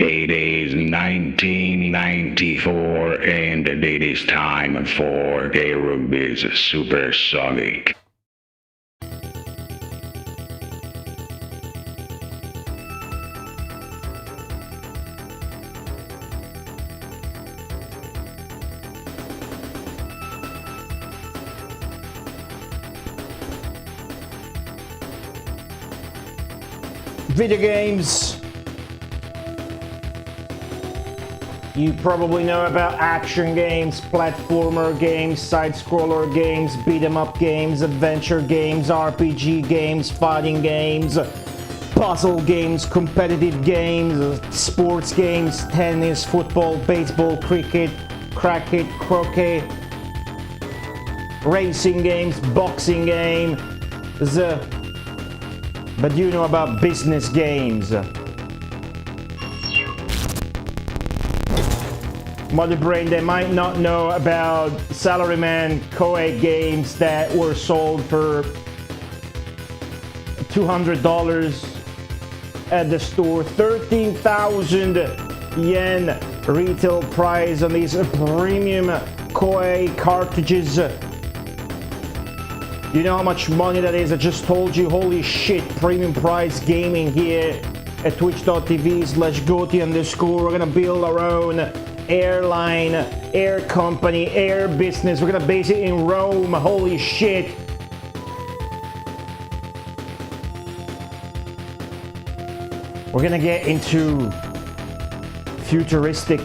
It is 1994 and it is time for Aerobiz Supersonic. Video games. You probably know about action games, platformer games, side-scroller games, beat-em-up games, adventure games, RPG games, fighting games, puzzle games, competitive games, sports games, tennis, football, baseball, cricket, croquet, racing games, boxing games. But you know about business games. Mother Brain, they might not know about Salaryman Koukuuou games that were sold for $200 at the store. 13,000 yen retail price on these premium Koukuuou cartridges. You know how much money that is? I just told you. Holy shit, premium price gaming here at twitch.tv/goti_. We're gonna build our own airline, air company, air business. We're gonna base it in Rome. Holy shit. We're gonna get into futuristic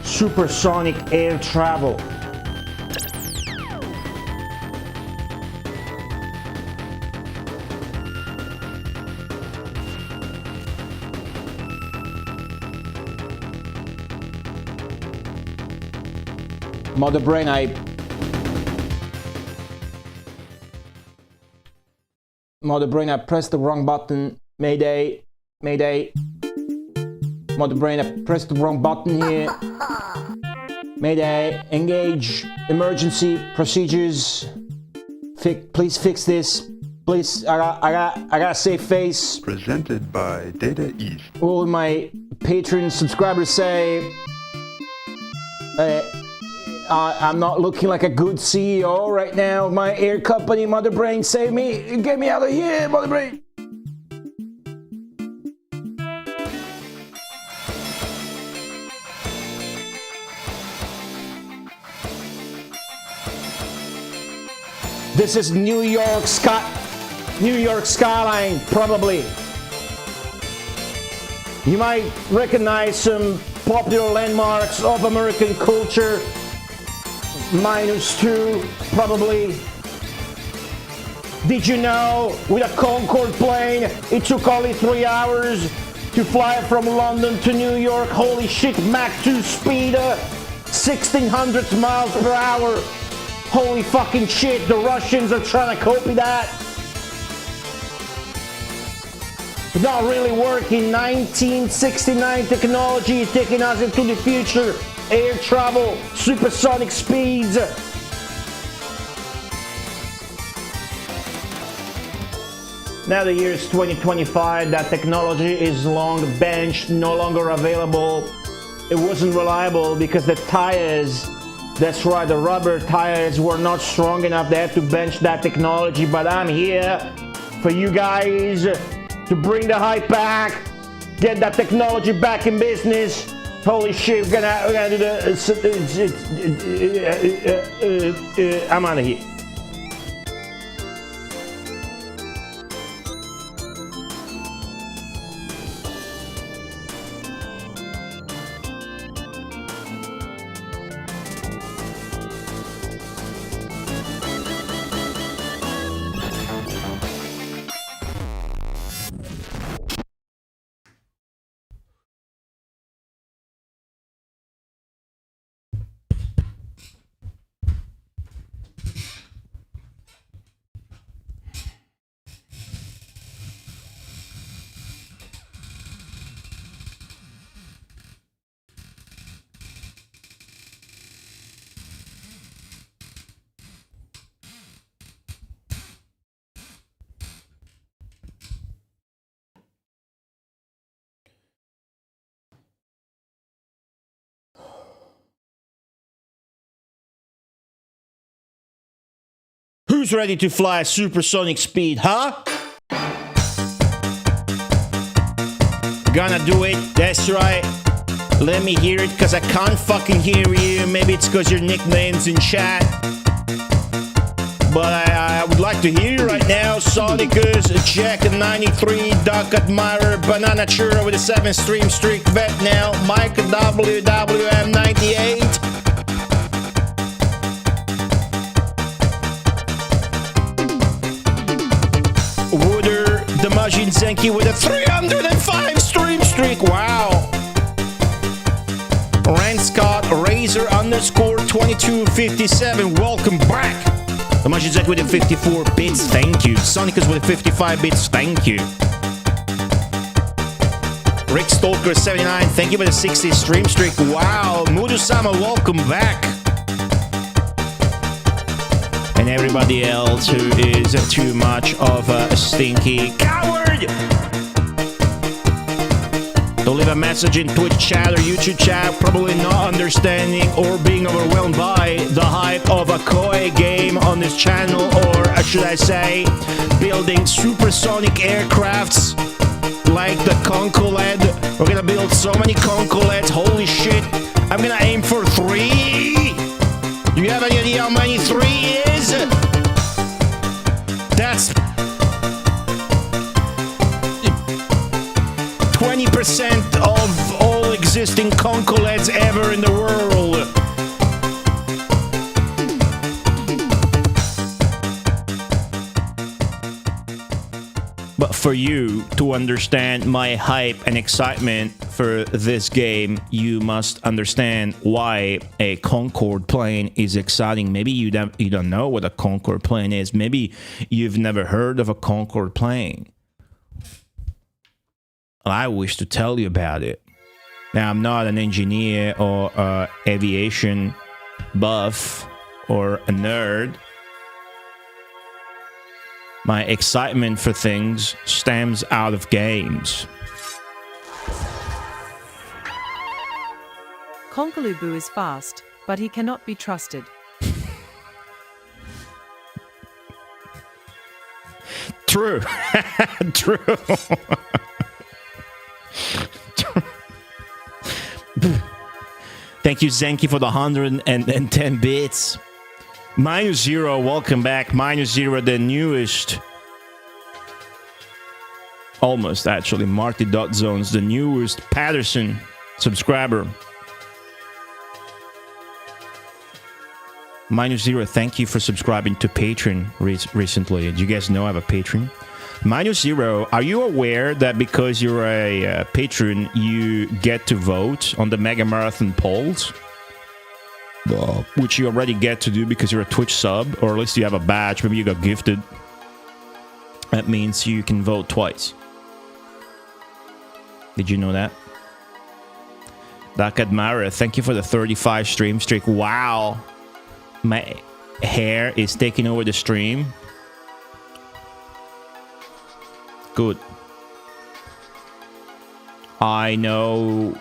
supersonic air travel. Mother Brain, I pressed the wrong button. Mayday. Mayday. Mother Brain, I pressed the wrong button here. Mayday. Engage. Emergency procedures. Please fix this. Please, I gotta save face. Presented by Data East. All my Patreon subscribers say I'm not looking like a good CEO right now of my air company. Mother Brain, save me. Get me out of here, Mother Brain. This is New York skyline, probably. You might recognize some popular landmarks of American culture. -2, probably. Did you know with a Concorde plane, it took only 3 hours to fly from London to New York? Holy shit, Mach 2 speed, 1600 miles per hour. Holy fucking shit, the Russians are trying to copy that. It's not really working. 1969 technology is taking us into the future. Air travel, supersonic speeds. Now the year is 2025, that technology is long benched, no longer available. It wasn't reliable because the tires, that's right, the rubber tires were not strong enough. They had to bench that technology, but I'm here for you guys to bring the hype back, get that technology back in business. Holy shit, we're gonna do the I'm out of here. Who's ready to fly at supersonic speed, huh? Gonna do it, that's right. Let me hear it, cause I can't fucking hear you. Maybe it's cause your nickname's in chat. But I would like to hear you right now. Sonicus, Jack 93, Duck Admirer, Banana Churro with a 7-stream streak, Vet now, Mike WWM98. Wooder, Damajin Zenki with a 305 stream streak, wow. Rand Scott, Razor _ 2257, welcome back. Damajin Zenki with the 54 bits, thank you. Sonicus with the 55 bits, thank you. Rick Stalker 79, thank you for the 60 stream streak, wow. Mudu-sama, welcome back. And everybody else who is too much of a stinky coward. Don't leave a message in Twitch chat or YouTube chat, probably not understanding or being overwhelmed by the hype of a Koei game on this channel, or should I say, building supersonic aircrafts like the Koukuuou. We're gonna build so many Koukuuous, holy shit. I'm gonna aim for 3. Do you have any idea how many 3 is? That's 20% of all existing Koukuuous ever in the world. But for you to understand my hype and excitement for this game, you must understand why a Concorde plane is exciting. Maybe you don't know what a Concorde plane is. Maybe you've never heard of a Concorde plane. I wish to tell you about it. Now, I'm not an engineer or aviation buff or a nerd. My excitement for things stems out of games. Koukuuou is fast, but he cannot be trusted. True. True. Thank you, Zenki, for the 110 bits. -0, welcome back. -0, the newest. Almost, actually. Marty.Zones, the newest Patterson subscriber. -0, thank you for subscribing to Patreon recently. Did you guys know I have a Patreon? -0, are you aware that because you're a patron, you get to vote on the Megamarathon polls? Which you already get to do because you're a Twitch sub, or at least you have a badge, maybe you got gifted. That means you can vote twice. Did you know that? Dak Admira, thank you for the 35 stream streak. Wow. My hair is taking over the stream. Good. I know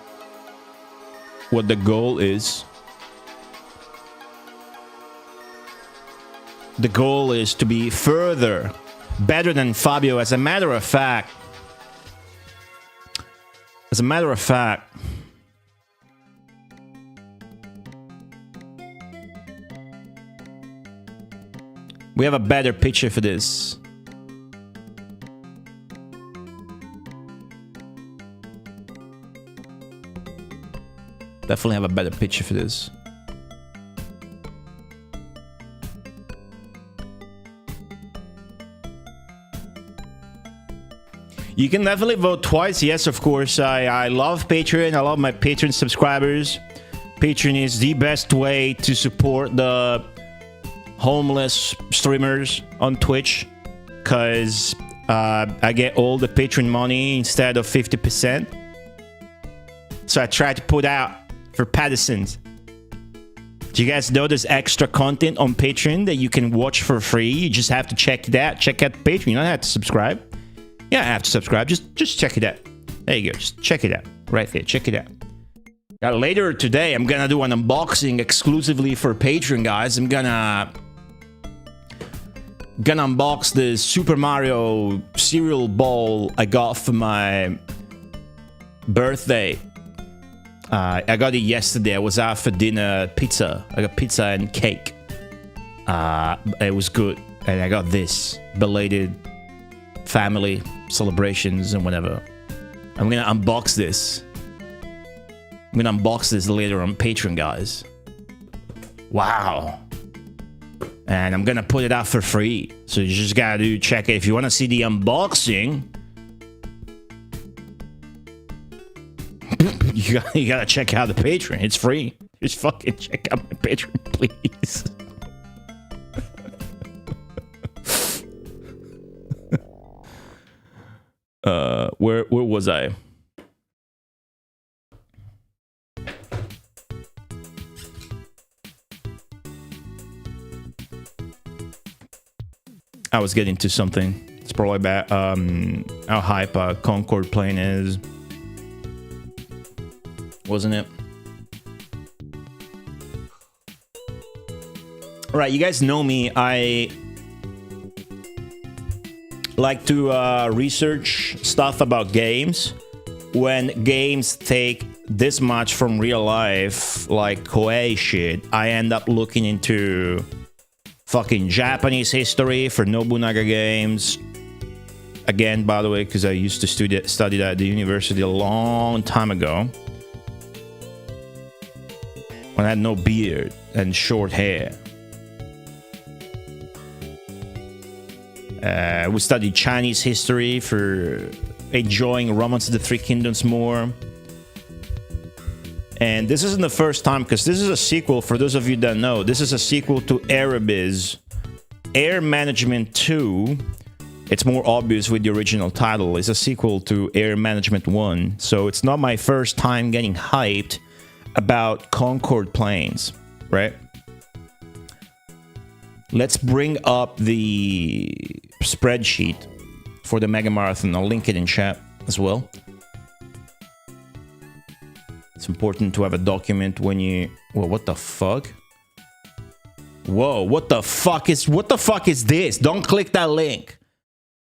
what the goal is. The goal is to be further, better than Fabio. As a matter of fact, we have a better picture for this. Definitely have a better picture for this. You can definitely vote twice. Yes, of course. I love Patreon. I love my Patreon subscribers. Patreon is the best way to support the homeless streamers on Twitch, because I get all the Patreon money instead of 50%. So I try to put out for Pattersons. Do you guys know there's extra content on Patreon that you can watch for free? You just have to check it out. Check out Patreon. You don't have to subscribe. Yeah, I have to subscribe. Just check it out. There you go. Just check it out. Right there. Check it out. Later today, I'm gonna do an unboxing exclusively for Patreon, guys. I'm gonna gonna unbox the Super Mario cereal bowl I got for my birthday. I got it yesterday. I was out for dinner, pizza. I got pizza and cake. It was good. And I got this. Belated family celebrations and whatever. I'm gonna unbox this. I'm gonna unbox this later on Patreon, guys. Wow. And I'm gonna put it out for free. So you just gotta check it. If you wanna see the unboxing, you gotta check out the Patreon. It's free. Just fucking check out my Patreon, please. Where was I? I was getting to something. It's probably about how hype a Concorde plane is. Wasn't it? Right, you guys know me. I like to research stuff about games. When games take this much from real life, like Koei shit, I end up looking into fucking Japanese history for Nobunaga games. Again, by the way, because I used to study that at the university a long time ago. When I had no beard and short hair. We studied Chinese history for enjoying Romance of the Three Kingdoms more. And this isn't the first time, because this is a sequel, for those of you that know. This is a sequel to Aerobiz Air Management 2. It's more obvious with the original title. It's a sequel to Air Management 1. So it's not my first time getting hyped about Concorde planes, right? Let's bring up the spreadsheet for the Megamarathon. I'll link it in chat as well. It's important to have a document when you... Well, what the fuck? Whoa, what the fuck is this? Don't click that link.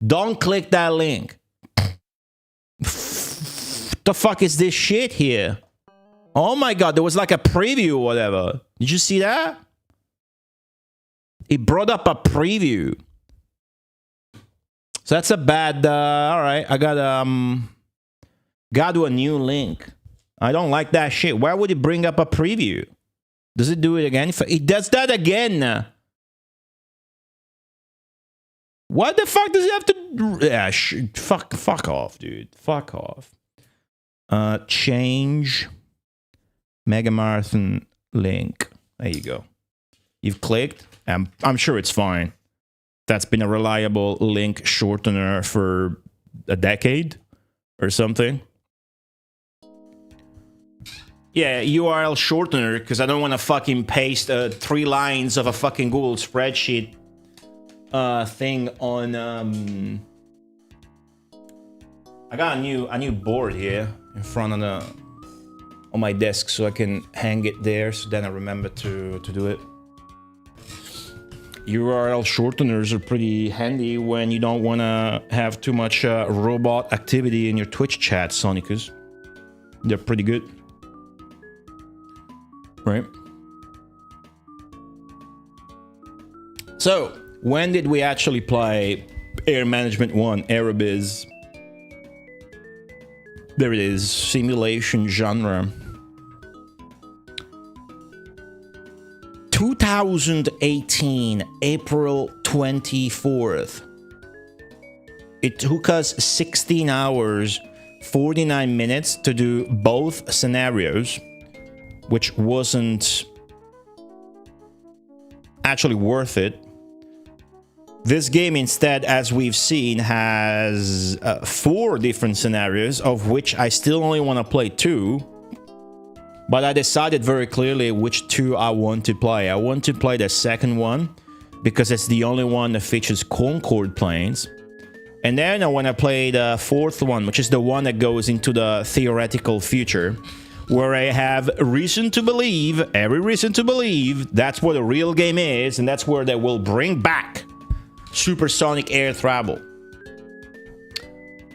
Don't click that link. What the fuck is this shit here? Oh my god, there was like a preview or whatever. Did you see that? It brought up a preview. So that's a bad... Alright, I got do a new link. I don't like that shit. Why would it bring up a preview? Does it do it again? It does that again. What the fuck does it have to... Yeah, fuck off, dude. Fuck off. Change Megamarathon link. There you go. You've clicked. I'm sure it's fine. That's been a reliable link shortener for a decade or something. Yeah, URL shortener, because I don't want to fucking paste 3 lines of a fucking Google spreadsheet thing on... I got a new board here in front of on my desk, so I can hang it there, so then I remember to do it. URL shorteners are pretty handy when you don't want to have too much robot activity in your Twitch chat, Sonicus. They're pretty good. Right? So, when did we actually play Air Management 1, Aerobiz? There it is, simulation genre. 2018, April 24th. It took us 16 hours, 49 minutes to do both scenarios, which wasn't actually worth it. This game instead, as we've seen, has 4 different scenarios, of which I still only want to play 2. But I decided very clearly which 2 I want to play. I want to play the second one, because it's the only one that features Concorde planes. And then I want to play the 4th one, which is the one that goes into the theoretical future, where I have reason to believe, every reason to believe, that's what a real game is, and that's where they will bring back supersonic air travel,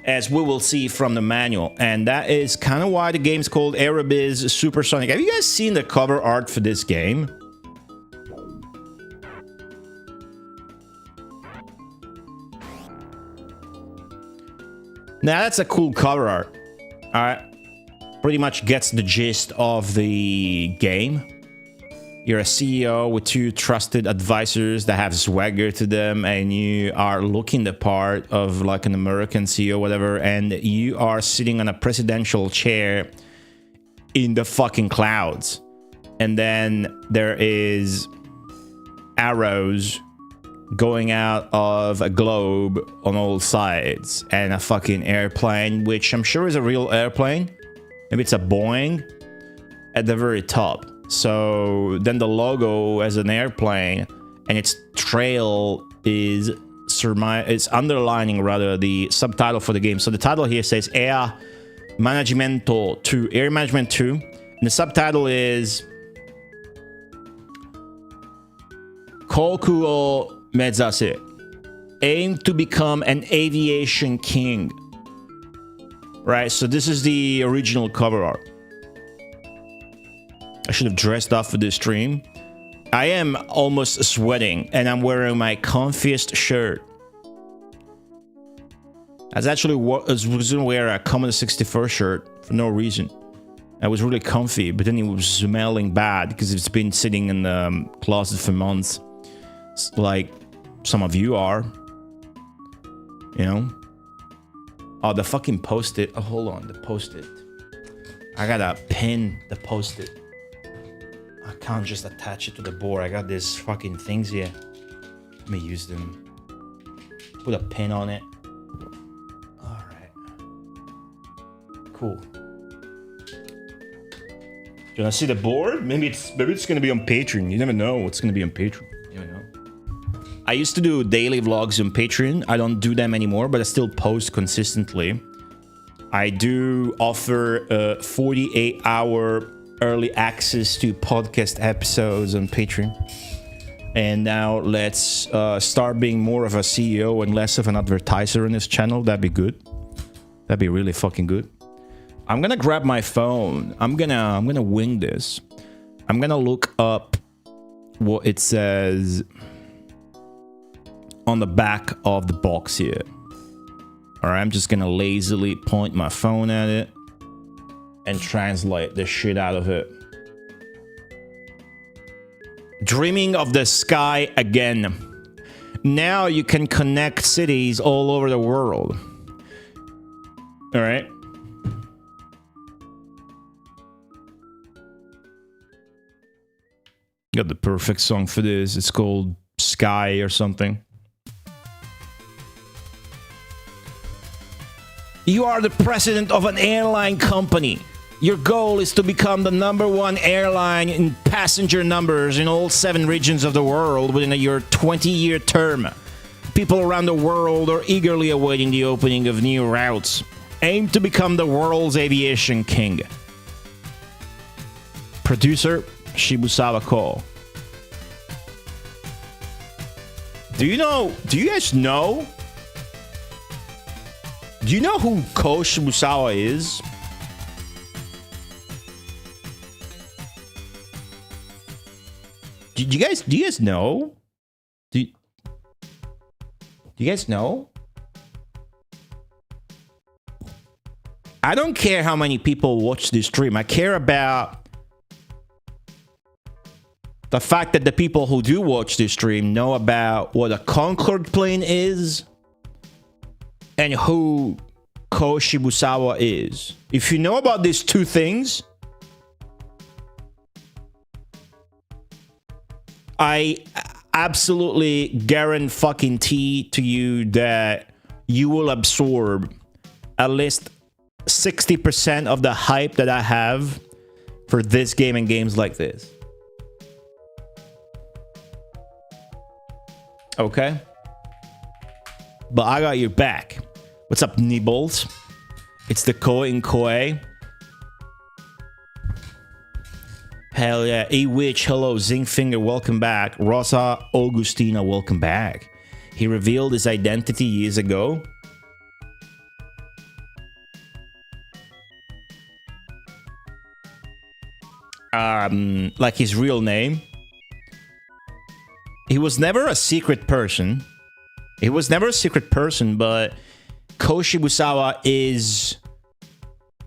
as we will see from the manual. And that is kind of why the game's called Aerobiz Supersonic. Have you guys seen the cover art for this game? Now that's a cool cover art. Alright. Pretty much gets the gist of the game. You're a CEO with 2 trusted advisors that have swagger to them, and you are looking the part of like an American CEO, whatever, and you are sitting on a presidential chair in the fucking clouds. And then there is arrows going out of a globe on all sides, and a fucking airplane, which I'm sure is a real airplane. Maybe it's a Boeing at the very top. So then the logo as an airplane, and its trail is underlining rather the subtitle for the game. So the title here says Air Management 2, Air Management 2, and the subtitle is Koukuuou Mezase, aim to become an aviation king. Right, so this is the original cover art. I should have dressed up for this stream. I am almost sweating, and I'm wearing my comfiest shirt. I was gonna wear a Commodore 64 shirt for no reason. I was really comfy, but then it was smelling bad because it's been sitting in the closet for months. Like some of you are, you know. Oh, the fucking post-it. Oh, hold on, the post-it. I gotta pin the post-it. I can't just attach it to the board. I got these fucking things here. Let me use them. Put a pin on it. All right. Cool. Do you wanna see the board? Maybe it's gonna be on Patreon. You never know what's gonna be on Patreon. You never know. I used to do daily vlogs on Patreon. I don't do them anymore, but I still post consistently. I do offer 48-hour early access to podcast episodes on Patreon. And now let's start being more of a CEO and less of an advertiser on this channel. That'd be good. That'd be really fucking good. I'm gonna grab my phone. I'm gonna wing this. I'm gonna look up what it says on the back of the box here. All right, I'm just gonna lazily point my phone at it and translate the shit out of it. Dreaming of the sky again. Now you can connect cities all over the world. All right. Got the perfect song for this. It's called Sky or something. You are the president of an airline company. Your goal is to become the #1 airline in passenger numbers in all 7 regions of the world within your 20-year term. People around the world are eagerly awaiting the opening of new routes. Aim to become the world's aviation king. Producer, Shibusawa Ko. Do you guys know? Do you know who Ko Shibusawa is? Do you guys know? Do you guys know? I don't care how many people watch this stream. I care about the fact that the people who do watch this stream know about what a Concorde plane is and who Ko Shibusawa is. If you know about these 2 things, I absolutely guarantee to you that you will absorb at least 60% of the hype that I have for this game and games like this. Okay? But I got your back. What's up, Nibbles? It's the Ko in Koei. Hell yeah. E-Witch, hello. Zingfinger, welcome back. Rosa Augustina, welcome back. He revealed his identity years ago. Like his real name. He was never a secret person. He was never a secret person, but Koshi Busawa is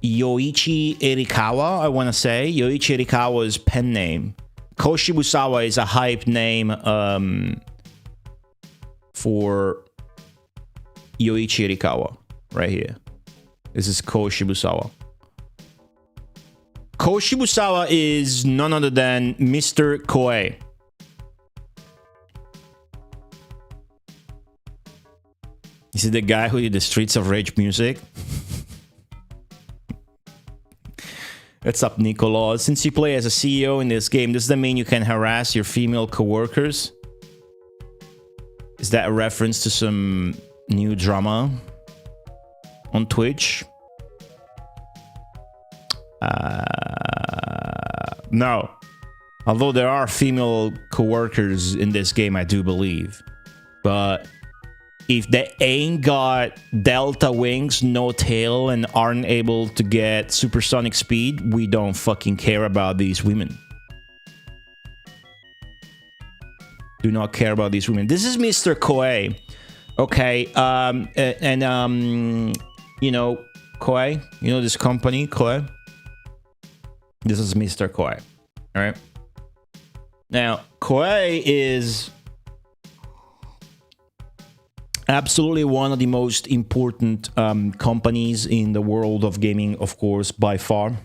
Yoichi Erikawa, I want to say. Yoichi Erikawa's pen name. Koshi Busawa is a hype name for Yoichi Erikawa, right here. This is Koshi Busawa. Koshi Busawa is none other than Mr. Koei. Is it the guy who did the Streets of Rage music? What's up, Nicola? Since you play as a CEO in this game, does that mean you can harass your female coworkers? Is that a reference to some new drama on Twitch? No. Although there are female coworkers in this game, I do believe. But if they ain't got delta wings, no tail, and aren't able to get supersonic speed, we don't fucking care about these women. Do not care about these women. This is Mr. Koei. Okay, you know, Koei? You know this company, Koei? This is Mr. Koei. Alright? Now, Koei is absolutely one of the most important companies in the world of gaming, of course, by far.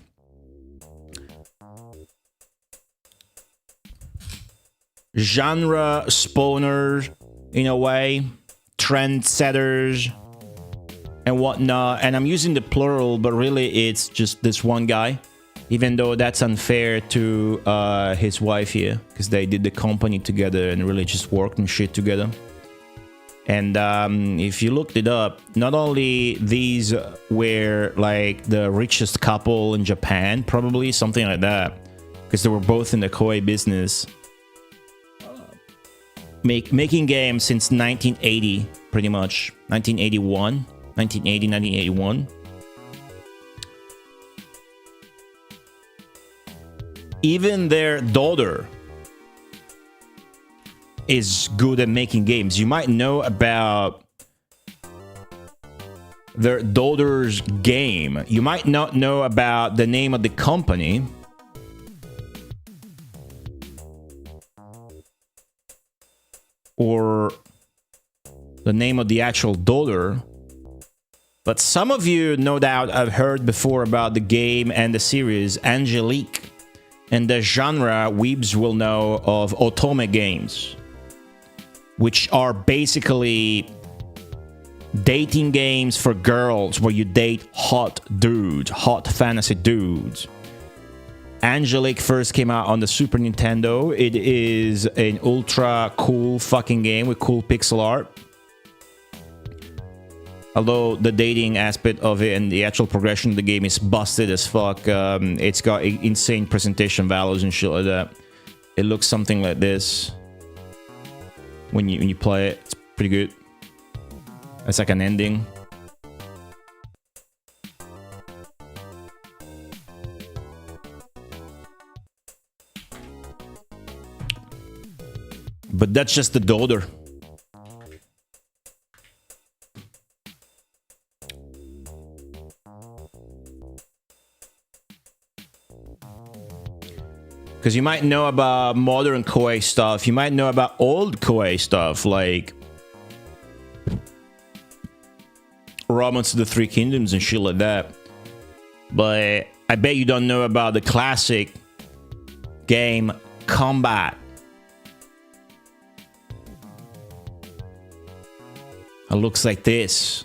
Genre spawners, in a way, trendsetters, and whatnot. And I'm using the plural, but really it's just this one guy. Even though that's unfair to his wife here, because they did the company together and really just worked and shit together. And if you looked it up, not only these were like the richest couple in Japan, probably something like that, because they were both in the Koei business, making games since 1980, pretty much 1981, 1980, 1981. Even their daughter is good at making games. You might know about their daughter's game. You might not know about the name of the company. Or the name of the actual daughter. But some of you, no doubt, have heard before about the game and the series Angelique. And the genre weebs will know of otome games, which are basically dating games for girls where you date hot dudes, hot fantasy dudes. Angelique first came out on the Super Nintendo. It is an ultra cool fucking game with cool pixel art. Although the dating aspect of it and the actual progression of the game is busted as fuck. It's got insane presentation values and shit like that. It looks something like this when you play it. It's pretty good. It's like an ending. But that's just the daughter. Because you might know about modern Koei stuff. You might know about old Koei stuff, like Romance of the Three Kingdoms and shit like that. But I bet you don't know about the classic game Combat. It looks like this.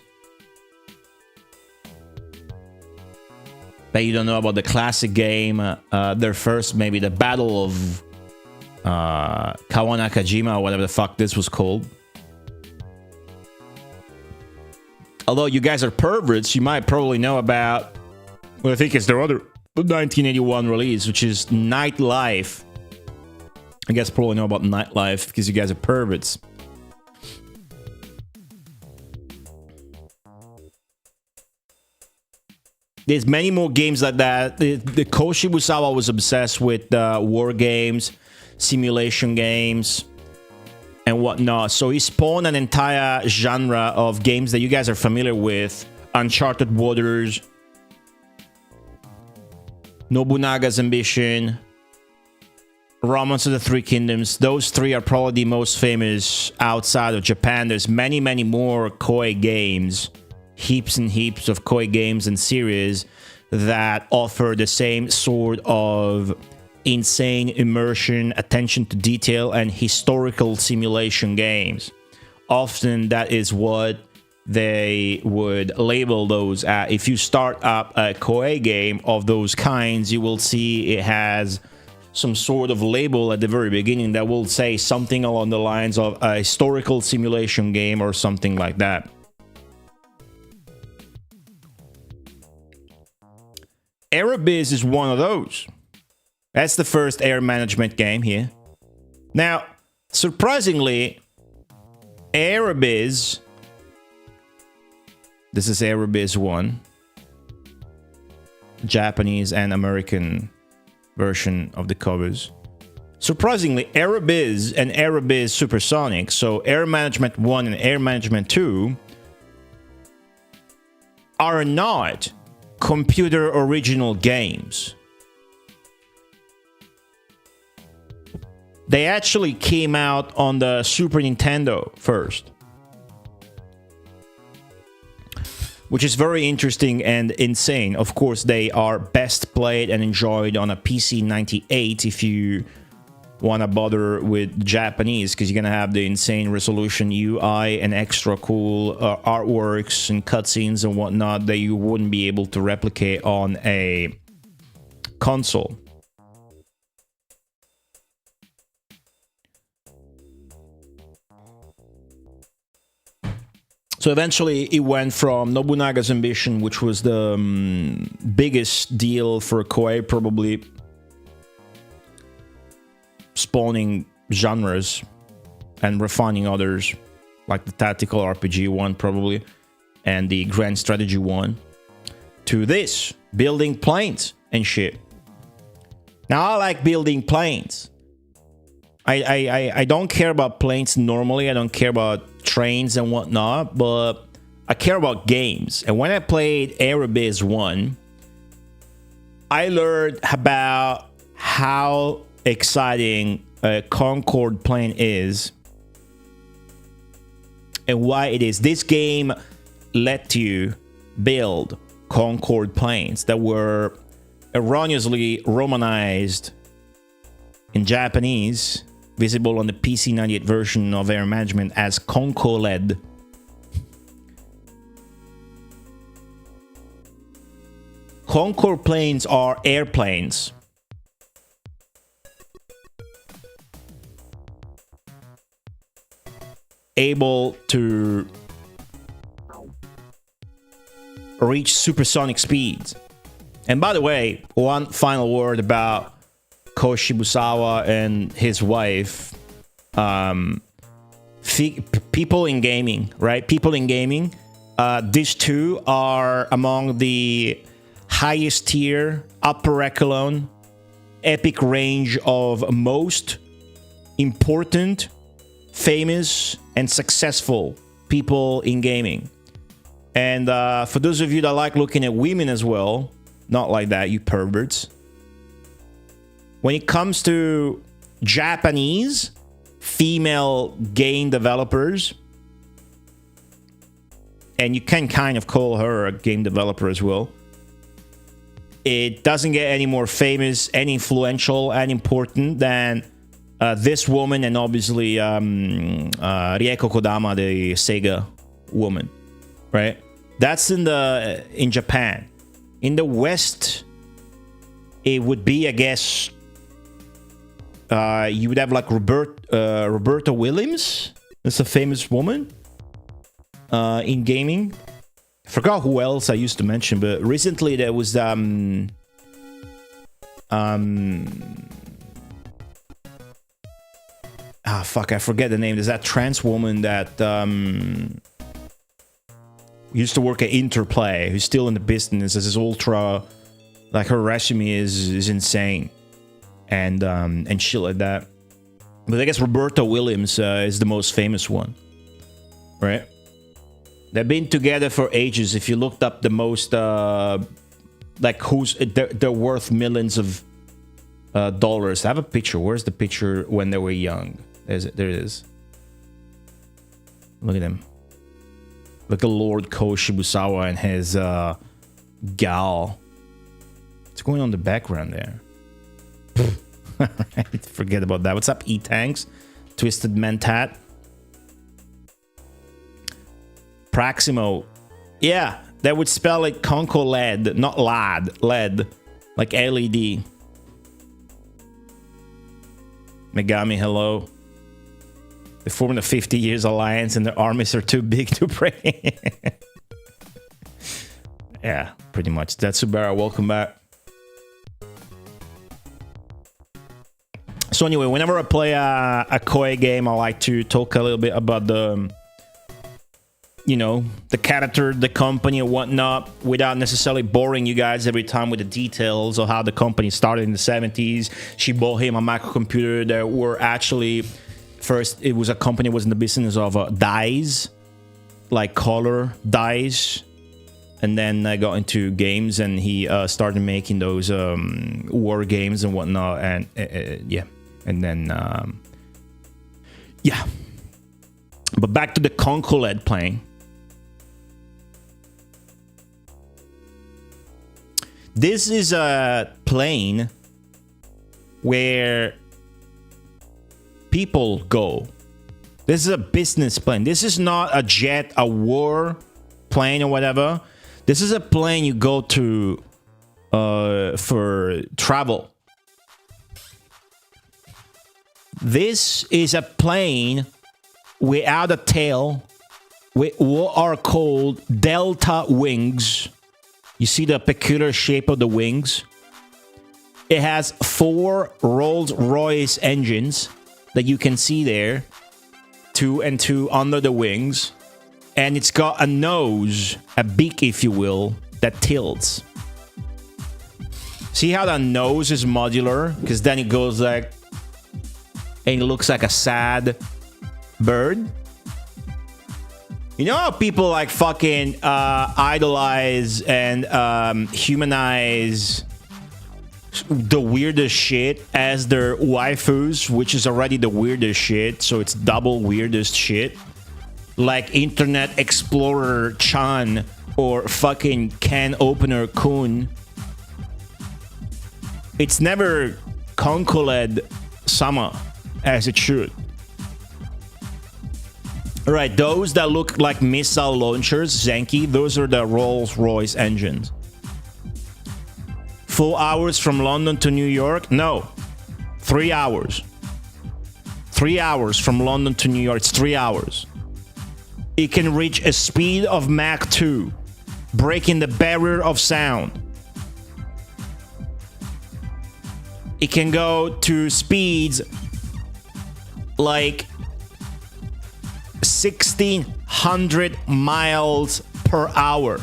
Bet you don't know about the classic game, their first, maybe the Battle of Kawanakajima, or whatever the fuck this was called. Although you guys are perverts, you might probably know about, well, I think it's their other 1981 release, which is Nightlife. I guess probably know about Nightlife because you guys are perverts. There's many more games like that. The Ko Shibusawa was obsessed with war games, simulation games, and whatnot. So he spawned an entire genre of games that you guys are familiar with. Uncharted Waters, Nobunaga's Ambition, Romance of the Three Kingdoms. Those three are probably the most famous outside of Japan. There's many, many more Koei games. Heaps and heaps of Koei games and series that offer the same sort of insane immersion, attention to detail, and historical simulation games. Often that is what they would label those at. If you start up a Koei game of those kinds, you will see it has some sort of label at the very beginning that will say something along the lines of a historical simulation game or something like that. Aerobiz is one of those. That's the first air management game here. Now, surprisingly, Aerobiz, this is Aerobiz 1, Japanese and American version of the covers. Surprisingly, Aerobiz and Aerobiz Supersonic, so Air Management 1 and Air Management 2, are not computer original games. They actually came out on the Super Nintendo first, which is very interesting and insane. Of course, they are best played and enjoyed on a PC 98 if you want to bother with Japanese, because you're going to have the insane resolution UI and extra cool artworks and cutscenes and whatnot that you wouldn't be able to replicate on a console. So eventually it went from Nobunaga's Ambition, which was the biggest deal for Koei, probably spawning genres and refining others, like the tactical RPG one probably, and the grand strategy one, to this, building planes and shit. Now, I like building planes. I don't care about planes normally. I don't care about trains and whatnot, but I care about games. And when I played Aerobiz 1, I learned about how exciting a Concorde plane is and why it is. This game let you build Concorde planes that were erroneously romanized in Japanese, visible on the PC 98 version of Air Management as Concoled. Concorde planes are airplanes. Able to reach supersonic speeds. And by the way, one final word about Ko Shibusawa and his wife. People in gaming, right? People in gaming. These two are among the highest tier, upper echelon, epic range of most important, famous, and successful people in gaming. And for those of you that like looking at women as well, not like that, you perverts. When it comes to Japanese female game developers, and you can kind of call her a game developer as well, it doesn't get any more famous and influential and important than this woman, and obviously Rieko Kodama, the Sega woman, right? That's in Japan. In the West, it would be, I guess, you would have like Roberta Williams. That's a famous woman in gaming. I forgot who else I used to mention, but recently there was I forget the name. There's that trans woman that He used to work at Interplay, who's still in the business as his ultra, like her resume is insane, and shit like that. But I guess Roberta Williams is the most famous one, right? They've been together for ages. If you looked up the most, like who's they're worth millions of dollars. I have a picture. Where's the picture when they were young? There it is. Look at him. Look at Lord Ko Shibusawa and his gal. What's going on in the background there? Alright, forget about that. What's up, E-Tanks? Twisted Mentat. Praximo. Yeah, that would spell it Conco LED, not LAD. LED. Like LED. Megami, hello. They formed a 50 years alliance and their armies are too big to pray. Yeah, pretty much. That's Subara, welcome back. So anyway, whenever I play a Koei game, I like to talk a little bit about the, you know, the character, the company and whatnot, without necessarily boring you guys every time with the details of how the company started in the 70s. She bought him a microcomputer that were actually, first it was a company that was in the business of dyes, like color dyes. And then I got into games and he started making those war games and whatnot. And yeah. And then, yeah. But back to the Conco LED plane. This is a plane where people go. This is a business plane. This is not a jet, a war plane or whatever. This is a plane you go to for travel. This is a plane without a tail with what are called delta wings. You see the peculiar shape of the wings? It has 4 Rolls-Royce engines that you can see there. 2 and 2 under the wings. And it's got a nose, a beak if you will, that tilts. See how the nose is modular? Because then it goes like... and it looks like a sad bird. You know how people like fucking idolize and humanize the weirdest shit as their waifus, which is already the weirdest shit, so it's double weirdest shit. Like Internet Explorer Chan or fucking Can Opener Kun. It's never Conco LED Sama as it should. Alright, those that look like missile launchers, Zenki, those are the Rolls-Royce engines. 4 hours from London to New York? No. 3 hours. 3 hours from London to New York. It's 3 hours. It can reach a speed of Mach 2, breaking the barrier of sound. It can go to speeds like 1,600 miles per hour.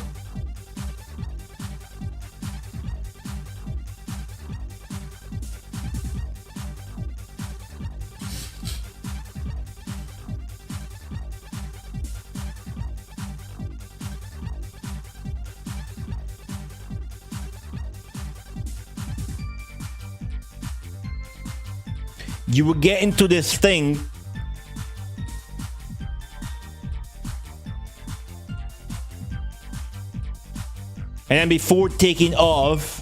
You will get into this thing and then before taking off,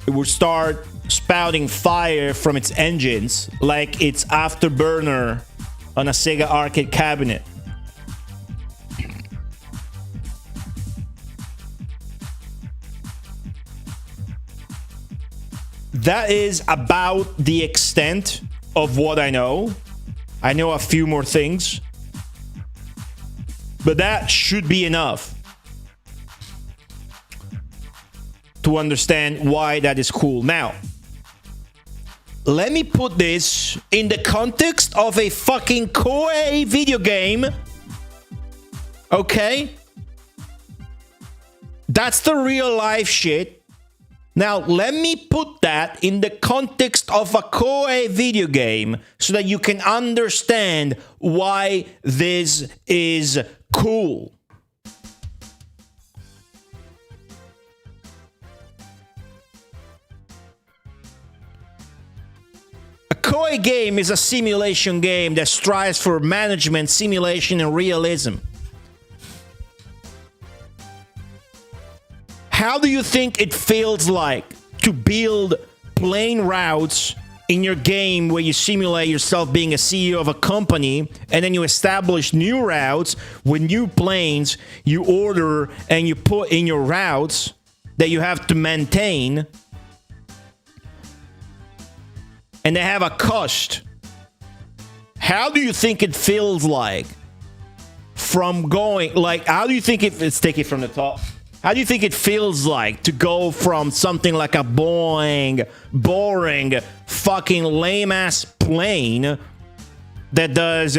it will start spouting fire from its engines like it's afterburner on a Sega arcade cabinet. That is about the extent of what I know. I know a few more things, but that should be enough to understand why that is cool. Now, let me put this in the context of a fucking Koei video game Okay? That's the real life shit. Now, let me put that in the context of a Koukuuou video game so that you can understand why this is cool. A Koukuuou game is a simulation game that strives for management, simulation, and realism. How do you think it feels like to build plane routes in your game where you simulate yourself being a CEO of a company and then you establish new routes with new planes you order and you put in your routes that you have to maintain, and they have a cost? How do you think it feels like from going, like, how do you think let's take it from the top. How do you think it feels like to go from something like a boring, fucking lame-ass plane that does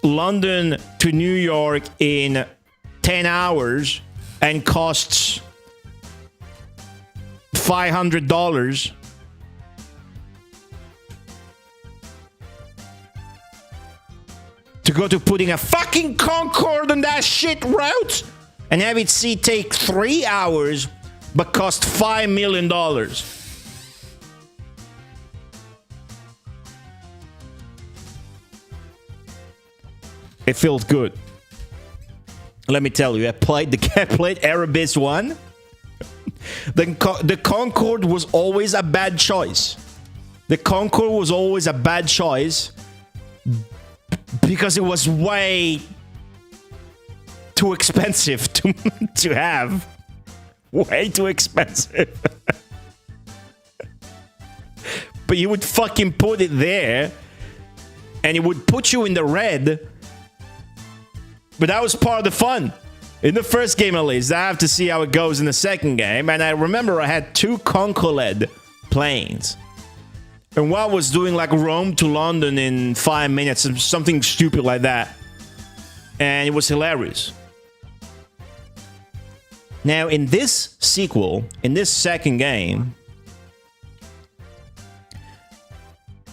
London to New York in 10 hours and costs $500 to go to putting a fucking Concorde on that shit route? And have it take 3 hours, but cost $5 million. It feels good. Let me tell you, I played Aerobiz 1. The Concorde was always a bad choice. The Concorde was always a bad choice because it was way too expensive to have. Way too expensive. But you would fucking put it there and it would put you in the red. But that was part of the fun. In the first game at least. I have to see how it goes in the second game. And I remember I had 2 Concorde planes. And one was doing like Rome to London in 5 minutes. Something stupid like that. And it was hilarious. Now, in this sequel, in this second game,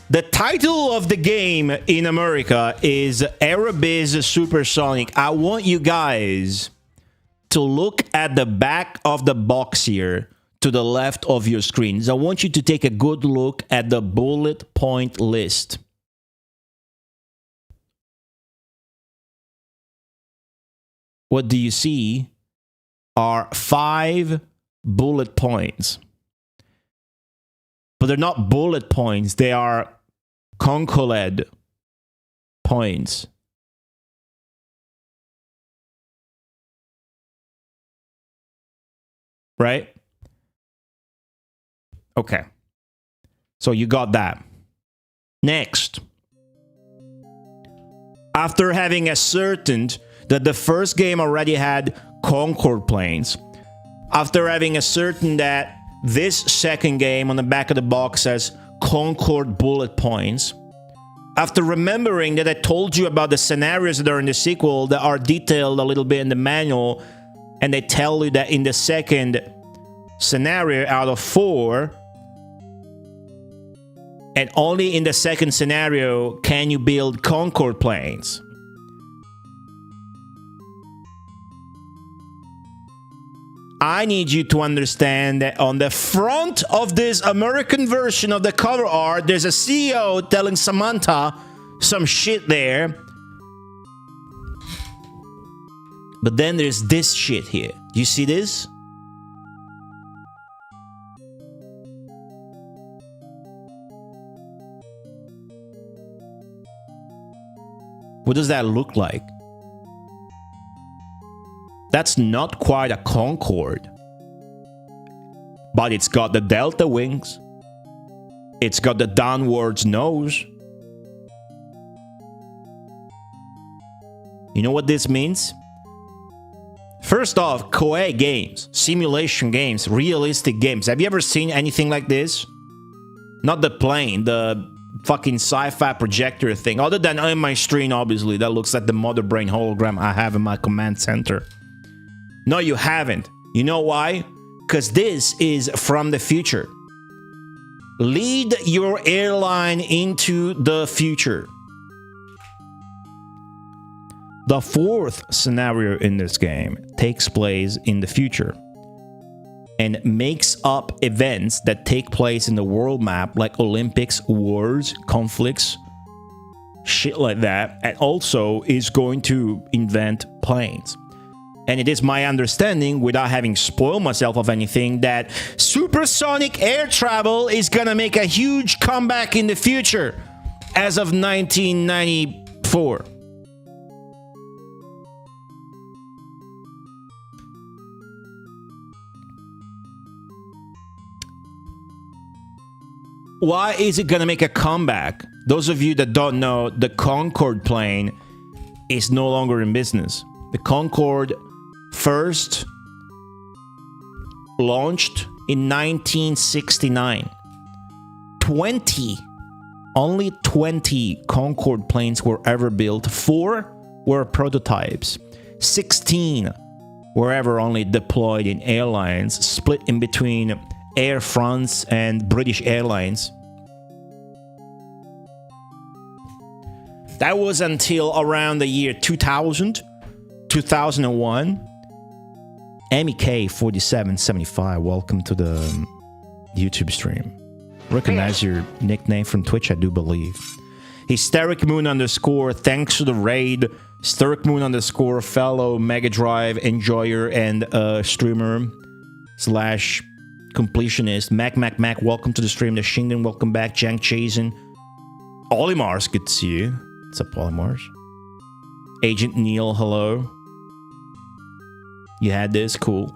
the title of the game in America is Aerobiz Supersonic. I want you guys to look at the back of the box here to the left of your screens. I want you to take a good look at the bullet point list. What do you see? Are 5 bullet points. But they're not bullet points, they are Concorde points. Right? Okay. So you got that. Next. After having ascertained that the first game already had Concorde planes, after having ascertained that this second game on the back of the box says Concorde bullet points, after remembering that I told you about the scenarios that are in the sequel that are detailed a little bit in the manual, and they tell you that in the second scenario out of 4, and only in the second scenario can you build Concorde planes. I need you to understand that on the front of this American version of the cover art, there's a CEO telling Samantha some shit there. But then there's this shit here. Do you see this? What does that look like? That's not quite a Concorde. But it's got the delta wings. It's got the downwards nose. You know what this means? First off, Koukuuou games, simulation games, realistic games. Have you ever seen anything like this? Not the plane, the fucking sci-fi projector thing. Other than on my screen, obviously, that looks like the Mother Brain hologram I have in my command center. No, you haven't. You know why? Because this is from the future. Lead your airline into the future. The fourth scenario in this game takes place in the future and makes up events that take place in the world map, like Olympics, wars, conflicts, shit like that, and also is going to invent planes. And it is my understanding, without having spoiled myself of anything, that supersonic air travel is gonna make a huge comeback in the future as of 1994. Why is it gonna make a comeback? Those of you that don't know, the Concorde plane is no longer in business. The Concorde first launched in 1969. Only 20 Concorde planes were ever built. 4 were prototypes. 16 were ever only deployed in airlines, split in between Air France and British Airlines. That was until around the year 2000, 2001. MEK4775, welcome to the YouTube stream. Recognize your nickname from Twitch, I do believe. Hysteric Moon _, thanks to the raid. Hysteric Moon _, fellow Mega Drive enjoyer and streamer slash completionist. Mac, welcome to the stream. The Shingen, welcome back. Jank Chasen. Olimars, good to see you. What's up, Olimars? Agent Neil, hello. You had this, cool.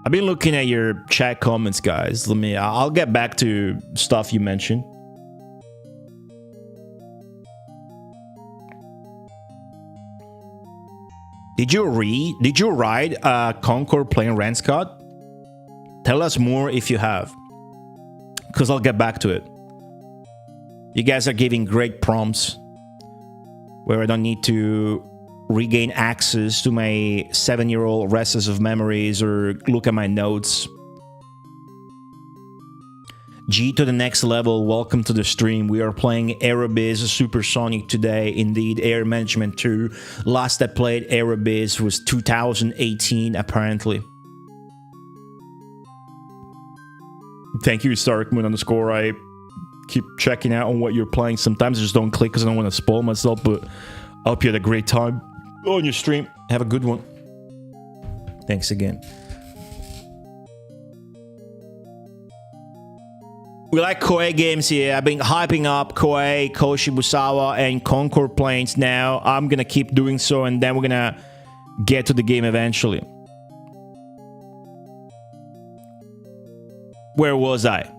I've been looking at your chat comments, guys. I'll get back to stuff you mentioned. Did you ride a Concorde plane, Ranscott? Tell us more if you have, because I'll get back to it. You guys are giving great prompts where I don't need to regain access to my 7-year-old recess of memories or look at my notes. G to the next level, welcome to the stream. We are playing Aerobiz Supersonic today. Indeed, Air Management 2. Last I played Aerobiz was 2018, apparently. Thank you, Stark Moon _. I keep checking out on what you're playing. Sometimes I just don't click because I don't want to spoil myself, but I hope you had a great time on your stream. Have a good one. Thanks again. We like Koei games here. I've been hyping up Koei, Koshibusawa, and Concorde planes now. I'm gonna keep doing so, and then we're gonna get to the game eventually. Where was I?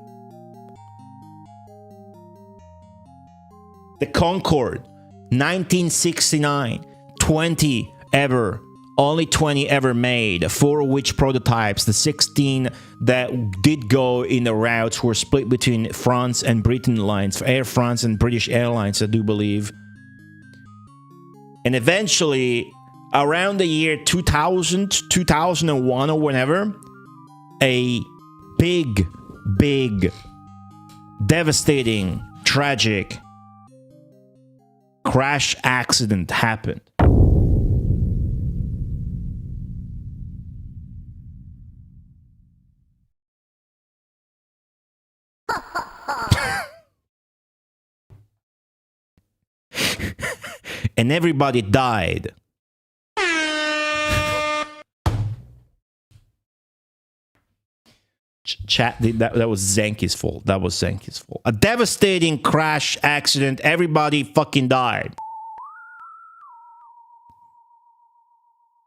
The Concorde, 1969, 20 ever, only 20 ever made, 4 of which prototypes. The 16 that did go in the routes were split between France and Britain lines, Air France and British Airlines, I do believe. And eventually, around the year 2000, 2001 or whenever, a big, devastating, tragic crash accident happened. And everybody died. Chat, that was Zenki's fault. That was Zenki's fault. A devastating crash accident. Everybody fucking died.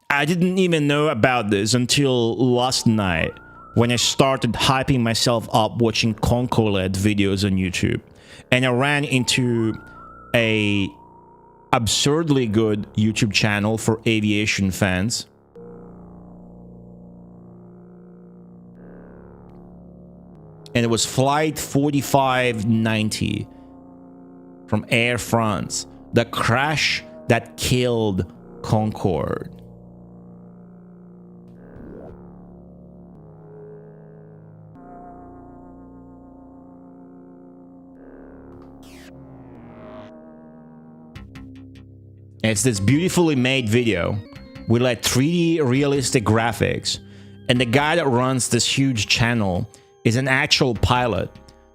I didn't even know about this until last night when I started hyping myself up watching Concorde videos on YouTube. And I ran into a absurdly good YouTube channel for aviation fans. And it was Flight 4590. from Air France. The crash that killed Concorde. It's this beautifully made video with like 3D realistic graphics, and the guy that runs this huge channel is an actual pilot.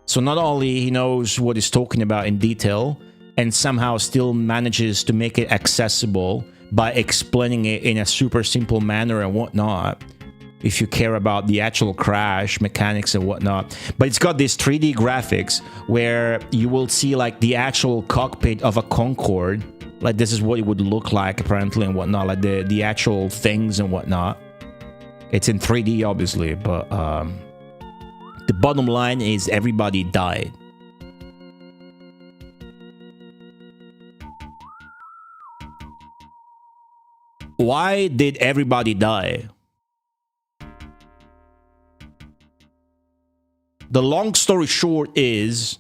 So not only he knows what he's talking about in detail, and somehow still manages to make it accessible by explaining it in a super simple manner and whatnot, if you care about the actual crash mechanics and whatnot. But it's got these 3D graphics where you will see like the actual cockpit of a Concorde. Like this is what it would look like apparently and whatnot, like the actual things and whatnot. It's in 3D obviously, but the bottom line is everybody died. Why did everybody die? The long story short is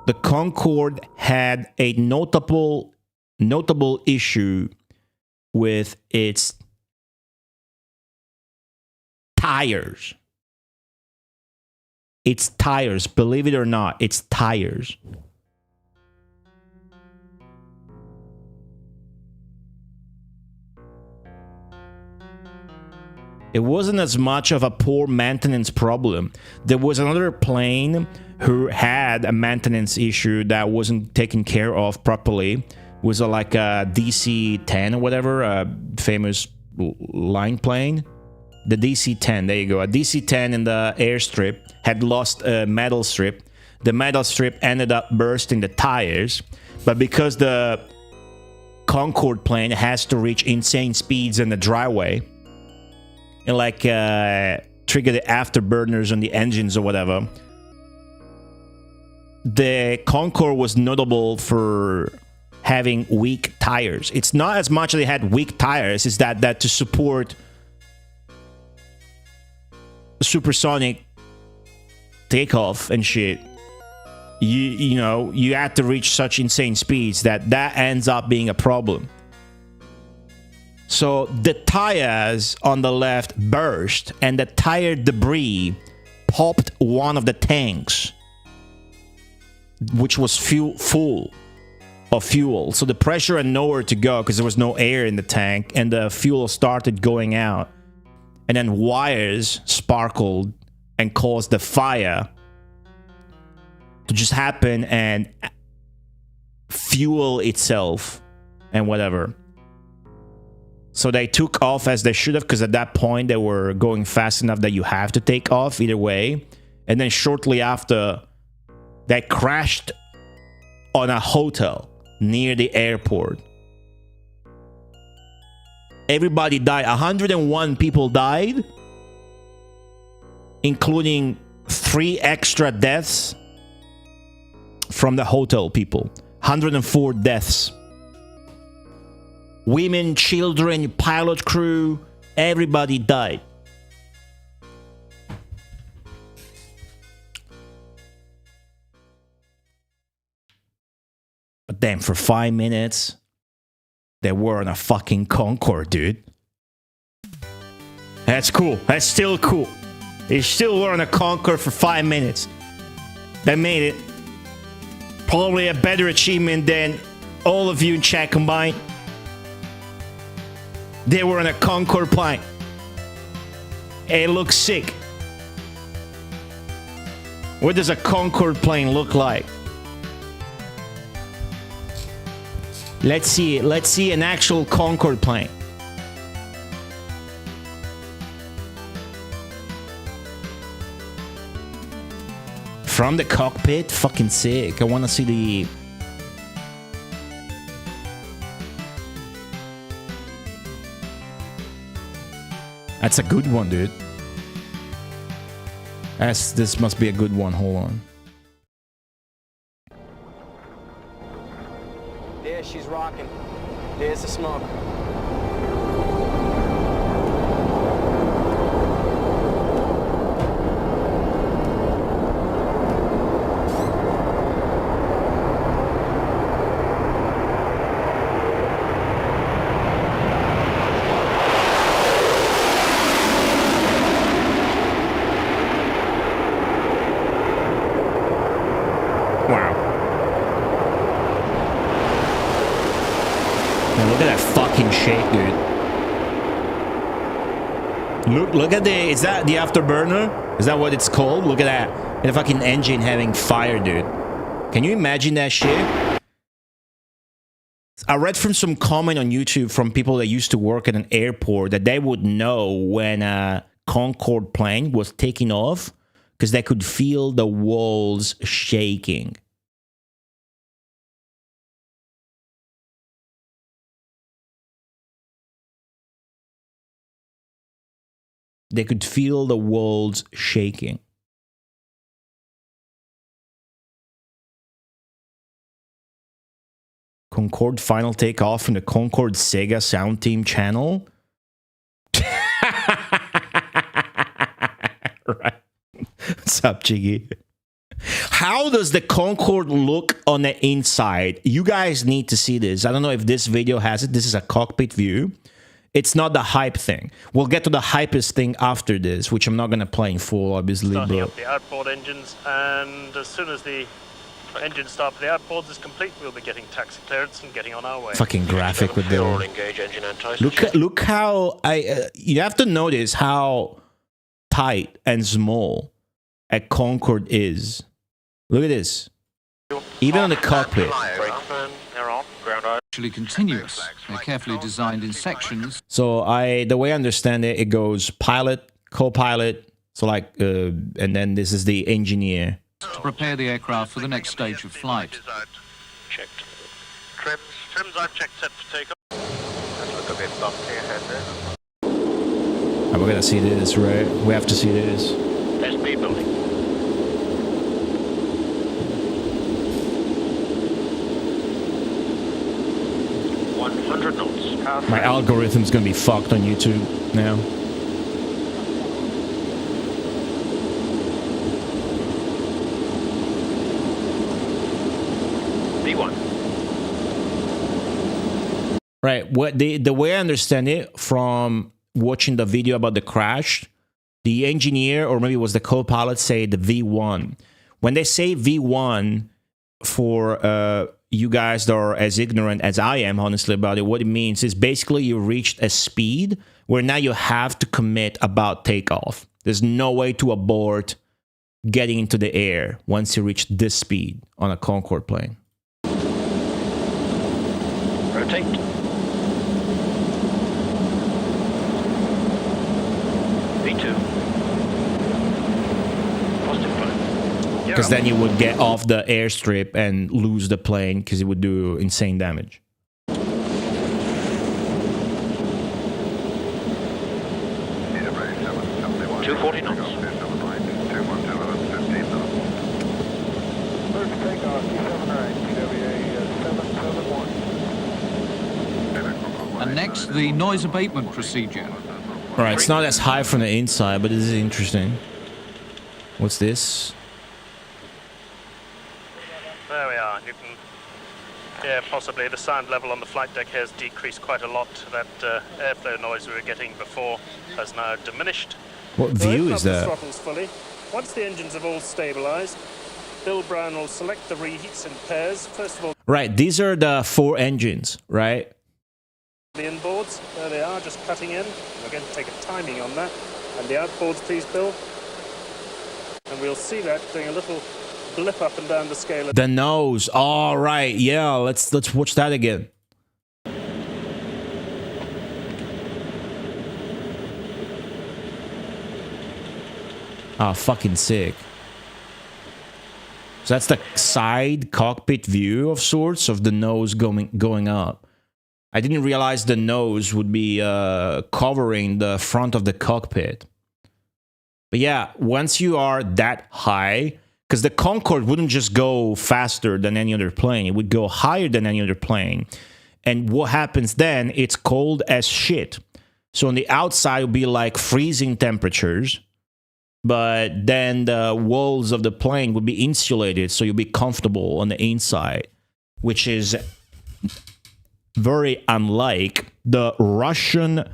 the Concorde had a notable issue with its tires. Its tires, believe it or not, its tires. It wasn't as much of a poor maintenance problem. There was another plane who had a maintenance issue that wasn't taken care of properly. It was like a DC-10 or whatever, a famous line plane. The DC-10, there you go. A DC-10 in the airstrip had lost a metal strip. The metal strip ended up bursting the tires, but because the Concorde plane has to reach insane speeds in the driveway, and like trigger the afterburners on the engines or whatever, the Concorde was notable for having weak tires. It's not as much that it had weak tires, it's that to support supersonic takeoff and shit, you know, you have to reach such insane speeds that ends up being a problem. So the tires on the left burst, and the tire debris popped one of the tanks, which was full of fuel. So the pressure had nowhere to go because there was no air in the tank, and the fuel started going out. And then wires sparkled and caused the fire to just happen and fuel itself and whatever. So they took off as they should have, because at that point they were going fast enough that you have to take off either way. And then shortly after, they crashed on a hotel near the airport. Everybody died. 101 people died, including 3 extra deaths from the hotel people. 104 deaths. Women, children, pilot crew, everybody died. But then for 5 minutes, they were on a fucking Concorde, dude. That's cool. That's still cool. They still were on a Concorde for 5 minutes. They made it. Probably a better achievement than all of you in chat combined. They were on a Concorde plane. It looks sick. What does a Concorde plane look like? Let's see it. Let's see an actual Concorde plane. From the cockpit? Fucking sick. I want to see the... That's a good one, dude. This must be a good one. Hold on. Yeah, she's rocking. There's the smoke. Man, look at that fucking shake, dude. Look at the... Is that the afterburner? Is that what it's called? Look at that. The fucking engine having fire, dude. Can you imagine that shit? I read from some comment on YouTube from people that used to work at an airport that they would know when a Concorde plane was taking off because they could feel the walls shaking. They could feel the walls shaking. Concorde final takeoff in the Concorde Sega Sound Team channel. Right. What's up, Jiggy? How does the Concorde look on the inside? You guys need to see this. I don't know if this video has it. This is a cockpit view. It's not the hype thing. We'll get to the hypest thing after this, which I'm not going to play in full, obviously. Starting up the outboard engines, and as soon as the engine start for the outboards is complete, we'll be getting taxi clearance and getting on our way. Fucking graphic with the... Look how... you have to notice how tight and small a Concorde is. Look at this. Even on the cockpit. Actually continuous. They're carefully designed in sections. So the way I understand it, it goes pilot, co-pilot, so like, and then this is the engineer. To prepare the aircraft for the next stage of flight. Checked. Trims I've checked set for takeoff. Let's look a bit bumpy ahead there. We're gonna see this, right? We have to see this. SB building. My algorithm's gonna be fucked on YouTube now. V1. Right. What the way I understand it from watching the video about the crash, the engineer or maybe it was the co-pilot say the V1. When they say V1 for you guys that are as ignorant as I am, honestly, about it, what it means is basically you reached a speed where now you have to commit about takeoff. There's no way to abort getting into the air once you reach this speed on a Concorde plane. Rotate. V2. Positive plane. Because then you would get off the airstrip and lose the plane because it would do insane damage. 240 knots. And next, the noise abatement procedure. Alright, it's not as high from the inside, but this is interesting. What's this? There we are. You can, yeah, possibly the sound level on the flight deck has decreased quite a lot. That airflow noise we were getting before has now diminished. What view is that? Throttles fully. Once the engines have all stabilized, Bill Brown will select the reheats in pairs. First of all, Right, these are the 4 engines, right? the inboards. There they are, just cutting in. We're going to take a timing on that. And the outboards, please, Bill. And we'll see that doing a little blip up and down the scale. The nose. All right, yeah. Let's watch that again. Ah, fucking sick. So that's the side cockpit view of sorts of the nose going up. I didn't realize the nose would be covering the front of the cockpit. But yeah, once you are that high, because the Concorde wouldn't just go faster than any other plane, it would go higher than any other plane. And what happens then, it's cold as shit. So on the outside, it'll be like freezing temperatures. But then the walls of the plane would be insulated, so you'll be comfortable on the inside, which is very unlike the Russian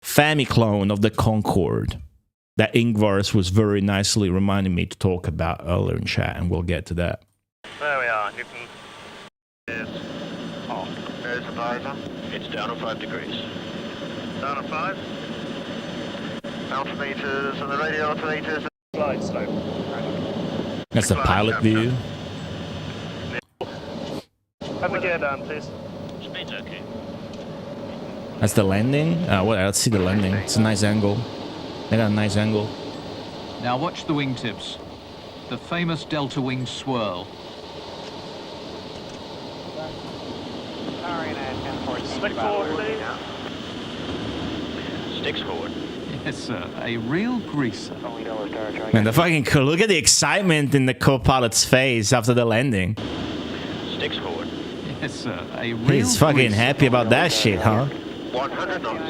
Famiclone of the Concorde that Ingvars was very nicely reminding me to talk about earlier in chat, and we'll get to that. There we are. You can... Yes. Oh, there's advisor. It's down to 5 degrees. Down to 5. Altimeters and the radio altimeters. Glide slope. That's the pilot view. Have the gear down, please. Speed's okay. That's the landing. Well, let's see the landing. It's a nice angle. They got a nice angle. Now watch the wingtips. The famous delta wing swirl. Stick forward, please. Sticks forward. Yes, sir. A real greaser. Man, the fucking look at the excitement in the co-pilot's face after the landing. Sticks forward. Yes, sir. A real He's fucking greaser. happy about that shit, huh? 100 knots.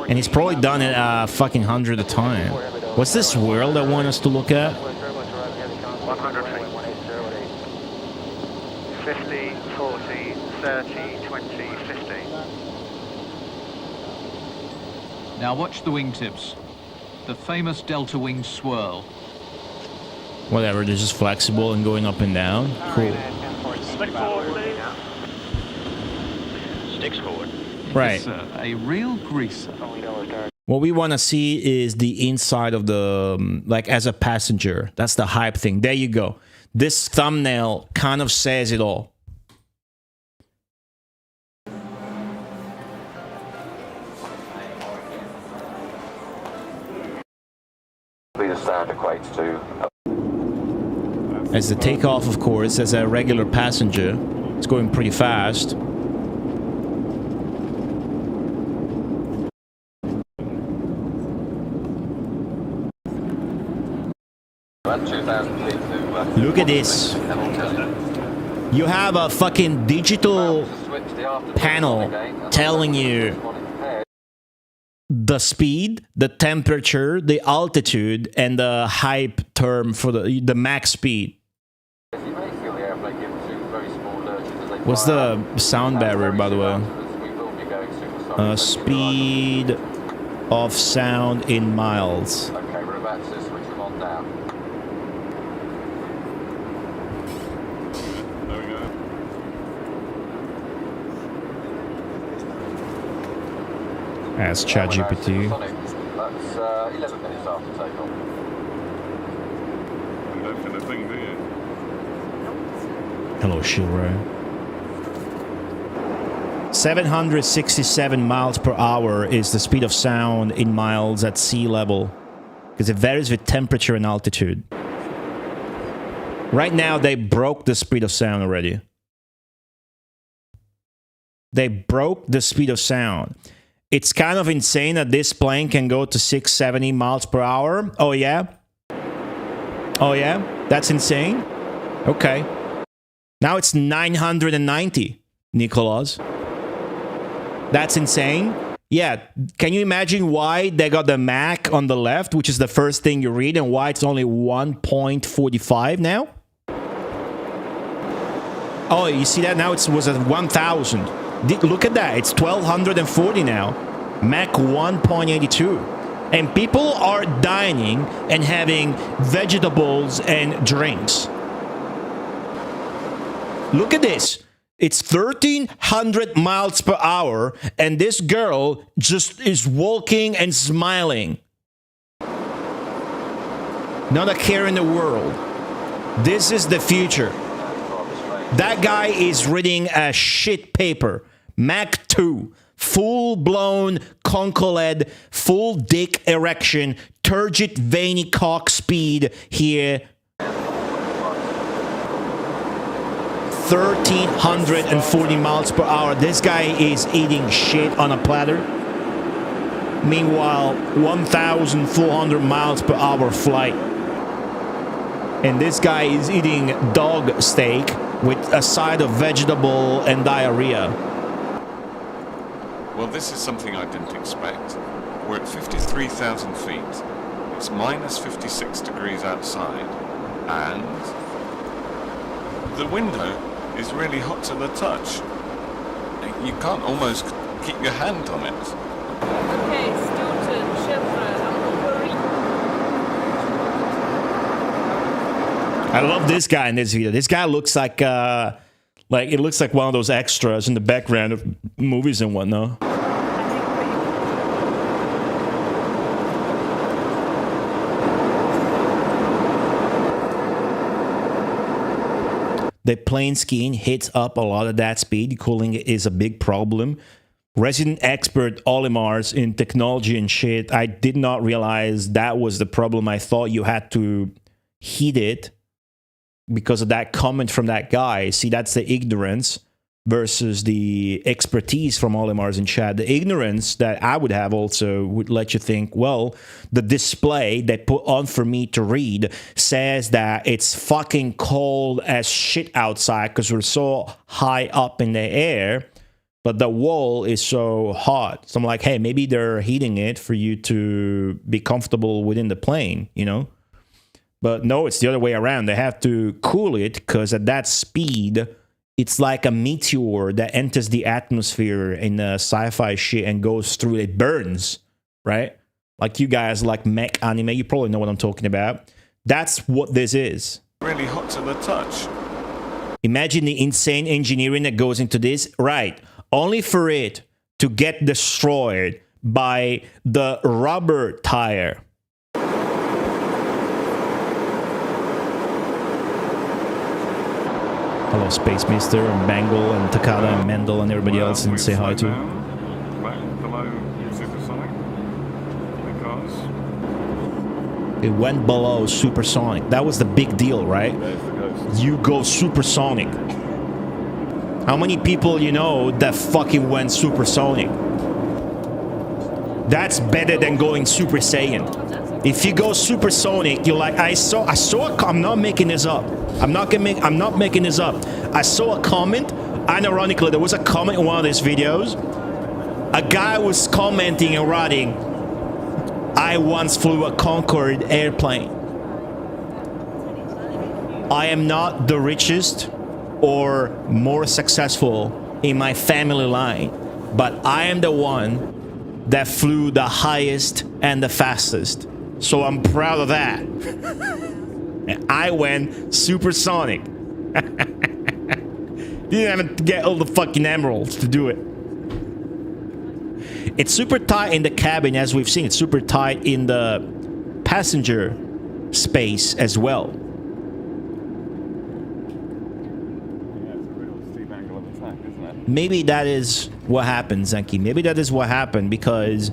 And he's probably done it fucking 100 a time. What's this world I want us to look at? 100 feet. 50, 40, 30, 20, 50. Now watch the wingtips. The famous delta wing swirl. Whatever, they're just flexible and going up and down. Cool. Stick forward, please. Sticks forward. Right. Yes, sir. A real greaser. What we want to see is the inside of the, like as a passenger. That's the hype thing. There you go. This thumbnail kind of says it all. The sound equates to As the takeoff, of course, as a regular passenger, it's going pretty fast. about 2,000 feet to Look at this. You have a fucking digital panel telling you the speed, the temperature, the altitude, and the hype term for the max speed. What's the sound barrier, by the way? Speed of sound in miles. Okay, we're about to switch them on now. There we go. As ChatGPT. That's 11 minutes after takeoff. You don't feel a thing, do you? Hello, Shilray. 767 miles per hour is the speed of sound in miles at sea level, because it varies with temperature and altitude. Right now, they broke the speed of sound already. They broke the speed of sound. It's kind of insane that this plane can go to 670 miles per hour. Oh, yeah? Oh, yeah? That's insane? Okay. Now it's 990, Nicholas. That's insane. Yeah, can you imagine why they got the Mac on the left, which is the first thing you read, and why it's only 1.45 now? Oh, you see that? Now it was at 1,000. Look at that. It's 1,240 now. Mac 1.82. And people are dining and having vegetables and drinks. Look at this. It's 1,300 miles per hour, and this girl just is walking and smiling. Not a care in the world. This is the future. That guy is reading a shit paper. Mach 2. Full-blown concoled, full dick erection, turgid veiny cock speed here. 1,340 miles per hour. This guy is eating shit on a platter. Meanwhile, 1,400 miles per hour flight. And this guy is eating dog steak with a side of vegetable and diarrhea. Well, this is something I didn't expect. We're at 53,000 feet. It's minus 56 degrees outside. And the window is really hot to the touch. You can't almost keep your hand on it. Okay, Stoughton, Chevron, I love this guy in this video. This guy looks like Like, it looks like one of those extras in the background of movies and whatnot. The plane skiing hits up a lot of that speed. Cooling is a big problem. Resident expert Olimar's in technology and shit. I did not realize that was the problem. I thought you had to heat it because of that comment from that guy. See, that's the ignorance versus the expertise from Olimar's in chat. The ignorance that I would have also would let you think, well, the display they put on for me to read says that it's fucking cold as shit outside because we're so high up in the air, but the wall is so hot. So I'm like, hey, maybe they're heating it for you to be comfortable within the plane, you know? But no, it's the other way around. They have to cool it because at that speed, it's like a meteor that enters the atmosphere in the sci-fi shit and goes through. It burns, right? Like you guys like mech anime, you probably know what I'm talking about. That's what this is. Really hot to the touch. Imagine the insane engineering that goes into this. Right. Only for it to get destroyed by the rubber tire. Hello, Space Mister and Bangle and Takada and Mendel and everybody else, and say hi to. Right below Supersonic because It went below Supersonic. That was the big deal, right? You go Supersonic. How many people you know that fucking went Supersonic? That's better than going Super Saiyan. If you go Supersonic, you're like, I'm not making this up. I'm not making this up. I saw a comment. Unironically, there was a comment in one of these videos. A guy was commenting and writing, I once flew a Concorde airplane. I am not the richest or more successful in my family line, but I am the one that flew the highest and the fastest. So I'm proud of that. I went supersonic. Didn't have to get all the fucking emeralds to do it. It's super tight in the cabin, as we've seen. It's super tight in the passenger space as well. Maybe that is what happened, Zenki. Maybe that is what happened because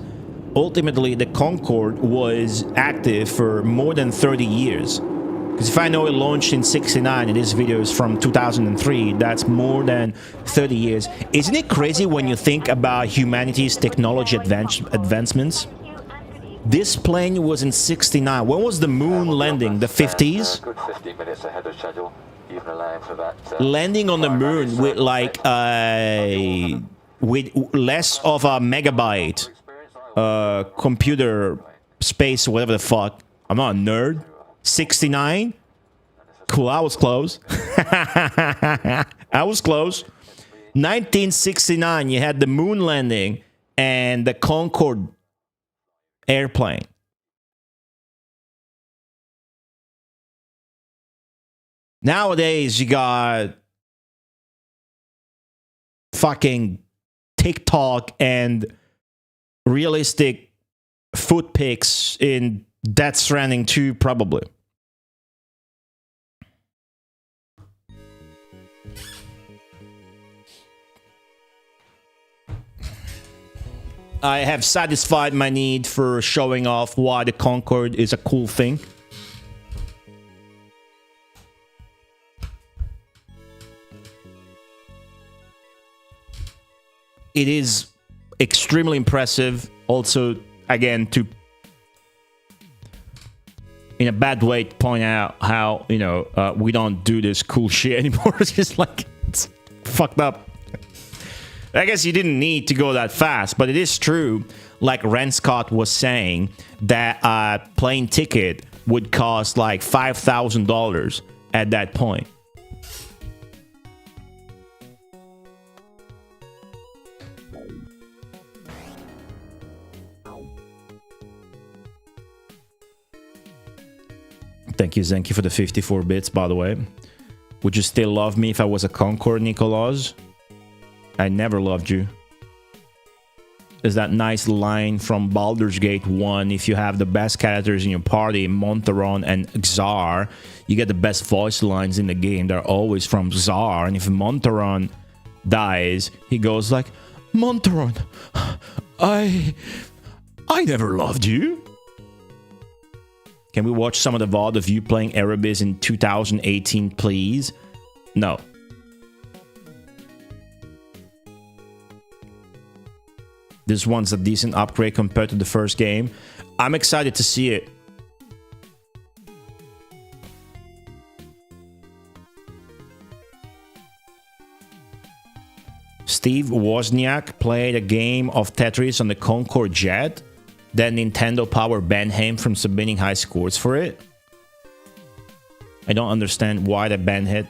ultimately the Concorde was active for more than 30 years. Because if I know it launched in 69 and this video is from 2003, that's more than 30 years. Isn't it crazy when you think about humanity's technology advancements? This plane was in 69. When was the moon landing? The 50s? Good 15 minutes ahead of schedule, even allowing for that. Landing on the moon with like with less of a megabyte computer space or whatever the fuck. I'm not a nerd. 69? Cool, I was close. I was close. 1969, you had the moon landing and the Concorde airplane. Nowadays, you got fucking TikTok and realistic foot pics in Death Stranding 2, probably. I have satisfied my need for showing off why the Concorde is a cool thing. It is extremely impressive. Also, again, to in a bad way to point out how, you know, we don't do this cool shit anymore. It's just like, it's fucked up. I guess you didn't need to go that fast, but it is true, like Ren Scott was saying, that a plane ticket would cost like $5,000 at that point. Thank you, Zenki, for the 54 bits, by the way. Would you still love me if I was a Concorde, Nicolas? I never loved you. There's that nice line from Baldur's Gate 1. If you have the best characters in your party, Montaron and Xar, you get the best voice lines in the game. They're always from Xar. And if Montaron dies, he goes like, Montaron, I never loved you. Can we watch some of the VOD of you playing Aerobiz in 2018, please? No. This one's a decent upgrade compared to the first game. I'm excited to see it. Steve Wozniak played a game of Tetris on the Concorde jet. Then Nintendo Power banned him from submitting high scores for it. I don't understand why they banned it.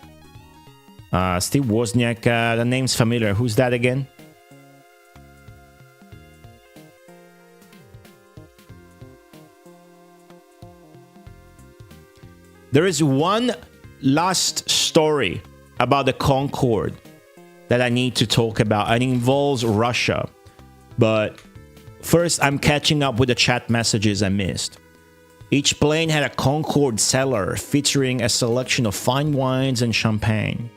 Steve Wozniak, the name's familiar. Who's that again? There is one last story about the Concorde that I need to talk about, and it involves Russia. But first, I'm catching up with the chat messages I missed. Each plane had a Concorde cellar featuring a selection of fine wines and champagne.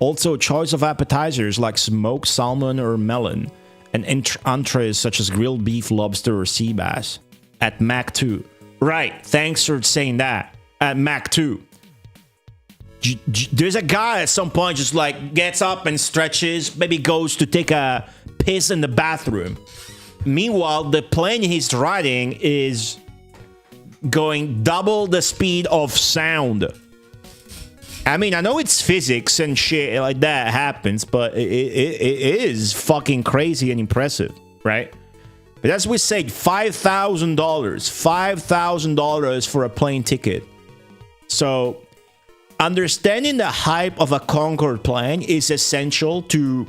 Also, a choice of appetizers like smoked salmon or melon, and entrees such as grilled beef, lobster, or sea bass. At Mach 2. Right, thanks for saying that. At Mach 2. There's a guy at some point just like gets up and stretches, maybe goes to take a piss in the bathroom. Meanwhile, the plane he's riding is going double the speed of sound. I mean, I know it's physics and shit like that happens, but it is fucking crazy and impressive, right? But as we said, $5,000. $5,000 for a plane ticket. So, understanding the hype of a Concorde plane is essential to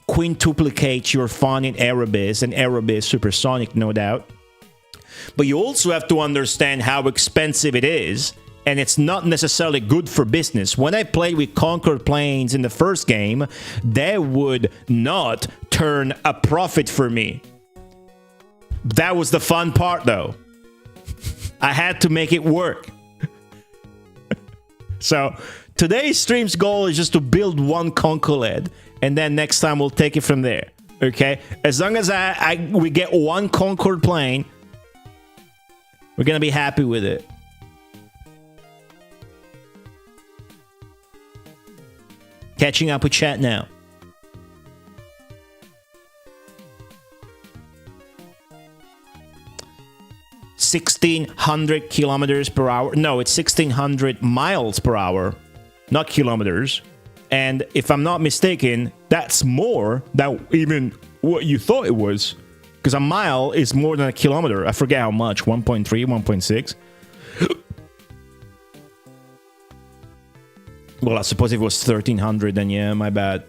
quintuplicate your fun in Aerobiz and Aerobiz Supersonic, no doubt. But you also have to understand how expensive it is, and it's not necessarily good for business. When I played with Concorde planes in the first game, they would not turn a profit for me. That was the fun part, though. I had to make it work. So, today's stream's goal is just to build one Concorde, and then next time we'll take it from there. Okay? As long as we get one Concorde plane, we're gonna be happy with it. Catching up with chat now. $1,600 kilometers per hour. No, it's 1,600 miles per hour, not kilometers. And if I'm not mistaken, that's more than even what you thought it was. Because a mile is more than a kilometer. I forget how much. 1.3, 1.6. Well, I suppose if it was 1,300, then yeah, my bad.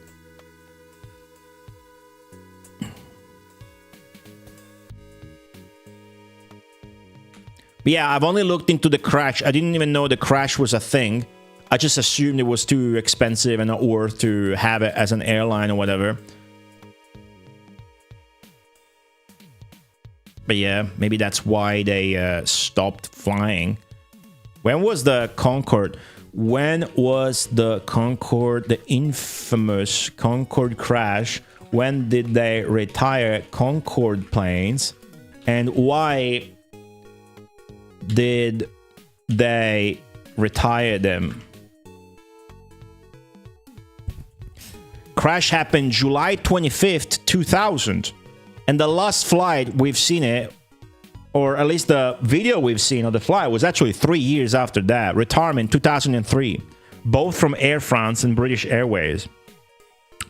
But yeah, I've only looked into the crash. I didn't even know the crash was a thing. I just assumed it was too expensive and not worth to have it as an airline or whatever. But yeah, maybe that's why they stopped flying. When was the Concorde? When was the Concorde, the infamous Concorde crash? When did they retire Concorde planes? And why did they retire them? Crash happened July 25th, 2000. And the last flight we've seen it, or at least the video we've seen of the flight, was actually 3 years after that. Retirement 2003. Both from Air France and British Airways.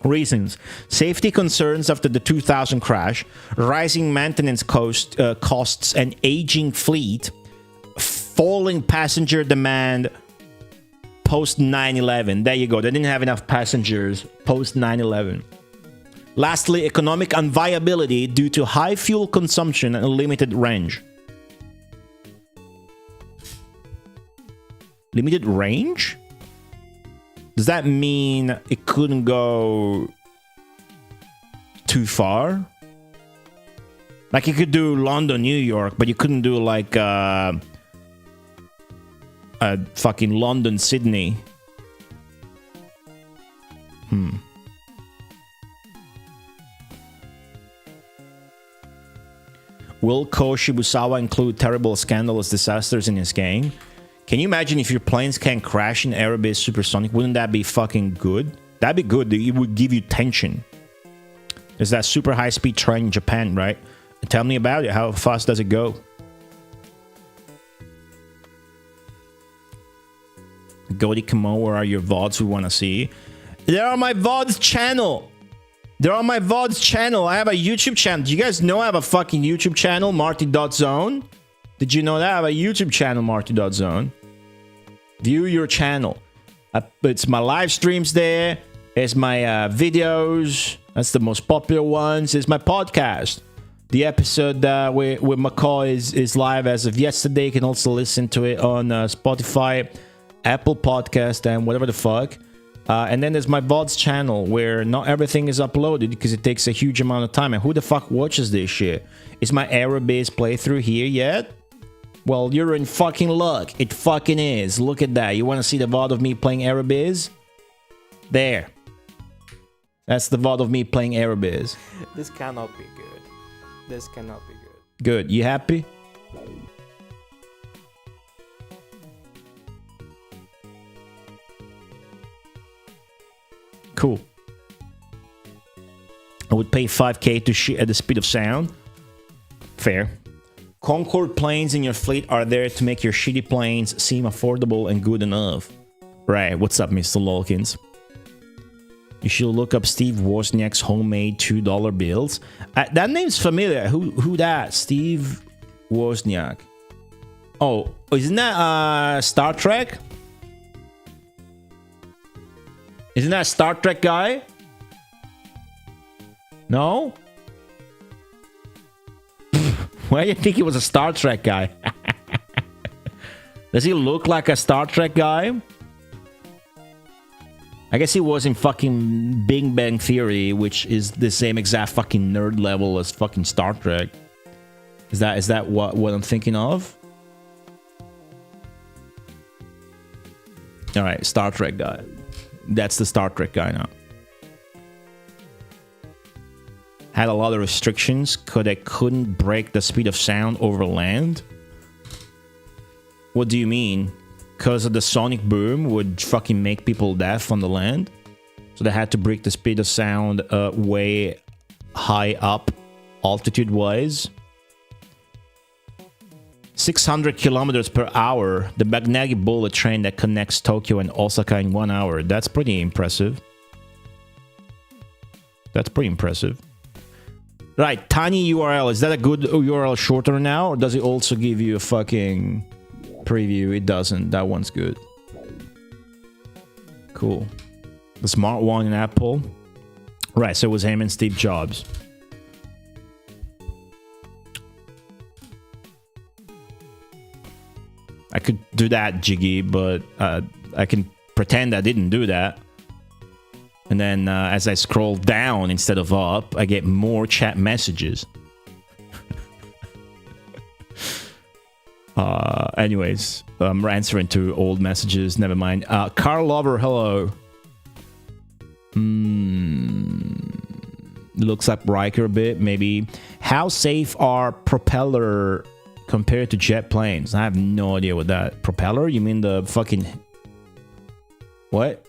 Reasons: safety concerns after the 2000 crash, rising maintenance costs and aging fleet, falling passenger demand post 9/11. There you go. They didn't have enough passengers post 9/11. Lastly, economic unviability due to high fuel consumption and limited range. Limited range? Does that mean it couldn't go too far? Like you could do London, New York, but you couldn't do like fucking London, Sydney. Will Ko Shibusawa include terrible, scandalous disasters in his game? Can you imagine if your planes can crash in Aerobiz Supersonic? Wouldn't that be fucking good? That'd be good. It would give you tension. There's that super high-speed train in Japan, right? Tell me about it. How fast does it go? Godi Kamo, where are your VODs we want to see? They're on my VODs channel. They're on my VODs channel. I have a YouTube channel. Do you guys know I have a fucking YouTube channel, Marty.zone? Did you know that? I have a YouTube channel, Marty.zone. View your channel. It's my live streams there. It's my videos. That's the most popular ones. It's my podcast. The episode with McCoy is live as of yesterday. You can also listen to it on Spotify, Apple Podcast, and whatever the fuck. And then there's my VODs channel where not everything is uploaded because it takes a huge amount of time. And who the fuck watches this shit? Is my Aerobiz playthrough here yet? Well, you're in fucking luck. It fucking is. Look at that. You want to see the VOD of me playing Aerobiz? There. That's the VOD of me playing Aerobiz. This cannot be good. This cannot be good. Good. You happy? Cool. I would pay 5k to shit at the speed of sound. Fair. Concorde planes in your fleet are there to make your shitty planes seem affordable and good enough. Right, what's up, Mr. Lawkins? You should look up Steve Wozniak's homemade $2 bills. That name's familiar. Who that? Steve Wozniak. Oh, isn't that Star Trek? Isn't that a Star Trek guy? No? Why do you think he was a Star Trek guy? Does he look like a Star Trek guy? I guess he was in fucking Big Bang Theory, which is the same exact fucking nerd level as fucking Star Trek. Is that what I'm thinking of? Alright, Star Trek guy. That's the Star Trek guy now. Had a lot of restrictions because they couldn't break the speed of sound over land. What do you mean? Because of the sonic boom would fucking make people deaf on the land. So they had to break the speed of sound way high up, altitude-wise. 600 kilometers per hour, the magnetic bullet train that connects Tokyo and Osaka in 1 hour. That's pretty impressive. That's pretty impressive. Right, tiny URL. Is that a good URL shortener now? Or does it also give you a fucking preview? It doesn't. That one's good. Cool. The smart one in Apple. Right, so it was him and Steve Jobs. I could do that, Jiggy, but I can pretend I didn't do that. And then as I scroll down instead of up, I get more chat messages. Anyways, I'm answering to old messages. Never mind. Carl Lover, hello. Looks like Riker a bit, maybe. How safe are propeller compared to jet planes? I have no idea what that... Propeller? You mean the fucking... What?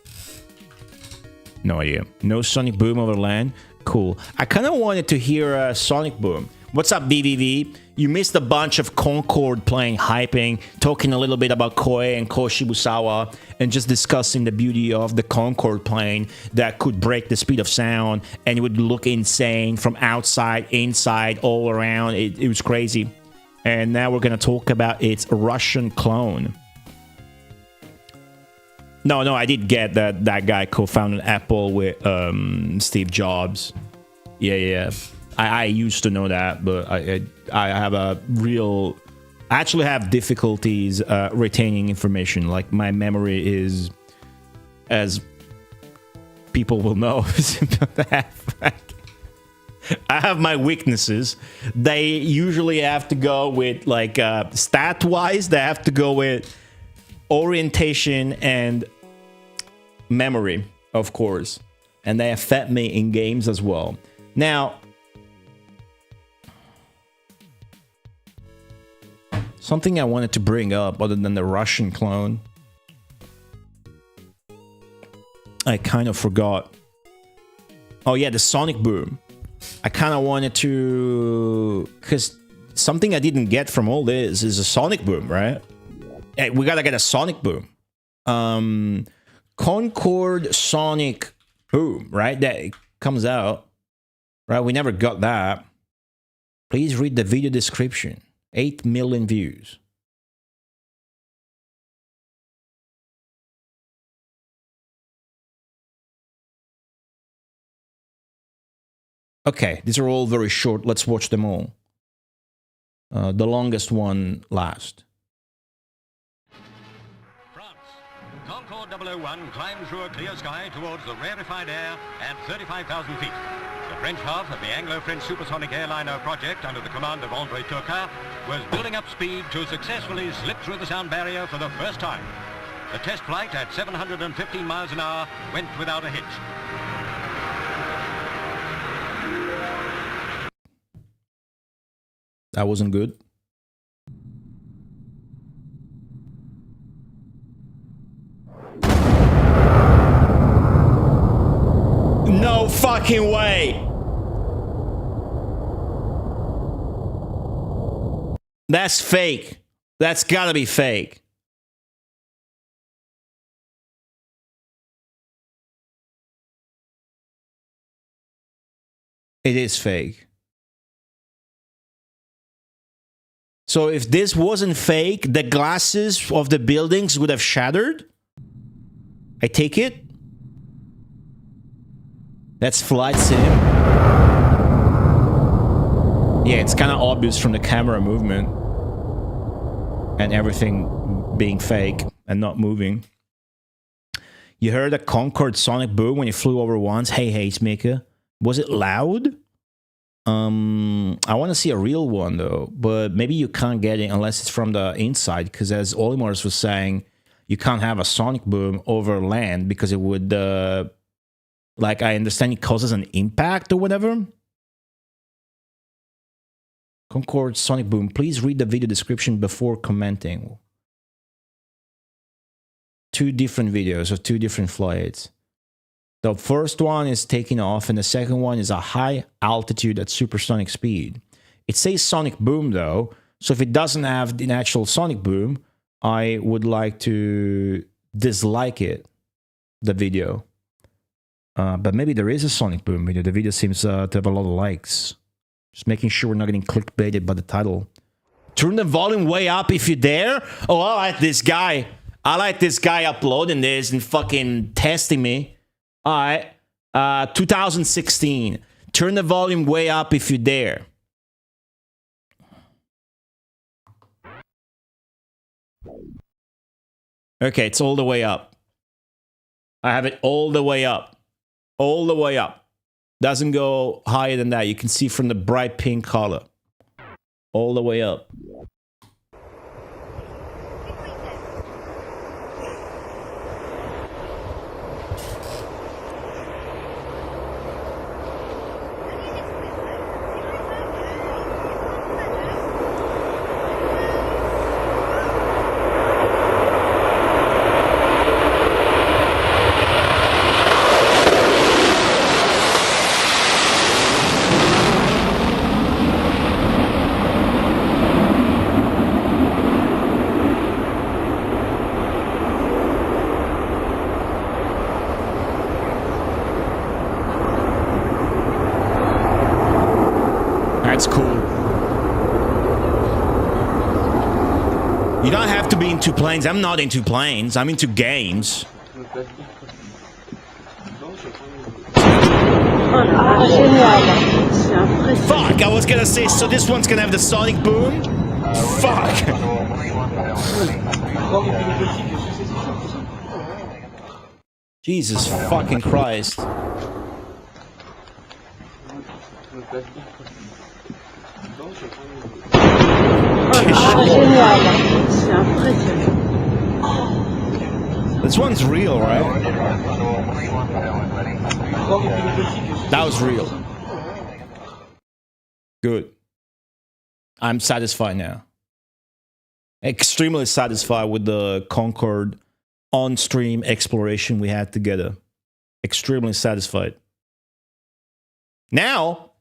No idea. No sonic boom over land? Cool. I kind of wanted to hear a sonic boom. What's up, BVV? You missed a bunch of Concorde playing, hyping, talking a little bit about Koei and Ko Shibusawa, and just discussing the beauty of the Concorde plane that could break the speed of sound, and it would look insane from outside, inside, all around. It was crazy. And now we're going to talk about its Russian clone. No, I did get that guy co-founded Apple with Steve Jobs. Yeah. I used to know that, but I have a real... I actually have difficulties retaining information. Like, my memory is as people will know. I have my weaknesses. They usually have to go with, like, stat-wise, they have to go with orientation and memory, of course. And they affect me in games as well. Now, something I wanted to bring up other than the Russian clone, I kind of forgot. Oh yeah, the Sonic Boom. I kind of wanted to... Because something I didn't get from all this is a Sonic Boom, right? Hey, we gotta get a Sonic Boom. Concord Sonic Boom, right? That comes out. Right, we never got that. Please read the video description. 8 million views. Okay, these are all very short. Let's watch them all. The longest one last. France. Concorde 001 climbed through a clear sky towards the rarefied air at 35,000 feet. The French half of the Anglo-French supersonic airliner project under the command of André Turcat was building up speed to successfully slip through the sound barrier for the first time. The test flight at 715 miles an hour went without a hitch. That wasn't good. No fucking way! That's fake. That's gotta be fake. It is fake. So if this wasn't fake, the glasses of the buildings would have shattered? I take it? That's flight sim. Yeah, it's kind of obvious from the camera movement. And everything being fake and not moving. You heard a Concorde Sonic Boom when you flew over once? Hey, Hastemaker. Was it loud? I want to see a real one though, but maybe you can't get it unless it's from the inside, because as Olimars was saying, you can't have a Sonic Boom over land because it would, like, I understand it causes an impact or whatever. Concorde Sonic Boom, please read the video description before commenting. 2 different videos of 2 different flights. The first one is taking off, and the second one is a high altitude at supersonic speed. It says Sonic Boom, though, so if it doesn't have the actual Sonic Boom, I would like to dislike it, the video. But maybe there is a Sonic Boom video. The video seems to have a lot of likes. Just making sure we're not getting clickbaited by the title. Turn the volume way up if you dare. Oh, I like this guy. I like this guy uploading this and fucking testing me. Alright, 2016. Turn the volume way up if you dare. Okay, it's all the way up. I have it all the way up. All the way up. Doesn't go higher than that. You can see from the bright pink color. All the way up. That's cool. You don't have to be into planes. I'm not into planes. I'm into games. Fuck, I was gonna say, so this one's gonna have the Sonic Boom? Fuck. Jesus fucking Christ. This one's real, right? That was real. Good. I'm satisfied now. Extremely satisfied with the Concorde on-stream exploration we had together. Extremely satisfied. Now,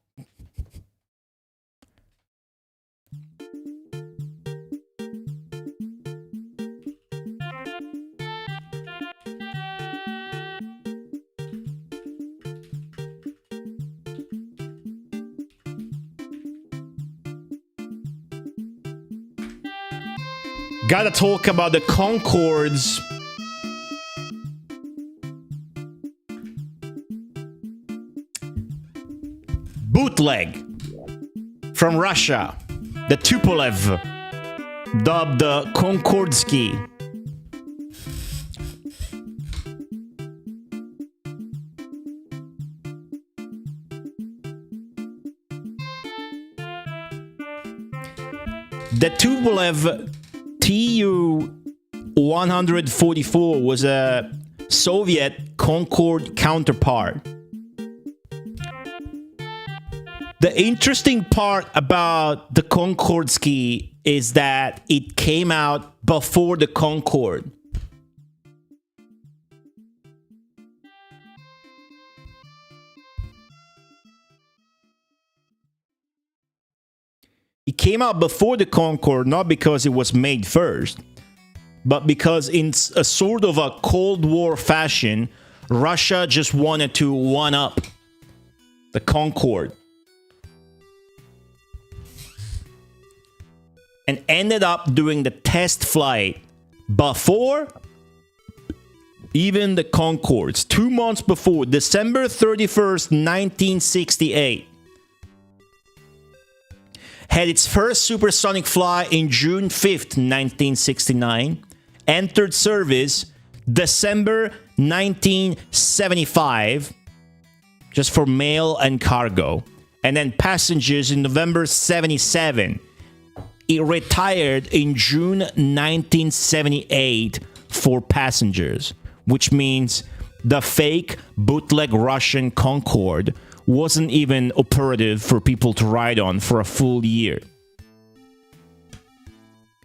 gotta talk about the Concorde's bootleg from Russia, the Tupolev, dubbed the Konkordsky. The Tupolev Tu-144 was a Soviet Concorde counterpart. The interesting part about the Konkordsky is that it came out before the Concorde. It came out before the Concorde not because it was made first, but because in a sort of a Cold War fashion, Russia just wanted to one-up the Concorde. And ended up doing the test flight before even the Concords. 2 months before, December 31st, 1968. Had its first supersonic flight in June 5th, 1969. Entered service December 1975, just for mail and cargo. And then passengers in November 77. It retired in June 1978 for passengers, which means the fake bootleg Russian Concorde wasn't even operative for people to ride on for a full year.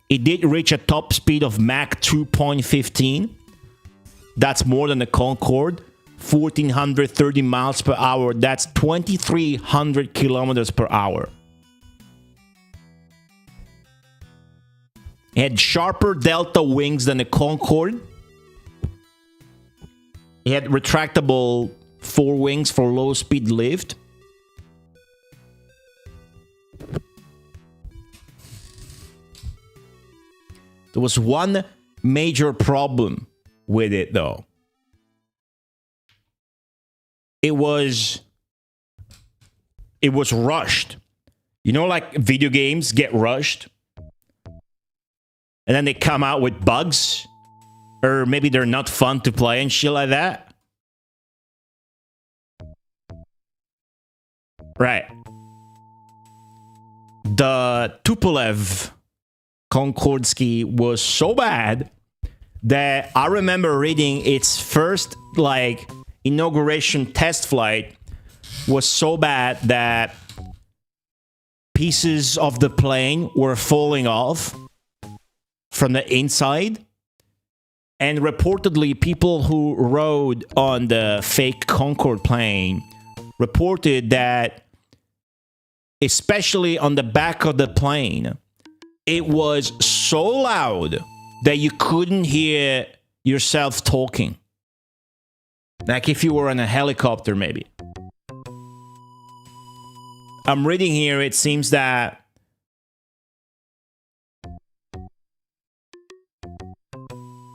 It did reach a top speed of Mach 2.15. That's more than the Concorde. 1,430 miles per hour. That's 2,300 kilometers per hour. It had sharper delta wings than the Concorde. It had retractable forewings for low-speed lift. There was one major problem with it, though. It was rushed. You know, like video games get rushed? And then they come out with bugs? Or maybe they're not fun to play and shit like that? Right. The Tupolev Konkordsky was so bad that I remember reading its first, inauguration test flight was so bad that pieces of the plane were falling off from the inside. And reportedly, people who rode on the fake Concorde plane reported that, especially on the back of the plane, it was so loud that you couldn't hear yourself talking. Like if you were in a helicopter, maybe. I'm reading here, it seems that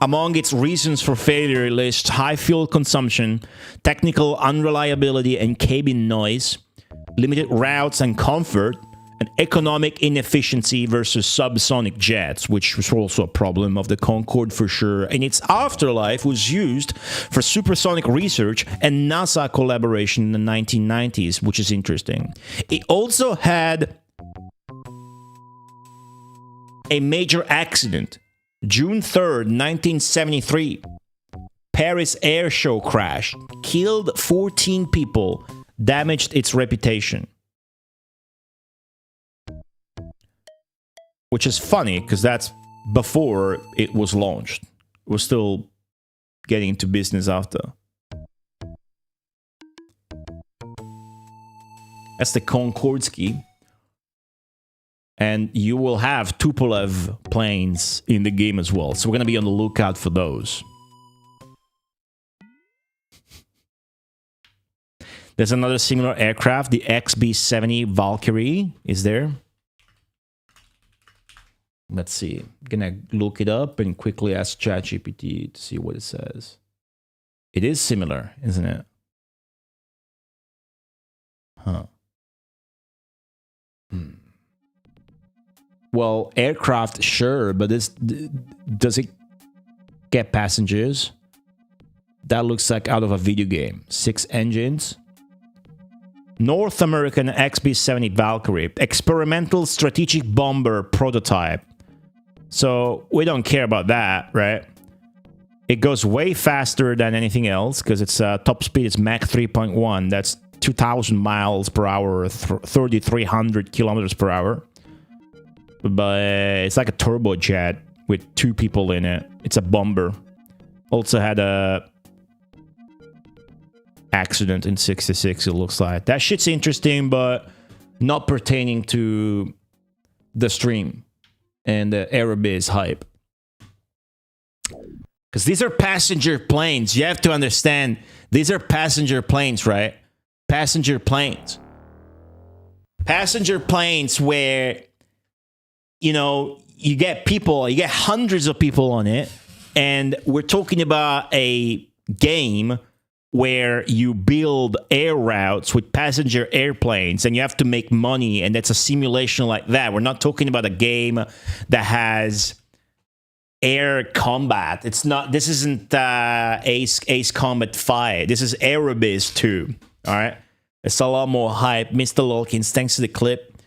among its reasons for failure lists high fuel consumption, technical unreliability and cabin noise, limited routes and comfort, an economic inefficiency versus subsonic jets, which was also a problem of the Concorde for sure. And its afterlife was used for supersonic research and NASA collaboration in the 1990s, which is interesting. It also had a major accident. June 3rd, 1973. Paris Air Show crash. Killed 14 people. Damaged its reputation. Which is funny, because that's before it was launched. It was still getting into business after. That's the Concordski. And you will have Tupolev planes in the game as well. So we're going to be on the lookout for those. There's another similar aircraft. The XB-70 Valkyrie is there. Let's see. I'm gonna look it up and quickly ask ChatGPT to see what it says. It is similar, isn't it? Huh. Well, aircraft, sure, but does it get passengers? That looks like out of a video game. 6 engines. North American XB-70 Valkyrie. Experimental strategic bomber prototype. So we don't care about that, right? It goes way faster than anything else because its top speed is Mach 3.1. That's 2,000 miles per hour, 3,300 kilometers per hour. But it's like a turbojet with 2 people in it. It's a bomber. Also had a accident in 66, it looks like. That shit's interesting, but not pertaining to the stream and the Aerobiz hype. Because these are passenger planes. You have to understand, these are passenger planes, right? Passenger planes. Passenger planes where, you know, you get people, you get hundreds of people on it, and we're talking about a game where you build air routes with passenger airplanes and you have to make money, and that's a simulation like that. We're not talking about a game that has air combat. It's not, this isn't Ace Combat 5. This is Aerobiz 2. All right? It's a lot more hype. Mr. Lolkins, thanks to the clip.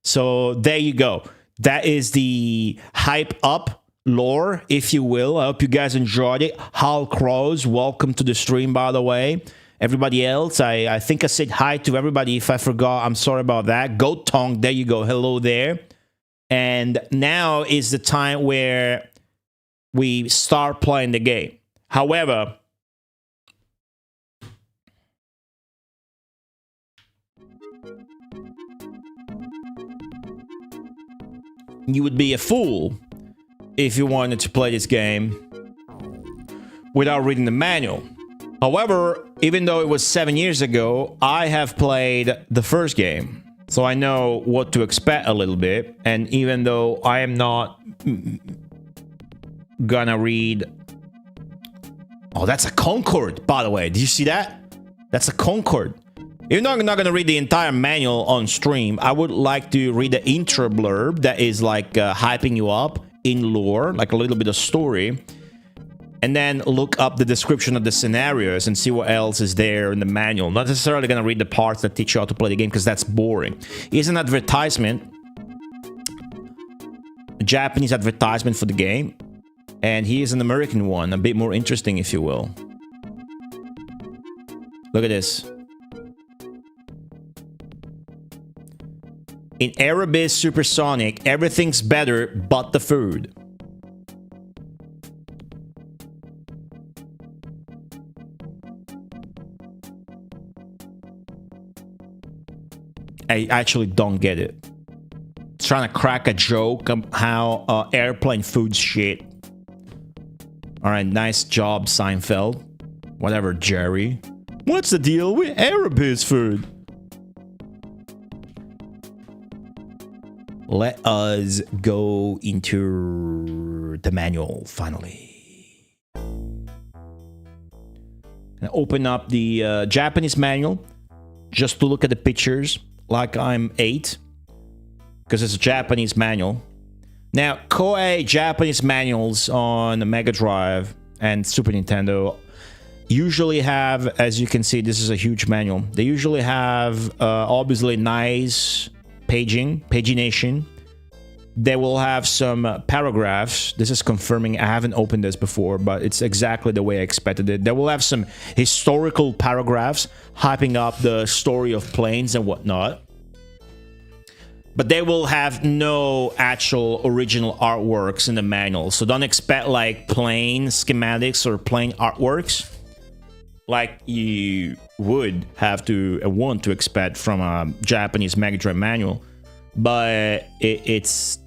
So there you go. That is the hype up lore, if you will. I hope you guys enjoyed it. Hal Crows, welcome to the stream, by the way. Everybody else, I think I said hi to everybody. If I forgot, I'm sorry about that. Goat Tongue, there you go. Hello there. And now is the time where we start playing the game. However, you would be a fool if you wanted to play this game without reading the manual. However, even though it was 7 years ago, I have played the first game, so I know what to expect a little bit. And even though I am not gonna read... Oh, that's a Concorde, by the way. Did you see that? That's a Concorde. Even though I'm not going to read the entire manual on stream, I would like to read the intro blurb that is like hyping you up in lore, like a little bit of story, and then look up the description of the scenarios and see what else is there in the manual. Not necessarily going to read the parts that teach you how to play the game, because that's boring. Here's an advertisement, a Japanese advertisement for the game, and here's an American one, a bit more interesting, if you will. Look at this. In Aerobiz Supersonic, everything's better but the food. I actually don't get it. It's trying to crack a joke of how airplane food's shit. Alright, nice job, Seinfeld. Whatever, Jerry. What's the deal with Aerobiz food? Let us go into the manual, finally. And open up the Japanese manual, just to look at the pictures, like I'm 8. because it's a Japanese manual. Now, Koei Japanese manuals on the Mega Drive and Super Nintendo usually have, as you can see, this is a huge manual. They usually have obviously nice pagination. They will have some paragraphs. This is confirming. I haven't opened this before, but it's exactly the way I expected it. They will have some historical paragraphs hyping up the story of planes and whatnot. But they will have no actual original artworks in the manual. So don't expect like plane schematics or plane artworks like you would have to want to expect from a Japanese Mega Drive manual. But it's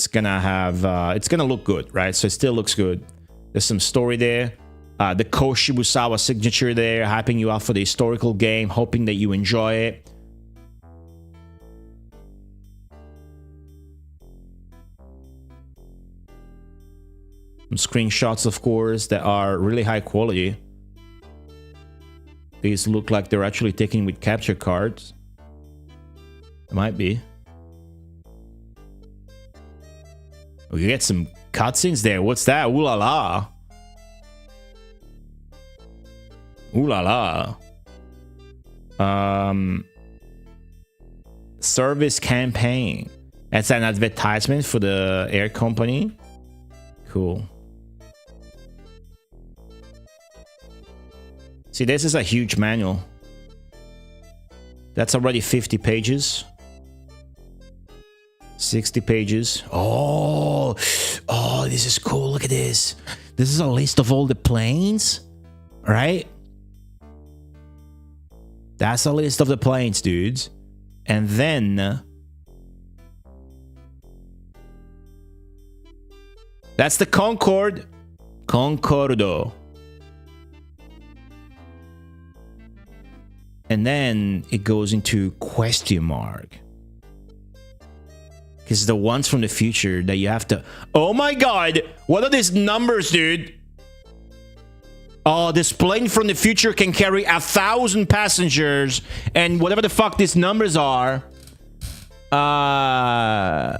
gonna have it's gonna look good, right? So it still looks good. There's some story there. The Ko Shibusawa signature there, hyping you up for the historical game, hoping that you enjoy it. Some screenshots, of course, that are really high quality. These look like they're actually taken with capture cards. It might be. We get some cutscenes there. What's that? Ooh la la. Ooh la la. Service campaign. That's an advertisement for the air company. Cool. See, this is a huge manual. That's already 50 pages. 60 pages. Oh, this is cool. Look at this. This is a list of all the planes, right? That's a list of the planes, dudes. And then that's the Concorde. Concordo. And then it goes into question mark. Because the ones from the future that you have to... Oh my god! What are these numbers, dude? Oh, this plane from the future can carry 1,000 passengers. And whatever the fuck these numbers are.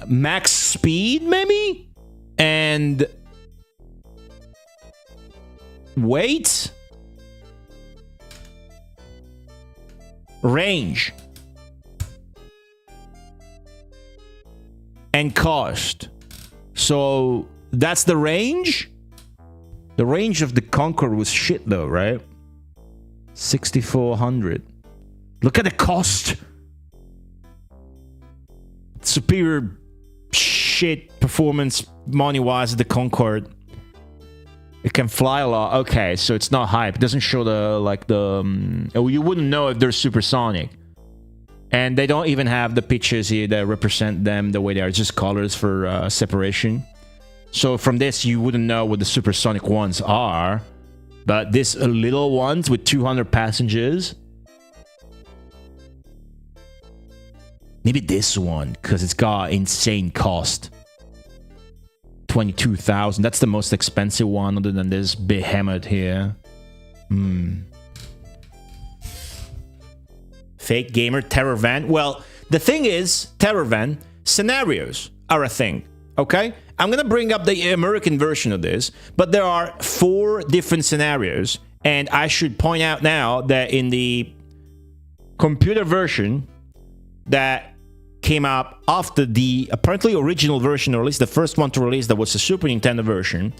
Max speed, maybe? And... weight? Range. And cost. So that's the range? The range of the Concorde was shit though, right? 6,400. Look at the cost. Superior shit performance money-wise the Concorde. It can fly a lot. Okay, so it's not hype. It doesn't show the you wouldn't know if they're supersonic. And they don't even have the pictures here that represent them the way they are. It's just colors for separation. So from this, you wouldn't know what the supersonic ones are. But these little ones with 200 passengers. Maybe this one, because it's got insane cost. 22,000. That's the most expensive one other than this behemoth here. Fake gamer, terror van. Well, the thing is, terror van scenarios are a thing, okay? I'm gonna bring up the American version of this, but there are 4 different scenarios, and I should point out now that in the computer version that came out after the apparently original version, or at least the first one to release, that was the Super Nintendo version,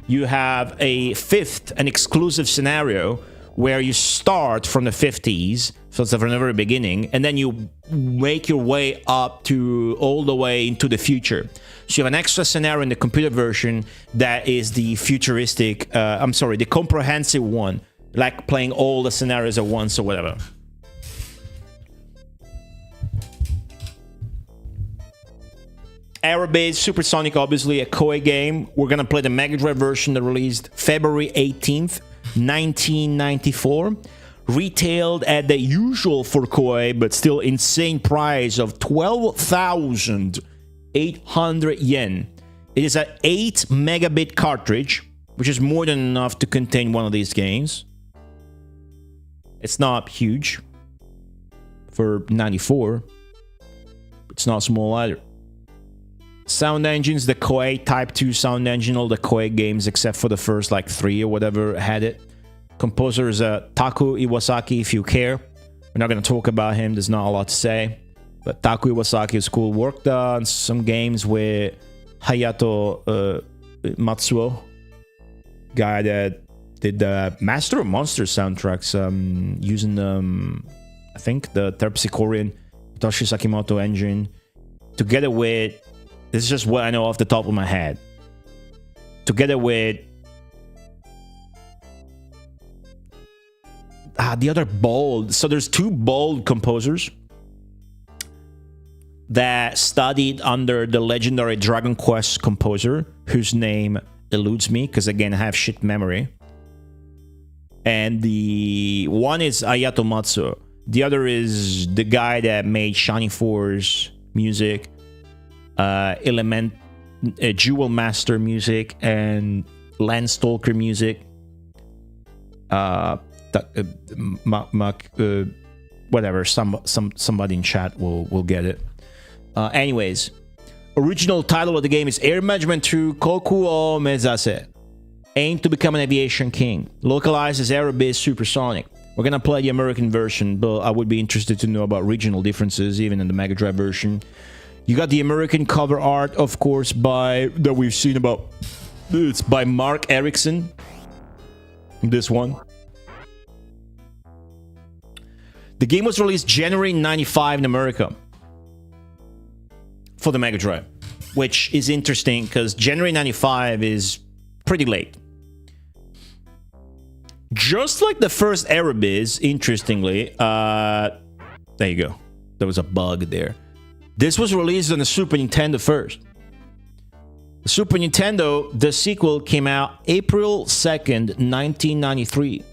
you have a 5th, an exclusive scenario where you start from the 50s, so it's from the very beginning, and then you make your way up to all the way into the future. So you have an extra scenario in the computer version that is the futuristic, the comprehensive one, like playing all the scenarios at once or whatever. Aerobiz Supersonic, obviously a Koei game. We're gonna play the Mega Drive version that released February 18th, 1994. Retailed at the usual for Koei, but still insane price of 12,800 yen. It is an 8 megabit cartridge, which is more than enough to contain one of these games. It's not huge for 94. It's not small either. Sound engines, the Koei Type 2 sound engine, all the Koei games except for the first like 3 or whatever had it. Composer is Taku Iwasaki, if you care. We're not going to talk about him, there's not a lot to say. But Taku Iwasaki is cool. Worked on some games with Hayato Matsuo, guy that did the Master of Monsters soundtracks using, I think, the Terpsichorean Hitoshi Sakimoto engine, together with, this is just what I know off the top of my head, together with the other bold, so there's 2 bold composers that studied under the legendary Dragon Quest composer, whose name eludes me, because again, I have shit memory. And the one is Ayato Matsuo. The other is the guy that made Shining Force music, Jewel Master music, and Landstalker music. Whatever, somebody in chat will get it. Anyways, original title of the game is Air Management 2 Koukuuou Mezase. Aim to become an aviation king. Localized as Aerobiz Supersonic. We're gonna play the American version, but I would be interested to know about regional differences, even in the Mega Drive version. You got the American cover art, of course, that we've seen about. It's by Mark Erickson. This one. The game was released January 95 in America for the Mega Drive, which is interesting because January 95 is pretty late. Just like the first Aerobiz, interestingly, there you go. There was a bug there. This was released on the Super Nintendo first. The Super Nintendo, the sequel came out April 2nd, 1993.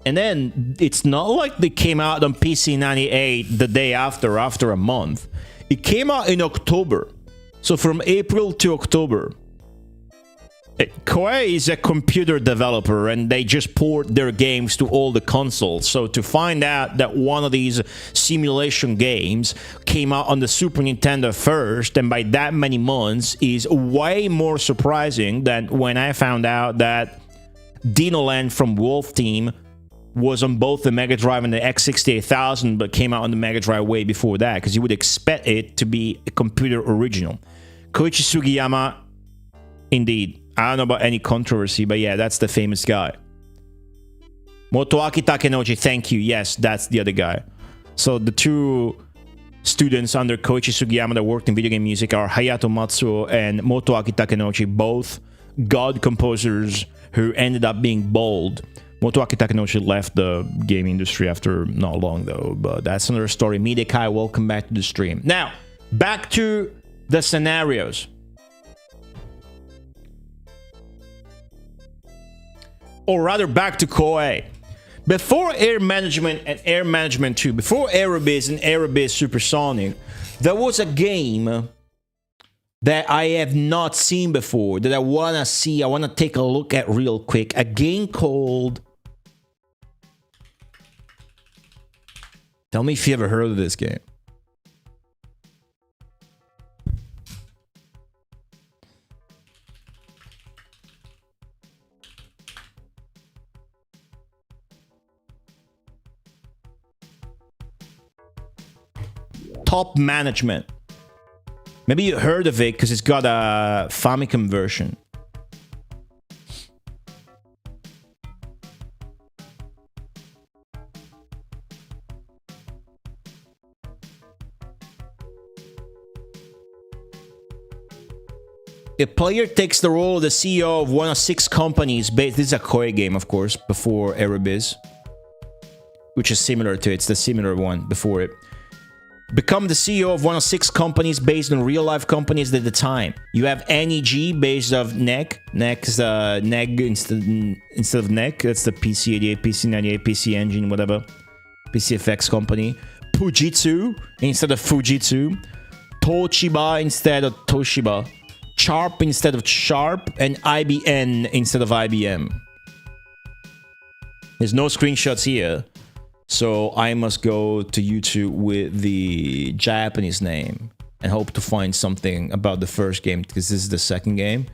And then it's not like they came out on PC 98 the day after a month. It came out in October. So from April to October. Koei is a computer developer and they just port their games to all the consoles. So to find out that one of these simulation games came out on the Super Nintendo first and by that many months is way more surprising than when I found out that Dinoland from Wolf Team was on both the Mega Drive and the X68000, but came out on the Mega Drive way before that, because you would expect it to be a computer original. Koichi Sugiyama, indeed. I don't know about any controversy, but yeah, that's the famous guy. Motoaki Takenouchi, thank you. Yes, that's the other guy. So the 2 students under Koichi Sugiyama that worked in video game music are Hayato Matsuo and Motoaki Takenouchi, both god composers who ended up being bold. Motoaki Takenouchi left the game industry after not long though, but that's another story. Midekai, welcome back to the stream. Now, back to the scenarios. Or rather, back to Koei. Before Air Management and Air Management 2, before Aerobiz and Aerobiz Supersonic, there was a game that I have not seen before, that I want to see, I want to take a look at real quick. A game called... Tell me if you ever heard of this game. Top Management. Maybe you heard of it because it's got a Famicom version. A player takes the role of the CEO of one of 6 companies based... This is a Koei game, of course, before Aerobiz, which is similar to it. It's the similar one before it. Become the CEO of one of 6 companies based on real-life companies at the time. You have NEG based off NEC. NEC is NEG instead of NEC. That's the PC88, PC98, PC Engine, whatever. PCFX company. Fujitsu instead of Fujitsu. Toshiba instead of Toshiba. Sharp instead of Sharp. And IBM instead of IBM. There's no screenshots here. So I must go to YouTube with the Japanese name. and hope to find something about the first game, because this is the second game.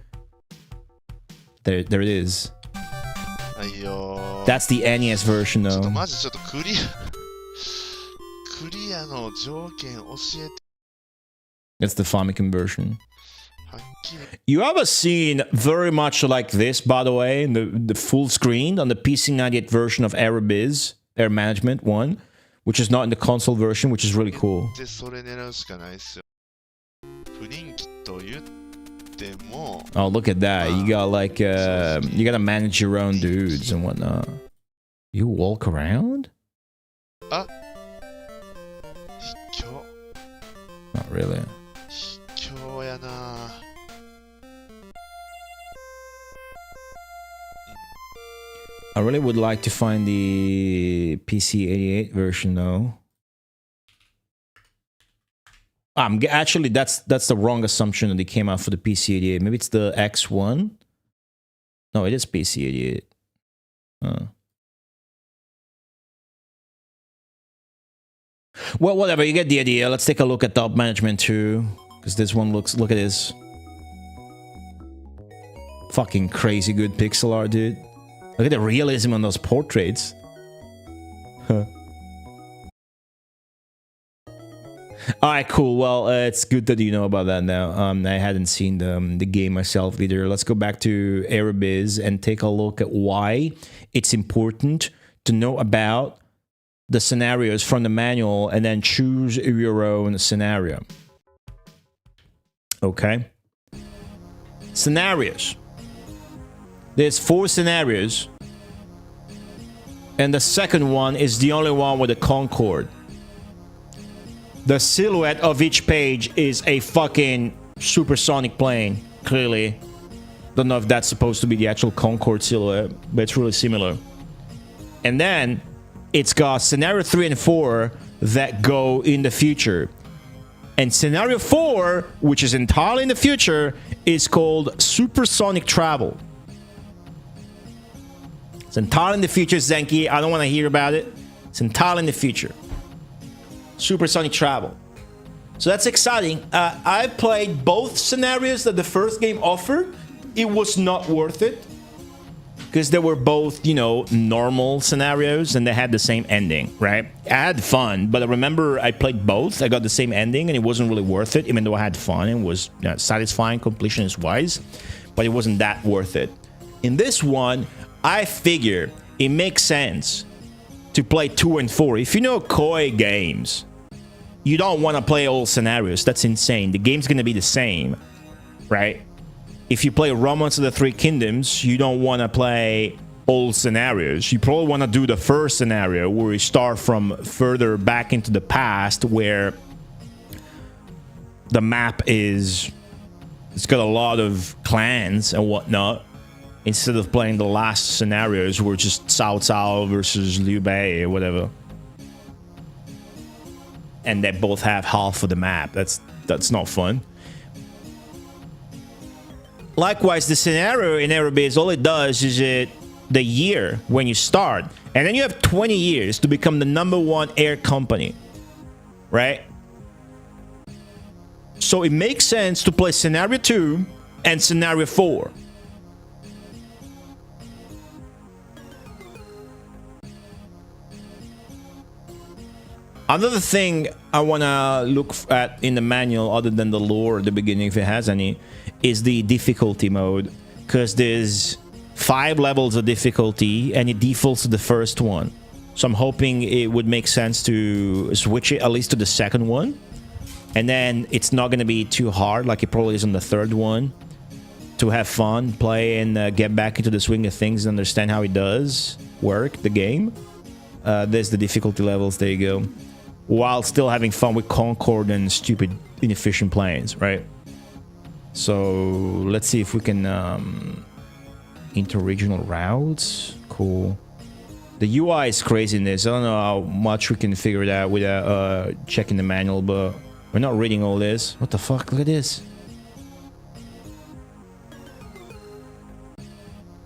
There it is. That's the NES version though. That's the Famicom version. You have a scene very much like this, by the way, in the full screen on the PC98 version of Aerobiz, Air Management 1, which is not in the console version, which is really cool. Oh, look at that. You got like, you gotta manage your own dudes and whatnot. You walk around? Not really. I really would like to find the PC88 version though. Actually, that's the wrong assumption that they came out for the PC88. Maybe it's the X1. No, it is PC88. Well, whatever. You get the idea. Let's take a look at Top Management 2, because this one looks. Look at this. Fucking crazy good pixel art, dude. Look at the realism on those portraits. Huh. Alright, cool. Well, it's good that you know about that now. I hadn't seen the game myself either. Let's go back to Aerobiz and take a look at why it's important to know about the scenarios from the manual and then choose your own scenario. Okay? Scenarios. There's 4 scenarios. And the second one is the only one with a Concorde. The silhouette of each page is a fucking supersonic plane, clearly. Don't know if that's supposed to be the actual Concorde silhouette, but it's really similar. And then it's got scenario 3 and 4 that go in the future. And scenario 4, which is entirely in the future, is called supersonic travel. It's entirely in the future, Zenki. I don't want to hear about it. It's entirely in the future. Supersonic travel. So that's exciting. I played both scenarios that the first game offered. It was not worth it, because they were both, you know, normal scenarios and they had the same ending, right? I had fun, but I remember I played both. I got the same ending and it wasn't really worth it, even though I had fun and was, you know, satisfying completionist-wise, but it wasn't that worth it. In this one, I figure it makes sense to play 2 and 4. If you know Koei games, you don't want to play all scenarios. That's insane. The game's going to be the same, right? If you play Romance of the Three Kingdoms, you don't want to play all scenarios. You probably want to do the first scenario where you start from further back into the past, where the map is... it's got a lot of clans and whatnot, instead of playing the last scenarios where it's just Cao Cao versus Liu Bei or whatever. And they both have half of the map. That's not fun. Likewise, the scenario in Aerobiz, all it does is the year when you start. And then you have 20 years to become the #1 air company. Right? So it makes sense to play scenario 2 and scenario 4. Another thing I want to look at in the manual, other than the lore at the beginning, if it has any, is the difficulty mode. Because there's 5 levels of difficulty, and it defaults to the first one. So I'm hoping it would make sense to switch it at least to the second one. And then it's not going to be too hard, like it probably is on the third one. To have fun, play, and get back into the swing of things and understand how it does work, the game. There's the difficulty levels, there you go. While still having fun with Concorde and stupid, inefficient planes, right? So let's see if we can interregional routes. Cool. The UI is craziness. I don't know how much we can figure it out without checking the manual, but we're not reading all this. What the fuck? Look at this.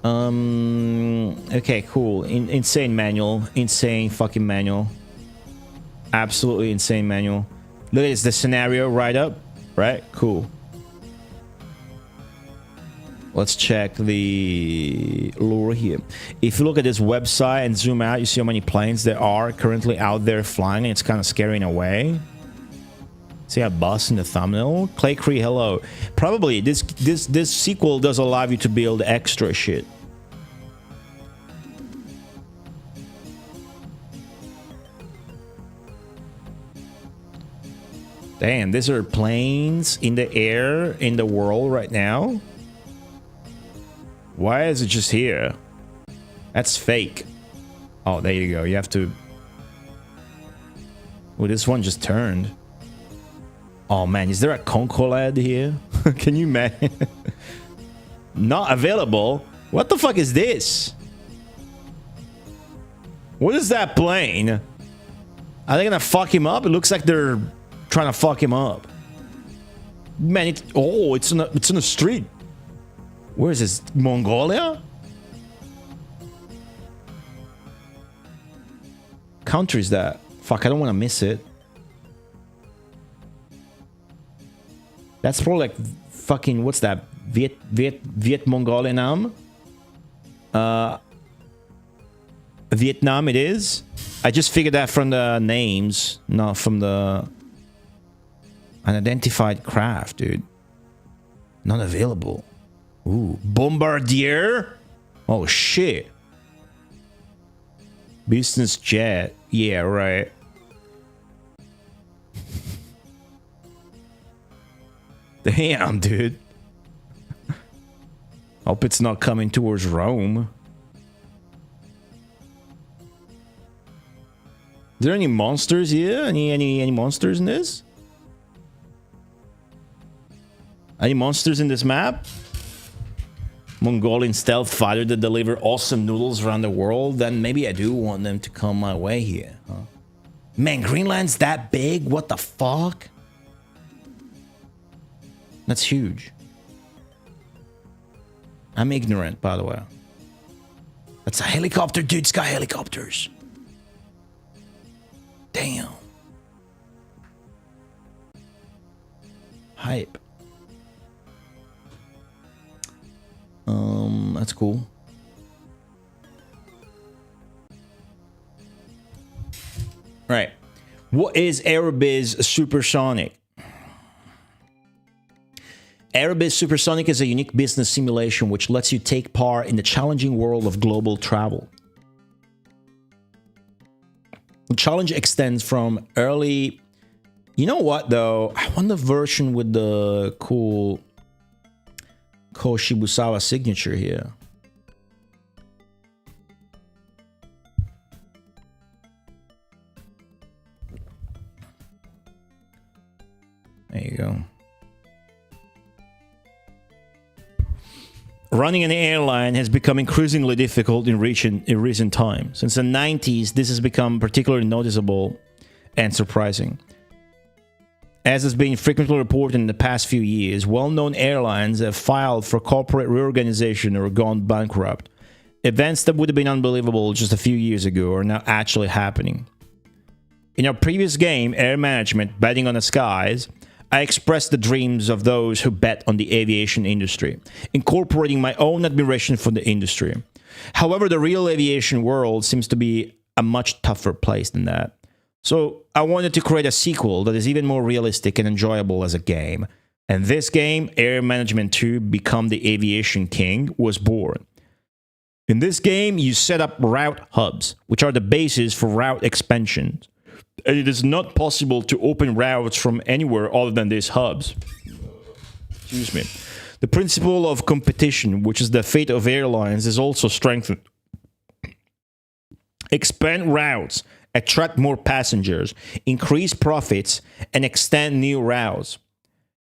Okay, cool. Insane manual. Insane fucking manual. Absolutely insane manual. Look at this, the scenario right up. Right? Cool. Let's check the lure here. If you look at this website and zoom out, you see how many planes there are currently out there flying, and it's kind of scary in a way. See a bus in the thumbnail? Clay Cree, hello. Probably this sequel does allow you to build extra shit. Damn, these are planes in the air in the world right now. Why is it just here? That's fake. Oh, there you go. You have to... Oh, this one just turned. Oh, man. Is there a Concolad here? Can you imagine? Not available? What the fuck is this? What is that plane? Are they gonna fuck him up? It looks like they're trying to fuck him up. Man, it's in the street. Where is this? Mongolia? Country is that? Fuck, I don't want to miss it. That's probably like fucking, what's that? Viet Mongolianam? Vietnam it is. I just figured that from the names, not from the unidentified craft, dude. Not available. Ooh, Bombardier? Oh, shit. Business jet. Yeah, right. Damn, dude. Hope it's not coming towards Rome. Is there any monsters here? Any monsters in this? Any monsters in this map? Mongolian stealth fighter that deliver awesome noodles around the world? Then maybe I do want them to come my way here, huh? Man, Greenland's that big? What the fuck? That's huge. I'm ignorant, by the way. That's a helicopter, dude. It's got helicopters. Damn. Hype. That's cool. Right. What is Aerobiz Supersonic? Aerobiz Supersonic is a unique business simulation which lets you take part in the challenging world of global travel. The challenge extends from early... You know what, though? I want the version with the cool Shibusawa signature here. There you go. Running an airline has become increasingly difficult in recent times. Since the 90s, this has become particularly noticeable and surprising. As has been frequently reported in the past few years, well-known airlines have filed for corporate reorganization or gone bankrupt. Events that would have been unbelievable just a few years ago are now actually happening. In our previous game, Air Management, Betting on the Skies, I expressed the dreams of those who bet on the aviation industry, incorporating my own admiration for the industry. However, the real aviation world seems to be a much tougher place than that. So I wanted to create a sequel that is even more realistic and enjoyable as a game. And this game, Air Management 2 Become the Aviation King, was born. In this game, you set up route hubs, which are the basis for route expansions. And it is not possible to open routes from anywhere other than these hubs. Excuse me. The principle of competition, which is the fate of airlines, is also strengthened. Expand routes, attract more passengers, increase profits, and extend new routes.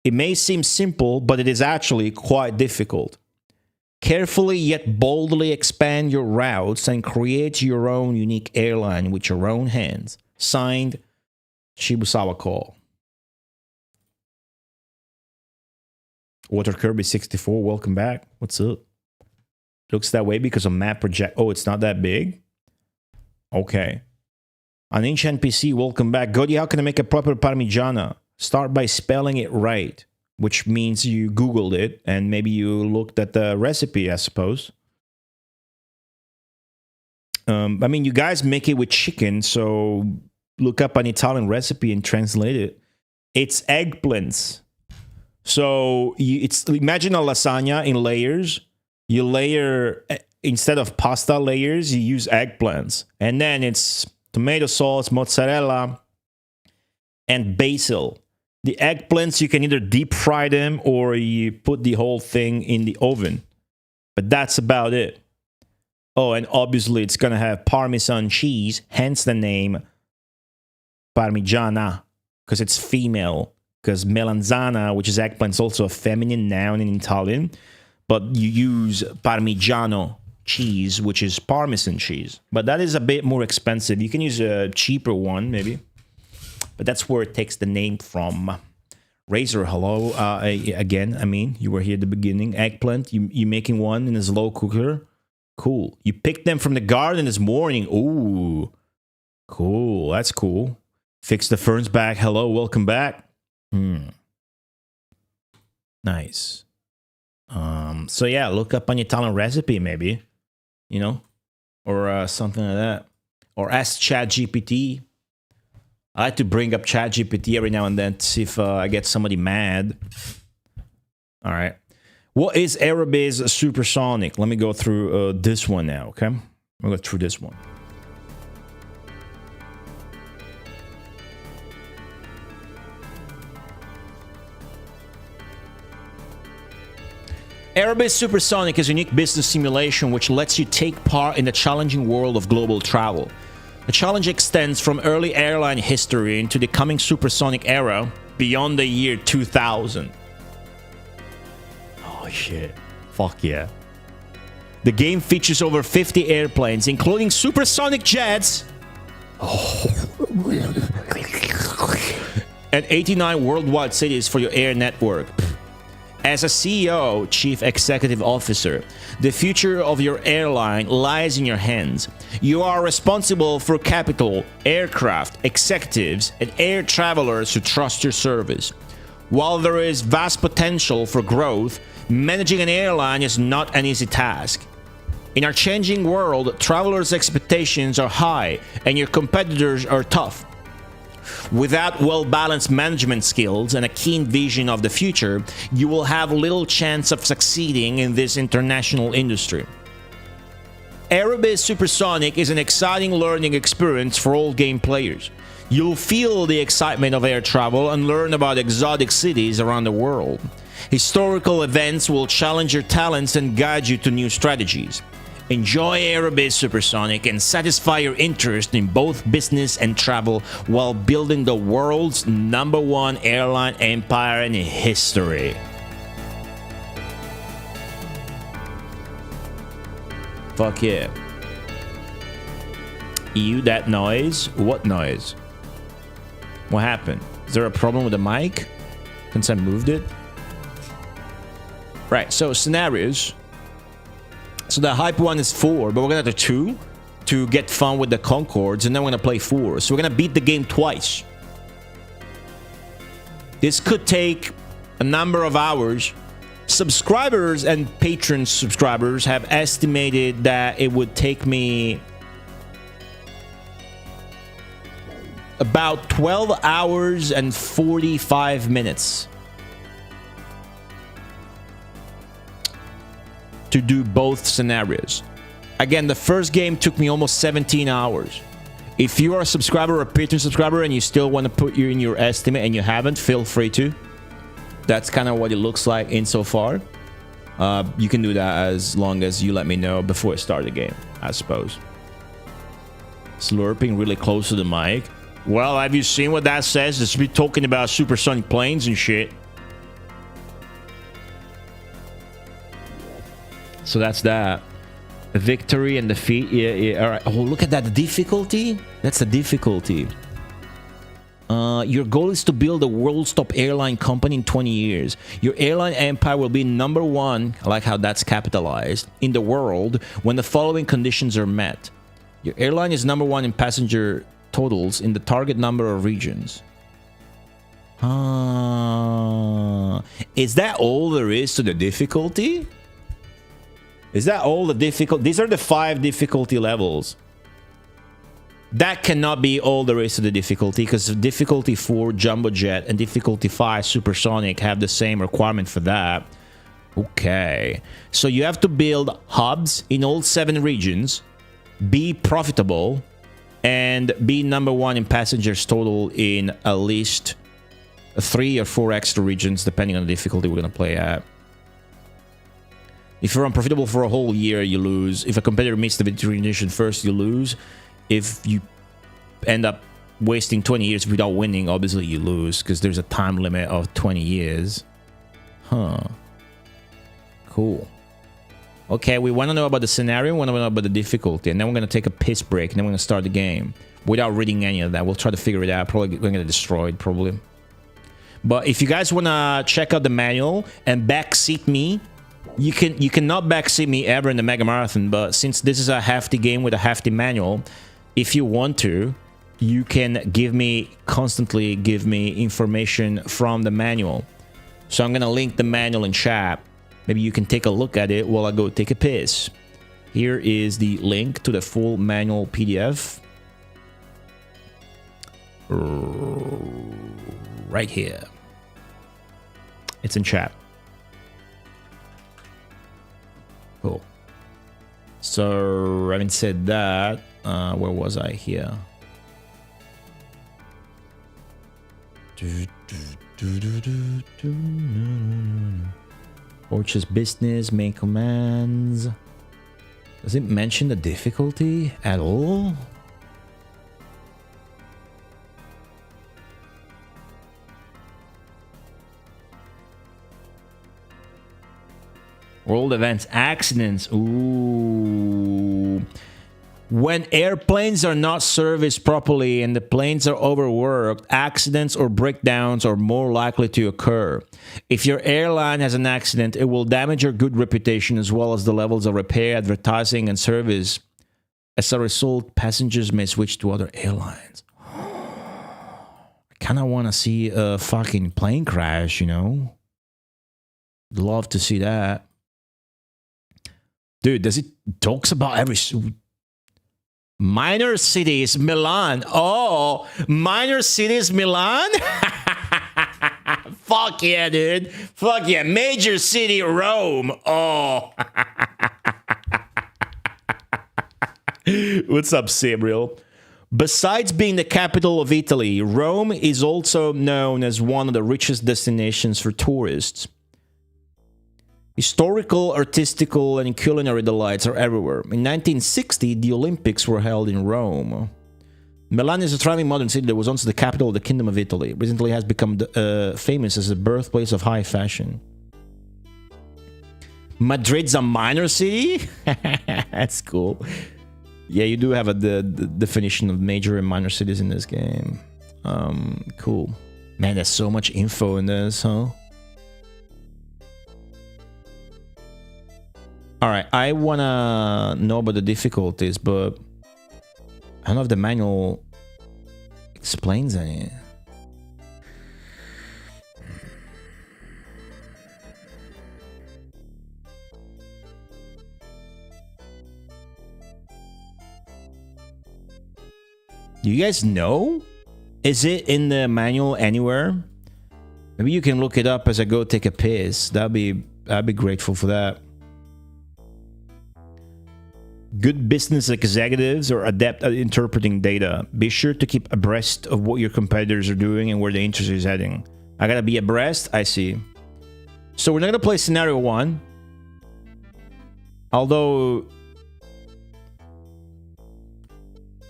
It may seem simple, but it is actually quite difficult. Carefully yet boldly expand your routes and create your own unique airline with your own hands. Signed, Shibusawa Call. Water Kirby 64, welcome back. What's up? Looks that way because of map project. Oh, it's not that big? Okay. An Inch NPC, welcome back. Godi, how can I make a proper parmigiana? Start by spelling it right, which means you Googled it and maybe you looked at the recipe, I suppose. I mean, you guys make it with chicken, so look up an Italian recipe and translate it. It's eggplants. So it's imagine a lasagna in layers. You layer, instead of pasta layers, you use eggplants. And then it's tomato sauce, mozzarella, and basil. The eggplants, you can either deep fry them or you put the whole thing in the oven. But that's about it. Oh, and obviously it's going to have Parmesan cheese, hence the name Parmigiana, because it's female. Because melanzana, which is eggplant, is also a feminine noun in Italian. But you use Parmigiano cheese, which is Parmesan cheese. But that is a bit more expensive. You can use a cheaper one, maybe. But that's where it takes the name from. Razor, hello. Again, I mean, you were here at the beginning. Eggplant, you making one in a slow cooker? Cool. You picked them from the garden this morning. Ooh. Cool. That's cool. Fix the ferns back. Hello, welcome back. Nice. So yeah, look up an Italian recipe, maybe. You know? Or something like that. Or ask ChatGPT. I like to bring up ChatGPT every now and then to see if I get somebody mad. All right. What is Aerobiz Supersonic? Let me go through this one now, okay? We'll go through this one. Aerobiz Supersonic is a unique business simulation which lets you take part in the challenging world of global travel. The challenge extends from early airline history into the coming supersonic era beyond the year 2000. Oh shit. Fuck yeah. The game features over 50 airplanes, including supersonic jets. And 89 worldwide cities for your air network. As a CEO, Chief Executive Officer, the future of your airline lies in your hands. You are responsible for capital, aircraft, executives, and air travelers who trust your service. While there is vast potential for growth, managing an airline is not an easy task. In our changing world, travelers' expectations are high, and your competitors are tough. Without well-balanced management skills and a keen vision of the future, you will have little chance of succeeding in this international industry. Aerobiz Supersonic is an exciting learning experience for all game players. You'll feel the excitement of air travel and learn about exotic cities around the world. Historical events will challenge your talents and guide you to new strategies. Enjoy Aerobiz Supersonic and satisfy your interest in both business and travel while building the world's #1 airline empire in history. Fuck yeah. You, that noise? What noise? What happened? Is there a problem with the mic? Since I moved it? Right, so scenarios. So the hype one is 4, but we're gonna do 2 to get fun with the Concords, and then we're gonna play 4. So we're gonna beat the game twice. This could take a number of hours. Subscribers and patron subscribers have estimated that it would take me about 12 hours and 45 minutes to do both scenarios. Again, the first game took me almost 17 hours. If you are a subscriber or a patron subscriber and you still want to put you in your estimate and you haven't, feel free to. That's kind of what it looks like insofar. You can do that as long as you let me know before I start the game, I suppose. Slurping really close to the mic. Well, have you seen what that says? It's be talking about supersonic planes and shit. So that's that. Victory and defeat. Yeah. All right. Oh, look at that. The difficulty. That's the difficulty. Your goal is to build the world's top airline company in 20 years. Your airline empire will be #1, I like how that's capitalized, in the world when the following conditions are met. Your airline is #1 in passenger totals in the target number of regions. Is that all there is to the difficulty? Is that all the difficult? These are the 5 difficulty levels. That cannot be all there is to the difficulty, because difficulty 4 Jumbo Jet and difficulty 5 Supersonic have the same requirement for that. Okay, so you have to build hubs in all 7 regions, be profitable, and be #1 in passengers total in at least 3 or 4 extra regions, depending on the difficulty we're going to play at. If you're unprofitable for a whole year, you lose. If a competitor meets the definition first, you lose. If you end up wasting 20 years without winning, obviously you lose, because there's a time limit of 20 years. Huh. Cool. Okay, we want to know about the scenario, we want to know about the difficulty, and then we're going to take a piss break, and then we're going to start the game. Without reading any of that, we'll try to figure it out. Probably we're going to get destroyed, probably. But if you guys want to check out the manual and backseat me, you cannot backseat me ever in the Megamarathon, but since this is a hefty game with a hefty manual, if you want to, you can constantly give me information from the manual. So I'm gonna link the manual in chat. Maybe you can take a look at it while I go take a piss. Here is the link to the full manual PDF. Right here. It's in chat. Cool. So, having said that, where was I here? Orchard's business, main commands. Does it mention the difficulty at all? World events, accidents. Ooh. When airplanes are not serviced properly and the planes are overworked, accidents or breakdowns are more likely to occur. If your airline has an accident, it will damage your good reputation as well as the levels of repair, advertising, and service. As a result, passengers may switch to other airlines. I kind of want to see a fucking plane crash, you know? Love to see that. Dude, does it talks about every minor cities? Milan. Oh, minor cities, Milan. Fuck yeah, dude. Fuck yeah. Major city, Rome. Oh. What's up, Sabriel? Besides being the capital of Italy, Rome is also known as one of the richest destinations for tourists. Historical, artistical, and culinary delights are everywhere. In 1960, the Olympics were held in Rome. Milan is a thriving modern city that was once the capital of the Kingdom of Italy. Recently has become famous as the birthplace of high fashion. Madrid's a minor city? That's cool. Yeah, you do have the definition of major and minor cities in this game. Cool. Man, there's so much info in this, huh? Alright, I wanna know about the difficulties, but I don't know if the manual explains any. Do you guys know? Is it in the manual anywhere? Maybe you can look it up as I go take a piss. I'd be grateful for that. Good business executives are adept at interpreting data. Be sure to keep abreast of what your competitors are doing and where the industry is heading. I gotta be abreast? I see. So we're not gonna play scenario 1. Although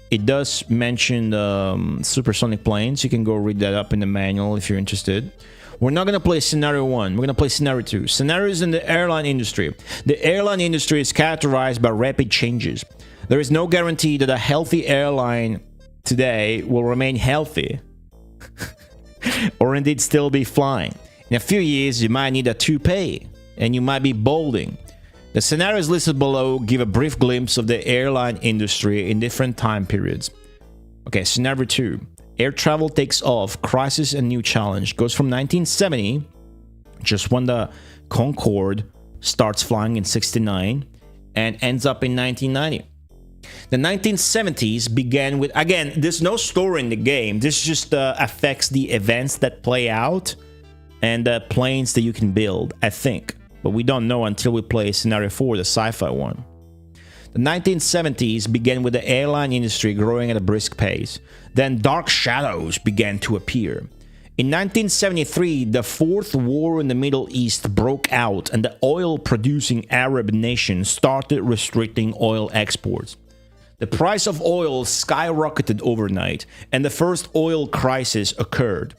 it does mention supersonic planes. You can go read that up in the manual if you're interested. We're not going to play scenario 1. We're going to play scenario 2. Scenarios in the airline industry. The airline industry is characterized by rapid changes. There is no guarantee that a healthy airline today will remain healthy or indeed still be flying. In a few years, you might need a toupee and you might be balding. The scenarios listed below give a brief glimpse of the airline industry in different time periods. Okay, scenario 2. Air travel takes off, crisis and new challenge. Goes from 1970, just when the Concorde starts flying in 69, and ends up in 1990. The 1970s began with, again, there's no story in the game. This just affects the events that play out and the planes that you can build, I think. But we don't know until we play Scenario 4, the sci-fi one. The 1970s began with the airline industry growing at a brisk pace. Then dark shadows began to appear. In 1973, the Fourth War in the Middle East broke out and the oil-producing Arab nations started restricting oil exports. The price of oil skyrocketed overnight, and the first oil crisis occurred.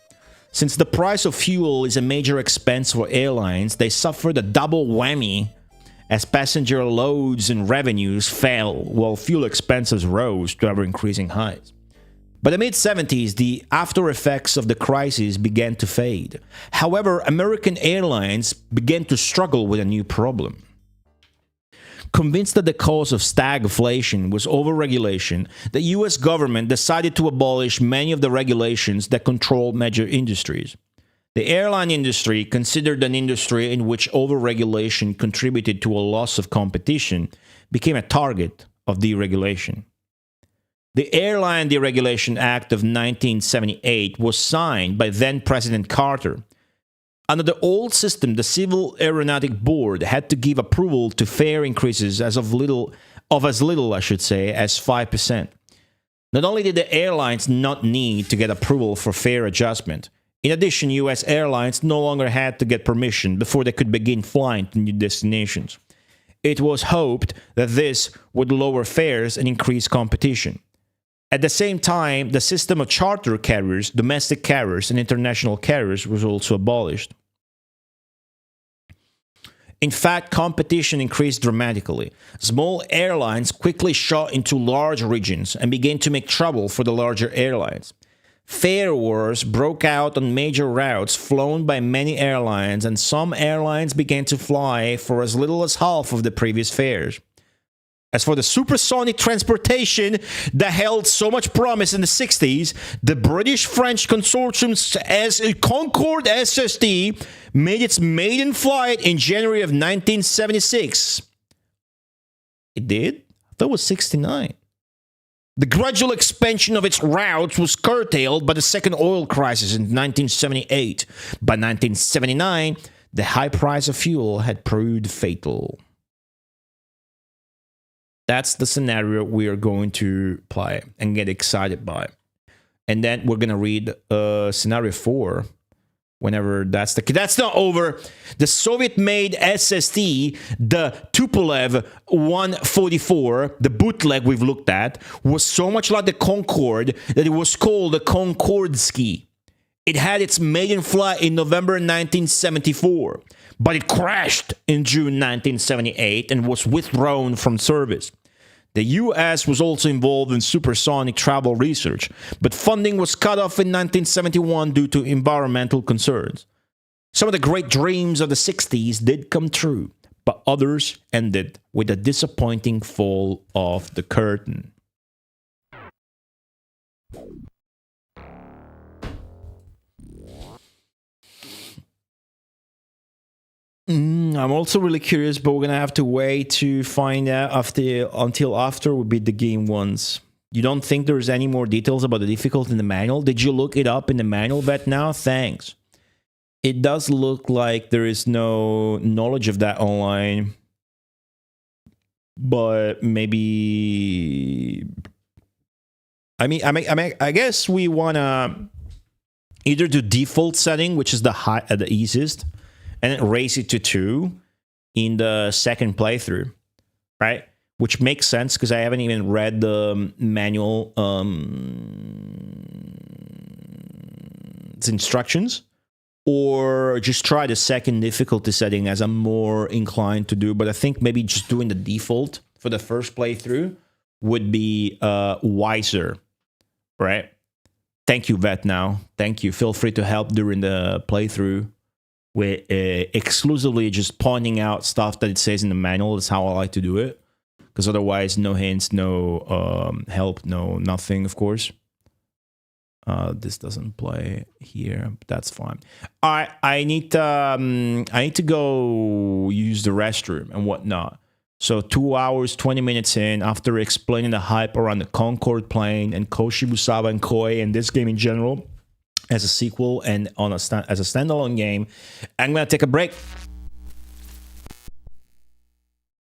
Since the price of fuel is a major expense for airlines, they suffered a double whammy as passenger loads and revenues fell while fuel expenses rose to ever-increasing heights. By the mid-70s, the after effects of the crisis began to fade. However, American airlines began to struggle with a new problem. Convinced that the cause of stagflation was overregulation, the US government decided to abolish many of the regulations that control major industries. The airline industry, considered an industry in which overregulation contributed to a loss of competition, became a target of deregulation. The Airline Deregulation Act of 1978 was signed by then-President Carter. Under the old system, the Civil Aeronautic Board had to give approval to fare increases as little as 5%. Not only did the airlines not need to get approval for fare adjustment, in addition, US airlines no longer had to get permission before they could begin flying to new destinations. It was hoped that this would lower fares and increase competition. At the same time, the system of charter carriers, domestic carriers, and international carriers was also abolished. In fact, competition increased dramatically. Small airlines quickly shot into large regions and began to make trouble for the larger airlines. Fare wars broke out on major routes flown by many airlines, and some airlines began to fly for as little as half of the previous fares. As for the supersonic transportation that held so much promise in the 60s, the British-French consortium's Concorde SST made its maiden flight in January of 1976. It did? I thought it was 69. The gradual expansion of its routes was curtailed by the second oil crisis in 1978. By 1979, the high price of fuel had proved fatal. That's the scenario we are going to play and get excited by. And then we're going to read scenario 4 whenever that's the case. That's not over. The Soviet-made SST, the Tupolev 144, the bootleg we've looked at, was so much like the Concorde that it was called the Concordsky. It had its maiden flight in November 1974, but it crashed in June 1978 and was withdrawn from service. The US was also involved in supersonic travel research, but funding was cut off in 1971 due to environmental concerns. Some of the great dreams of the 60s did come true, but others ended with a disappointing fall of the curtain. I'm also really curious, but we're gonna have to wait to find out until after we beat the game once. You don't think there's any more details about the difficulty in the manual? Did you look it up in the manual vet now? Thanks. It does look like there is no knowledge of that online, but maybe. I guess we wanna either do default setting, which is the easiest, and then raise it to 2 in the second playthrough, right? Which makes sense because I haven't even read the manual instructions. Or just try the second difficulty setting, as I'm more inclined to do. But I think maybe just doing the default for the first playthrough would be wiser, right? Thank you, Vet. Now, thank you. Feel free to help during the playthrough with exclusively just pointing out stuff that it says in the manual. That's how I like to do it, because otherwise, no hints, no help, no nothing, of course. This doesn't play here, but that's fine. All right, I need to go use the restroom and whatnot. So 2 hours, 20 minutes in, after explaining the hype around the Concorde plane and Koshibusawa and Koei and this game in general, as a sequel and as a standalone game, I'm gonna take a break.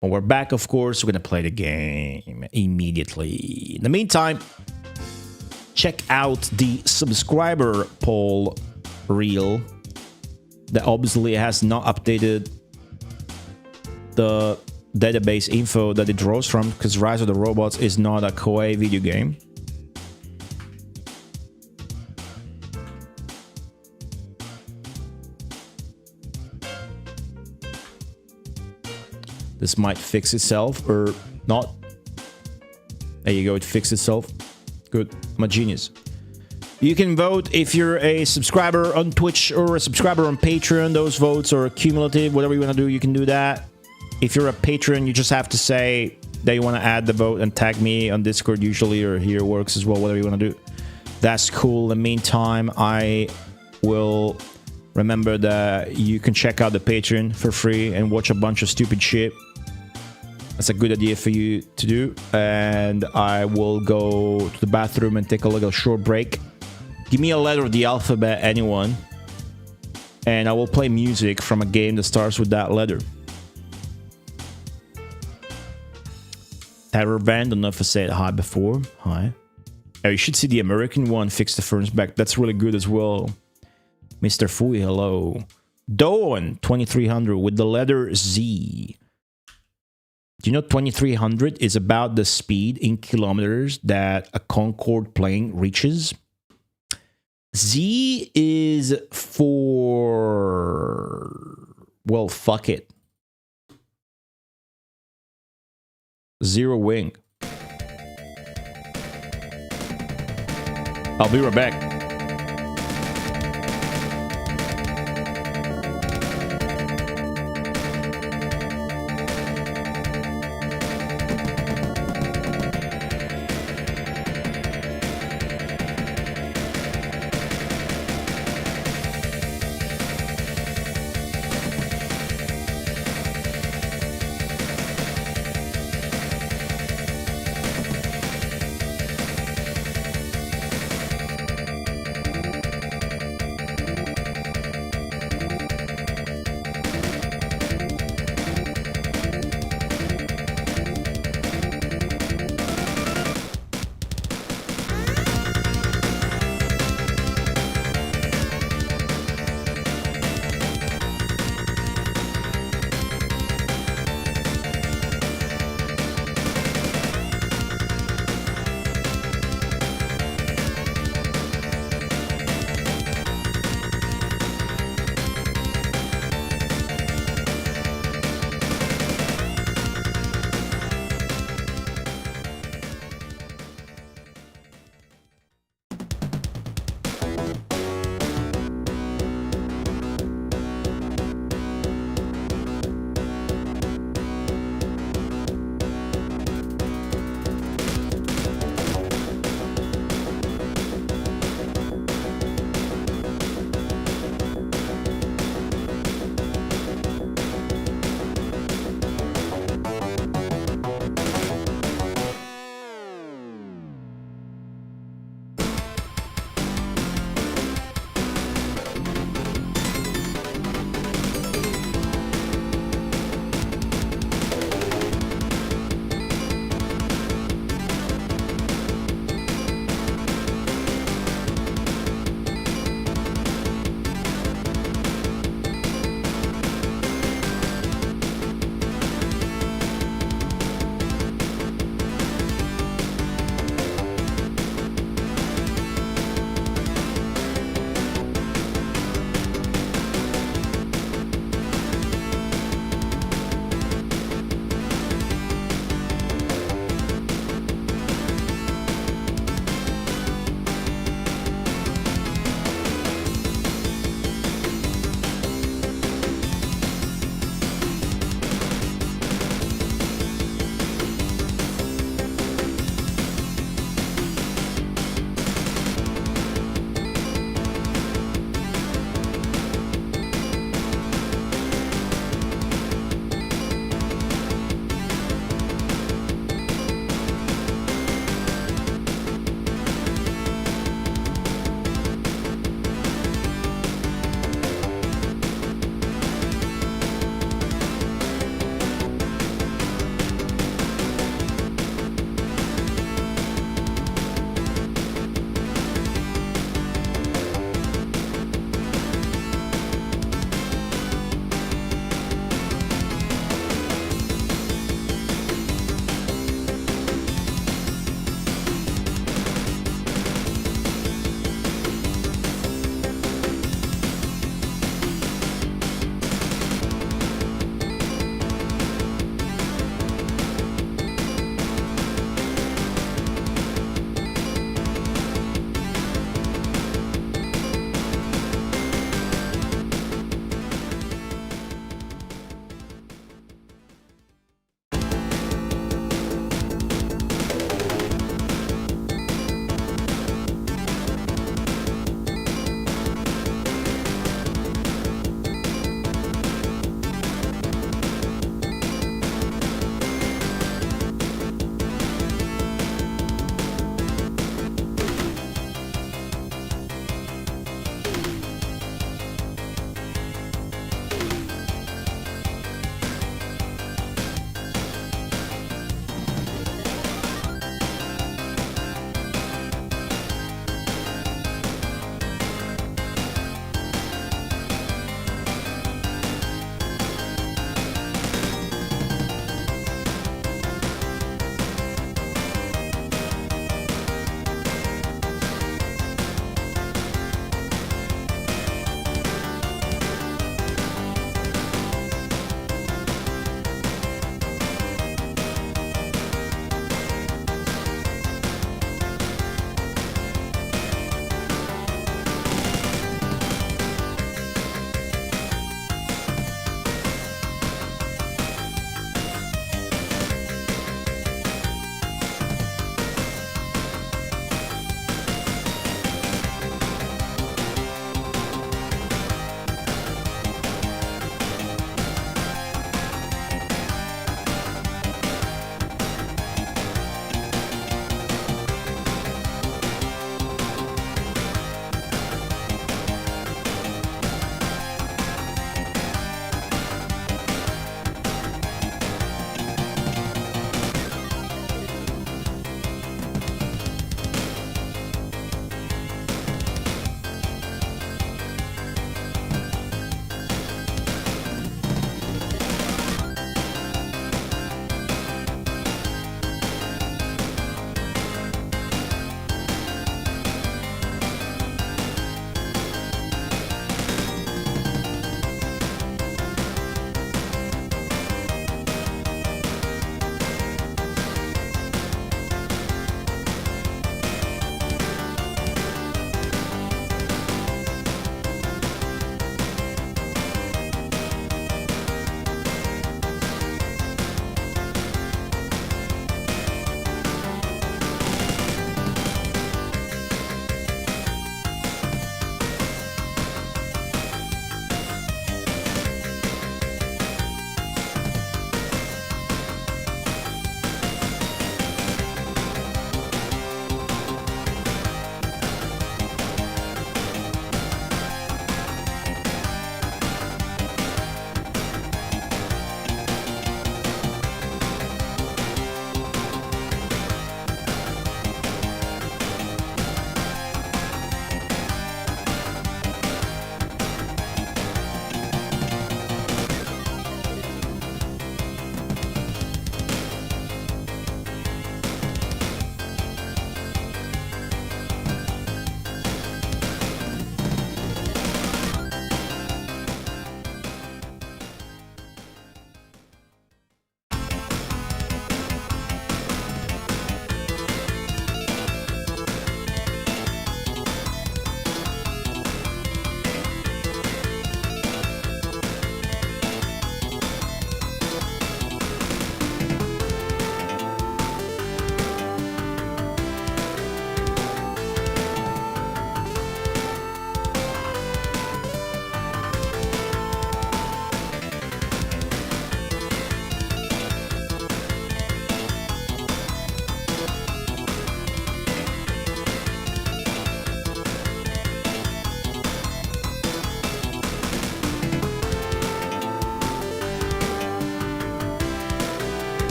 When we're back, of course, we're gonna play the game immediately. In the meantime, check out the subscriber poll reel that obviously has not updated the database info that it draws from, because Rise of the Robots is not a Koei video game. This might fix itself or not. There you go, it fixed itself. Good, I'm a genius. You can vote if you're a subscriber on Twitch or a subscriber on Patreon. Those votes are cumulative. Whatever you want to do, you can do that. If you're a patron, you just have to say that you want to add the vote and tag me on Discord usually, or here works as well, whatever you want to do. That's cool. In the meantime, I will remember that you can check out the Patreon for free and watch a bunch of stupid shit. That's a good idea for you to do. And I will go to the bathroom and take a little short break. Give me a letter of the alphabet, anyone. And I will play music from a game that starts with that letter. Terror Band, don't know if I said hi before. Hi. Oh, you should see the American one, Fix the Ferns Back. That's really good as well. Mr. Fui, hello. Dawn, 2300 with the letter Z. Do you know 2300 is about the speed in kilometers that a Concorde plane reaches? Z is for... well, fuck it. Zero wing. I'll be right back.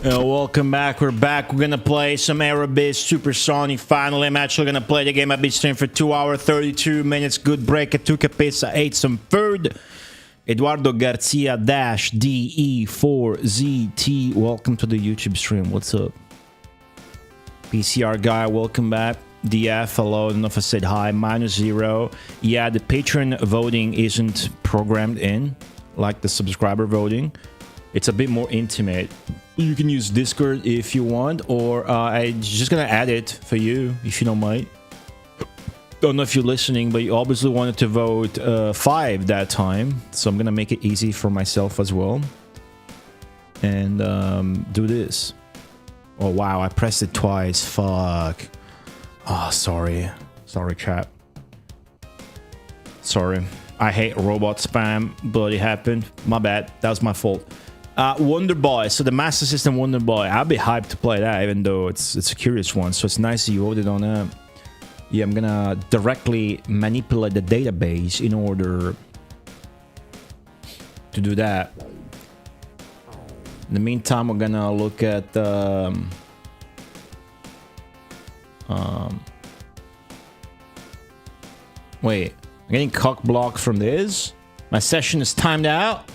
Welcome back. We're back. We're gonna play some Aerobiz Supersonic. Finally, I'm actually gonna play the game. I've been streaming for 2 hours, 32 minutes. Good break. I took a piss. I ate some food. Eduardo Garcia DE4ZT. Welcome to the YouTube stream. What's up? PCR guy, welcome back. DF, hello. I don't know if I said hi. -0. Yeah, the patron voting isn't programmed in like the subscriber voting. It's a bit more intimate. You can use Discord if you want, or I'm just gonna add it for you if you don't mind. Don't know if you're listening, but you obviously wanted to vote 5 that time, so I'm gonna make it easy for myself as well. And do this. Oh wow, I pressed it twice. Fuck. Oh, sorry. Sorry, chat. Sorry. I hate robot spam, but it happened. My bad. That was my fault. Wonder Boy. So the Master System Wonder Boy. I'd be hyped to play that, even though it's a curious one. So it's nice that you voted on that. Yeah, I'm gonna directly manipulate the database in order to do that. In the meantime, we're gonna look at wait, I'm getting cock blocked from this. My session is timed out.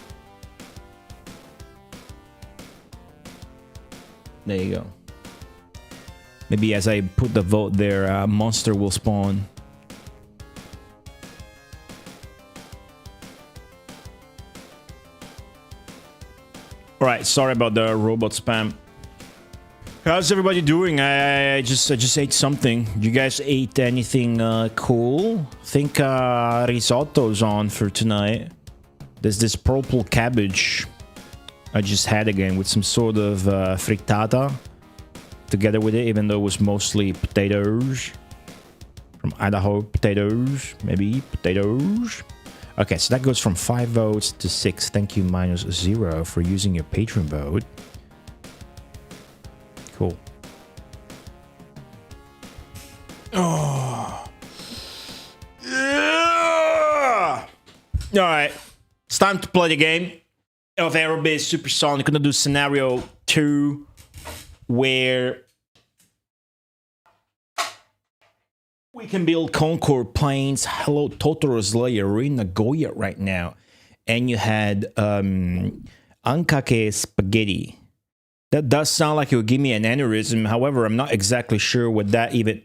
There you go. Maybe as I put the vote there, a monster will spawn. Alright, sorry about the robot spam. How's everybody doing? I just ate something. You guys ate anything cool? I think risotto's on for tonight. There's this purple cabbage I just had again with some sort of frittata together with it, even though it was mostly potatoes from Idaho. Potatoes, maybe potatoes. Okay, so that goes from 5 votes to 6. Thank you, -0 for using your patron vote. Cool. Oh. Yeah! Alright. It's time to play the game of Aerobiz Supersonic. I'm gonna do scenario 2, where we can build Concorde planes. Hello, Totoro's layer. We're in Nagoya right now. And you had Ankake spaghetti. That does sound like it would give me an aneurysm. However, I'm not exactly sure what that even...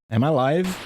Am I live?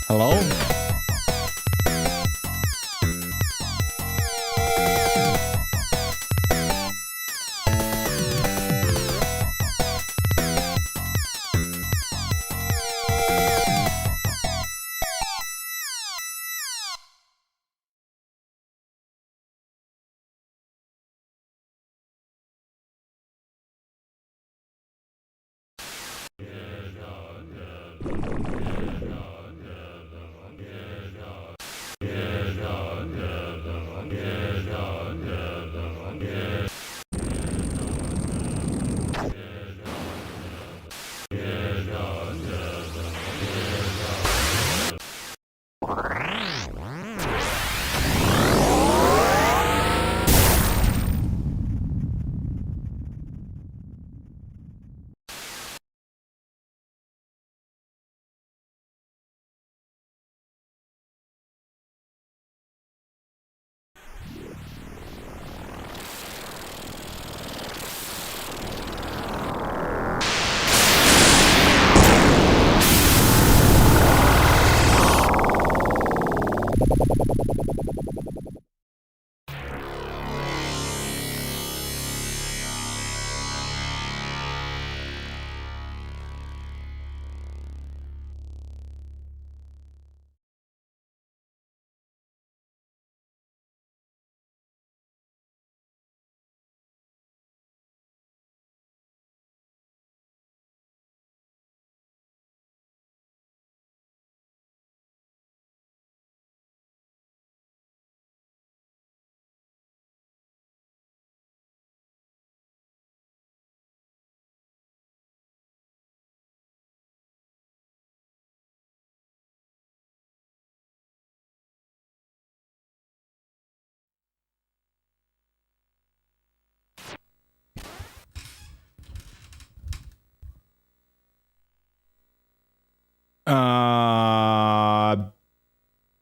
Hello?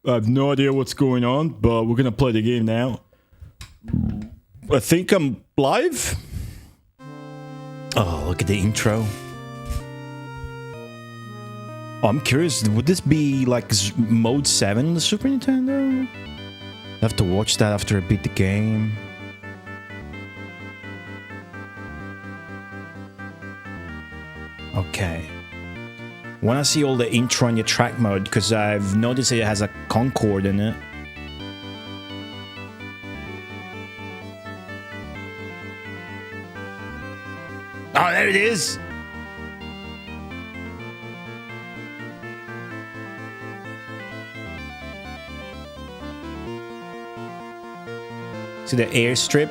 I have no idea what's going on, but we're gonna play the game now. I think I'm live. Oh, look at the intro. Oh, I'm curious, would this be like mode 7 in the Super Nintendo? I have to watch that after I beat the game. Okay. When I see all the intro in your track mode, because I've noticed it has a Concorde in it. Oh, there it is! See the airstrip?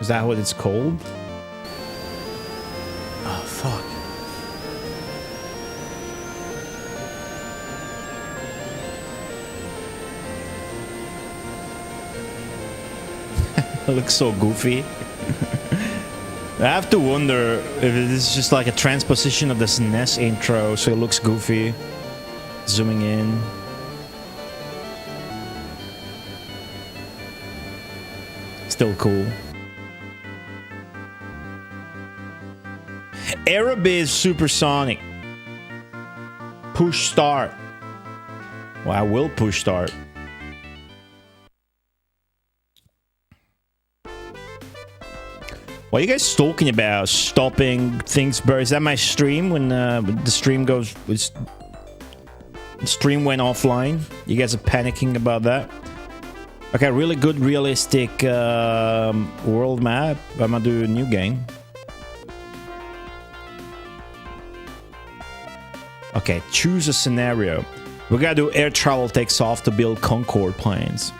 Is that what it's called? Oh, fuck. It looks so goofy. I have to wonder if it is just like a transposition of this NES intro, so it looks goofy. Zooming in. Still cool. Aerobiz Supersonic. Push start. Well, I will push start. What are you guys talking about? Stopping things, bro? Is that my stream when the stream goes? The stream went offline. You guys are panicking about that. Okay, really good, realistic world map. I'm gonna do a new game. Okay, choose a scenario. We gotta do air travel takes off to build Concorde planes.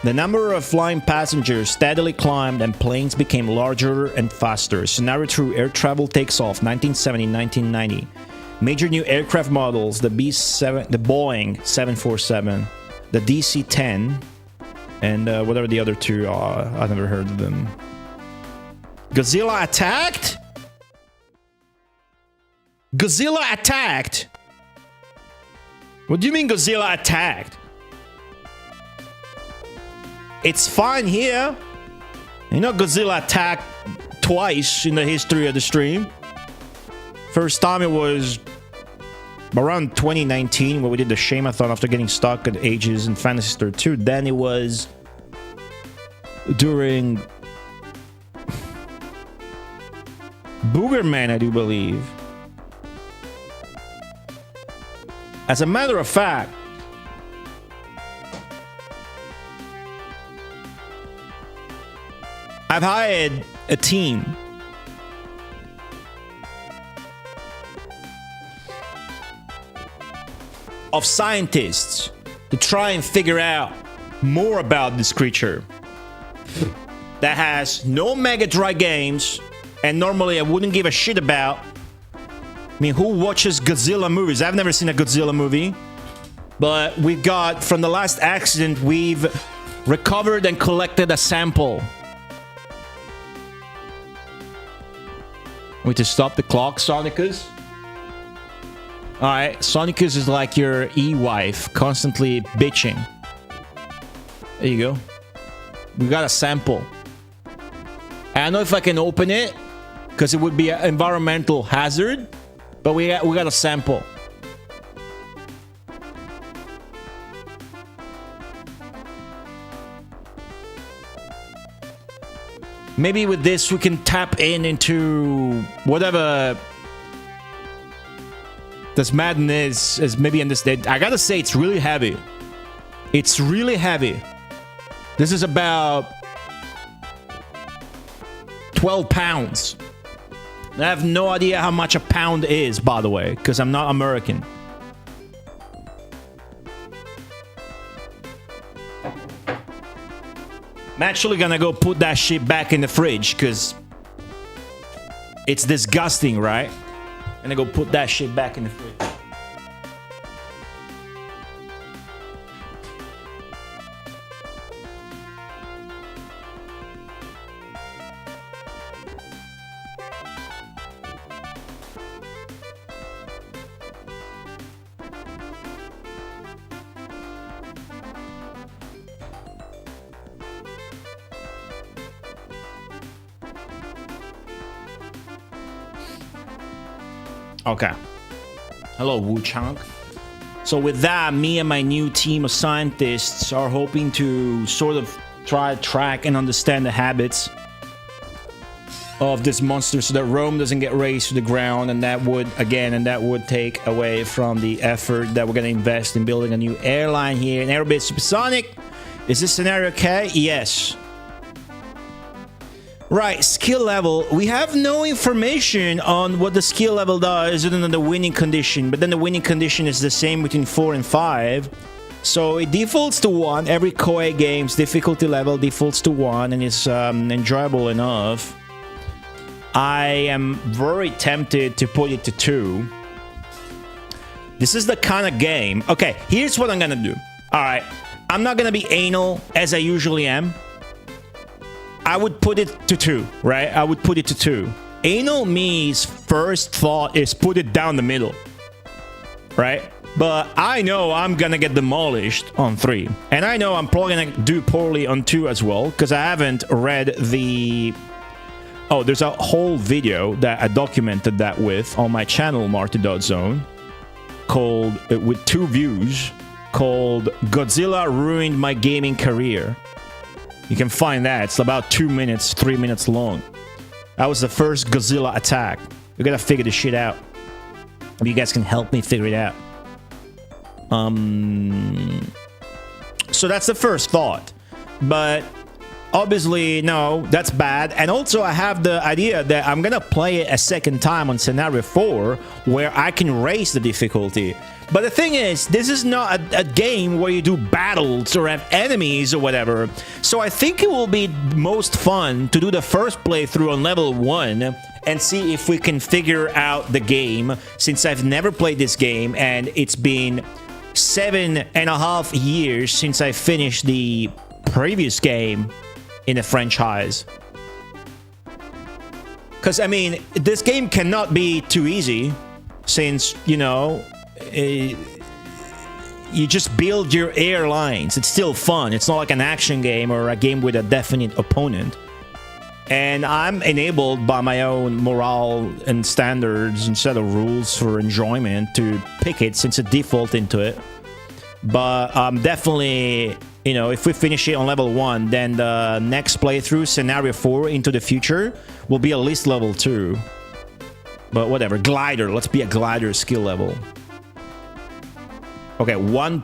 The number of flying passengers steadily climbed and planes became larger and faster. Scenario 2, air travel takes off, 1970-1990. Major new aircraft models, the B-7, the Boeing 747, the DC-10, and whatever the other two are. I've never heard of them. Godzilla attacked? Godzilla attacked? What do you mean Godzilla attacked? It's fine here. You know Godzilla attacked twice in the history of the stream. First time it was around 2019 when we did the Shamathon after getting stuck at Ages in Phantasy Star 2. Then it was during Boogerman, I do believe. As a matter of fact, I've hired a team of scientists to try and figure out more about this creature that has no Mega Drive games and normally I wouldn't give a shit about. I mean, who watches Godzilla movies? I've never seen a Godzilla movie. But we've got, from the last accident, we've recovered and collected a sample. Wait to stop the clock, Sonicus? Alright, Sonicus is like your e-wife, constantly bitching. There you go. We got a sample. I don't know if I can open it, because it would be an environmental hazard, but we got a sample. Maybe with this we can tap into whatever this madness is. Maybe in this, I gotta say it's really heavy. It's really heavy. This is about 12 pounds. I have no idea how much a pound is, by the way, because I'm not American. I'm actually gonna go put that shit back in the fridge because it's disgusting, right? I'm gonna go put that shit back in the fridge. Okay. Hello, Wu Chang. So with that, me and my new team of scientists are hoping to sort of try, track, and understand the habits of this monster so that Rome doesn't get raised to the ground, and that would, take away from the effort that we're going to invest in building a new airline here in Aerobiz Supersonic. Is this scenario okay? Yes. Right, skill level. We have no information on what the skill level does other than the winning condition, but then the winning condition is the same between 4 and 5. So it defaults to 1. Every Koei game's difficulty level defaults to 1 and is enjoyable enough. I am very tempted to put it to 2. This is the kind of game. Okay, here's what I'm gonna do. Alright, I'm not gonna be anal as I usually am. I would put it to 2, right? I would put it to 2. Anal me's first thought is put it down the middle, right? But I know I'm gonna get demolished on 3. And I know I'm probably gonna do poorly on 2 as well, because I haven't read the... Oh, there's a whole video that I documented that with on my channel, Marty.zone, called, with 2 views, called Godzilla Ruined My Gaming Career. You can find that. It's about 2 minutes, 3 minutes long. That was the first Godzilla attack. We gotta figure this shit out. Maybe you guys can help me figure it out. So that's the first thought. But obviously, no, that's bad. And also, I have the idea that I'm gonna play it a second time on Scenario 4, where I can raise the difficulty. But the thing is, this is not a game where you do battles or have enemies or whatever. So I think it will be most fun to do the first playthrough on level 1 and see if we can figure out the game, since I've never played this game and it's been 7.5 years since I finished the previous game in the franchise. Because, I mean, this game cannot be too easy, since, you know... you just build your airlines. It's still fun. It's not like an action game or a game with a definite opponent. And I'm enabled by my own morale and standards and set of rules for enjoyment to pick it, since it default into it. But definitely, you know, if we finish it on level 1, then the next playthrough, Scenario 4 into the future, will be at least level 2. But whatever, glider. Let's be a glider skill level. Okay, 1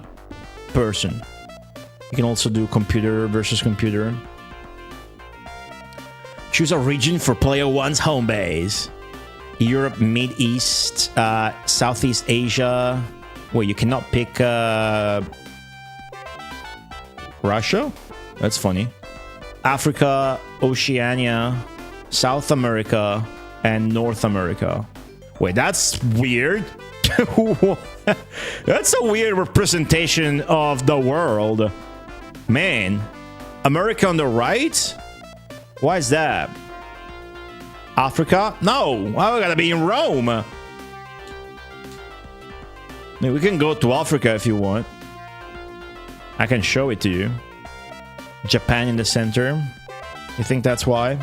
person. You can also do computer versus computer. Choose a region for player 1's home base. Europe, Mid East, Southeast Asia. Wait, you cannot pick Russia? That's funny. Africa, Oceania, South America, and North America. Wait, that's weird. That's a weird representation of the world. Man, America on the right? Why is that? Africa? No, I gotta be in Rome. I mean, we can go to Africa if you want. I can show it to you. Japan in the center. You think that's why?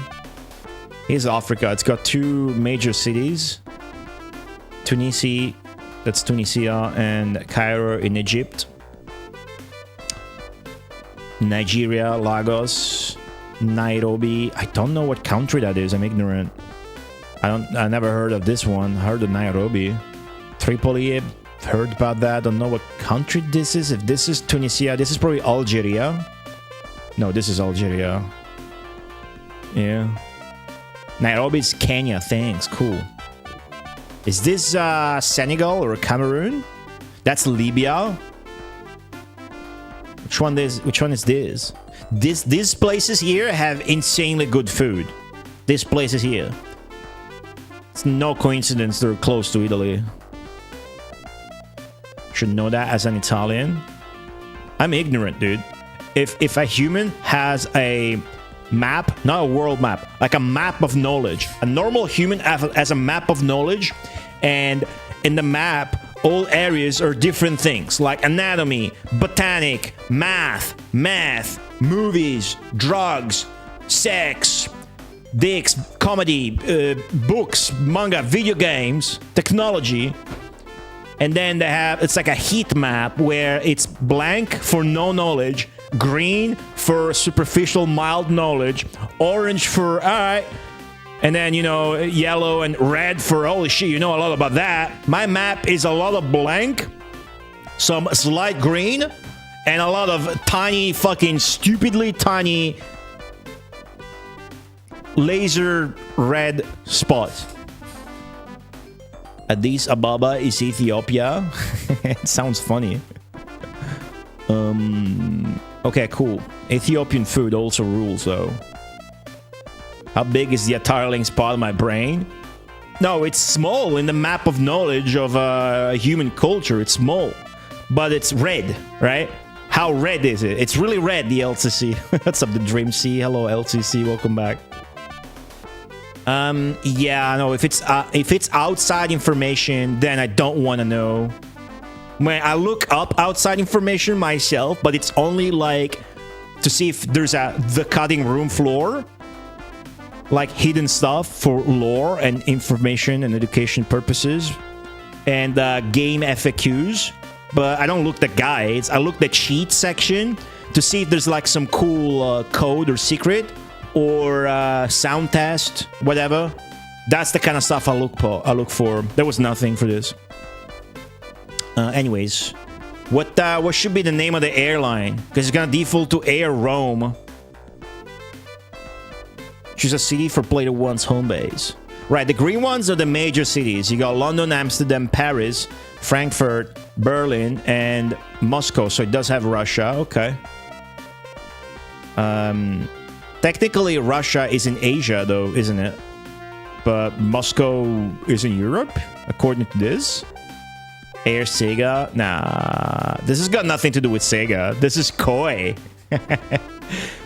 Here's Africa. It's got 2 major cities. Tunisia, that's Tunisia, and Cairo in Egypt. Nigeria, Lagos, Nairobi. I don't know what country that is. I'm ignorant. I never heard of this one. I heard of Nairobi. Tripoli, I've heard about that. Don't know what country this is. If this is Tunisia, this is probably Algeria. No, this is Algeria. Yeah. Nairobi is Kenya. Thanks. Cool. Is this Senegal or Cameroon? That's Libya. Which one is this? These places here have insanely good food. These places here. It's no coincidence they're close to Italy. Should know that as an Italian. I'm ignorant, dude. If a human has a map, not a world map, like a map of knowledge, a normal human has a map of knowledge, and in the map all areas are different things like anatomy, botanic, math, movies, drugs, sex, dicks, comedy, books, manga, video games, technology. And then they have, it's like a heat map where it's blank for no knowledge, green for superficial mild knowledge, orange for alright, and then, you know, yellow and red for holy shit, you know a lot about that. My map is a lot of blank, some slight green, and a lot of tiny, fucking stupidly tiny laser red spots. Addis Ababa is Ethiopia. It sounds funny. Okay, cool. Ethiopian food also rules, though. How big is the Atarling spot in my brain? No, it's small in the map of knowledge of human culture. It's small, but it's red, right? How red is it? It's really red, the LCC. What's up, the Dream C? Hello, LCC. Welcome back. Yeah, no, if it's outside information, then I don't want to know. When I look up outside information myself, but it's only like to see if there's the cutting room floor, like hidden stuff for lore and information and education purposes, and game FAQs. But I don't look the guides. I look the cheat section to see if there's like some cool code or secret or sound test, whatever. That's the kind of stuff I look for. There was nothing for this. Anyways, what should be the name of the airline? Because it's gonna default to Air Rome. Choose a city for Player One's home base. Right, the green ones are the major cities. You got London, Amsterdam, Paris, Frankfurt, Berlin, and Moscow. So it does have Russia. Okay. Technically, Russia is in Asia, though, isn't it? But Moscow is in Europe, according to this. Air Sega? Nah. This has got nothing to do with Sega. This is Koi.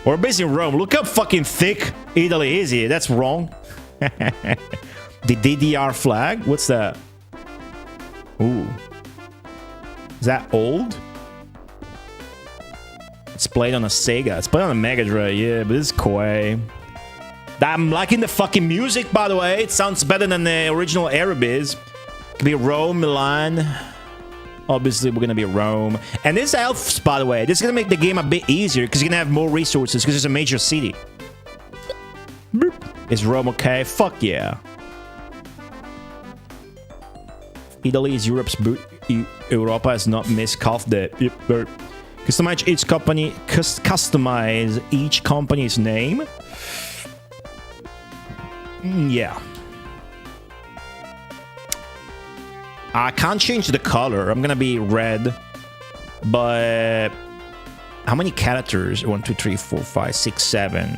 We're based in Rome. Look how fucking thick Italy is here. That's wrong. The DDR flag? What's that? Ooh. Is that old? It's played on a Sega. It's played on a Mega Drive, yeah, but this is Koi. I'm liking the fucking music, by the way. It sounds better than the original Aerobiz. Could be Rome, Milan. Obviously, we're gonna be Rome. And this elves, by the way, this is gonna make the game a bit easier because you're gonna have more resources because it's a major city. Boop. Is Rome okay? Fuck yeah. Italy is Europe's boot. Europa is not miscuffed it. Yep. Customize each company. Customize each company's name. Yeah. I can't change the color. I'm gonna be red. But how many characters? 1, 2, 3, 4, 5, 6, 7.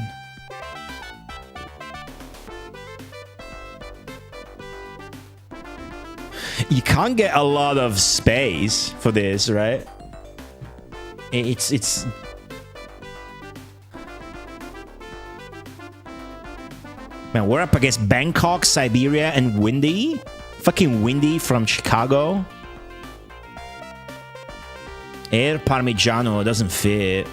You can't get a lot of space for this, right? It's man, we're up against Bangkok, Siberia, and Windy. Fucking Windy from Chicago. Air Parmigiano doesn't fit.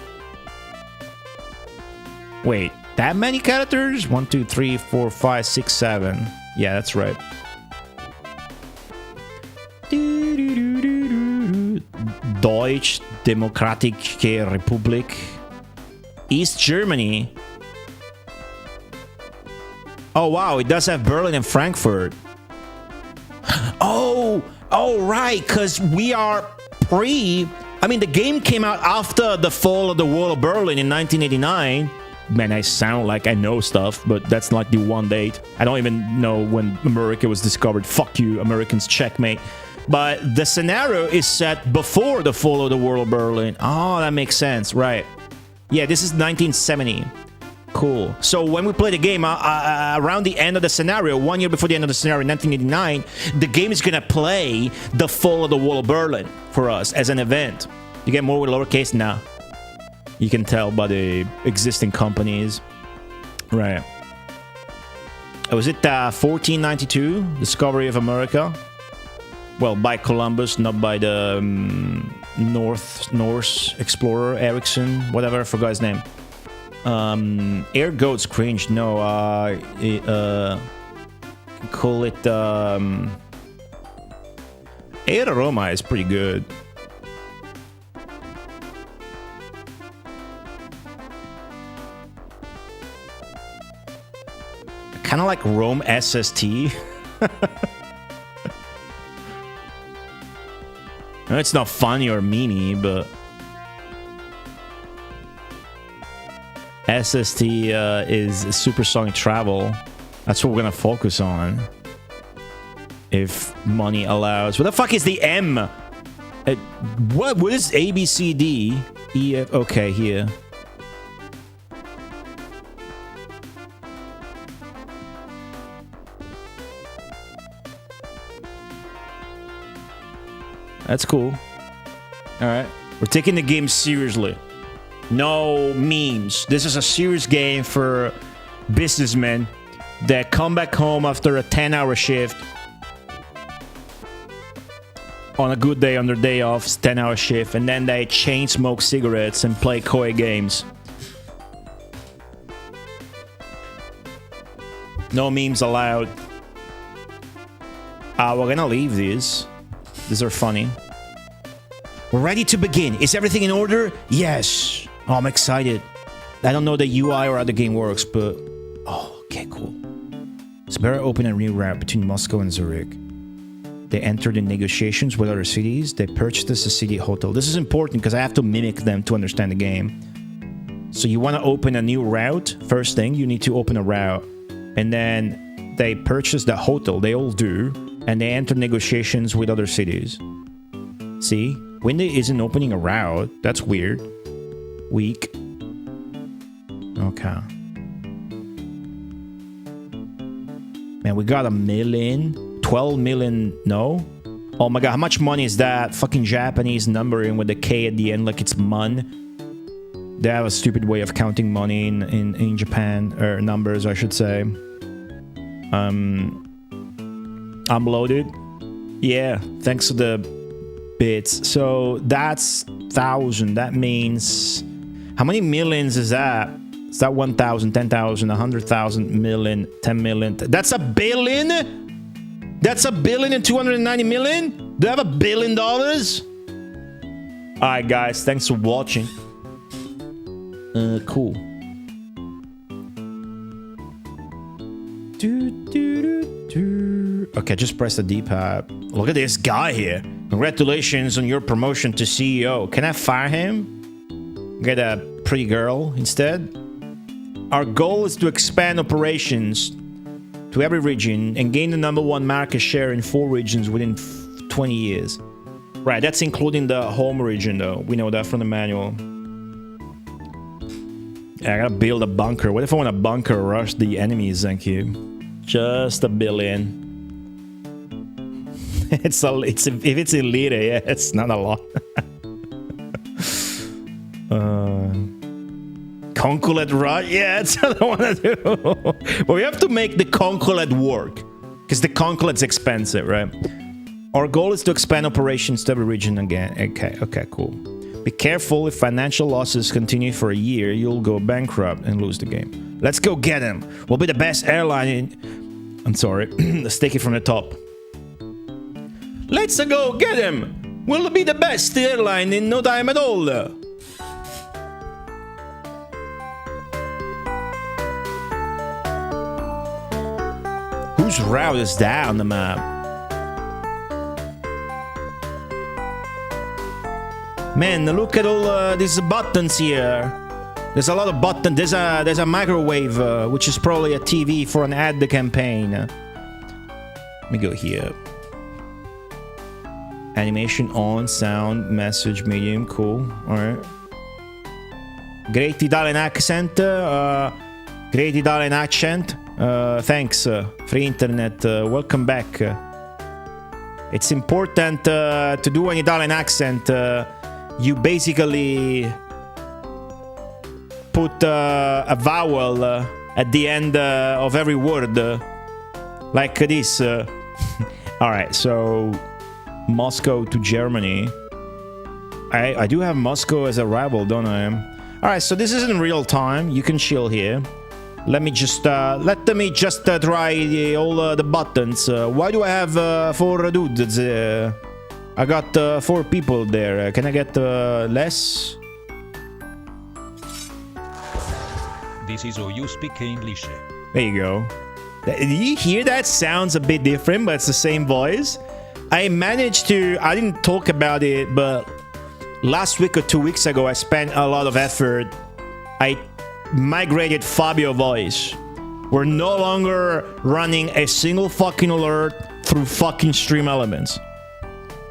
Wait, that many characters? 1, 2, 3, 4, 5, 6, 7. Yeah, that's right. Deutsche Demokratische Republik. East Germany. Oh wow, it does have Berlin and Frankfurt. Oh right, because we are pre... I mean, the game came out after the fall of the Wall of Berlin in 1989. Man, I sound like I know stuff, but that's like the one date. I don't even know when America was discovered. Fuck you, Americans, checkmate. But the scenario is set before the fall of the Wall of Berlin. Oh, that makes sense, right. Yeah, this is 1970. Cool. So when we play the game, around the end of the scenario, 1 year before the end of the scenario in 1989, the game is going to play the fall of the Wall of Berlin for us as an event. You get more with lowercase now. You can tell by the existing companies. Right. Was it 1492? Discovery of America? Well, by Columbus, not by the Norse explorer, Ericsson, whatever, I forgot his name. Air Goat's cringe. No, call it Air Aroma is pretty good. Kind of like Rome SST. It's not funny or meany, but SST is supersonic travel. That's what we're gonna focus on, if money allows. What the fuck is the M? What is A, B, C, D, E, F? Okay, here. That's cool. Alright. We're taking the game seriously. No memes. This is a serious game for businessmen that come back home after a 10-hour shift. On a good day, on their day off, 10-hour shift, and then they chain smoke cigarettes and play koi games. No memes allowed. We're gonna leave these. These are funny. We're ready to begin. Is everything in order? Yes. Oh, I'm excited. I don't know the UI or how the game works, but... Oh, okay, cool. Sberra opened a new route between Moscow and Zurich. They entered in negotiations with other cities. They purchased a city hotel. This is important because I have to mimic them to understand the game. So you want to open a new route. First thing, you need to open a route. And then they purchase the hotel. They all do. And they enter negotiations with other cities. See? Windy isn't opening a route. That's weird. Weak. Okay. Man, we got 1 million. 12 million. No? Oh my god, how much money is that? Fucking Japanese numbering with the K at the end like it's mon. They have a stupid way of counting money in Japan. Or numbers, I should say. I'm loaded. Yeah, thanks to the bits. So that's 1,000. That means... How many millions is that? Is that 1,000, 10,000, 100,000, million, 10 million? That's a billion? That's $1 billion and 290 million? Do I have $1 billion? Alright guys, thanks for watching. Cool. Okay, just press the D-pad. Look at this guy here. Congratulations on your promotion to CEO. Can I fire him? Get a pretty girl instead? Our goal is to expand operations to every region and gain the #1 market share in 4 regions within 20 years. Right, that's including the home region though. We know that from the manual. Yeah, I gotta build a bunker. What if I want a bunker rush the enemies? Thank you. Just $1 billion. If it's in lira, yeah, it's not a lot. Concolette rush, yeah, that's what I want to do. But we have to make the Concolette work, because the Concolette's expensive, right? Our goal is to expand operations to every region again. Okay, cool. Be careful, if financial losses continue for a year, you'll go bankrupt and lose the game. Let's go get him. We'll be the best airline in... I'm sorry. Let's take it from the top. Let's go get him. We'll be the best airline in no time at all. Whose route is that on the map? Man, look at all these buttons here. There's a lot of buttons. There's a microwave, which is probably a TV for an ad campaign. Let me go here. Animation on, sound, message, medium, cool. Alright. Great Italian accent. Great Italian accent. Thanks, free internet. Welcome back. It's important to do an Italian accent. You basically put a vowel at the end of every word, like this. Alright, so Moscow to Germany. I do have Moscow as a rival, don't I? All right, so this isn't real time. You can chill here. Let me just try all the buttons. Why do I have 4 dudes? I got 4 people there. Can I get less? This is how you speak English. There you go. Did you hear that? Sounds a bit different, but it's the same voice. I didn't talk about it, but last week or 2 weeks ago, I spent a lot of effort. I migrated Fabio voice. We're no longer running a single fucking alert through fucking Stream Elements.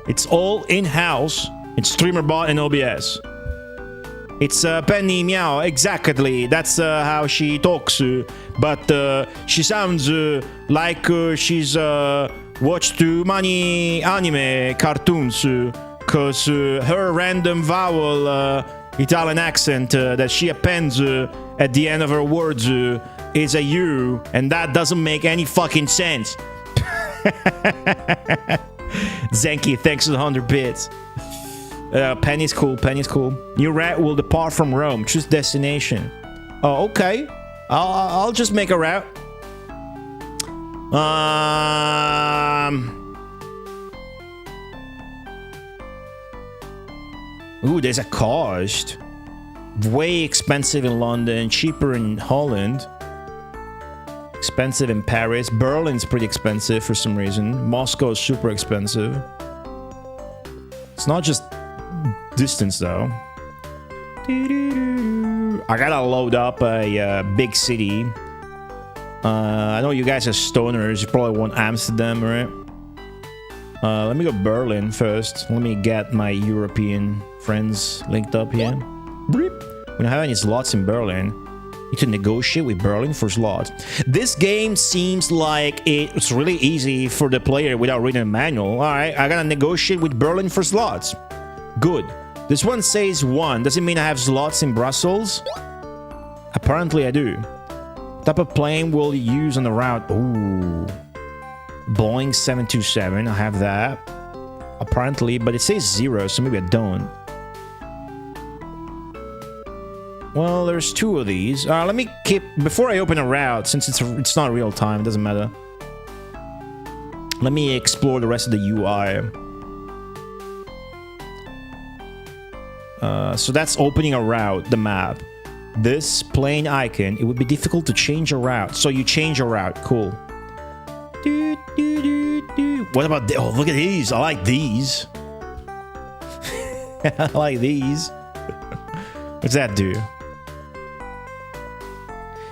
It's all in-house. It's StreamerBot and OBS. It's Penny Meow, exactly. That's how she talks. But she sounds like she's watched too many anime cartoons. Because her random vowel Italian accent that she appends at the end of her words is a U. And that doesn't make any fucking sense. Zenki, thanks for the 100 bits. Penny's cool. New rat will depart from Rome. Choose destination. Oh, okay. I'll just make a route. Ooh, there's a cost. Way expensive in London, cheaper in Holland. Expensive in Paris. Berlin's pretty expensive for some reason. Moscow is super expensive. It's not just distance though. I gotta load up a big city. I know you guys are stoners. You probably want Amsterdam, right? Let me go Berlin first. Let me get my European friends linked up here. We don't have any slots in Berlin. You can negotiate with Berlin for slots. This game seems like it's really easy for the player without reading a manual. Alright, I gotta negotiate with Berlin for slots. Good. This one says 1. Does it mean I have slots in Brussels? Apparently I do. Type of plane will you use on the route? Ooh. Boeing 727. I have that. Apparently, but it says 0, so maybe I don't. Well, there's 2 of these. Let me keep... Before I open a route, since it's not real time, it doesn't matter. Let me explore the rest of the UI. So that's opening a route, the map. This plane icon, it would be difficult to change a route. So you change a route. Cool. What about... Oh, look at these. I like these. I like these. What's that do?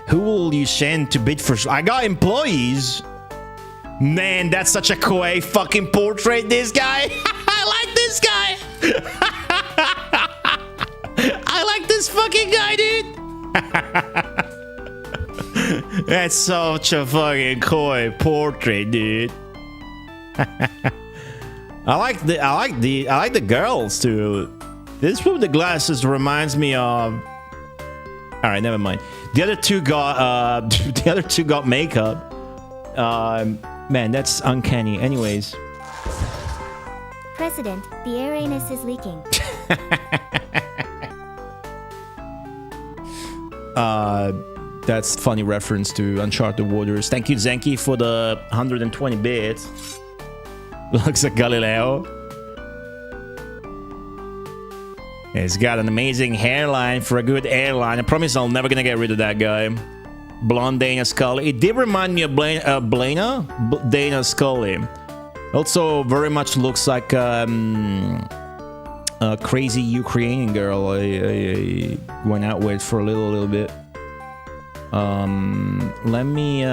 Who will you send to bid for... I got employees. Man, that's such a kawaii fucking portrait, this guy. I like this guy. I like this fucking guy, dude. That's such a fucking coy portrait, dude. I like the girls too. This one with the glasses reminds me of... Alright, never mind. The other two got makeup. Man, that's uncanny. Anyways. President, the air anus is leaking. That's funny reference to Uncharted Waters. Thank you, Zenki, for the 120 bits. Looks like Galileo. He's got an amazing hairline for a good airline. I promise I'm never gonna get rid of that guy. Blonde Dana Scully. It did remind me of Dana Scully. Also, very much looks like a crazy Ukrainian girl I went out with for a little bit. Let me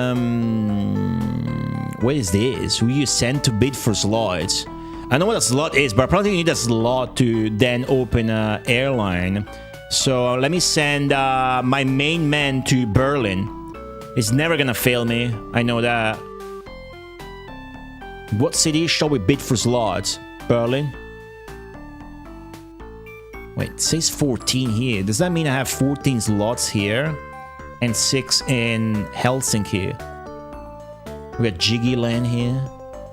what is this? Who you send to bid for slots? I know what a slot is, but apparently you need a slot to then open an airline. So let me send my main man to Berlin. It's never gonna fail me. I know that. What city shall we bid for slots? Berlin? Wait, it says 14 here. Does that mean I have 14 slots here? And 6 in Helsinki. We got Jiggy Land here.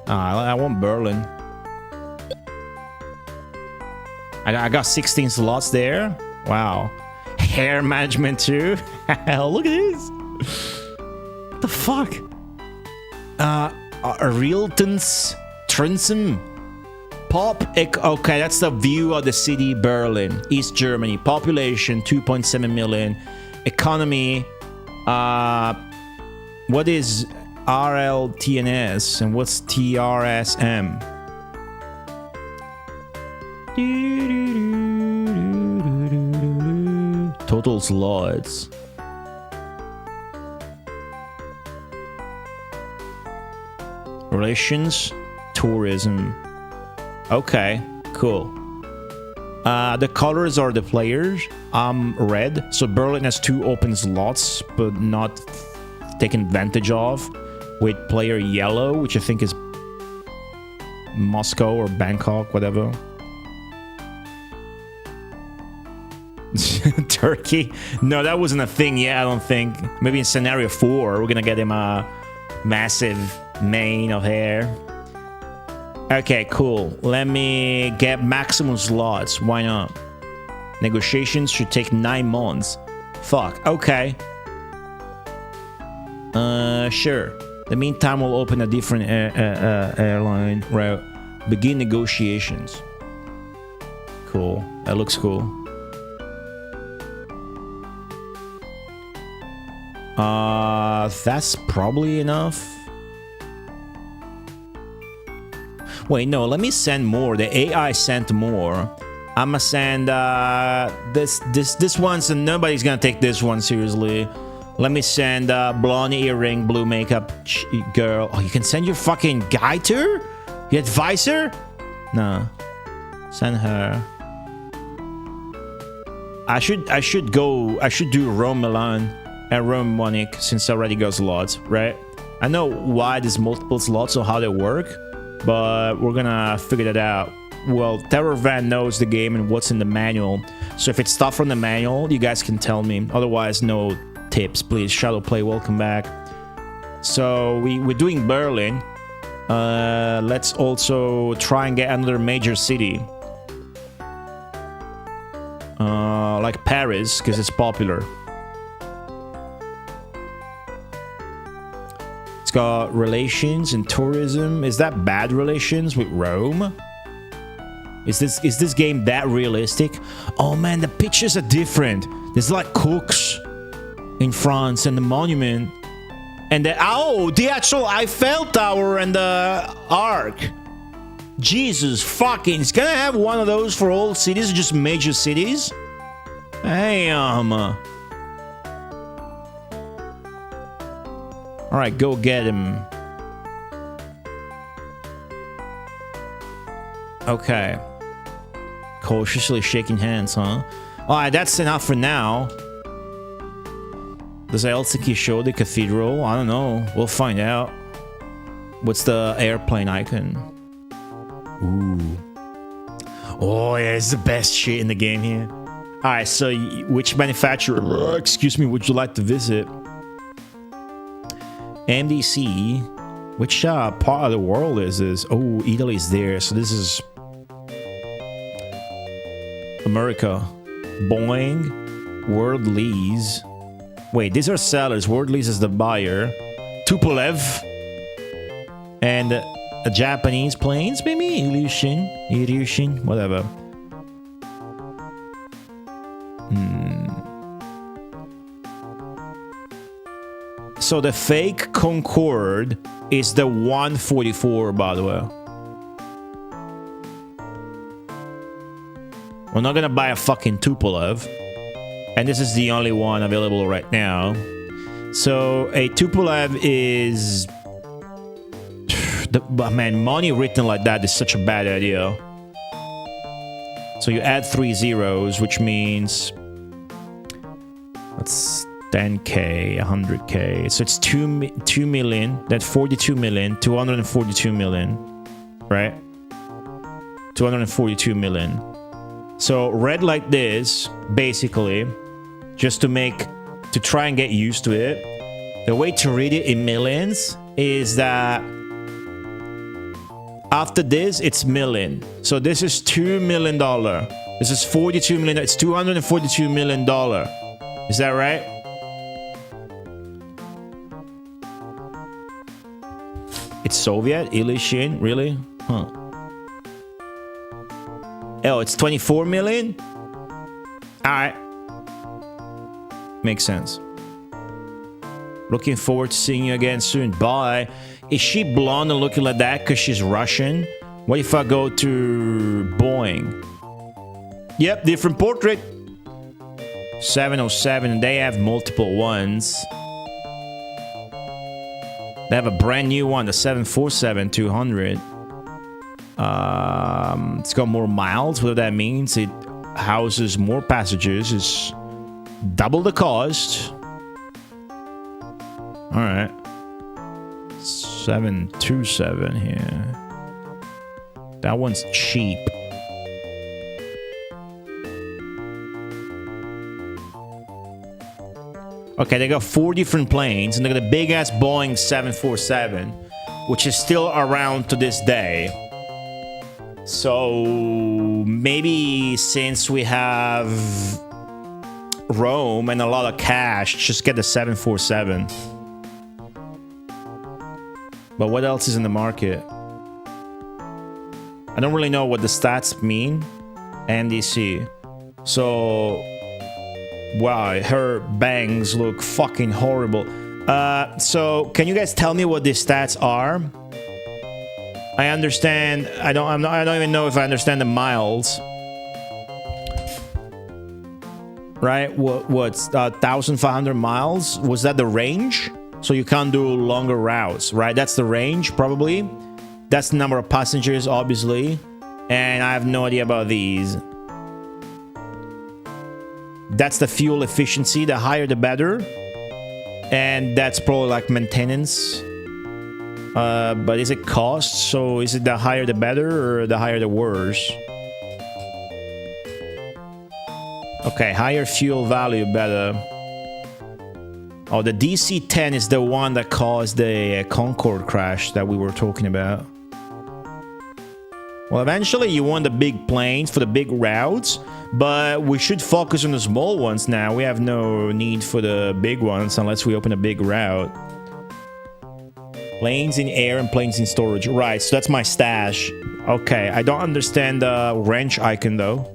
I want Berlin. I got 16 slots there. Wow. Hair management too. Look at this. What the fuck? Realtons Trinsum. Pop. Okay, that's the view of the city Berlin, East Germany. Population 2.7 million. Economy. What is RLTNS and what's TRSM? Total slots. Relations, tourism. Okay, cool. The colors are the players. Red. So Berlin has 2 open slots, but not taken advantage of. With player yellow, which I think is Moscow or Bangkok, whatever. Turkey? No, that wasn't a thing yet, I don't think. Maybe in scenario 4, we're gonna get him a massive mane of hair. Okay, cool. Let me get maximum slots. Why not? Negotiations should take 9 months. Fuck, okay. Sure. The meantime, we'll open a different airline route. Begin negotiations. Cool. That looks cool. That's probably enough. Wait, no, let me send more. The AI sent more. I'ma send this one, so nobody's gonna take this one seriously. Let me send blonde earring, blue makeup girl. Oh, you can send your fucking guy to her? Your advisor? No. Send her. I should do Rome Milan and Rome Munich since I already got slots, right? I know why there's multiple slots or how they work, but we're gonna figure that out. Well, Terror Van knows the game and what's in the manual, so if it's stuff from the manual, you guys can tell me. Otherwise, no tips, please. Shadowplay, welcome back. So we're doing Berlin. Let's also try and get another major city, like Paris, because it's popular. It's got relations and tourism. Is that bad relations with Rome? Is this game that realistic? Oh man, the pictures are different. There's like cooks in France and the monument and the actual Eiffel Tower and the Arc. Jesus fucking, it's gonna have one of those for all cities or just major cities? Damn. Alright, go get him. Okay. Cautiously shaking hands, huh? Alright, that's enough for now. Does Helsinki show the cathedral? I don't know. We'll find out. What's the airplane icon? Ooh. Oh, yeah, it's the best shit in the game here. Alright, so which manufacturer, excuse me, would you like to visit? MDC. Which part of the world is this? Oh, Italy's there. So this is America. Boeing. World Lease. Wait, these are sellers. World Lease is the buyer. Tupolev. And a Japanese planes, maybe? Illusion, whatever. So the fake Concorde is the 144, by the way. We're not gonna buy a fucking Tupolev. And this is the only one available right now. So a Tupolev is... Man, money written like that is such a bad idea. So you add 3 zeros, which means... That's 10k, 100k. So it's 2 million. That's 42 million. 242 million. Right? 242 million. So read like this, basically, just to try and get used to it. The way to read it in millions is that after this, it's million. So this is $2 million. This is 42 million. It's $242 million. Is that right? It's Soviet? Ilyushin? Really? Huh. Oh, it's 24 million? Alright. Makes sense. Looking forward to seeing you again soon. Bye. Is she blonde and looking like that because she's Russian? What if I go to Boeing? Yep, different portrait. 707, and they have multiple ones. They have a brand new one, the 747-200. It's got more miles. What that means? It houses more passengers. It's double the cost. All right. 727 here. That one's cheap. Okay, they got 4 different planes, and they got a big-ass Boeing 747, which is still around to this day. So, maybe since we have Rome and a lot of cash, just get the 747. But what else is in the market? I don't really know what the stats mean. NDC. So... wow, her bangs look fucking horrible. So can you guys tell me what these stats are? I understand. I don't even know if I understand the miles. Right? What's 1,500 miles? Was that the range? So you can't do longer routes, right? That's the range, probably. That's the number of passengers, obviously. And I have no idea about these. That's the fuel efficiency. The higher the better. And that's probably like maintenance. But is it cost? So is it the higher the better or the higher the worse? Okay, higher fuel value, better. Oh, the DC-10 is the one that caused the Concorde crash that we were talking about. Well, eventually you want the big planes for the big routes, but we should focus on the small ones now. We have no need for the big ones unless we open a big route. Planes in air and planes in storage. Right, so that's my stash. Okay, I don't understand the wrench icon though.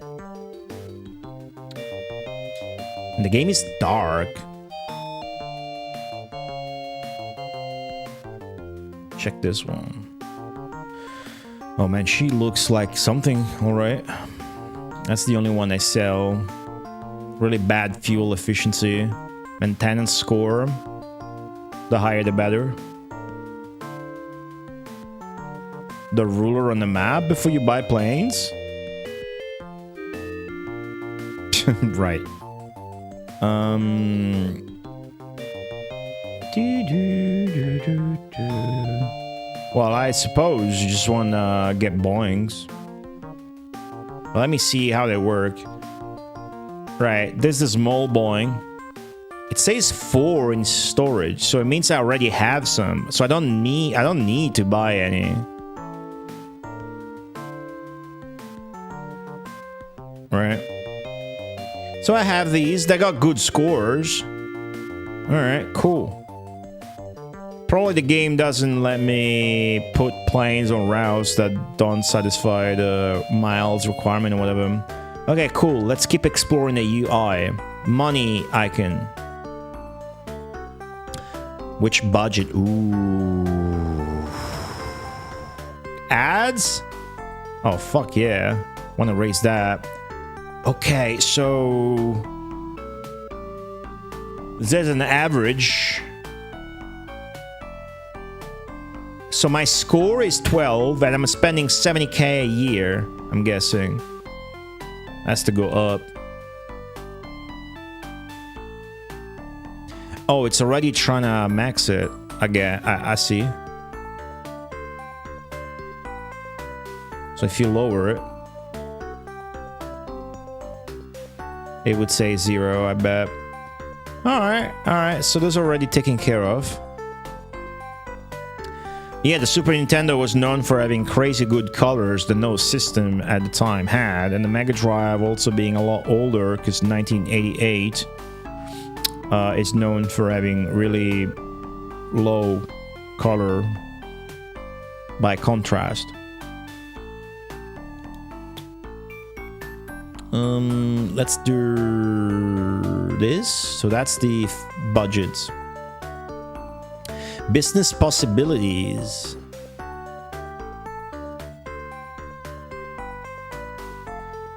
And the game is dark. Check this one. Oh man, she looks like something, alright. That's the only one I sell. Really bad fuel efficiency. Maintenance score. The higher the better. The ruler on the map before you buy planes? Right. Well, I suppose you just want to get Boeings. Well, let me see how they work. Right, this is small Boeing. It says 4 in storage, so it means I already have some. So I don't need to buy any. Right. So I have these. They got good scores. All right, cool. Probably the game doesn't let me put planes on routes that don't satisfy the miles requirement or whatever. Okay, cool. Let's keep exploring the UI. Money icon. Which budget? Ooh. Ads? Oh, fuck yeah. Want to raise that. Okay, so... there's an average... So my score is 12, and I'm spending 70k a year, I'm guessing. Has to go up. Oh, it's already trying to max it again. I see. So if you lower it, it would say 0, I bet. Alright, so those are already taken care of. Yeah, the Super Nintendo was known for having crazy good colors that no system at the time had, and the Mega Drive also being a lot older, because 1988 is known for having really low color by contrast. Let's do this. So that's the budget. Business possibilities.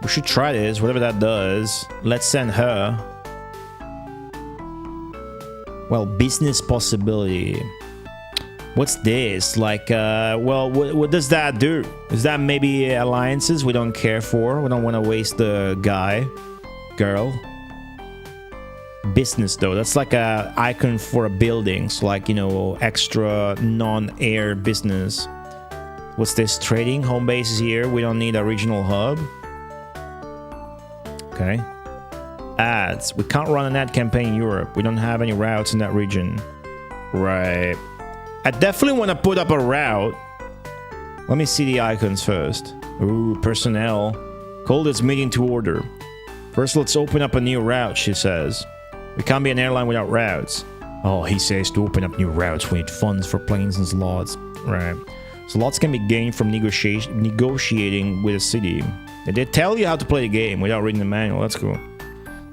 We should try this, whatever that does. Let's send her. Well, business possibility. What's this? Like, well, what does that do? Is that maybe alliances we don't care for? We don't want to waste the guy, girl. Business, though. That's like a icon for a building. So, like, you know, extra non-air business. What's this? Trading? Home base is here. We don't need a regional hub. Okay. Ads. We can't run an ad campaign in Europe. We don't have any routes in that region. Right. I definitely want to put up a route. Let me see the icons first. Ooh, personnel. Call this meeting to order. First, let's open up a new route, she says. We can't be an airline without routes. Oh, he says to open up new routes, we need funds for planes and slots. Right. Slots can be gained from negotiating with a city. They tell you how to play the game without reading the manual. That's cool.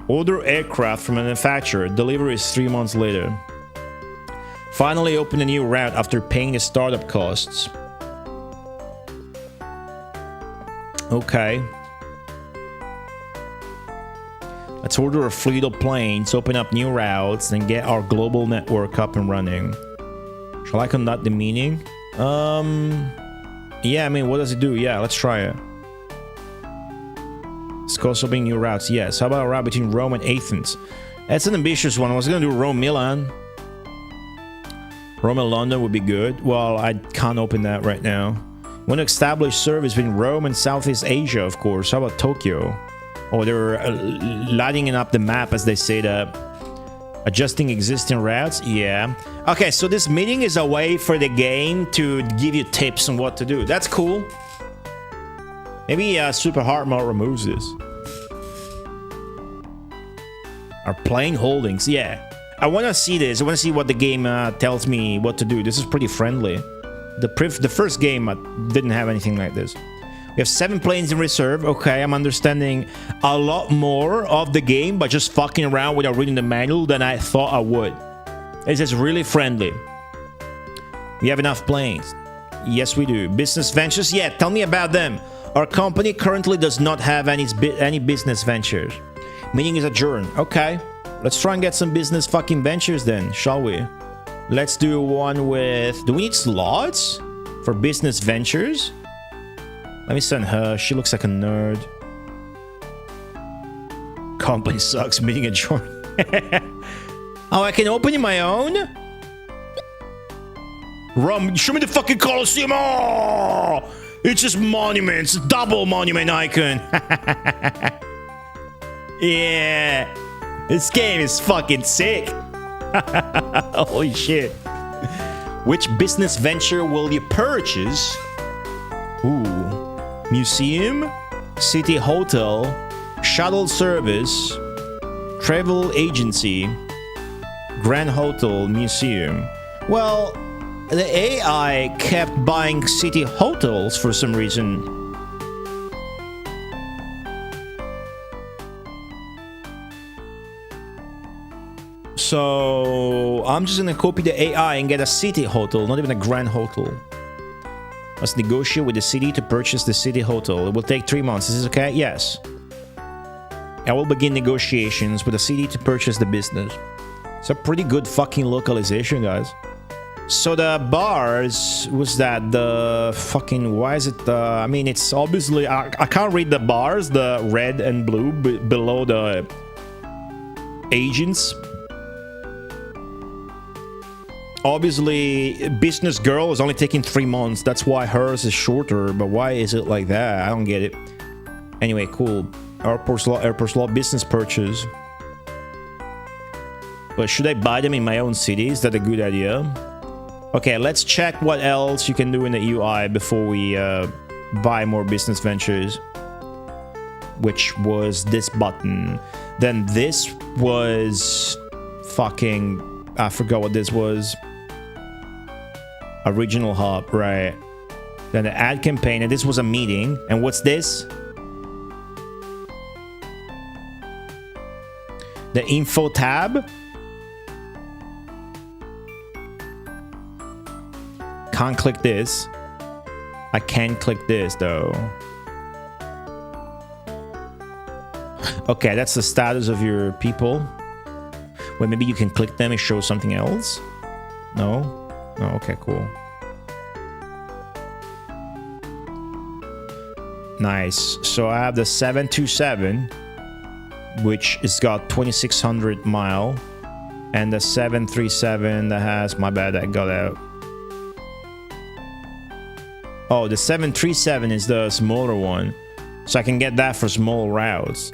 Order aircraft from a manufacturer. Delivery is 3 months later. Finally open a new route after paying the startup costs. Okay. Let's order a fleet of planes, open up new routes, and get our global network up and running. Shall I conduct the meeting? Yeah, I mean, what does it do? Yeah, let's try it. Let's go opening new routes. Yes. How about a route between Rome and Athens? That's an ambitious one. I was gonna do Rome-Milan. Rome and London would be good. Well, I can't open that right now. Want to establish service between Rome and Southeast Asia, of course. How about Tokyo? Oh, they're lighting up the map, as they say that. Adjusting existing routes? Yeah. Okay, so this meeting is a way for the game to give you tips on what to do. That's cool. Maybe Super Hard Mode removes this. Our plane holdings, yeah. I want to see this. I want to see what the game tells me what to do. This is pretty friendly. The first game didn't have anything like this. We have 7 planes in reserve. Okay, I'm understanding a lot more of the game by just fucking around without reading the manual than I thought I would. This is really friendly. We have enough planes. Yes, we do. Business ventures? Yeah, tell me about them. Our company currently does not have any business ventures. Meeting is adjourned. Okay. Let's try and get some business fucking ventures then, shall we? Let's do one with... Do we need slots for business ventures? Let me send her. She looks like a nerd. Company sucks. Meeting adjourned. Oh, I can open in my own? Rum, show me the fucking Colosseum. Oh! It's just monuments. Double monument icon. Yeah. This game is fucking sick. Holy shit. Which business venture will you purchase? Ooh. Museum, city hotel, shuttle service, travel agency, grand hotel, museum. Well, the AI kept buying city hotels for some reason. So I'm just gonna copy the AI and get a city hotel, not even a grand hotel. Let's negotiate with the city to purchase the city hotel. It will take 3 months. Is this okay? Yes. I will begin negotiations with the city to purchase the business. It's a pretty good fucking localization, guys. So the bars, was that the fucking... Why is it... I mean, it's obviously... I can't read the bars, the red and blue below the agents. Obviously, business girl is only taking 3 months. That's why hers is shorter. But why is it like that? I don't get it. Anyway, cool. Airport slot, business purchase. But should I buy them in my own city? Is that a good idea? Okay, let's check what else you can do in the UI before we buy more business ventures. Which was this button. Then this was fucking... I forgot what this was. Original hub, right. Then the ad campaign, and this was a meeting. And what's this? The info tab. Can't click this. I can click this though. Okay, that's the status of your people. Well, maybe you can click them and show something else. No? No, okay, cool. Nice. So I have the 727, which has got 2600 mile, and the 737 that has, my bad, that got out. Oh, the 737 is the smaller one, so I can get that for small routes.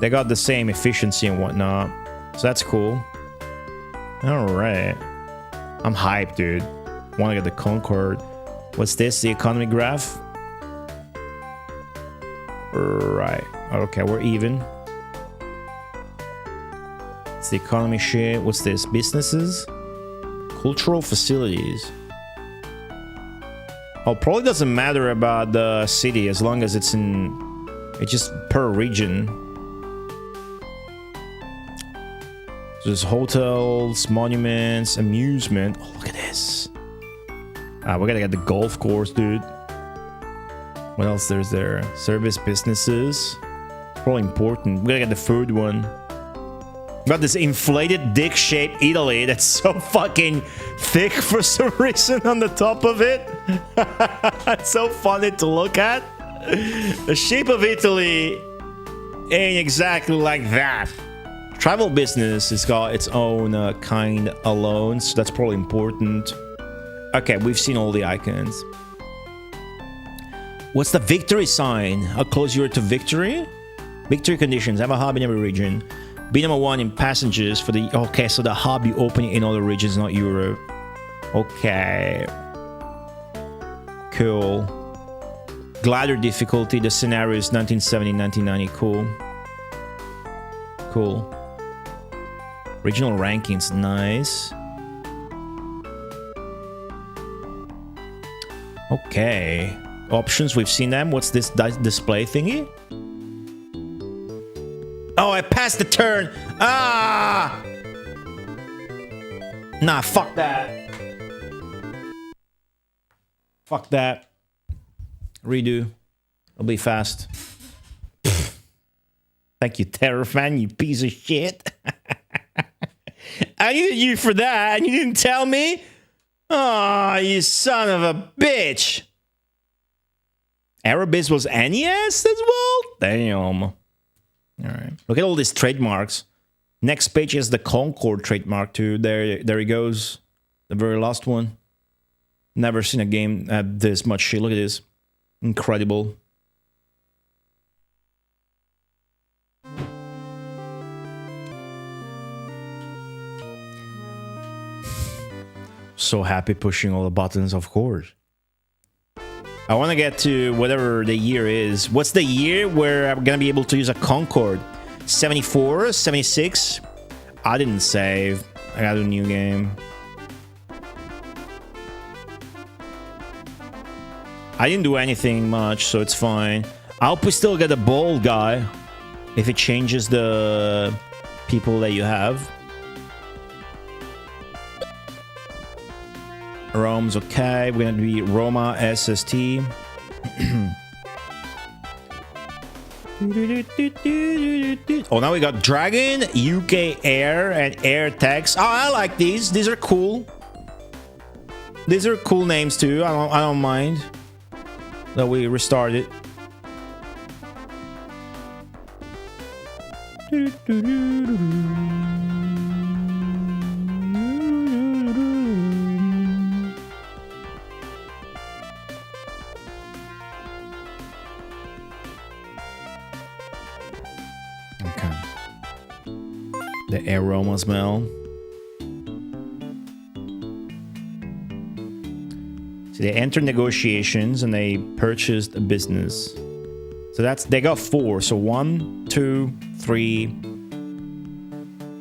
They got the same efficiency and whatnot, so that's cool. All right, I'm hyped, dude. Want to get the Concorde. What's this? The economy graph? Right. Okay, we're even. It's the economy shit. What's this? Businesses? Cultural facilities. Oh, probably doesn't matter about the city as long as it's in... It's just per region. So there's hotels, monuments, amusement. Oh, look at this. Ah, we gotta get the golf course, dude. What else there's there? Service businesses. Probably important. We gotta get the food one. We got this inflated dick-shaped Italy that's so fucking thick for some reason on the top of it. It's so funny to look at. The shape of Italy ain't exactly like that. Travel business has got its own kind alone, so that's probably important. Okay, we've seen all the icons. What's the victory sign? How close you are to victory? Victory conditions. Have a hub in every region. Be number one in passengers for the... Okay, so the hub you open in other regions, not Europe. Okay. Cool. Glider difficulty. The scenario is 1970, 1990. Cool. Cool. Regional rankings. Nice. Okay. Options, we've seen them. What's this display thingy? Oh, I passed the turn. Ah! Nah, fuck that. Fuck that. Redo. It'll be fast. Thank you, Terror Fan, you piece of shit. I needed you for that, and you didn't tell me? Oh, you son of a bitch. Aerobiz was NES as well? Damn. All right. Look at all these trademarks. Next page is the Concorde trademark too. There he goes. The very last one. Never seen a game have this much shit. Look at this. Incredible. So happy pushing all the buttons, of course. I want to get to whatever the year is. What's the year where I'm going to be able to use a Concorde? 74? 76? I didn't save. I got a new game. I didn't do anything much, so it's fine. I hope we still get a bald guy. If it changes the people that you have. Rome's okay. We're gonna be Roma SST. Oh, now we got Dragon, UK Air, and Air Tex. Oh, I like these. These are cool. These are cool names too. I don't mind that we restarted. The aroma smell. So they enter negotiations and they purchased a business. So they got 4. So 1, 2, 3.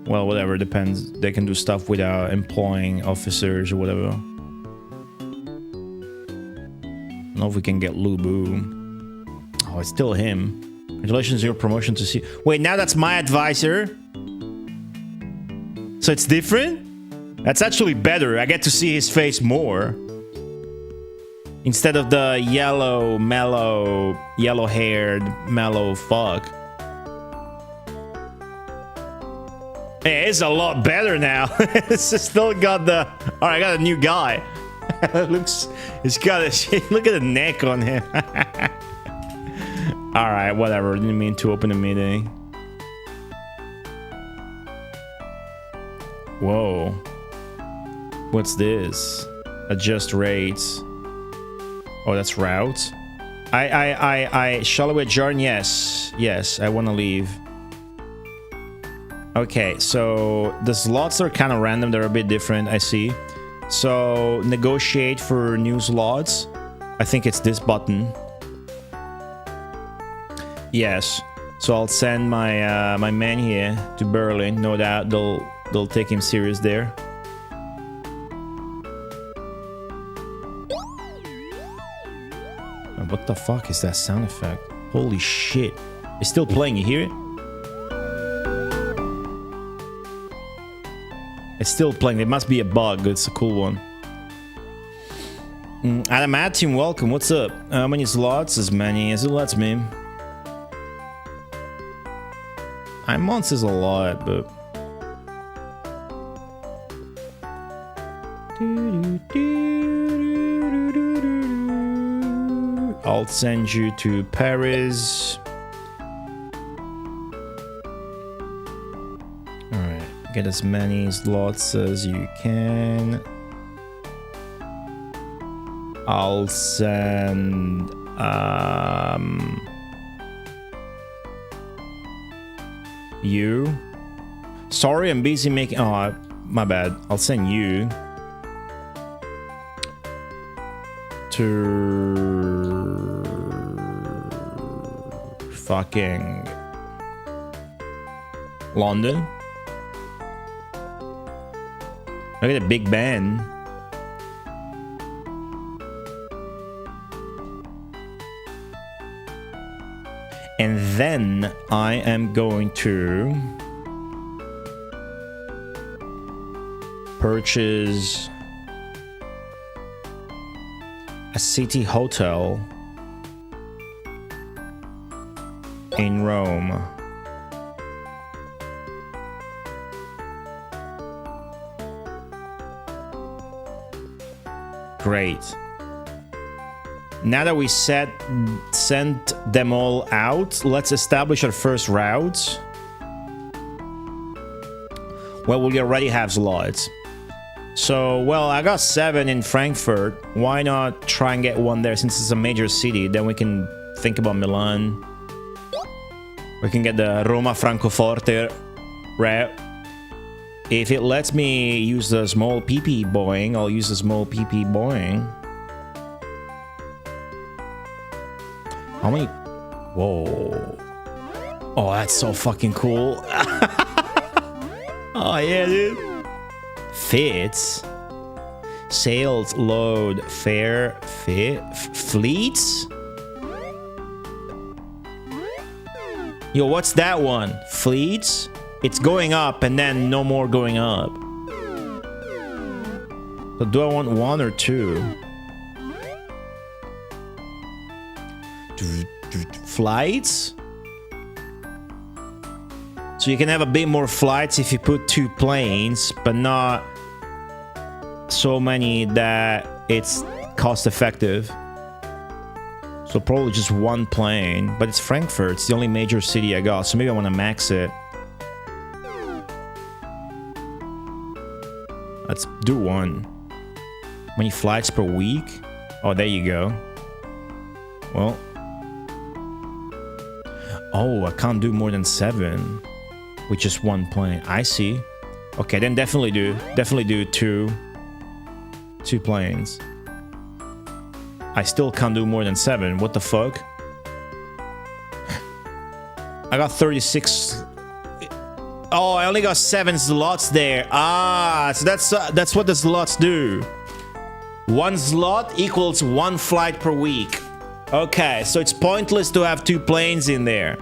Well, whatever, depends. They can do stuff without employing officers or whatever. I don't know if we can get Lubu. Oh, it's still him. Congratulations on your promotion to see. Wait, now that's my advisor? So it's different? That's actually better. I get to see his face more. Instead of the yellow-haired, mellow fuck. Hey, it's a lot better now. It's still got the... Alright, I got a new guy. He's got a... Look at the neck on him. Alright, whatever. Didn't mean to open a meeting. Whoa. What's this? Adjust rates. Oh, that's routes. Shall we adjourn? Yes. Yes, I want to leave. Okay, so the slots are kind of random. They're a bit different, I see. So, negotiate for new slots. I think it's this button. Yes. So I'll send my my man here to Berlin. No doubt they'll take him serious there. What the fuck is that sound effect? Holy shit. It's still playing, you hear it? It's still playing. It must be a bug. It's a cool one. Adamantium, welcome. What's up? How many slots? As many as it lets me. Months is a lot, but... I'll send you to Paris. Alright, get as many slots as you can. I'll send... you. Sorry, I'm busy making... Oh, my bad. I'll send you to fucking London. Look at the Big Ben. And then I am going to purchase a city hotel in Rome. Great. Now that we sent them all out, let's establish our first routes. Well, we already have slots. So, well, I got 7 in Frankfurt. Why not try and get one there since it's a major city? Then we can think about Milan. We can get the Roma Francoforte route. If it lets me use the small PP Boeing, I'll use the small PP Boeing. How many? Whoa. Oh, that's so fucking cool. Oh, yeah, dude. Fits. Sales, load, fare, fleets? Yo, what's that one? Fleets? It's going up and then no more going up. So do I want 1 or 2? Flights? So you can have a bit more flights if you put 2 planes, but not so many that it's cost effective. So probably just 1 plane, but it's Frankfurt. It's the only major city I got, so maybe I want to max it. Let's do 1. How many flights per week? Oh, there you go. Well. Oh, I can't do more than 7 with just 1 plane. I see. Okay, then definitely do 2 planes. I still can't do more than 7. What the fuck? I got 36. Oh, I only got 7 slots there. Ah, so that's what the slots do. 1 slot equals 1 flight per week. Okay, so it's pointless to have 2 planes in there.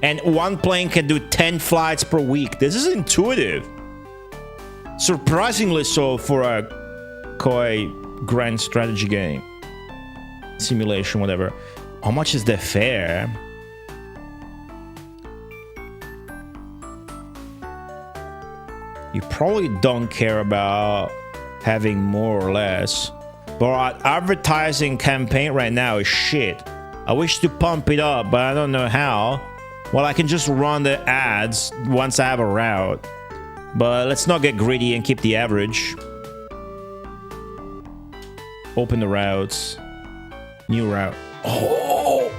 And 1 plane can do 10 flights per week. This is intuitive. Surprisingly so for a Koei grand strategy game. Simulation, whatever. How much is the fare? You probably don't care about having more or less. But our advertising campaign right now is shit. I wish to pump it up, but I don't know how. Well, I can just run the ads once I have a route. But let's not get greedy and keep the average. Open the routes. New route. Oh!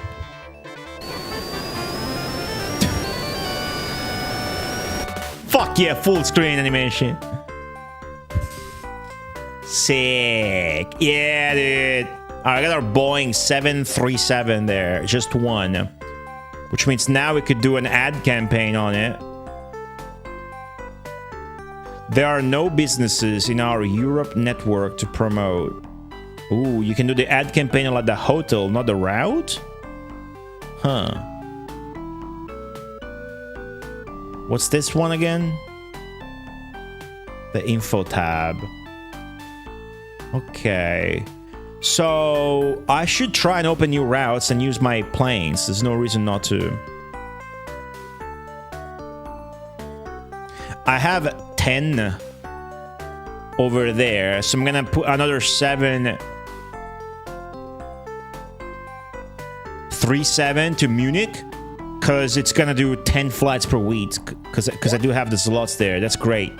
Fuck yeah, full screen animation. Sick. Yeah, dude. Alright, I got our Boeing 737 there. Just 1. Which means now we could do an ad campaign on it. There are no businesses in our Europe network to promote. Ooh, you can do the ad campaign on like the hotel, not the route? Huh. What's this one again? The info tab. Okay. So I should try and open new routes and use my planes. There's no reason not to. I have 10 over there, so I'm gonna put another 737 to Munich, because it's gonna do 10 flights per week, because I do have the slots there. That's great.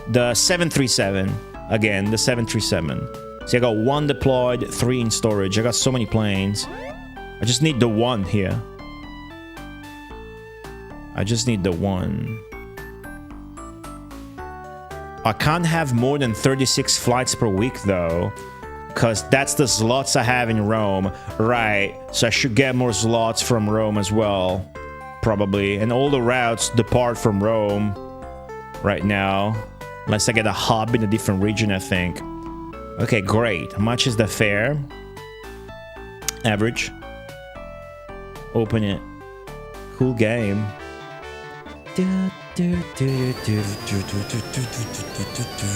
The 737 again, the 737. See, I got 1 deployed, 3 in storage. I got so many planes. I just need the 1 here. I just need the 1. I can't have more than 36 flights per week though, because that's the slots I have in Rome. Right, so I should get more slots from Rome as well, probably. And all the routes depart from Rome right now, unless I get a hub in a different region, I think. Okay, great. How much is the fare? Average. Open it. Cool game.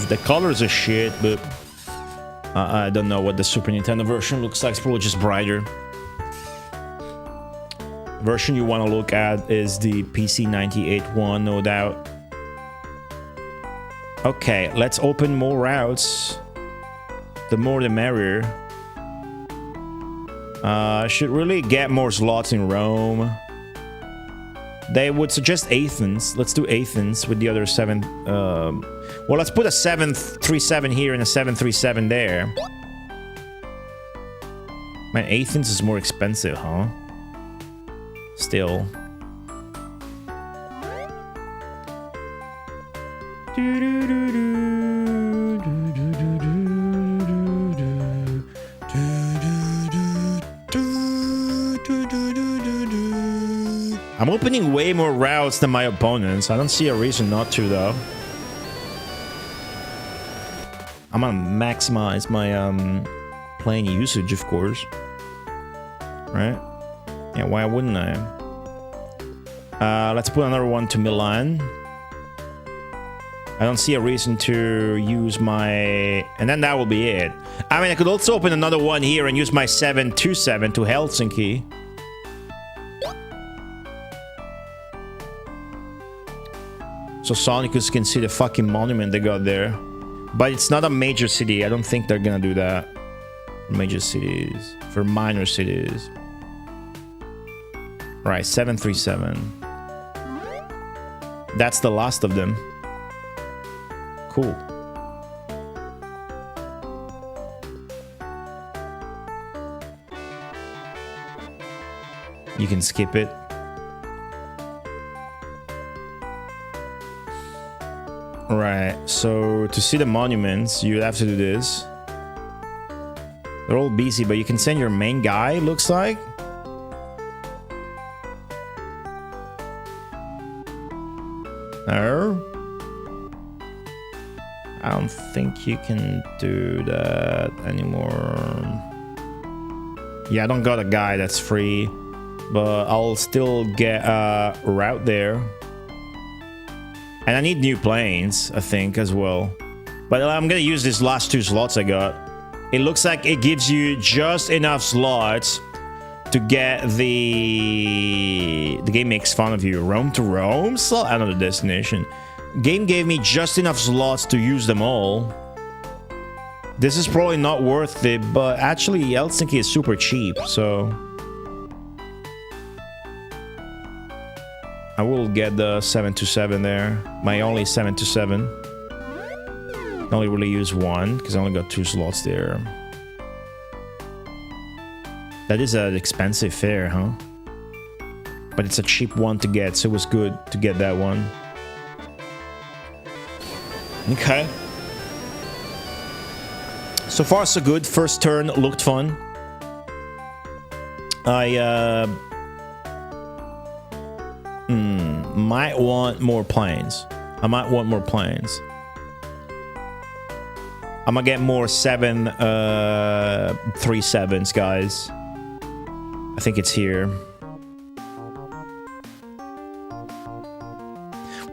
The colors are shit, but I don't know what the Super Nintendo version looks like. It's probably just brighter. Version you want to look at is the PC98 one, no doubt. Okay, let's open more routes. The more the merrier. Should really get more slots in Rome. They would suggest Athens. Let's do Athens with the other 7. Well, let's put a 737 here and a 737 there. Man, Athens is more expensive, huh? Still. I'm opening way more routes than my opponents. I don't see a reason not to, though. I'm gonna maximize my plane usage, of course. Right? Yeah, why wouldn't I? Let's put another one to Milan. I don't see a reason to use my... And then that will be it. I mean, I could also open another one here and use my 727 to Helsinki. So Sonicus can see the fucking monument they got there. But it's not a major city. I don't think they're gonna do that. Major cities. For minor cities. Right, 737. That's the last of them. Cool. You can skip it. Right, so to see the monuments, you'd have to do this. They're all busy, but you can send your main guy, looks like. No. I don't think you can do that anymore. Yeah, I don't got a guy that's free, but I'll still get a route there. And I need new planes, I think, as well. But I'm gonna use these last 2 slots I got. It looks like it gives you just enough slots to get the game makes fun of you. Rome to Rome slot? Another destination. Game gave me just enough slots to use them all. This is probably not worth it, but actually Helsinki is super cheap, so I will get the 727 there. My only 727. I only really use one because I only got 2 slots there. That is an expensive fare, huh? But it's a cheap one to get, so it was good to get that one. Okay. So far, so good. First turn looked fun. I might want more planes. I'm gonna get more 737s, guys. I think it's here.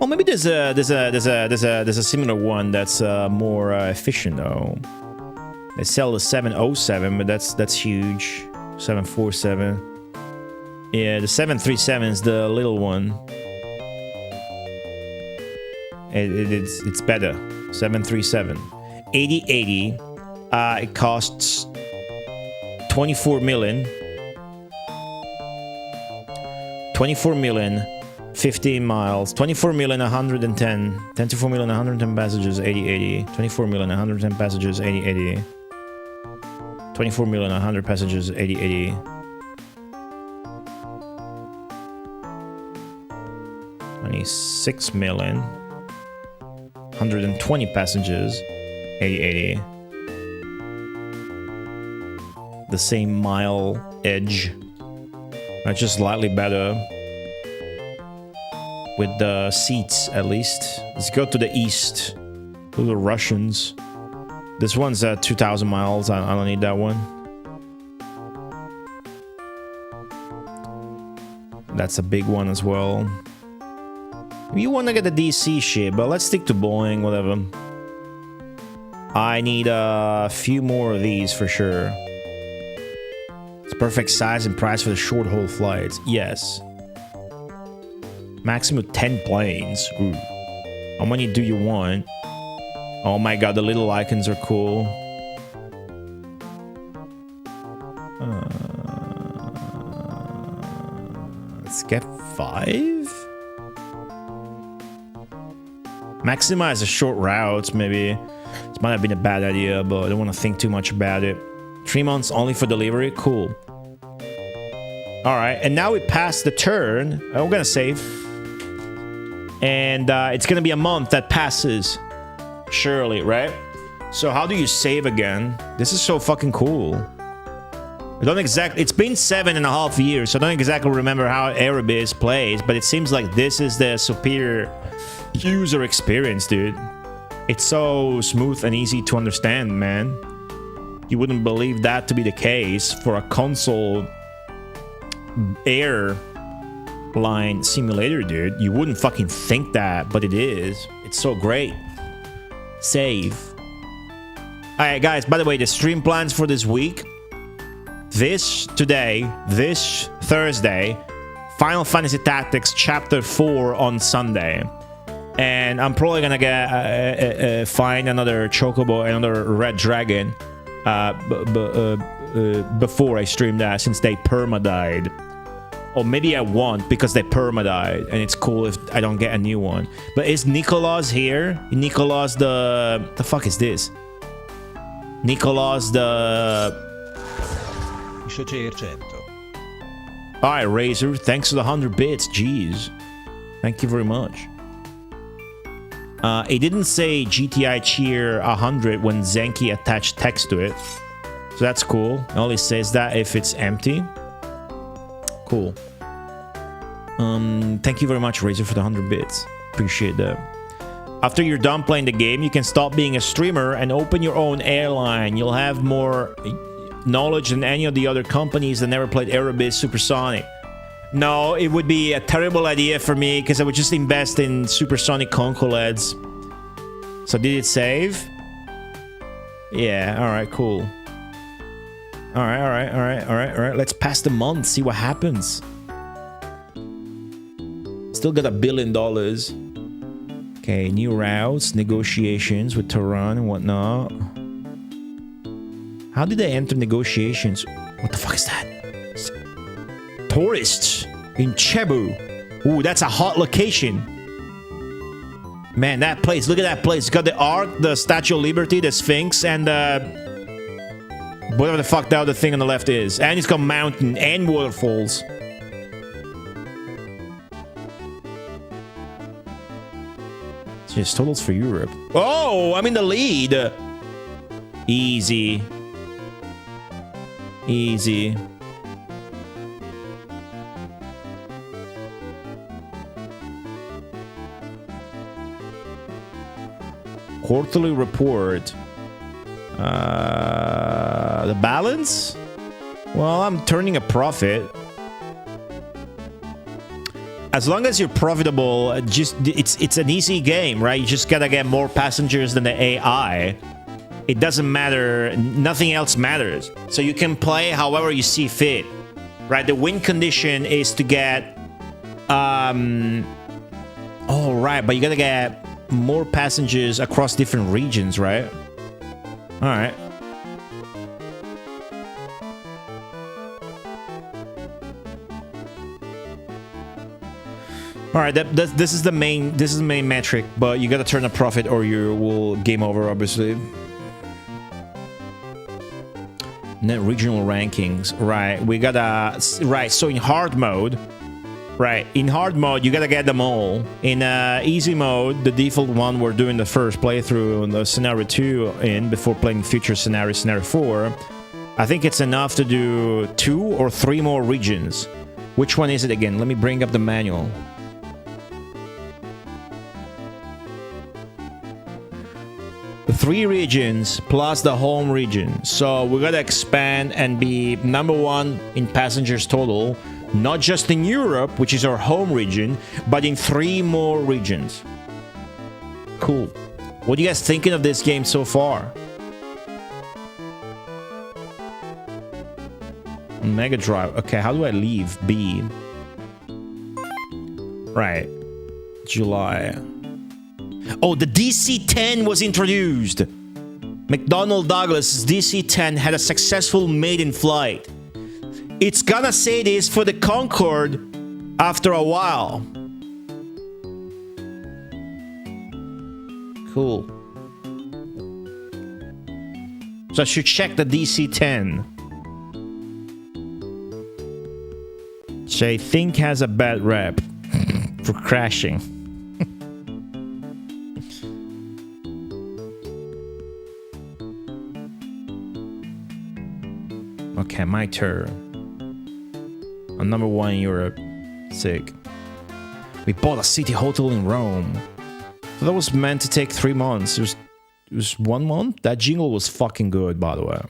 Well, maybe there's a similar one that's more efficient though. They sell the 707, but that's huge. 747. Yeah, the 737 is the little one. It's better. 737. 8080. It costs 24 million. 24 million. 15 miles, 24 million 110, 24 million 110 passengers, 8080, 24 million 110 passengers, 8080, 24 million 100 passengers, 8080, 26 million 120 passengers, 8080. The same mile edge, that's just slightly better. With the seats, at least. Let's go to the east. To the Russians. This one's 2,000 miles. I don't need that one. That's a big one as well. You want to get the DC shit, but let's stick to Boeing, whatever. I need a few more of these for sure. It's perfect size and price for the short-haul flights. Yes. Maximum 10 planes. Ooh. How many do you want? Oh my god, the little icons are cool. Let's get 5? Maximize the short routes, maybe. This might have been a bad idea, but I don't want to think too much about it. 3 months only for delivery? Cool. Alright, and now we passed the turn. We're gonna save. And it's gonna be a month that passes. Surely, right? So how do you save again? This is so fucking cool. I don't exactly... It's been 7.5 years, so I don't exactly remember how Aerobiz plays, but it seems like this is the superior user experience, dude. It's so smooth and easy to understand, man. You wouldn't believe that to be the case for a console airline simulator, dude. You wouldn't fucking think that, but it is. It's so great. Save. Alright, guys, by the way, the stream plans for this week. This Thursday, Final Fantasy Tactics Chapter 4 on Sunday. And I'm probably gonna get find another Chocobo, another Red Dragon before I stream that, since they perma-died. Or maybe I won't because they perma-died, and it's cool if I don't get a new one. But is Nicolas here? Nicolas the fuck is this? Nicolas the... Alright, Razor, thanks for the 100 bits, jeez. Thank you very much. It didn't say GTI Cheer 100 when Zenki attached text to it. So that's cool. It only says that if it's empty. Cool. Thank you very much, Razor, for the 100 bits. Appreciate that. After you're done playing the game, you can stop being a streamer and open your own airline. You'll have more knowledge than any of the other companies that never played Aerobiz Supersonic. No, it would be a terrible idea for me because I would just invest in Supersonic Concoleds. So did it save? Yeah, alright, cool. Alright. Let's pass the month, see what happens. Still got $1 billion. Okay, new routes, negotiations with Tehran and whatnot. How did I enter negotiations? What the fuck is that? Tourists in Cebu. Ooh, that's a hot location. Man, that place, look at that place. It's got the Ark, the Statue of Liberty, the Sphinx, and whatever the fuck the other thing on the left is. And it's got mountain and waterfalls. Just totals for Europe. Oh, I'm in the lead. Easy. Easy. Quarterly report. The balance? Well, I'm turning a profit. As long as you're profitable, just it's an easy game, right? You just gotta get more passengers than the AI. It doesn't matter. Nothing else matters. So you can play however you see fit, right? The win condition is to get... Oh, right. But you gotta get more passengers across different regions, right? All right. All right, this is the main metric, but you gotta turn a profit or you will game over, obviously. Net regional rankings, right? We gotta So in hard mode, right? In hard mode, you gotta get them all. In easy mode, the default one we're doing the first playthrough on the scenario 2 in before playing future scenario 4. I think it's enough to do 2 or 3 more regions. Which one is it again? Let me bring up the manual. The 3 regions plus the home region. So we gotta expand and be #1 in passengers total, not just in Europe, which is our home region, but in 3 more regions. Cool. What are you guys thinking of this game so far? Mega Drive. Okay, how do I leave B? Right. July. Oh, the DC-10 was introduced. McDonnell Douglas' DC-10 had a successful maiden flight. It's gonna say this for the Concorde after a while. Cool. So I should check the DC-10. Which I think has a bad rep for crashing. Okay, my turn. I'm #1 in Europe. Sick. We bought a city hotel in Rome. So that was meant to take 3 months. It was 1 month? That jingle was fucking good, by the way.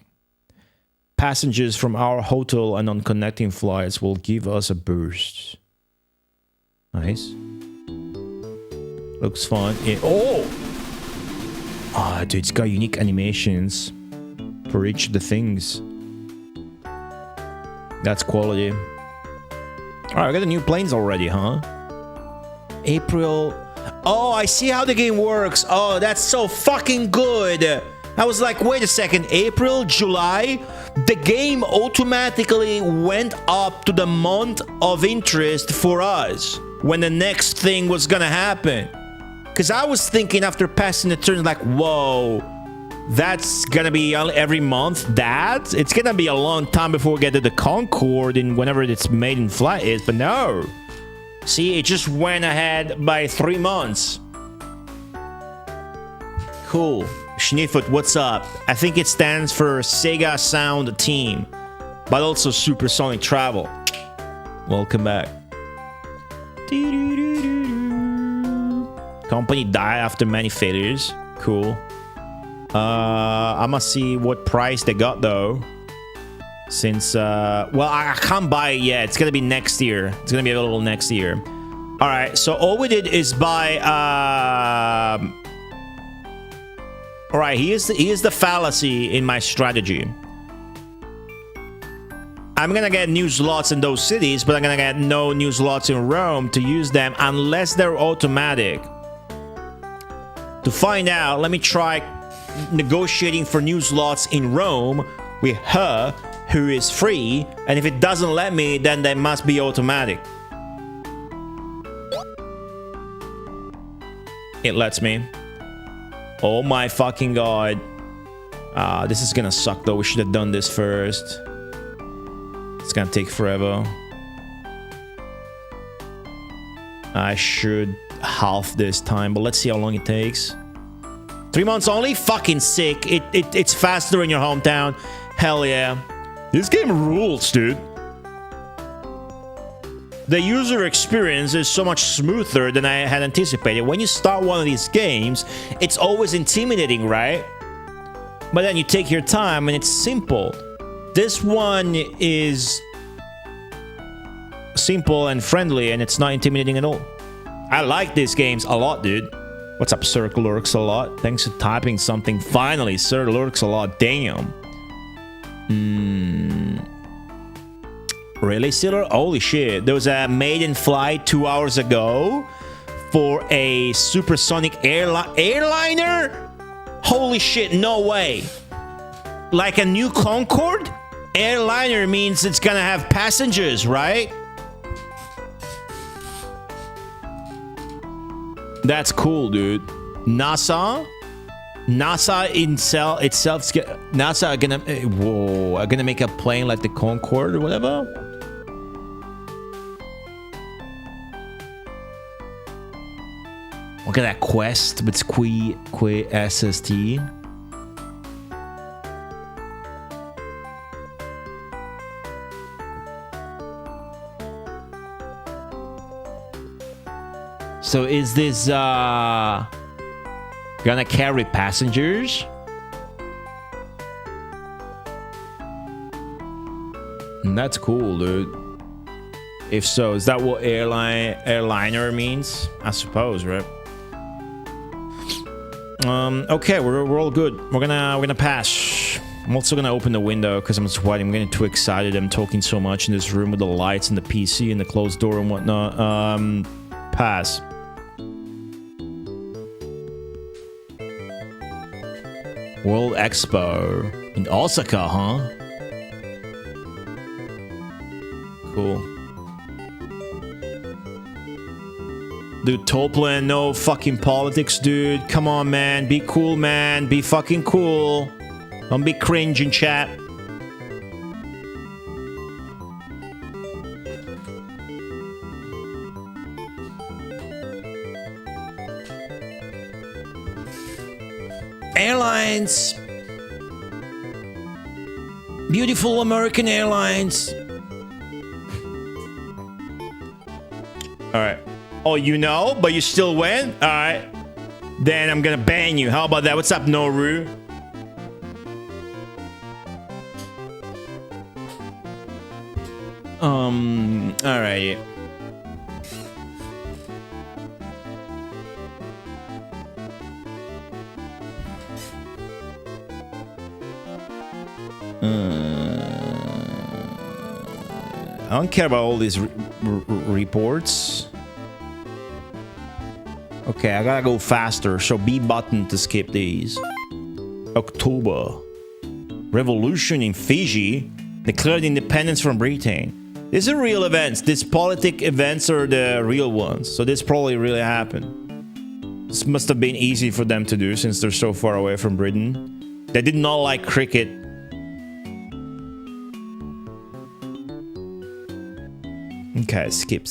Passengers from our hotel and on connecting flights will give us a boost. Nice. Looks fun. Oh! Ah, dude, it's got unique animations for each of the things. That's quality. Alright, I got the new planes already, huh? April. Oh, I see how the game works. Oh, that's so fucking good. I was like, wait a second. April, July? The game automatically went up to the month of interest for us when the next thing was gonna happen. Because I was thinking after passing the turn, like, whoa, that's gonna be every month. It's gonna be a long time before we get to the Concorde and whenever its maiden flight is, but no. See, it just went ahead by 3 months. Cool. Schneefoot, what's up? I think it stands for Sega Sound Team, but also Supersonic Travel. Welcome back. Company died after many failures. Cool. I must see what price they got though. Since well, I can't buy it yet. It's gonna be next year. It's gonna be available next year. All right. So all we did is buy. All right. Here's the fallacy in my strategy. I'm gonna get new slots in those cities, but I'm gonna get no new slots in Rome to use them unless they're automatic. To find out, let me try negotiating for new slots in Rome with her, who is free, and if it doesn't let me, then they must be automatic. It lets me. Oh my fucking god. This is gonna suck though. We should have done this first. It's gonna take forever. I should half this time, but let's see how long it takes. 3 months only? Fucking sick. It's faster in your hometown. Hell yeah. This game rules, dude. The user experience is so much smoother than I had anticipated. When you start one of these games, it's always intimidating, right? But then you take your time and it's simple. This one is simple and friendly and it's not intimidating at all. I like these games a lot, dude. What's up, Sir Lurks a lot? Thanks for typing something. Finally, Sir Lurks a lot. Damn. Really, Sealer? Holy shit. There was a maiden flight 2 hours ago for a supersonic airliner? Holy shit, no way. Like a new Concorde? Airliner means it's gonna have passengers, right? That's cool, dude. NASA itself's NASA are gonna make a plane like the Concorde or whatever. Look at that Quest with Qui SST. So is this gonna carry passengers? That's cool, dude. If so, is that what airliner means? I suppose, right? Okay, we're all good. We're gonna pass. I'm also gonna open the window because I'm sweating. I'm getting too excited. I'm talking so much in this room with the lights and the PC and the closed door and whatnot. Pass. World Expo in Osaka, huh? Cool. Dude, Toplan, no fucking politics, dude. Come on, man. Be cool, man. Be fucking cool. Don't be cringe in chat. Airlines. Beautiful American Airlines. Alright. Oh, you know, but you still win? Alright. Then I'm gonna ban you. How about that? What's up, Noru? Alright. I don't care about all these reports. Okay, I gotta go faster. So B button to skip these. October. Revolution in Fiji. Declared independence from Britain. These are real events. These politic events are the real ones. So this probably really happened. This must have been easy for them to do since they're so far away from Britain. They did not like cricket. Okay, skip.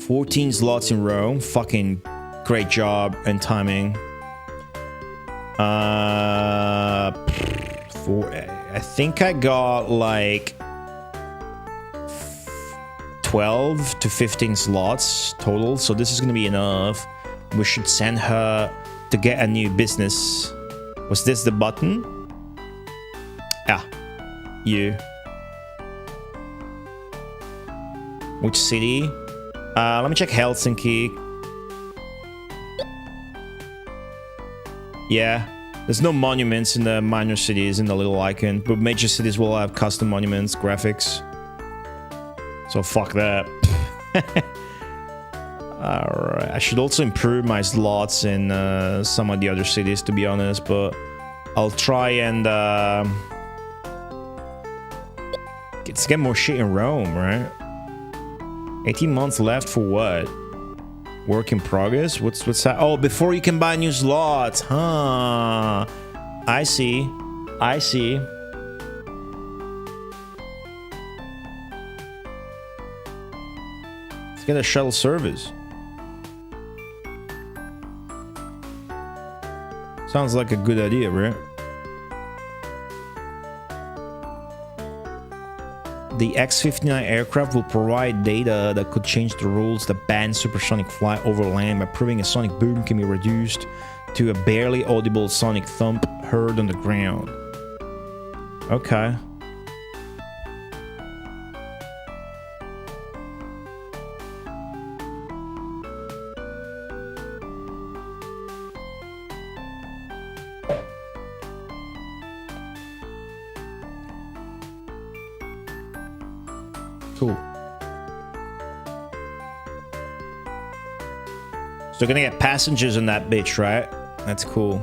14 slots in Rome. Fucking great job and timing. I think I got like 12 to 15 slots total, so this is gonna be enough. We should send her to get a new business. Was this the button? Ah, you. Which city? Let me check Helsinki. Yeah, there's no monuments in the minor cities in the little icon, but major cities will have custom monuments, graphics. So fuck that. Alright, I should also improve my slots in some of the other cities, to be honest, but I'll try and let's get more shit in Rome, right? 18 months left for what? Work in progress? What's that? Oh, before you can buy new slots, huh? I see. I see. Let's get a shuttle service. Sounds like a good idea, right? The X-59 aircraft will provide data that could change the rules that ban supersonic flight over land by proving a sonic boom can be reduced to a barely audible sonic thump heard on the ground. Okay. Cool. So we're gonna get passengers in that bitch, right? That's cool.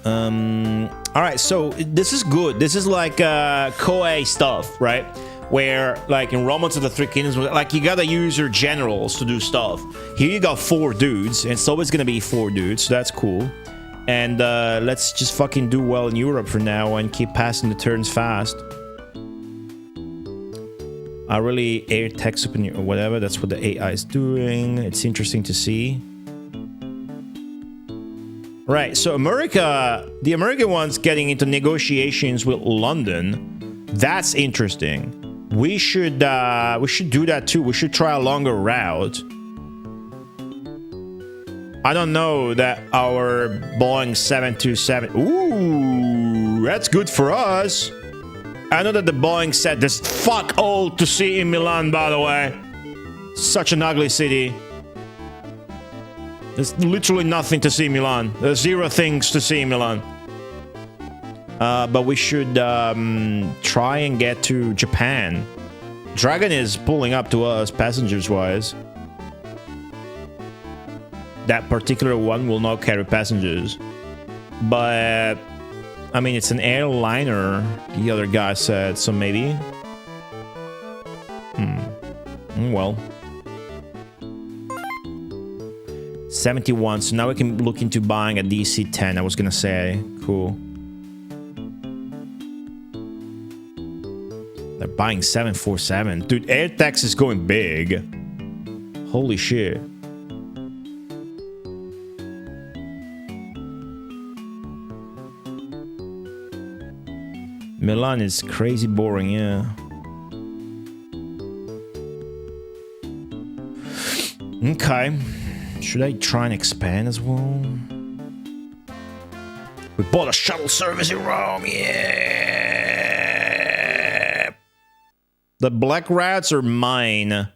All right, so this is good. This is like Koei stuff, right? Where like in Romance of the Three Kingdoms, like you gotta use your generals to do stuff. Here you got 4 dudes, and it's always gonna be 4 dudes, so that's cool. And let's just fucking do well in Europe for now and keep passing the turns fast. I really air text open or whatever. That's what the AI is doing. It's interesting to see. Right, so America, the American one's getting into negotiations with London. That's interesting. We should do that too. We should try a longer route. I don't know that our Boeing 727. Ooh, that's good for us. I know that the Boeing said there's fuck all to see in Milan, by the way. Such an ugly city. There's literally nothing to see in Milan. There's 0 things to see in Milan. But we should try and get to Japan. Dragon is pulling up to us passengers-wise. That particular one will not carry passengers. But I mean, it's an airliner, the other guy said, so maybe. Well. 71, so now we can look into buying a DC-10, I was gonna say. Cool. They're buying 747. Dude, air tax is going big. Holy shit. Milan is crazy boring, yeah. Okay. Should I try and expand as well? We bought a shuttle service in Rome, yeah! The black rats are mine.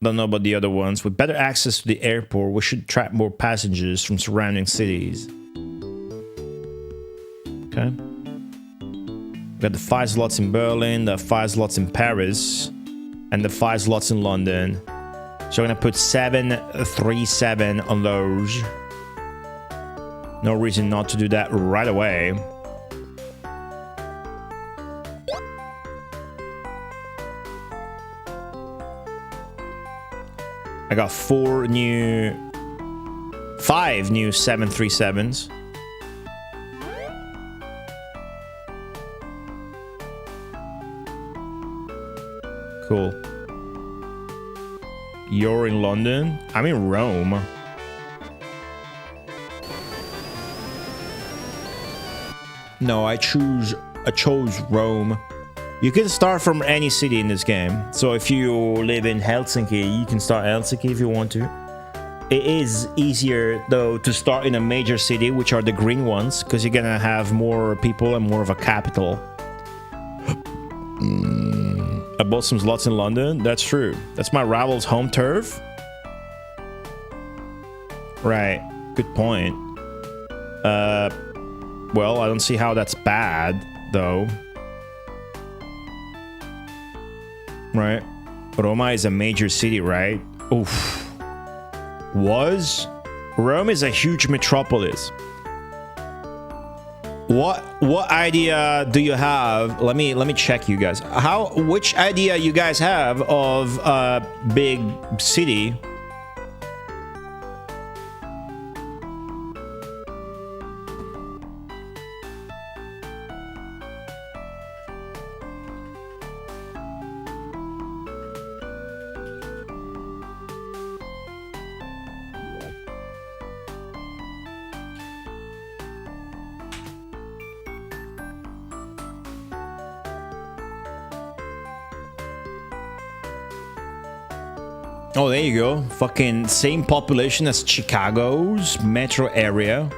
Don't know about the other ones. With better access to the airport, we should trap more passengers from surrounding cities. Okay. We got the 5 slots in Berlin, the 5 slots in Paris, and the 5 slots in London. So I'm gonna put 737 on those. No reason not to do that right away. I got 5 new 737s. Cool. You're in London? I'm in Rome. No, I chose Rome. You can start from any city in this game. So if you live in Helsinki, you can start Helsinki if you want to. It is easier though to start in a major city, which are the green ones, because you're gonna have more people and more of a capital. I bought some slots in London. That's true. That's my rival's home turf. Right. Good point. Well, I don't see how that's bad, though. Right. Roma is a major city, right? Oof. Was? Rome is a huge metropolis. What idea do you have? Let me check, you guys. Which idea you guys have of a big city? Oh, there you go. Fucking same population as Chicago's metro area.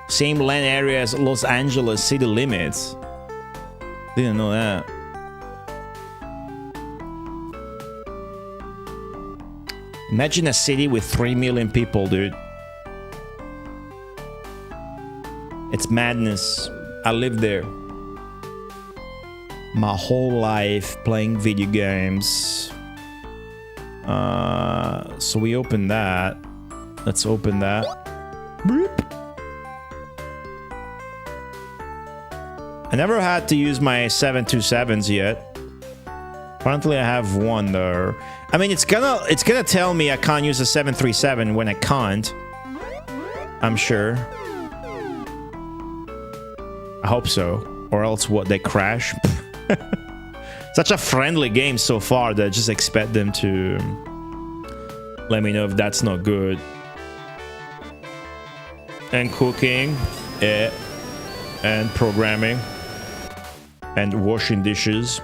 Same land area as Los Angeles city limits. Didn't know that. Imagine a city with 3 million people, dude. It's madness. I lived there. My whole life playing video games. So we open that. Let's open that. Boop. I never had to use my 727s yet. Apparently I have one though. I mean, it's gonna tell me I can't use a 737 when I can't. I'm sure. I hope so. Or else what, they crash? Such a friendly game so far that I just expect them to let me know if that's not good. And cooking, yeah, and programming, and washing dishes.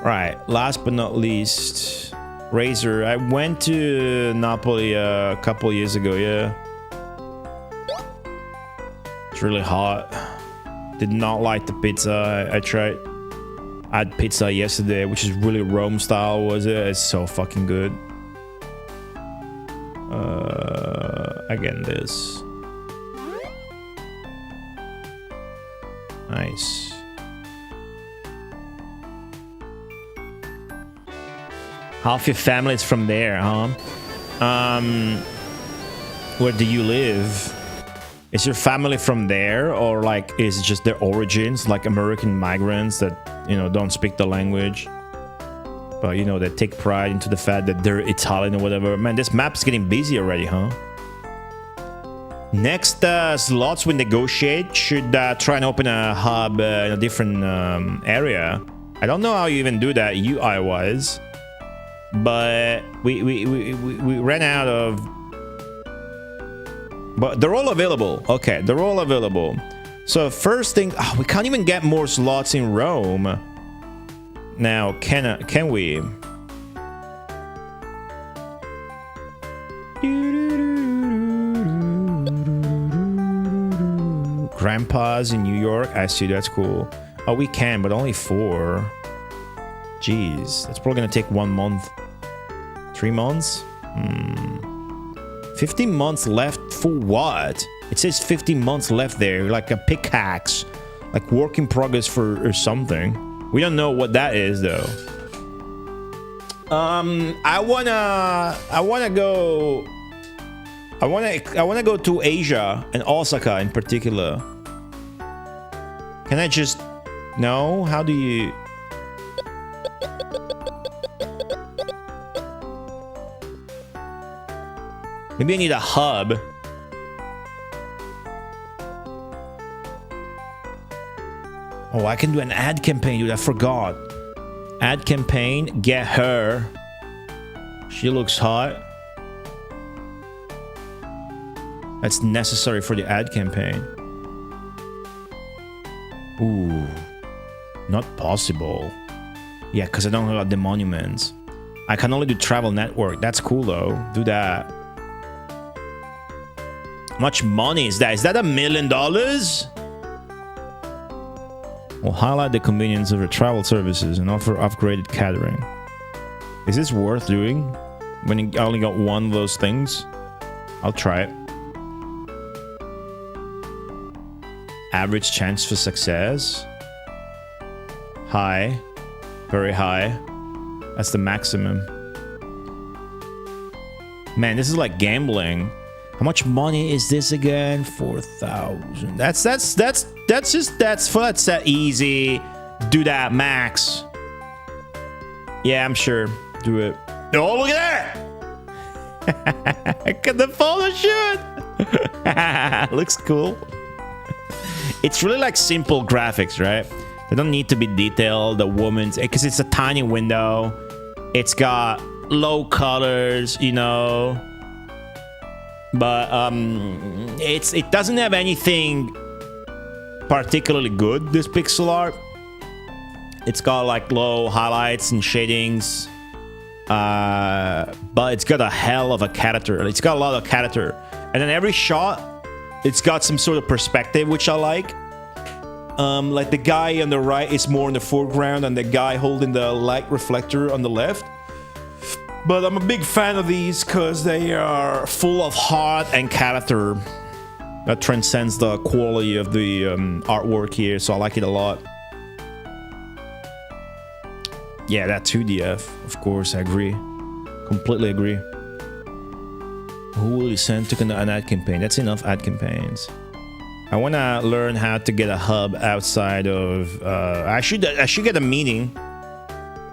Right, last but not least, Razer. I went to Napoli a couple years ago, yeah. It's really hot. Did not like the pizza. I tried. I had pizza yesterday, which is really Rome style, was it? It's so fucking good. Again, this. Nice. Half your family is from there, huh? Where do you live? Is your family from there, or like is it just their origins, like American migrants that, you know, don't speak the language, but you know, they take pride into the fact that they're Italian or whatever? Man, this map's getting busy already, huh? Next slots we negotiate should try and open a hub in a different area. I don't know how you even do that UI wise, but we ran out of. But they're all available. Okay, they're all available. So first thing, we can't even get more slots in Rome. Now, can we? Grandpa's in New York. I see, that's cool. Oh, we can, but only 4. Jeez, that's probably gonna take 1 month. 3 months? 15 months left for what? It says 15 months left there, like a pickaxe, like work in progress for or something. We don't know what that is though. I wanna go to Asia and Osaka in particular. Can I just no? How do you? Maybe I need a hub. Oh, I can do an ad campaign, dude. I forgot. Ad campaign, get her. She looks hot. That's necessary for the ad campaign. Ooh. Not possible. Yeah, because I don't have the monuments. I can only do travel network. That's cool though. Do that. How much money is that? Is that $1 million? We'll highlight the convenience of your travel services and offer upgraded catering. Is this worth doing when you only got one of those things? I'll try it. Average chance for success. High. Very high. That's the maximum. Man, this is like gambling. How much money is this again? 4,000. That's easy. Do that, max. Yeah, I'm sure. Do it. Oh, look at that! Look at the photo shoot. Looks cool. It's really like simple graphics, right? They don't need to be detailed. The woman's, because it's a tiny window. It's got low colors, you know. But it doesn't have anything particularly good, this pixel art. It's got like low highlights and shadings. But it's got a hell of a character. It's got a lot of character. And then every shot, it's got some sort of perspective, which I like. Like the guy on the right is more in the foreground and the guy holding the light reflector on the left. But I'm a big fan of these because they are full of heart and character that transcends the quality of the artwork here, so I like it a lot. Yeah, that 2DF, of course, I agree. Completely agree. Who will you send to conduct an ad campaign? That's enough ad campaigns. I want to learn how to get a hub outside of... I should get a meeting.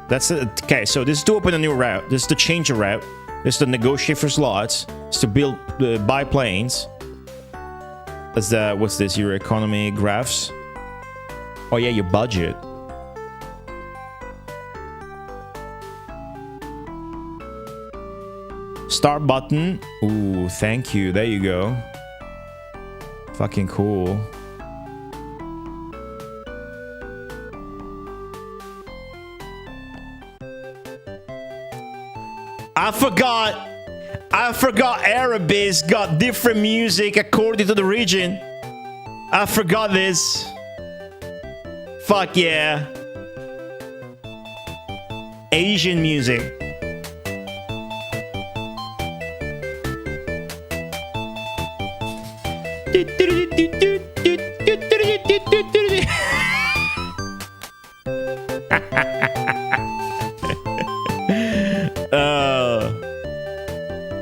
That's it. Okay, so this is to open a new route. This is to change a route. This is to negotiate for slots. This is to build, buy planes. That's the... What's this? Your economy graphs? Oh yeah, your budget. Start button. Ooh, thank you. There you go. Fucking cool. I forgot Aerobiz got different music according to the region. I forgot this. Fuck yeah. Asian music.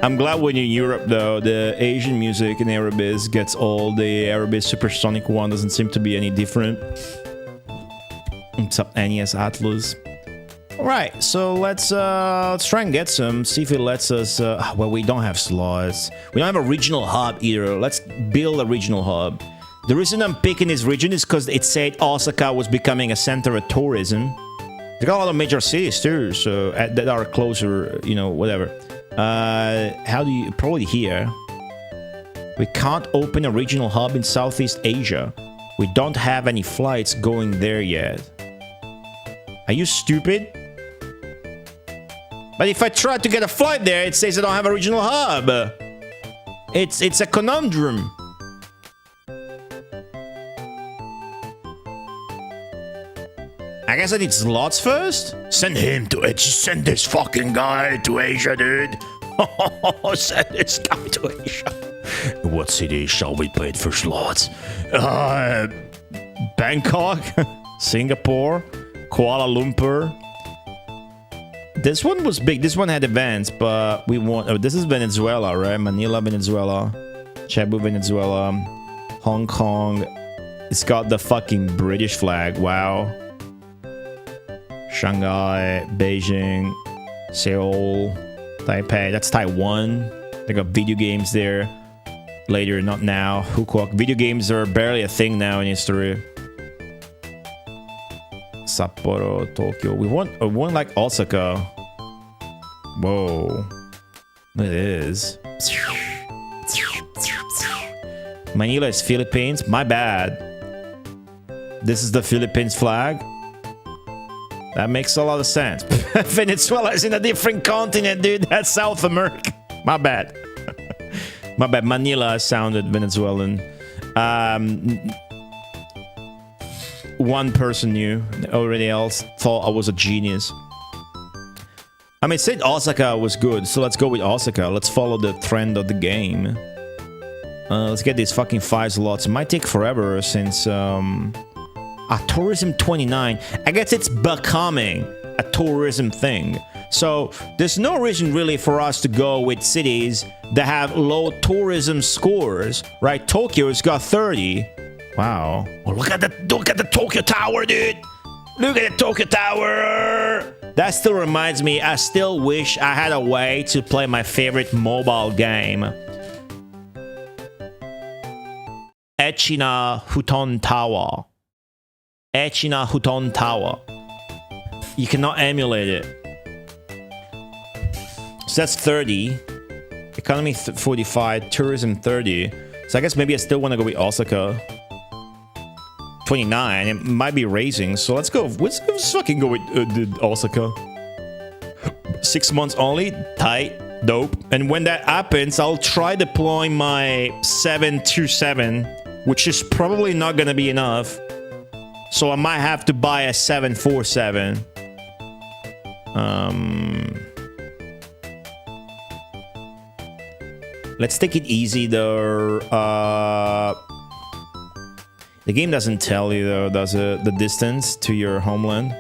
I'm glad when you're in Europe though, the Asian music in Aerobiz gets old. The Aerobiz Supersonic one doesn't seem to be any different. What's up, NES Atlas? Alright, so let's try and get some, see if it lets us... well, we don't have slots. We don't have a regional hub either. Let's build a regional hub. The reason I'm picking this region is because it said Osaka was becoming a center of tourism. They got a lot of major cities too, so that are closer, you know, whatever. How do you... Probably here. We can't open a regional hub in Southeast Asia. We don't have any flights going there yet. Are you stupid? But if I try to get a flight there, it says I don't have a regional hub. It's a conundrum. I guess I need slots first? Send him to it. Send this fucking guy to Asia, dude. Send this guy to Asia. What city shall we play for slots? Bangkok, Singapore, Kuala Lumpur. This one was big. This one had events, but we want... Oh, this is Venezuela, right? Manila, Venezuela. Cebu, Venezuela. Hong Kong. It's got the fucking British flag. Wow. Shanghai, Beijing, Seoul, Taipei. That's Taiwan. They got video games there. Later, not now. Koukuuou. Video games are barely a thing now in history. Sapporo, Tokyo. We want like Osaka. Whoa. It is. Manila is Philippines. My bad. This is the Philippines flag. That makes a lot of sense. Venezuela is in a different continent, dude. That's South America. My bad. My bad. Manila sounded Venezuelan. One person knew. Already else thought I was a genius. I mean, said Osaka was good, so let's go with Osaka. Let's follow the trend of the game. Let's get these fucking 5 slots. It might take forever since... Tourism 29. I guess it's becoming a tourism thing. So there's no reason really for us to go with cities that have low tourism scores, right? Tokyo's got 30. Wow. Oh, look at the Tokyo Tower, dude. Look at the Tokyo Tower. That still reminds me, I still wish I had a way to play my favorite mobile game. Echina Huton Tower. Echina Huton Tower. You cannot emulate it. So that's 30. Economy 45. Tourism 30. So I guess maybe I still want to go with Osaka. 29. It might be raising. So let's go. Let's fucking go with Osaka. 6 months only. Tight. Dope. And when that happens, I'll try deploying my 727, which is probably not going to be enough. So I might have to buy a 747. Let's take it easy though. The game doesn't tell you though, does it? The distance to your homeland.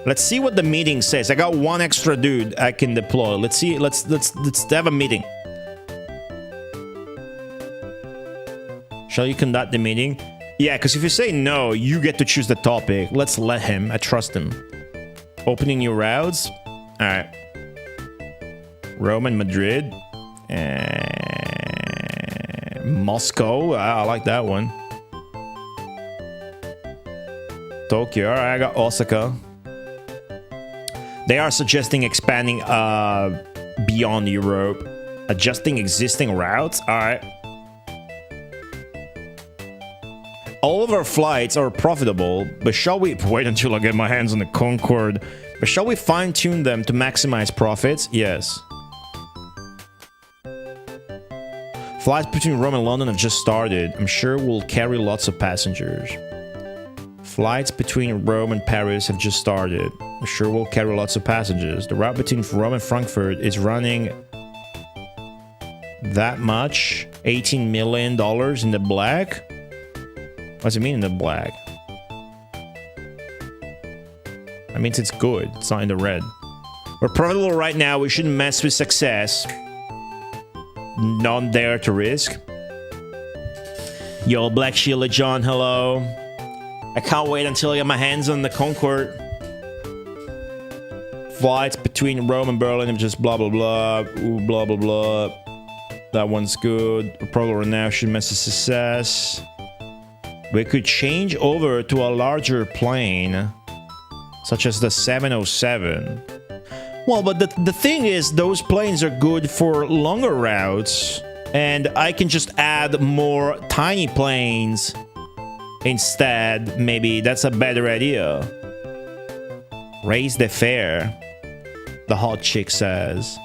Let's see what the meeting says. I got one extra dude I can deploy. Let's see. Let's have a meeting. Shall you conduct the meeting? Yeah, because if you say no, you get to choose the topic. Let's let him. I trust him. Opening new routes. All right. Rome and Madrid. Moscow. I like that one. Tokyo. All right, I got Osaka. They are suggesting expanding beyond Europe. Adjusting existing routes. All right. All of our flights are profitable, but shall we... Wait until I get my hands on the Concorde. But shall we fine-tune them to maximize profits? Yes. Flights between Rome and London have just started. I'm sure we'll carry lots of passengers. Flights between Rome and Paris have just started. I'm sure we'll carry lots of passengers. The route between Rome and Frankfurt is running... that much? $18 million in the black? What does it mean in the black? That means it's good. It's not in the red. We're profitable right now. We shouldn't mess with success. None there to risk. Yo, Black Sheila John, hello. I can't wait until I get my hands on the Concorde. Flights between Rome and Berlin and just blah, blah, blah. Ooh, blah, blah, blah. That one's good. We're probably right now should mess with success. We could change over to a larger plane, such as the 707. Well, but the thing is, those planes are good for longer routes, and I can just add more tiny planes instead. Maybe that's a better idea. Raise the fare, the hot chick says.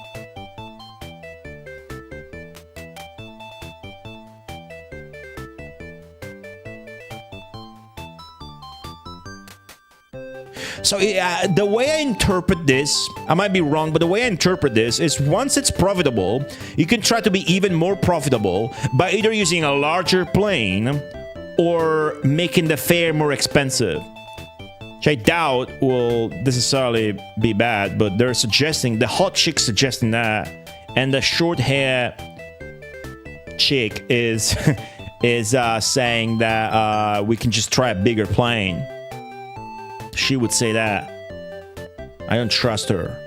So the way I interpret this, I might be wrong, but the way I interpret this is once it's profitable, you can try to be even more profitable by either using a larger plane or making the fare more expensive. Which I doubt will necessarily be bad, but they're suggesting, the hot chick suggesting that, and the short hair chick is saying that we can just try a bigger plane. She would say that. I don't trust her.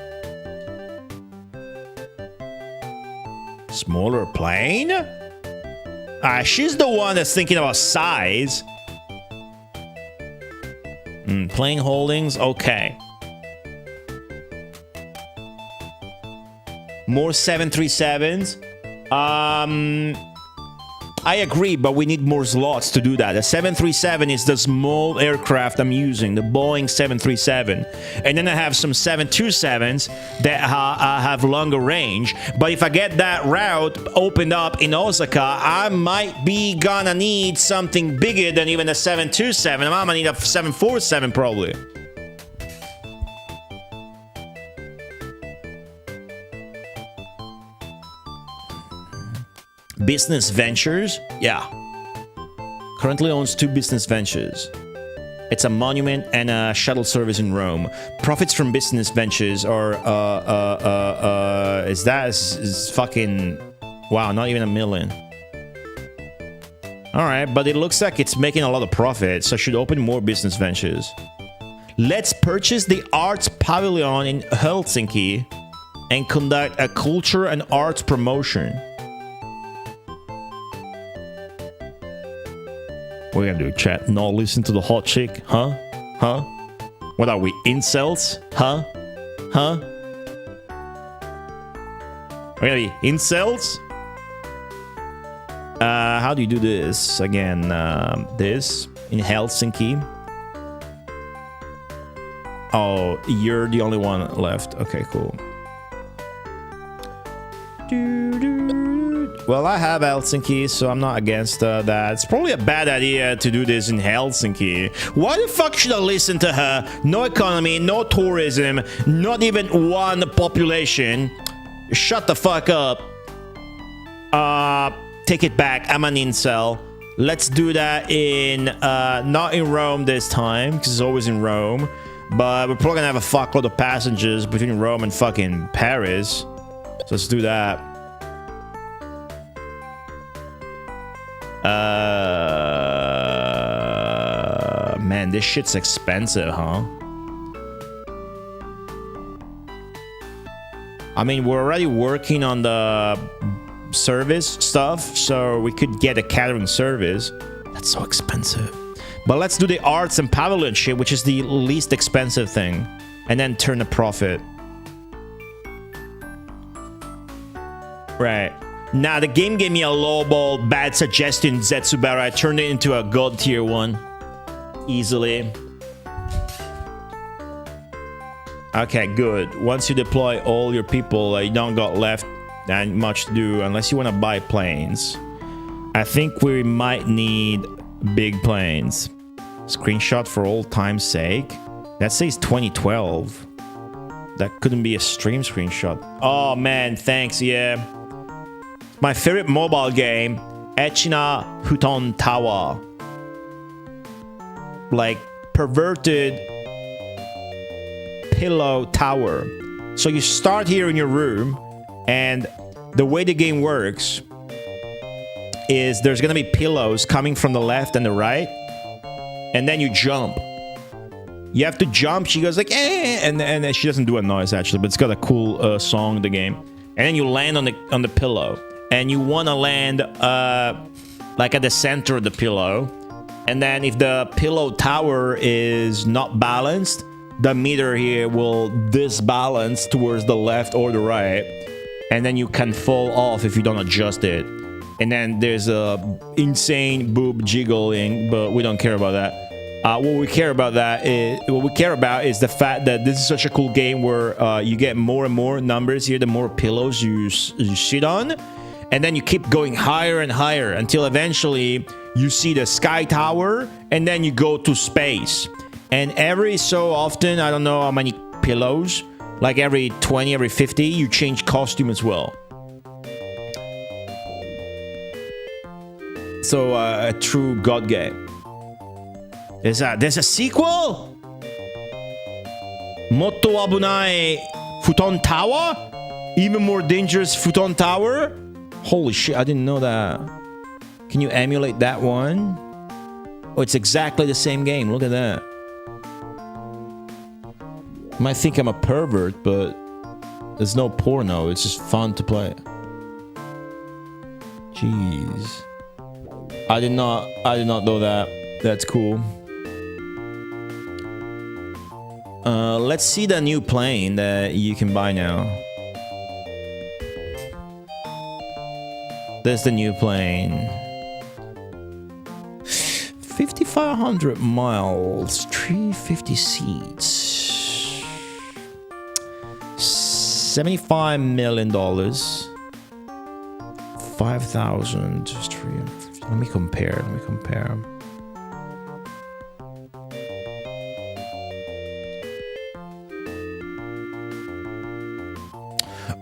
Smaller plane? She's the one that's thinking about size. Plane holdings, okay. More 737s. I agree, but we need more slots to do that. The 737 is the small aircraft I'm using, the Boeing 737. And then I have some 727s that have longer range. But if I get that route opened up in Osaka, I might be gonna need something bigger than even a 727. I'm gonna need a 747 probably. Business ventures? Yeah. Currently owns 2 business ventures. It's a monument and a shuttle service in Rome. Profits from business ventures are, is fucking, wow, not even $1 million. Alright, but it looks like it's making a lot of profit, so I should open more business ventures. Let's purchase the Arts Pavilion in Helsinki and conduct a culture and arts promotion. What are we gonna do, chat? Not listen to the hot chick? Huh? Huh? What are we, incels? Huh? Huh? We're gonna be incels? How do you do this? Again, this in Helsinki. Oh, you're the only one left. Okay, cool. Well, I have Helsinki, so I'm not against that. It's probably a bad idea to do this in Helsinki. Why the fuck should I listen to her? No economy, no tourism, not even one population. Shut the fuck up. Take it back. I'm an incel. Let's do that in, not in Rome this time, because it's always in Rome. But we're probably gonna have a fuckload of passengers between Rome and fucking Paris. So let's do that. Man, this shit's expensive, huh? I mean, we're already working on the service stuff, so we could get a catering service. That's so expensive. But let's do the arts and pavilion shit, which is the least expensive thing, and then turn a profit. Right. Nah, the game gave me a lowball bad suggestion, Zetsubara. I turned it into a god tier 1. Easily. Okay, good. Once you deploy all your people, you don't got left that much to do unless you want to buy planes. I think we might need big planes. Screenshot for old time's sake. That says 2012. That couldn't be a stream screenshot. Oh man, thanks, yeah. My favorite mobile game, Echina Futon Tower. Like, perverted pillow tower. So you start here in your room, and the way the game works is there's gonna be pillows coming from the left and the right, and then you jump. You have to jump. She goes like, eh, and she doesn't do a noise actually, but it's got a cool song in the game. And then you land on the pillow. And you want to land like at the center of the pillow. And then if the pillow tower is not balanced, the meter here will disbalance towards the left or the right. And then you can fall off if you don't adjust it. And then there's a insane boob jiggling, but we don't care about that. What we care about is the fact that this is such a cool game where you get more and more numbers here, the more pillows you sit on. And then you keep going higher and higher until eventually you see the sky tower, and then you go to space. And every so often, I don't know how many pillows, like every 20, every 50, you change costume as well. So a true god game. There's a sequel? Motto abunai Futon Tower? Even more dangerous Futon Tower? Holy shit, I didn't know that. Can you emulate that one? Oh, it's exactly the same game. Look at that. You might think I'm a pervert, but there's no porno. It's just fun to play. Jeez. I did not know that. That's cool. Let's see the new plane that you can buy now. There's the new plane. 5,500 miles, 350 seats, $75 million, 5,350. Let me compare.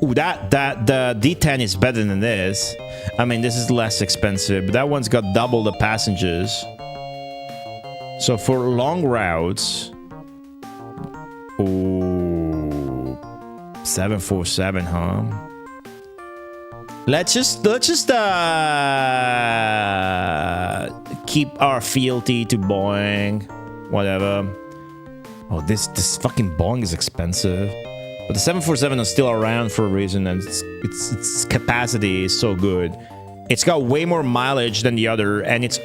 Ooh, the D10 is better than this. I mean, this is less expensive, but that one's got double the passengers. So for long routes, ooh, 747, huh? Let's just keep our fealty to Boeing, whatever. Oh, this fucking Boeing is expensive. But the 747 is still around for a reason, and its capacity is so good. It's got way more mileage than the other, and its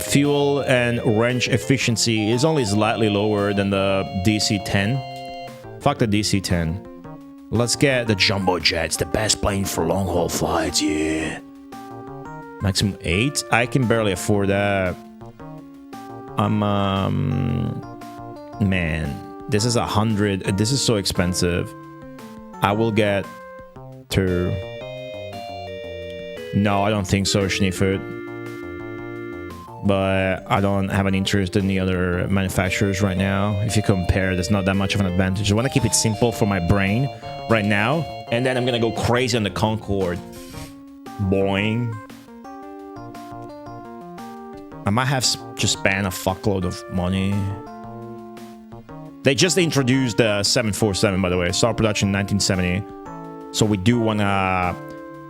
fuel and range efficiency is only slightly lower than the DC-10. Fuck the DC-10. Let's get the jumbo jet. It's the best plane for long-haul flights, yeah. Maximum 8? I can barely afford that. Man. This is 100. This is so expensive. I will get 2. No, I don't think so, Schneefert. But I don't have an interest in the other manufacturers right now. If you compare, there's not that much of an advantage. I want to keep it simple for my brain right now. And then I'm going to go crazy on the Concorde. Boing. I might have just spent a fuckload of money. They just introduced the 747, by the way. Started production in 1970. So we do want to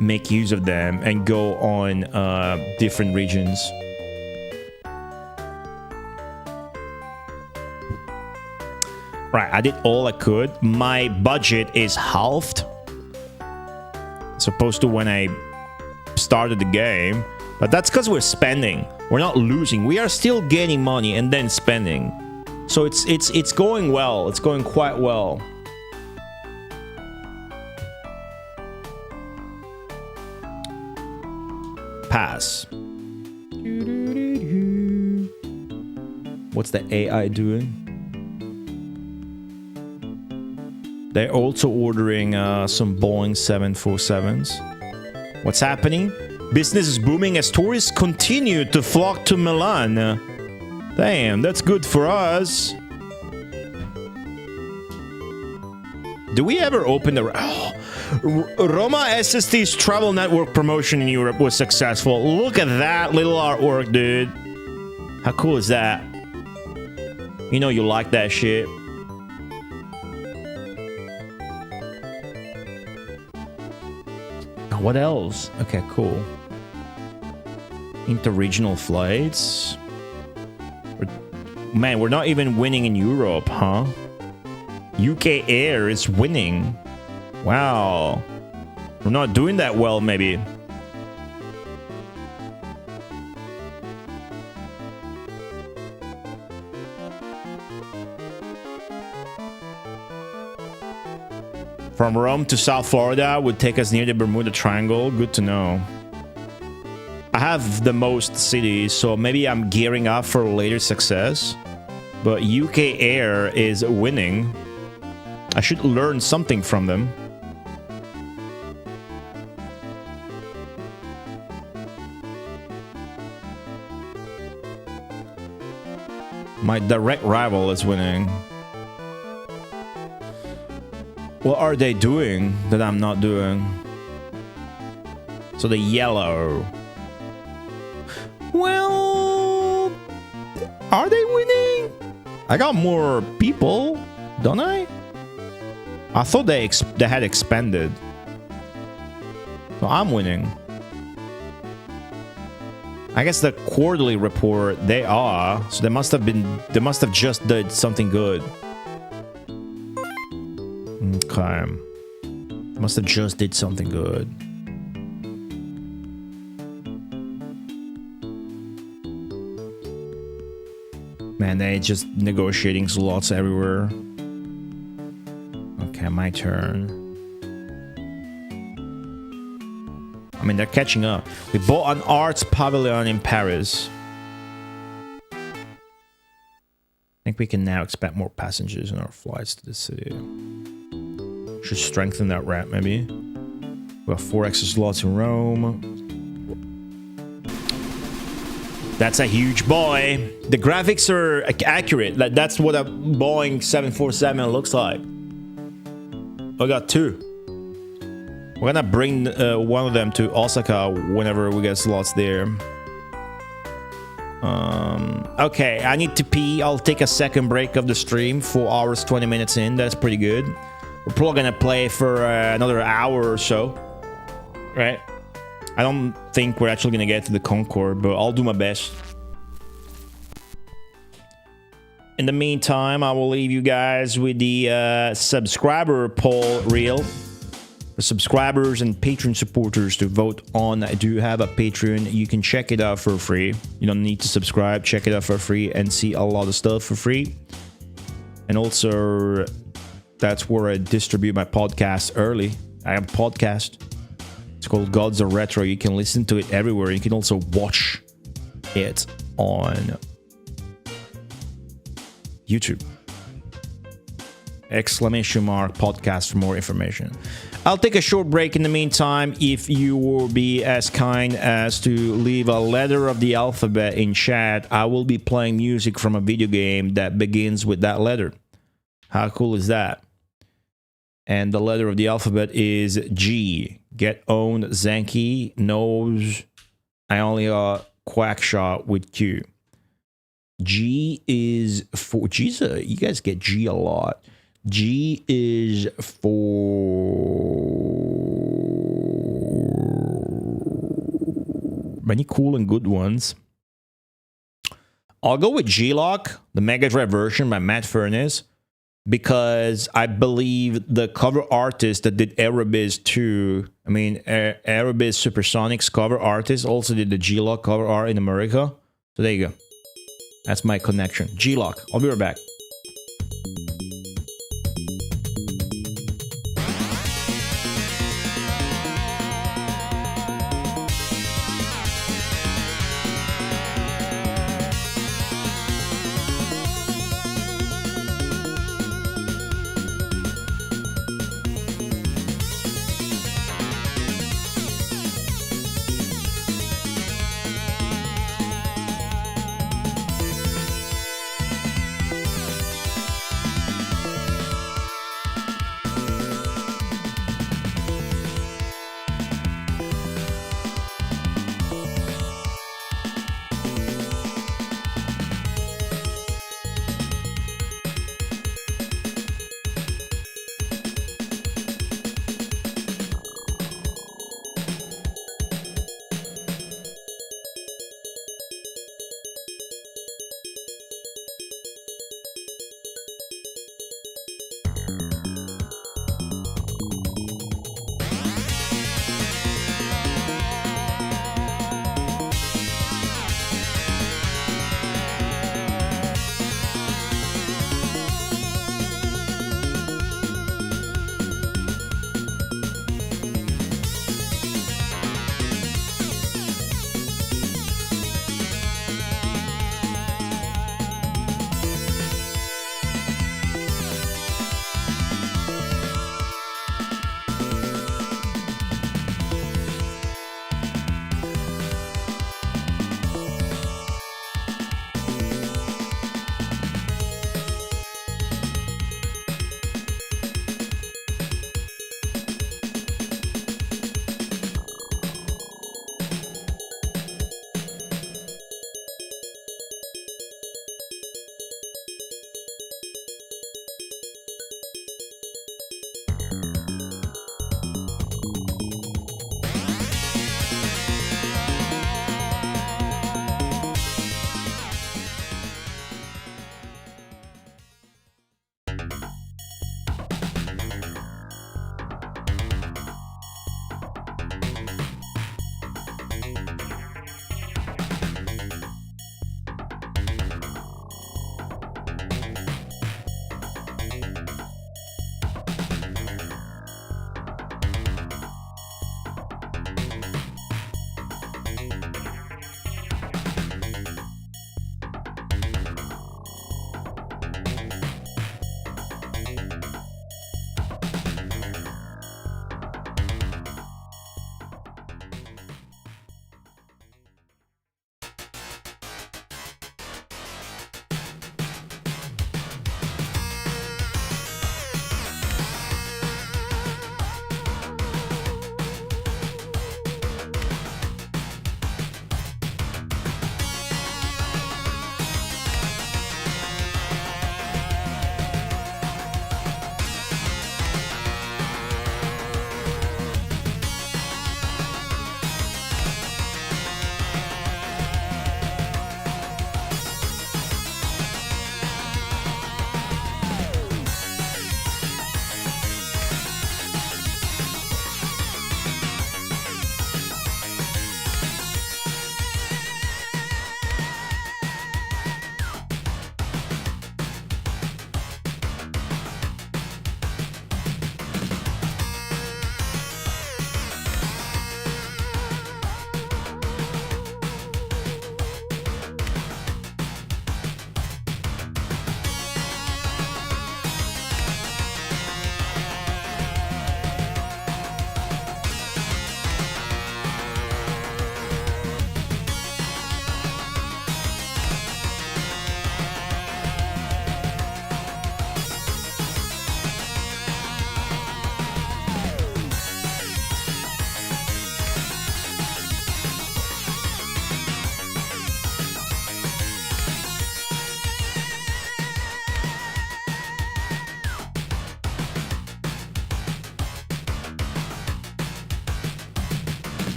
make use of them and go on different regions. Right, I did all I could. My budget is halved. As opposed to when I started the game. But that's because we're spending. We're not losing. We are still gaining money and then spending. So it's going well. It's going quite well. Pass. What's the AI doing? They're also ordering some Boeing 747s. What's happening? Business is booming as tourists continue to flock to Milan. Damn, that's good for us. Do we ever open the... Oh, Roma SST's travel network promotion in Europe was successful. Look at that little artwork, dude. How cool is that? You know you like that shit. What else? Okay, cool. Interregional flights. Man, we're not even winning in Europe, huh? UK Air is winning. Wow. We're not doing that well, maybe. From Rome to South Florida would take us near the Bermuda Triangle. Good to know. I have the most cities, so maybe I'm gearing up for later success. But UK Air is winning. I should learn something from them. My direct rival is winning. What are they doing that I'm not doing? So the yellow. Well, are they winning? I got more people, don't I? I thought they had expanded. So I'm winning. I guess the quarterly report they are. So they must have just did something good. Okay. Must have just did something good. Man, they just negotiating slots everywhere. Okay, my turn. I mean, they're catching up. We bought an arts pavilion in Paris. think we can now expect more passengers in our flights to the city. Should strengthen that ramp, maybe. We have 4 extra slots in Rome. That's a huge boy. The graphics are accurate. That's what a Boeing 747 looks like. I got 2. We're gonna bring one of them to Osaka whenever we get slots there. Okay, I need to pee. I'll take a second break of the stream. 4 hours, 20 minutes in. That's pretty good. We're probably gonna play for another hour or so. Right? I don't think we're actually gonna get to the Concorde, but I'll do my best. In the meantime, I will leave you guys with the subscriber poll reel. For subscribers and Patreon supporters to vote on. I do have a Patreon. You can check it out for free. You don't need to subscribe. Check it out for free and see a lot of stuff for free. And also, that's where I distribute my podcast early. I have a podcast. It's called Gods of Retro. You can listen to it everywhere. You can also watch it on YouTube. ! Podcast for more information. I'll take a short break in the meantime. If you will be as kind as to leave a letter of the alphabet in chat, I will be playing music from a video game that begins with that letter. How cool is that? And the letter of the alphabet is G. Get owned, Zenki knows I only got Quackshot with Q. G is for... G's you guys get G a lot. G is for many cool and good ones. I'll go with G-Lock, the Mega Drive version by Matt Furness, because I believe the cover artist that did Aerobiz 2, Aerobiz Supersonic's cover artist also did the G-Lock cover art in America. So there you go. That's my connection. G-Lock. I'll be right back.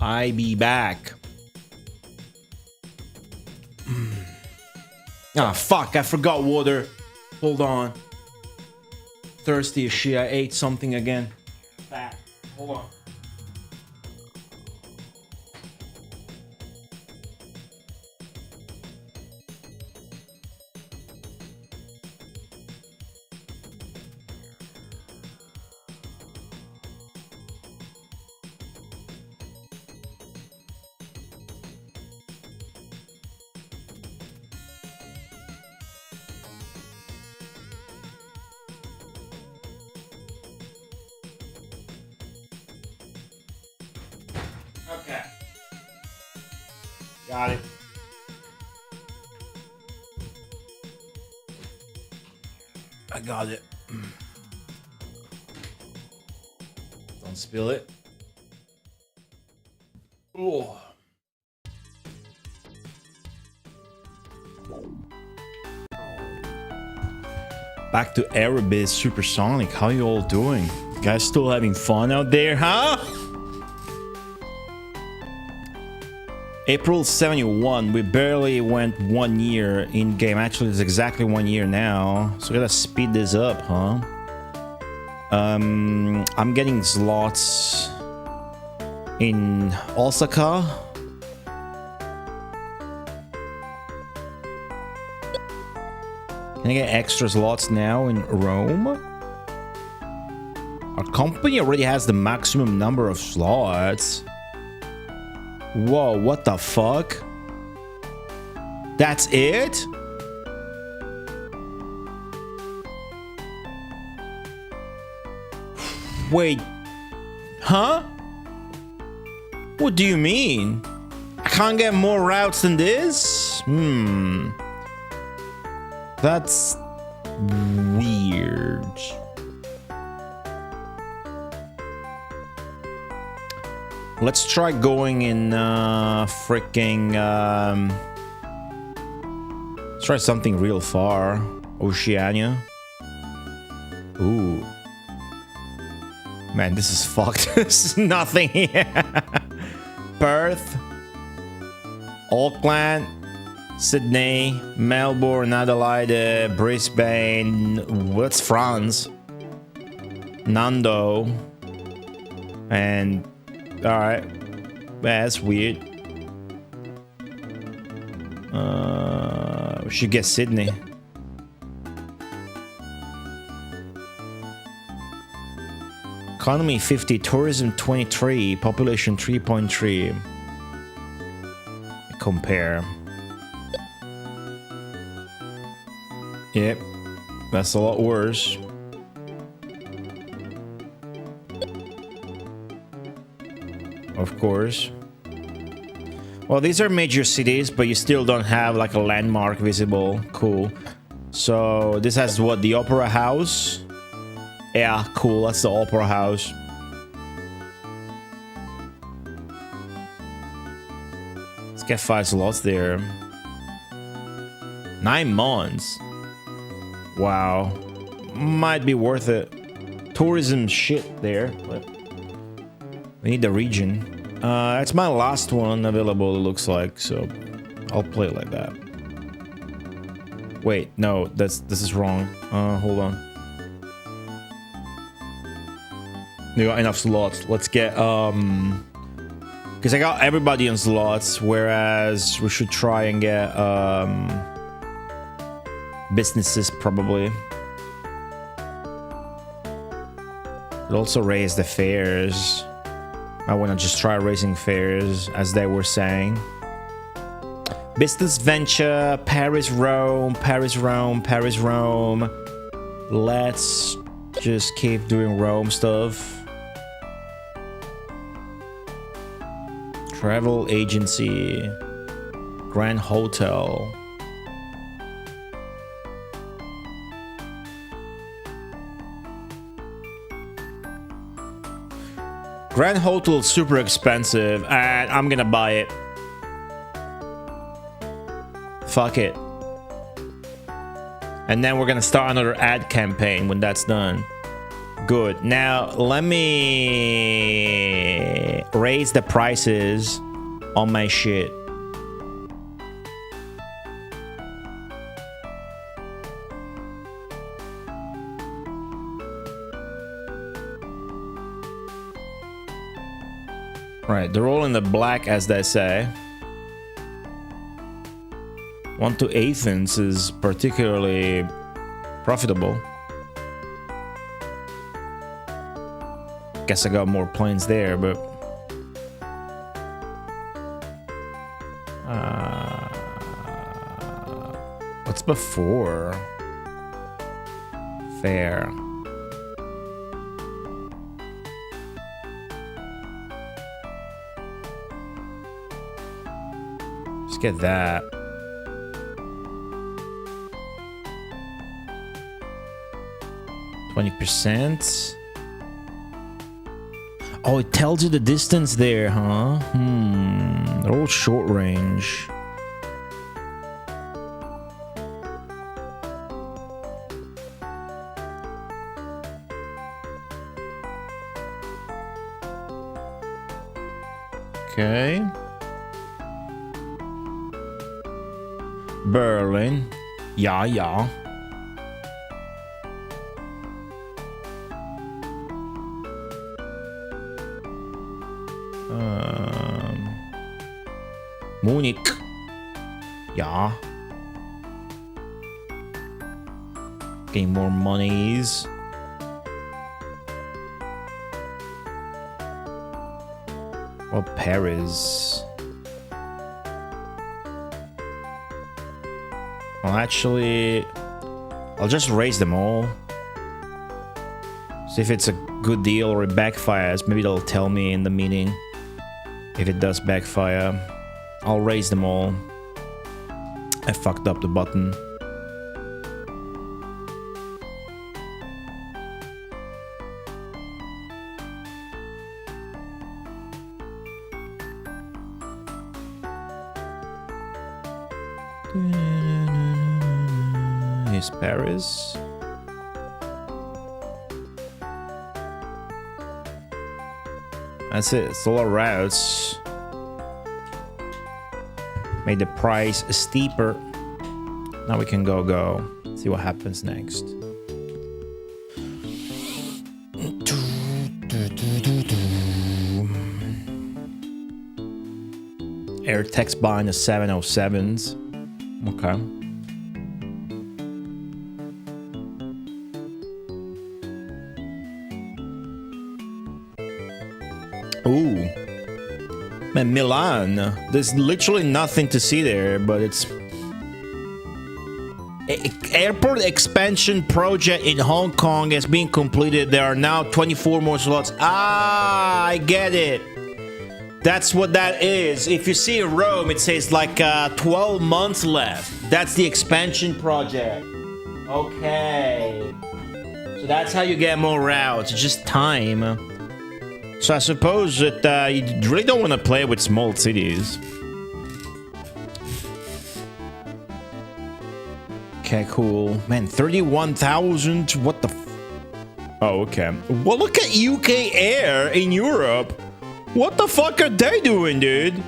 I be back. Ah, fuck, I forgot water. Hold on. Thirsty as shit, I ate something again. Fat. Hold on. Okay. Got it. I got it. Don't spill it. Oh. Back to Aerobiz Supersonic. How you all doing? You guys still having fun out there, huh? April 71, we barely went 1 year in game. Actually, it's exactly 1 year now. So we gotta speed this up, huh? I'm getting slots in Osaka. Can I get extra slots now in Rome? Our company already has the maximum number of slots. Whoa, what the fuck? That's it? Wait. Huh? What do you mean? I can't get more routes than this? That's weird. Let's try going in freaking let's try something real far. Oceania. Ooh. Man, this is fucked. There's nothing here. Perth, Auckland, Sydney, Melbourne, Adelaide, Brisbane. What's France? Nando. And alright. That's weird. We should get Sydney. Economy 50, tourism 23, population 3.3. Compare. Yep, that's a lot worse. Of course. Well, these are major cities, but you still don't have like a landmark visible. Cool. So this has what, the Opera House? Yeah, cool. That's the Opera House. Let's get 5 slots there. 9 months. Wow. Might be worth it. Tourism shit there, but we need the region. It's my last one available, it looks like, so I'll play it like that. Wait, no, this is wrong. Hold on. We got enough slots. Let's get because I got everybody on slots, whereas we should try and get businesses probably. It also raise the fares. I want to just try raising fares, as they were saying. Business venture, Paris, Rome, Paris, Rome, Paris, Rome. Let's just keep doing Rome stuff. Travel agency, Grand Hotel. Grand Hotel is super expensive, and I'm gonna buy it. Fuck it. And then we're gonna start another ad campaign when that's done. Good. Now, let me raise the prices on my shit. Right, they're all in the black, as they say. 1 to Athens is particularly profitable. Guess I got more planes there, but what's before? Fair. Let's get that. %. Oh, it tells you the distance there, huh? They're all short range. Okay. Berlin. Yeah, yeah. Munich. Yeah. Getting more monies. Well, Paris. Well, actually, I'll just raise them all. See if it's a good deal or it backfires. Maybe they'll tell me in the meeting if it does backfire. I'll raise them all. I fucked up the button. Here's Paris. That's it. It's all our routes. Made the price steeper. Now we can go. See what happens next. Air text buying the 707s. Okay. Ooh. Man, Milan. There's literally nothing to see there, but it's... Airport expansion project in Hong Kong has been completed. There are now 24 more slots. Ah, I get it. That's what that is. If you see Rome, it says like 12 months left. That's the expansion project. Okay. So that's how you get more routes. It's just time. So I suppose that you really don't want to play with small cities. Okay, cool. Man, 31,000. What the Oh, okay. Well, look at UK Air in Europe. What the fuck are they doing, dude?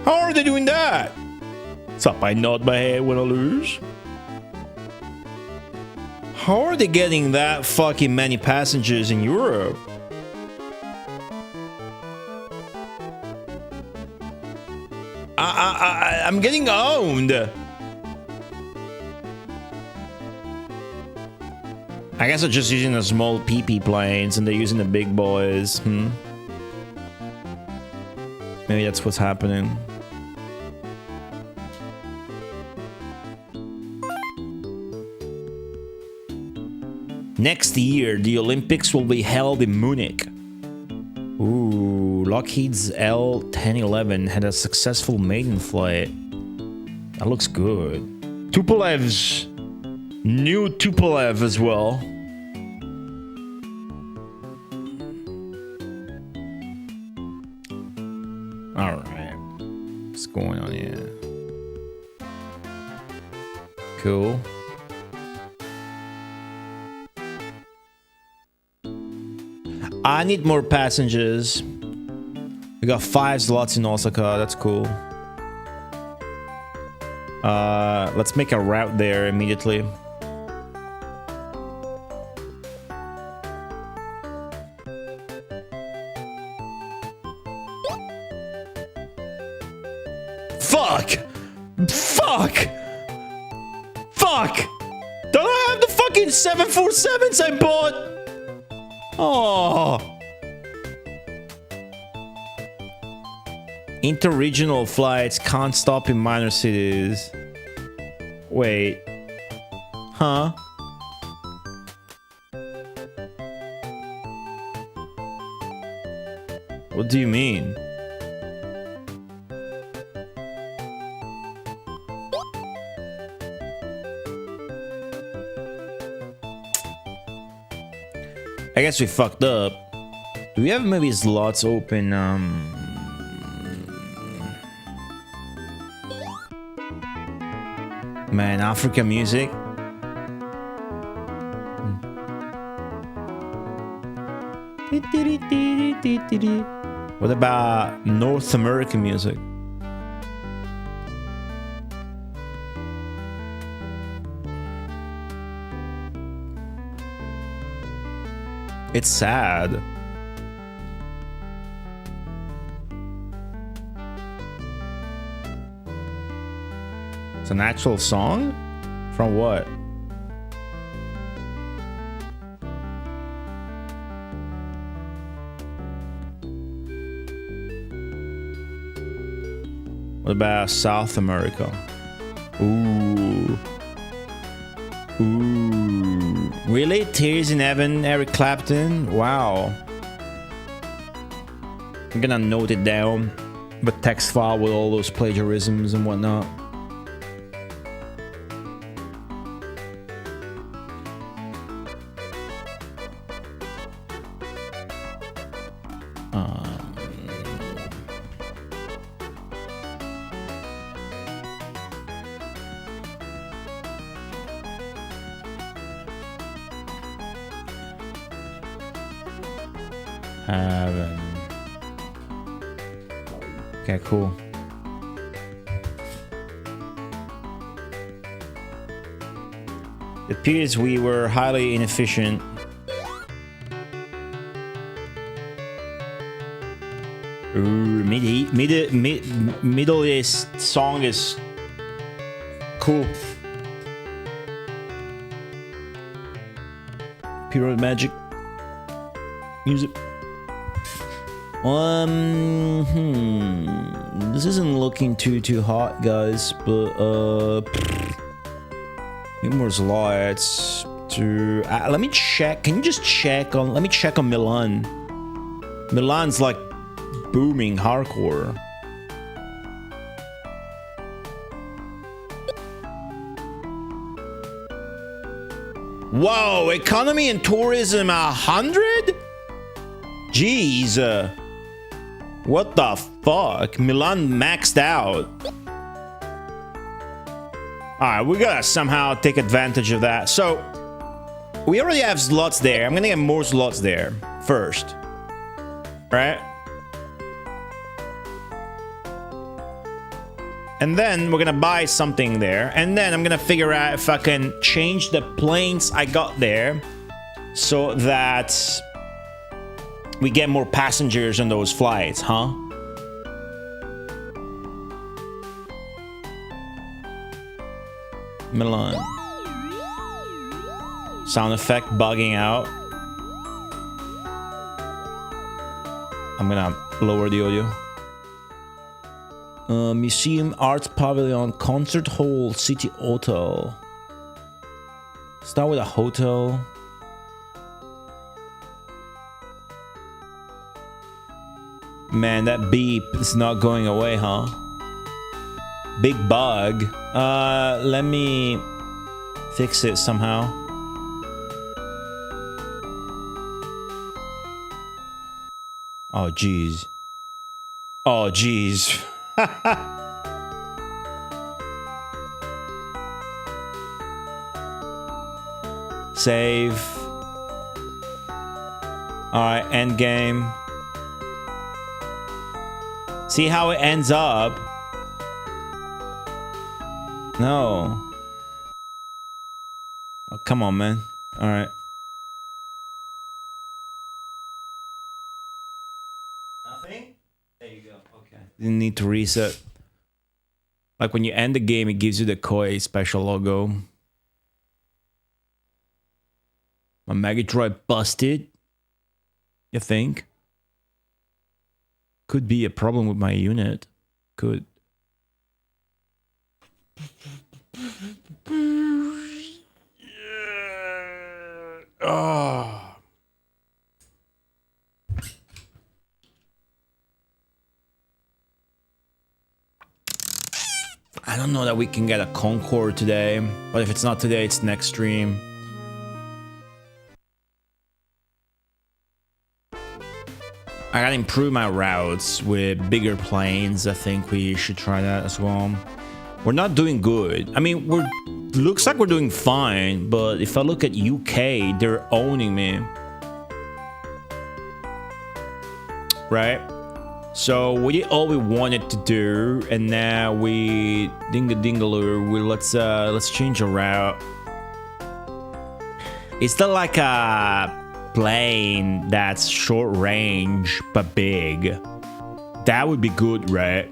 How are they doing that? What's up? I nod my head when I lose. How are they getting that fucking many passengers in Europe? I'm getting owned. I guess they're just using the small PP planes and they're using the big boys. Maybe that's what's happening. Next year, the Olympics will be held in Munich. Ooh, Lockheed's L-1011 had a successful maiden flight. That looks good. Tupolev's new Tupolev as well. Alright. What's going on here? Cool. I need more passengers. We got 5 slots in Osaka. That's cool. Let's make a route there immediately. Fuck! Fuck! Fuck! Don't I have the fucking 747s I bought? Oh. Interregional flights can't stop in minor cities. Wait. Huh? What do you mean? I guess we fucked up. Do we have maybe slots open? Man, Africa music. What about North American music? It's sad. It's an actual song? From what? What about South America? Ooh. Ooh. Really? Tears in Heaven, Eric Clapton? Wow. I'm gonna note it down. But text file with all those plagiarisms and whatnot. Okay, cool. It appears we were highly inefficient. Ooh, Middle East song is cool. Pyramid Magic music. This isn't looking too hot, guys, but need more slots to let me check. Can you just check on, let me check on Milan. Milan's like booming hardcore. Whoa, economy and tourism 100? Jeez. What the fuck? Milan maxed out. Alright, we gotta somehow take advantage of that. So, we already have slots there. I'm gonna get more slots there first. Right? And then we're gonna buy something there. And then I'm gonna figure out if I can change the planes I got there so that we get more passengers on those flights, huh? Milan. Sound effect bugging out. I'm gonna lower the audio. Museum, Arts Pavilion, Concert Hall, City Hotel. Start with a hotel. Man, that beep is not going away, huh? Big bug. Let me fix it somehow. Oh, jeez. Oh, jeez. Save. Alright, end game. See how it ends up? No. Oh, come on, man. Alright. Nothing? There you go. Okay. Didn't need to reset. Like when you end the game, it gives you the Koei special logo. My Mega Drive busted. You think? Could be a problem with my unit. Could. Oh. I don't know that we can get a Concorde today, but if it's not today, it's next stream. I gotta improve my routes with bigger planes. I think we should try that as well. We're not doing good. I mean, looks like we're doing fine, but if I look at UK, they're owning me. Right? So we did all we wanted to do, and now we dingaloo. Let's change a route. Is that like a plane that's short range but big? That would be good, right?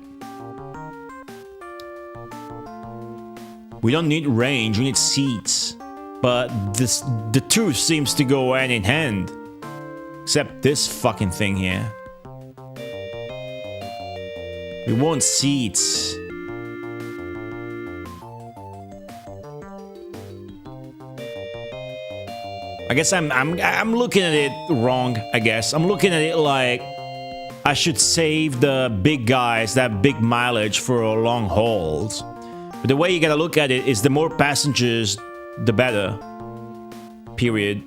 We don't need range, we need seats. But the two seems to go hand in hand. Except this fucking thing here. We want seats. I guess I'm looking at it wrong, I guess. I'm looking at it like I should save the big guys, that big mileage for long hauls. But the way you gotta look at it is the more passengers, the better. Period.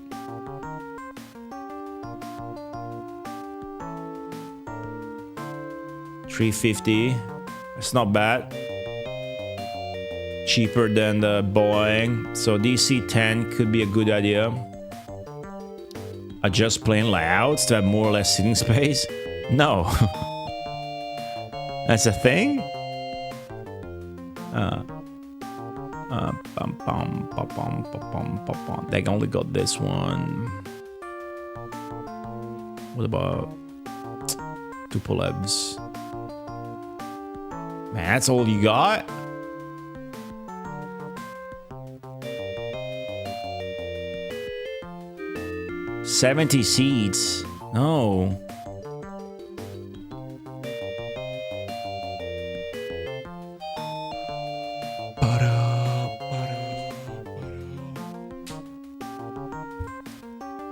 $350. It's not bad. Cheaper than the Boeing. So DC-10 could be a good idea. Adjust plane layouts to have more or less sitting space? No. That's a thing? They only got this one. What about Tupolevs? Man, that's all you got? $70 seats. No.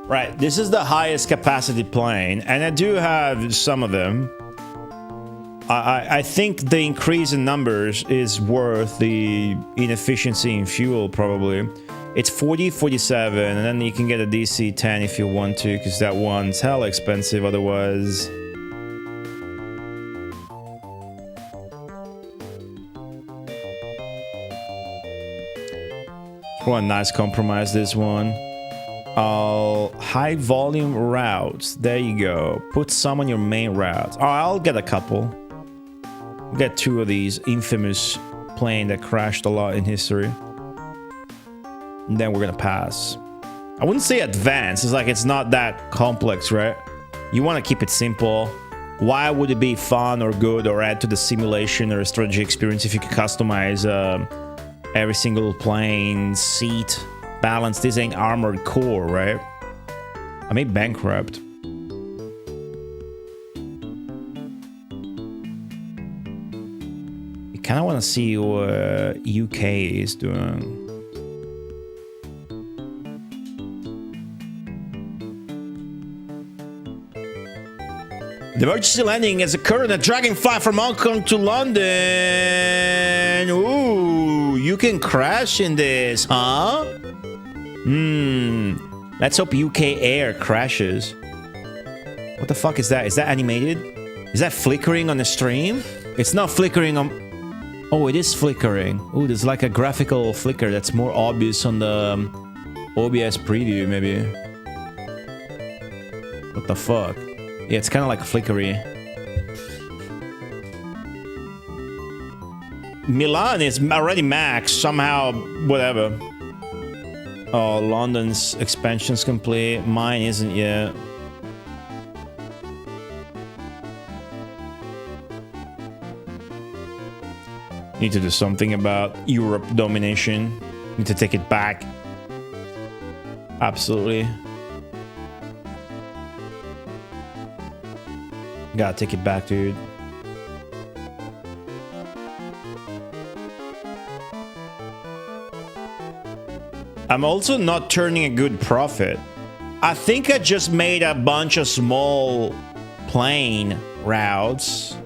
Right, this is the highest capacity plane, and I do have some of them. I think the increase in numbers is worth the inefficiency in fuel, probably. It's 40, 47, and then you can get a DC-10 if you want to, because that one's hella expensive otherwise. What a nice compromise, this one. High volume routes. There you go. Put some on your main routes. Oh, I'll get a couple. We'll get 2 of these infamous plane that crashed a lot in history. And then we're gonna pass. I wouldn't say advanced. It's like it's not that complex, right? You want to keep it simple. Why would it be fun or good or add to the simulation or strategy experience if you could customize every single plane, seat, balance? This ain't Armored Core, right? I may bankrupt. You kind of want to see what UK is doing. The emergency landing has occurred at Dragonfly from Hong Kong to London. Ooh, you can crash in this, huh? Let's hope UK Air crashes. What the fuck is that? Is that animated? Is that flickering on the stream? It's not flickering on... Oh, it is flickering. Ooh, there's like a graphical flicker that's more obvious on the OBS preview, maybe. What the fuck? Yeah, it's kind of like flickery. Milan is already max, somehow, whatever. Oh, London's expansion's complete. Mine isn't yet. Need to do something about Europe domination. Need to take it back. Absolutely. Gotta take it back, dude. I'm also not turning a good profit. I think I just made a bunch of small plane routes.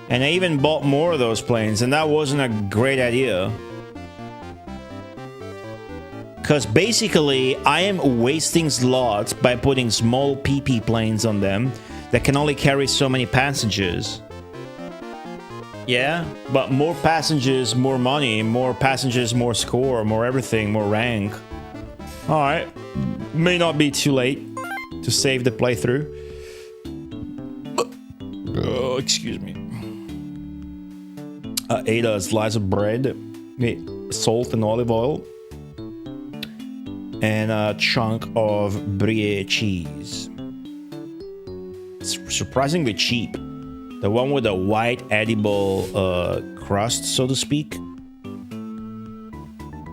And I even bought more of those planes, and that wasn't a great idea. Because basically, I am wasting slots by putting small PP planes on them that can only carry so many passengers. Yeah, but more passengers, more money, more passengers, more score, more everything, more rank. Alright, may not be too late to save the playthrough. Oh, excuse me. Ate a slice of bread, salt and olive oil, and a chunk of Brie cheese. It's surprisingly cheap. The one with a white edible crust, so to speak.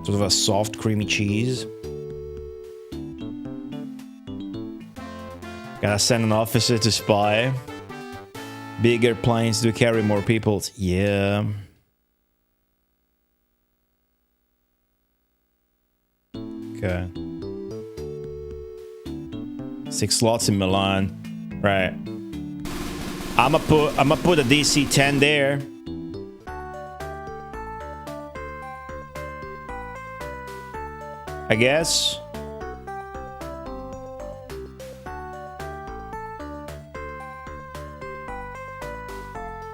Sort of a soft, creamy cheese. Gotta send an officer to spy. Bigger planes do carry more people. Yeah. Okay. 6 slots in Milan. Right. I'ma put a DC-10 there. I guess.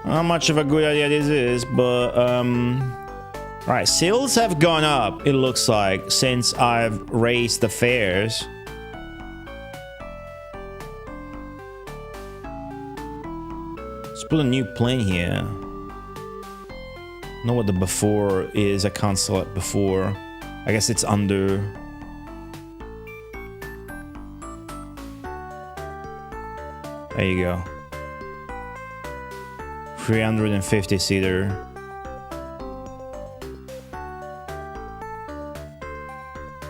Not much of a good idea this is, but right, sales have gone up, it looks like, since I've raised the fares. Let's put a new plane here. Know what the before is. I can't select before. I guess it's under. There you go. 350 seater.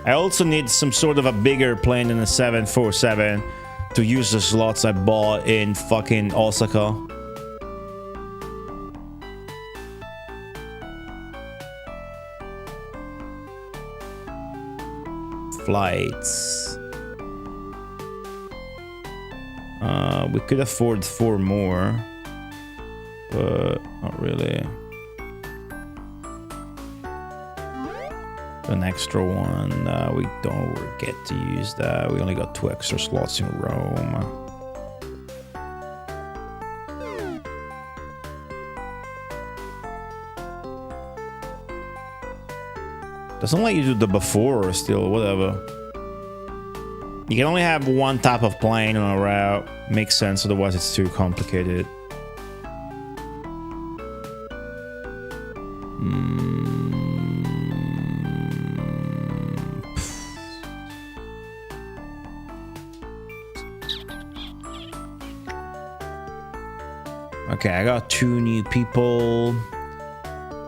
I also need some sort of a bigger plane than a 747 to use the slots I bought in fucking Osaka. Flights. We could afford 4 more, but not really. An extra one. We don't get to use that. We only got 2 extra slots in Rome. Doesn't let you do the before still, whatever. You can only have one type of plane on a route. Makes sense, otherwise it's too complicated. Okay, I got 2 new people.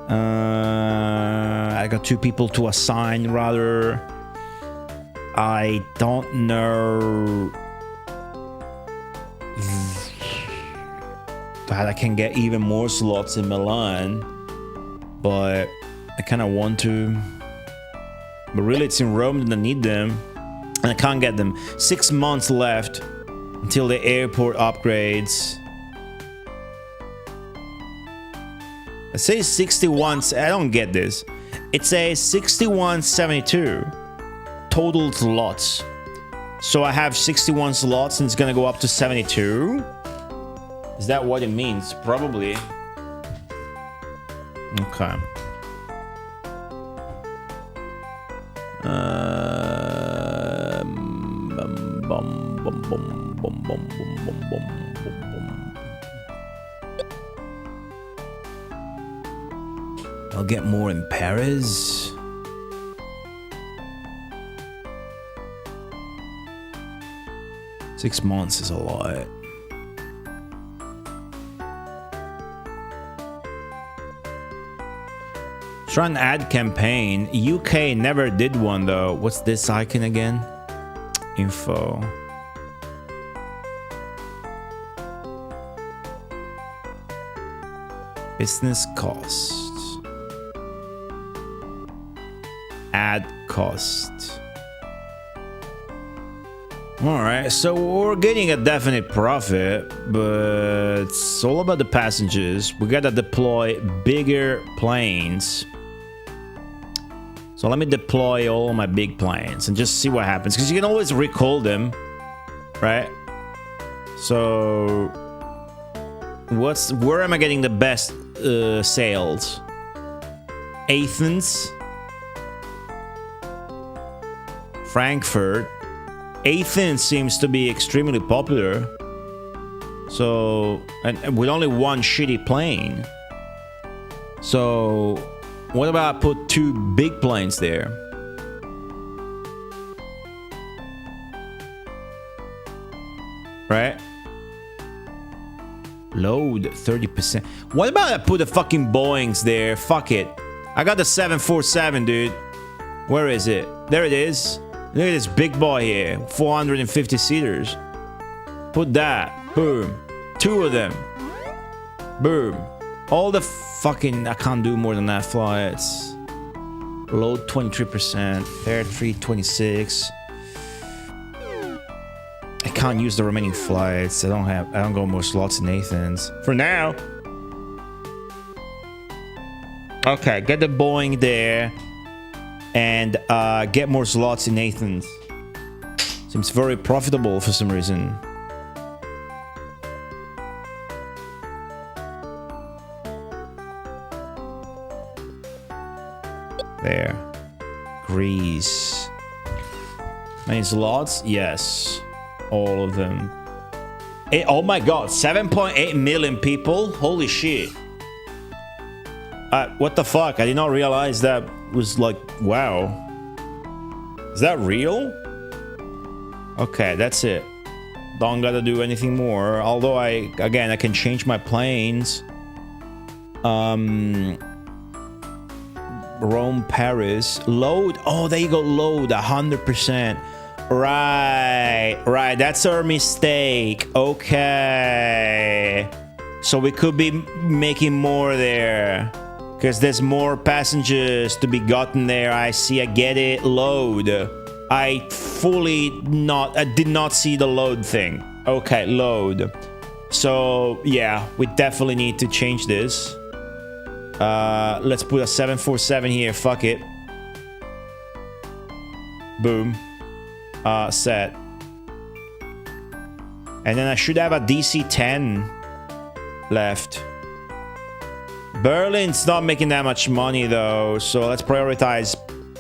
I got 2 people to assign, rather. I don't know that I can get even more slots in Milan, but I kind of want to. But really, it's in Rome that I need them, and I can't get them. 6 months left until the airport upgrades. It says 61. I don't get this. It says 6172 total slots. So I have 61 slots and it's gonna go up to 72. Is that what it means? Probably. Okay. Bum, bum, bum, bum, bum. boom, boom, boom, boom, boom, boom. I'll get more in Paris. Six months is a lot. Try an ad campaign. UK never did one though. What's this icon again? Info. Business costs. Ad cost. Alright, so we're getting a definite profit, but it's all about the passengers. We gotta deploy bigger planes. So let me deploy all my big planes and just see what happens, because you can always recall them, right? So where am I getting the best sales? Athens, Frankfurt. Athens seems to be extremely popular. So, and with only one shitty plane. So what about I put two big planes there? Right? Load 30%. What about I put the fucking Boeings there? Fuck it. I got the 747, dude. Where is it? There it is. Look at this big boy here. 450 seaters. Put that. Boom. Two of them. Boom. All the fucking... I can't do more than that flights. Load 23%. Fare 326. I can't use the remaining flights. I don't go more slots in Athens. For now. Okay, get the Boeing there. And get more slots in Athens. Seems very profitable for some reason. There. Greece. Many slots? Yes. All of them. Oh my god, 7.8 million people? Holy shit. What the fuck? I did not realize that was like, wow. Is that real? Okay, that's it. Don't gotta do anything more. Although I can change my planes. Rome, Paris. Load. Oh, there you go. Load 100%. Right. That's our mistake. Okay. So we could be making more there. Because there's more passengers to be gotten there. I see. I get it. Load. I did not see the load thing. Okay, load. So, yeah. We definitely need to change this. Let's put a 747 here. Fuck it. Boom. Set. And then I should have a DC-10 left. Berlin's not making that much money though, so let's prioritize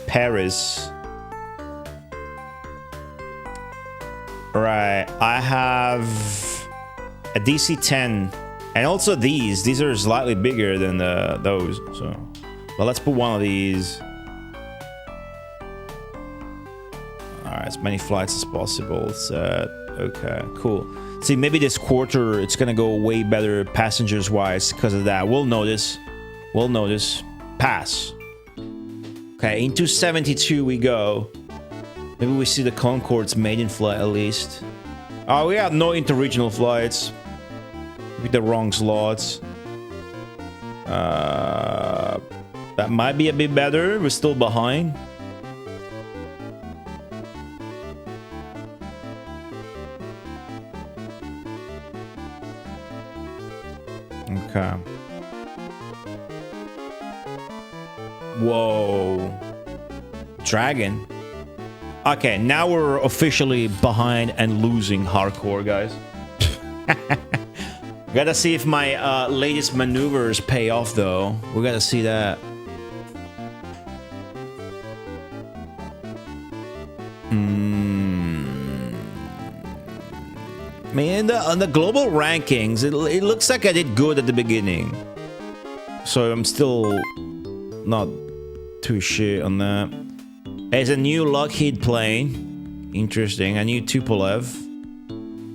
Paris. Right, I have a DC-10 and also these are slightly bigger than those, so well, let's put one of these. Alright, as many flights as possible. Set. Okay, cool. See, maybe this quarter it's gonna go way better passengers wise because of that. We'll notice. Pass. Okay, into 72 we go. Maybe we see the Concorde's maiden flight at least. Oh, we have no interregional flights. With the wrong slots. That might be a bit better. We're still behind. Okay. Whoa. Dragon. Okay, now we're officially behind and losing hardcore, guys. Gotta see if my latest maneuvers pay off, though. We gotta see that. I mean, the global rankings, it looks like I did good at the beginning. So I'm still not too shit on that. There's a new Lockheed plane. Interesting. A new Tupolev.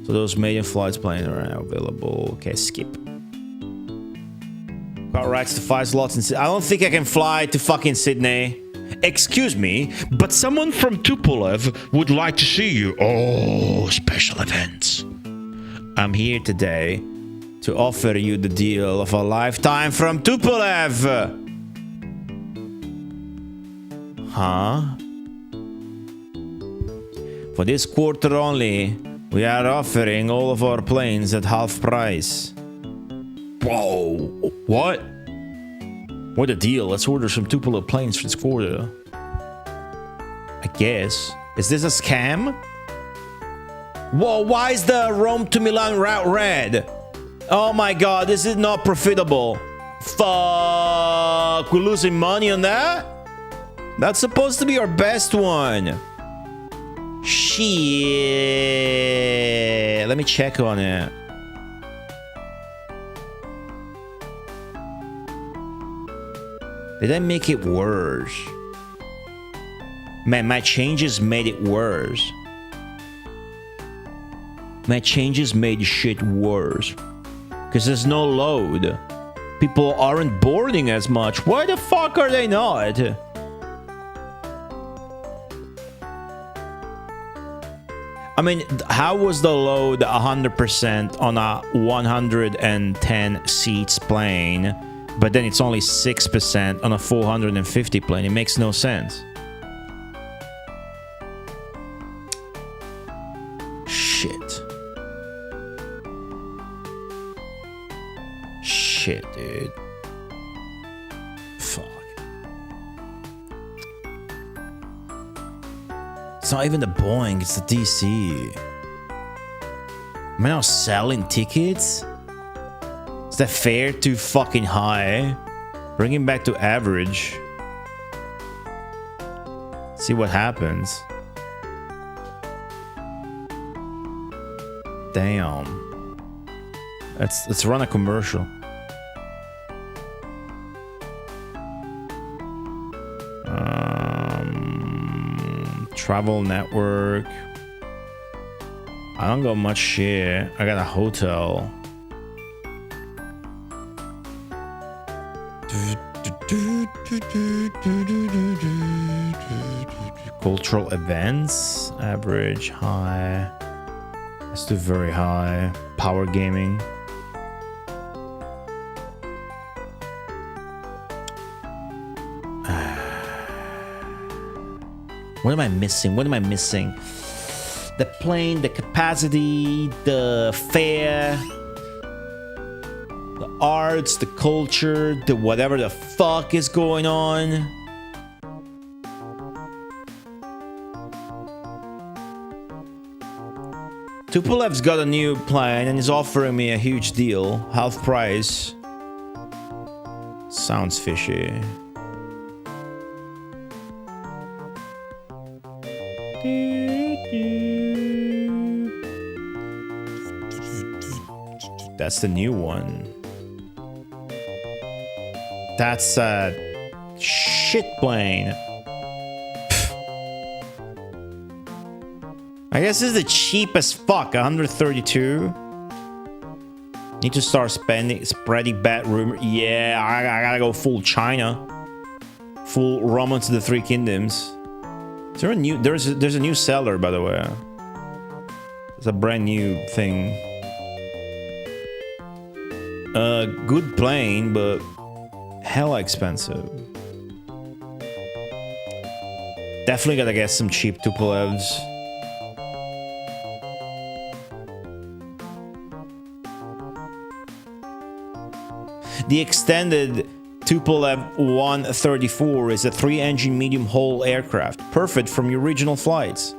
So those maiden flights plane are now available. Okay, skip. Got rights to 5 slots in Sydney. I don't think I can fly to fucking Sydney. Excuse me, but someone from Tupolev would like to see you. Oh, special events. I'm here today to offer you the deal of a lifetime from Tupolev. Huh? For this quarter only, we are offering all of our planes at half price. Whoa. What? What a deal. Let's order some Tupolev planes for this quarter. I guess. Is this a scam? Whoa, why is the Rome to Milan route red? Oh my god, this is not profitable. Fuck, we're losing money on that? That's supposed to be our best one. Shit. Let me check on it. Did I make it worse? Man, my changes made it worse. My changes made shit worse. Because there's no load. People aren't boarding as much. Why the fuck are they not? I mean, how was the load 100% on a 110 seats plane, but then it's only 6% on a 450 plane? It makes no sense. Shit. Shit, dude. Fuck. It's not even the Boeing, it's the DC. Am I now selling tickets? Is that fare too fucking high? Bring him back to average. See what happens. Damn. Let's run a commercial. Travel network. I don't got much shit. I got a hotel. Cultural events. Average, high. Let's do very high. Power gaming. What am I missing? What am I missing? The plane, the capacity, the fare, the arts, the culture, the whatever the fuck is going on. Tupolev's got a new plane and is offering me a huge deal. Half price. Sounds fishy. That's the new one. That's a shit plane. I guess this is the cheapest fuck. 132. Need to start spreading bad rumor. Yeah, I gotta go full China. Full Roman to the Three Kingdoms. Is there a new? There's a new seller, by the way. It's a brand new thing. Good plane, but hella expensive. Definitely gotta get some cheap Tupolevs. The extended Tupolev 134 is a 3-engine medium-hull aircraft, perfect from your regional flights.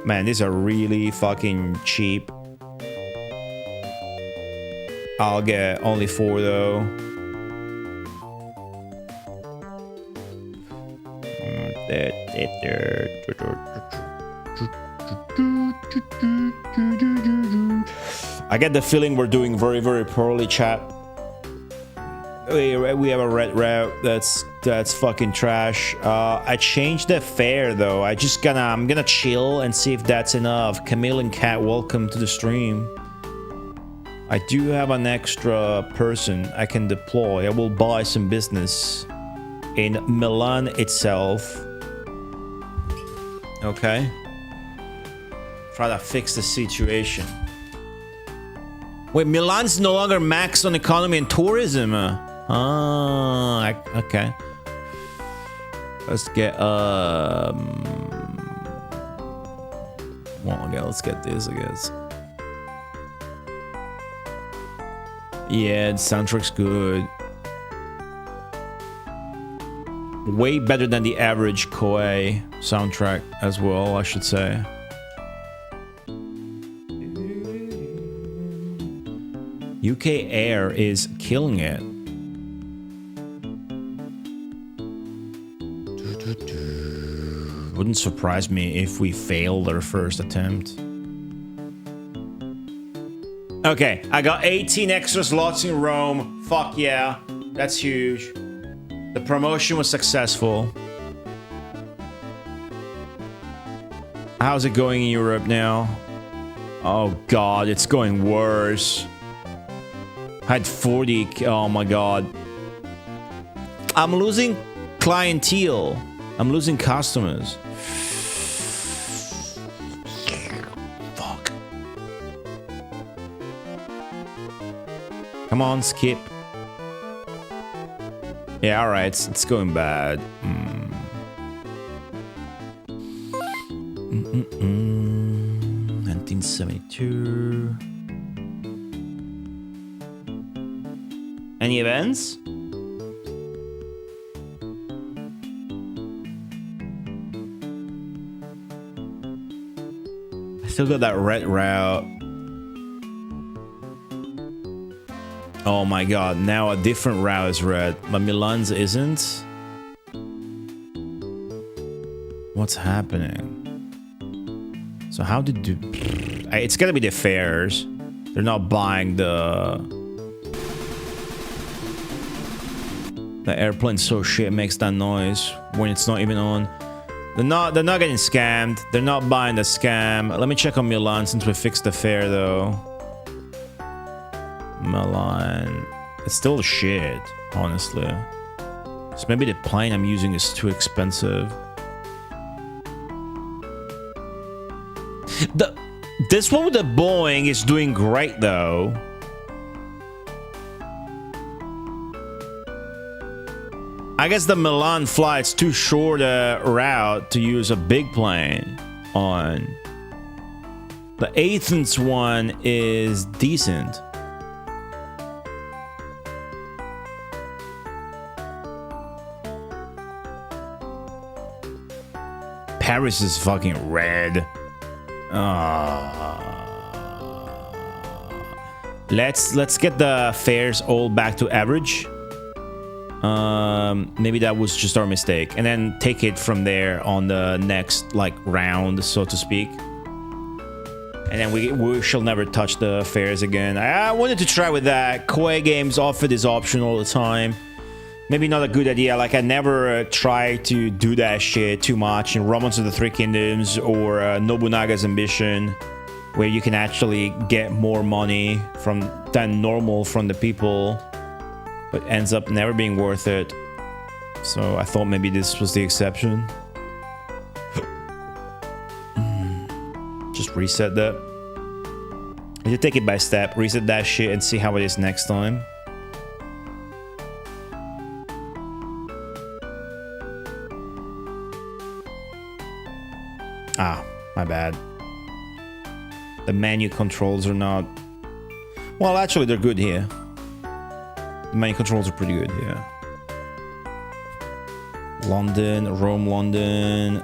Man, these are really fucking cheap. I'll get only 4 though. I get the feeling we're doing very, very poorly, chat. We have a red route that's fucking trash. I changed the fare though. I'm gonna chill and see if that's enough. Camille and Kat, welcome to the stream. I do have an extra person I can deploy. I will buy some business in Milan itself. Okay. Try to fix the situation. Wait, Milan's no longer max on economy and tourism. Okay. Let's get well, okay, let's get this, I guess. Yeah, the soundtrack's good. Way better than the average Koei soundtrack as well, I should say. UK Air is killing it. Wouldn't surprise me if we failed our first attempt. Okay, I got 18 extra slots in Rome. Fuck yeah, that's huge. The promotion was successful. How's it going in Europe now? Oh god, it's going worse. I had 40. Oh my god. I'm losing clientele. I'm losing customers. Fuck. Come on, skip. Yeah, alright, it's going bad. 1972. Any events? I still got that red route. Oh my god, now a different route is red, but Milan's isn't? What's happening? So how did you... It's gotta be the fares. They're not buying the airplane's so shit, it makes that noise when it's not even on. They're not getting scammed. They're not buying the scam. Let me check on Milan since we fixed the fare though. Milan. It's still shit, honestly. So maybe the plane I'm using is too expensive. This one with the Boeing is doing great though. I guess the Milan flight's too short a route to use a big plane on. The Athens one is decent. Paris is fucking red. Let's get the fares all back to average. Maybe that was just our mistake, and then take it from there on the next like round, so to speak. And then we shall never touch the fares again. I wanted to try with that. Koei games offer this option all the time. Maybe not a good idea. Like I never try to do that shit too much in Romance of the Three Kingdoms or Nobunaga's Ambition, where you can actually get more money than normal from the people, but ends up never being worth it. So I thought maybe this was the exception. Just reset that. I should take it by step, reset that shit and see how it is next time. Ah, my bad. The menu controls are not... Well, actually, they're good here. The menu controls are pretty good here. London, Rome, London.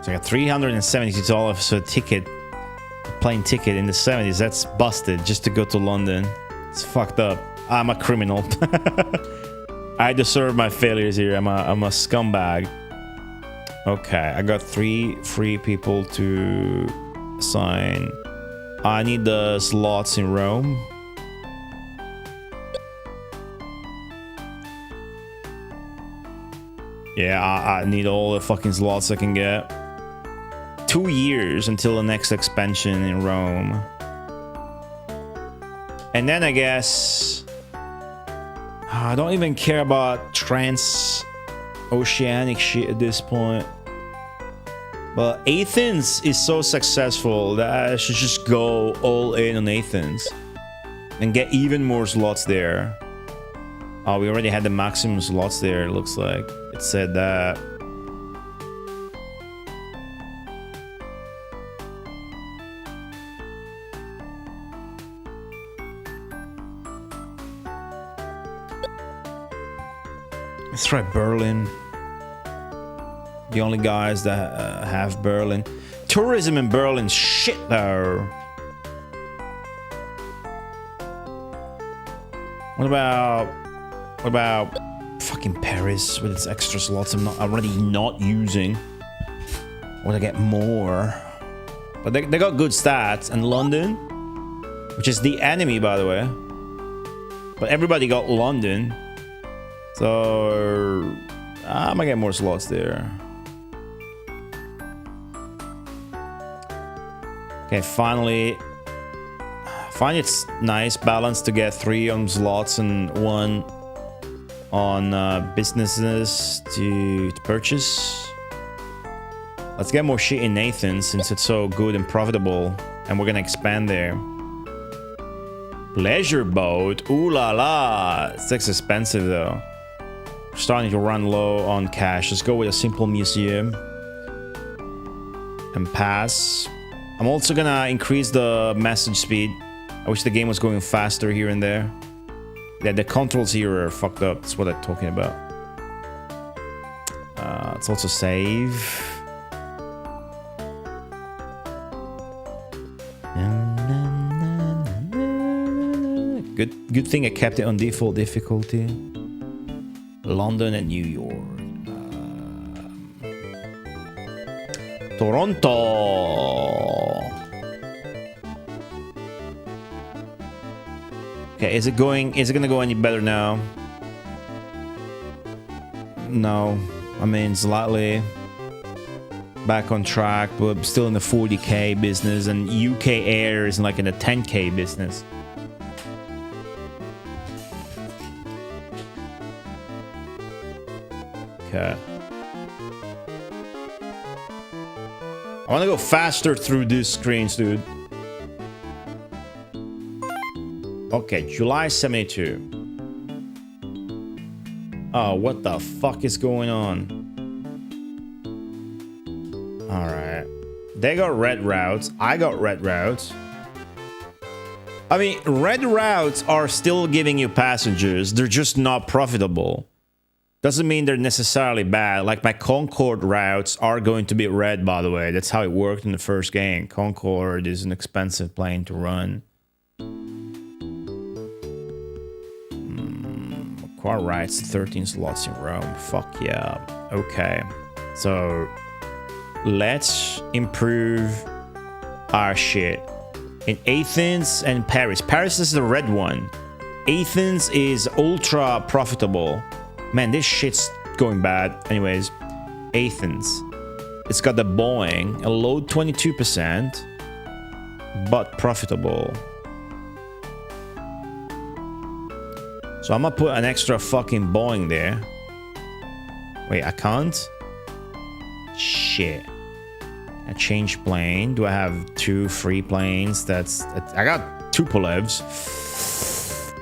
So I got $372 for a ticket, a plane ticket in the 70s. That's busted just to go to London. It's fucked up. I'm a criminal. I deserve my failures here. I'm a scumbag. Okay, I got 3 free people to assign. I need the slots in Rome. Yeah, I need all the fucking slots I can get. 2 years until the next expansion in Rome. And then I guess... I don't even care about trans-oceanic shit at this point. But Athens is so successful that I should just go all in on Athens. And get even more slots there. Oh, we already had the maximum slots there, it looks like. It said that. Let's try Berlin. The only guys that have Berlin. Tourism in Berlin, shit though. What about fucking Paris with its extra slots I'm already not using? Would I get more? But they got good stats. And London, which is the enemy, by the way. But everybody got London. So I might get more slots there. Okay, finally find it's nice balance to get 3 on slots and 1 on businesses to purchase. Let's get more shit in Athens since it's so good and profitable, and we're gonna expand there. Pleasure boat, ooh la la. It's expensive though. We're starting to run low on cash. Let's go with a simple museum and pass. I'm also gonna increase the message speed. I wish the game was going faster here and there. Yeah, the controls here are fucked up. That's what I'm talking about. Let's also save. Good thing I kept it on default difficulty. London and New York. Toronto. Okay, is it gonna go any better now? No. I mean, slightly back on track, but still in the 40k business, and UK Air is like in the 10k business. Okay. I want to go faster through these screens, dude. Okay, July 72. Oh, what the fuck is going on? Alright. They got red routes. I got red routes. I mean, red routes are still giving you passengers. They're just not profitable. Doesn't mean they're necessarily bad. Like my Concorde routes are going to be red, by the way. That's how it worked in the first game. Concorde is an expensive plane to run. Car rights, 13 slots in Rome. Fuck yeah. Okay. So let's improve our shit. In Athens and Paris. Paris is the red one. Athens is ultra profitable. Man, this shit's going bad. Anyways, Athens. It's got the Boeing, a load 22%, but profitable. So I'm gonna put an extra fucking Boeing there. Wait, I can't? Shit. I change plane. Do I have 2 free planes? I got 2 Polevs.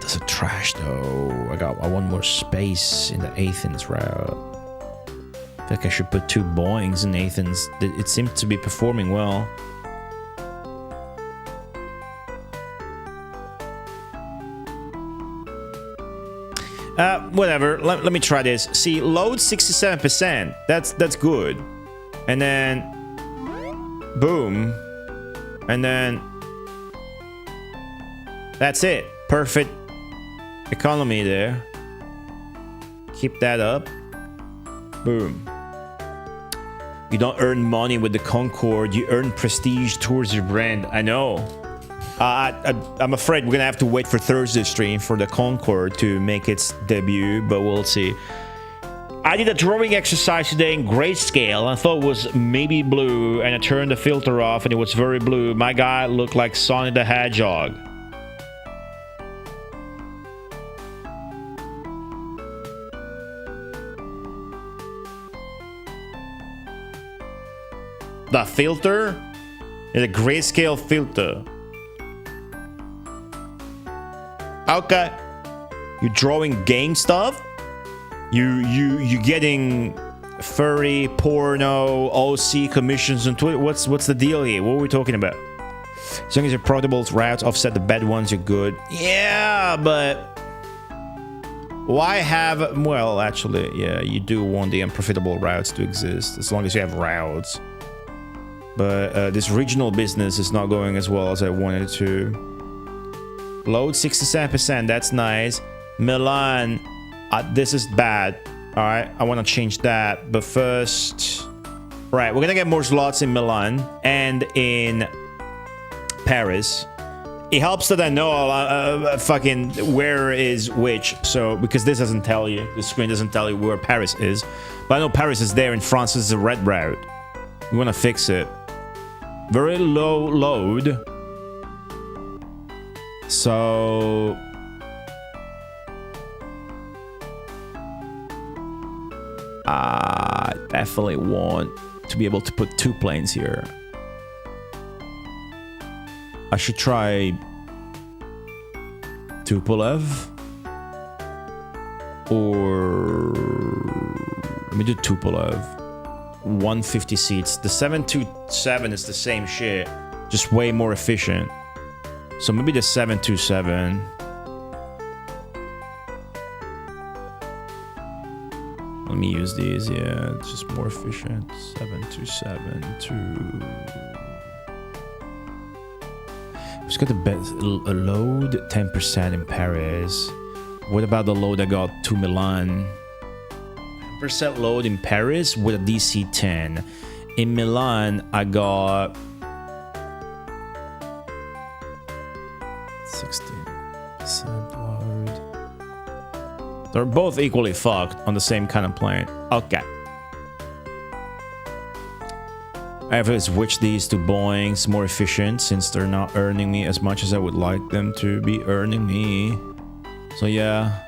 That's a trash though. I want more space in the Athens route. I think I should put 2 Boeings in Athens. It seems to be performing well. Whatever. Let me try this. See, load 67%. That's good. And then boom. And then that's it. Perfect economy there. Keep that up. Boom. You don't earn money with the Concorde. You earn prestige towards your brand. I know. I'm afraid we're gonna have to wait for Thursday stream for the Concorde to make its debut, but we'll see. I did a drawing exercise today in grayscale. I thought it was maybe blue, and I turned the filter off, and it was very blue. My guy looked like Sonic the Hedgehog. The filter is a grayscale filter. Okay. You drawing game stuff? You getting furry porno OC commissions on Twitter? What's the deal here? What are we talking about? As long as your profitable routes offset the bad ones, you're good. Yeah, but why have... Well, actually, yeah, you do want the unprofitable routes to exist as long as you have routes. But this regional business is not going as well as I wanted it to. Load 67%, that's nice. Milan, this is bad. Alright, I want to change that. But first... Right, we're gonna get more slots in Milan and in Paris. It helps that I know fucking where is which. So, because this doesn't tell you. The screen doesn't tell you where Paris is. But I know Paris is there in France. This is a red route. We want to fix it. Very low load. So... I definitely want to be able to put 2 planes here. I should try Tupolev. Or... Let me do Tupolev. 150 seats. The 727 is the same shit, just way more efficient. So maybe the 727. Let me use these. Yeah, it's just more efficient. 727 to... Just got the best load 10% in Paris. What about the load I got to Milan? Percent load in Paris with a DC-10. In Milan, I got 16% load. They're both equally fucked on the same kind of plane. Okay. I have to switch these to Boeings, more efficient since they're not earning me as much as I would like them to be earning me. So yeah.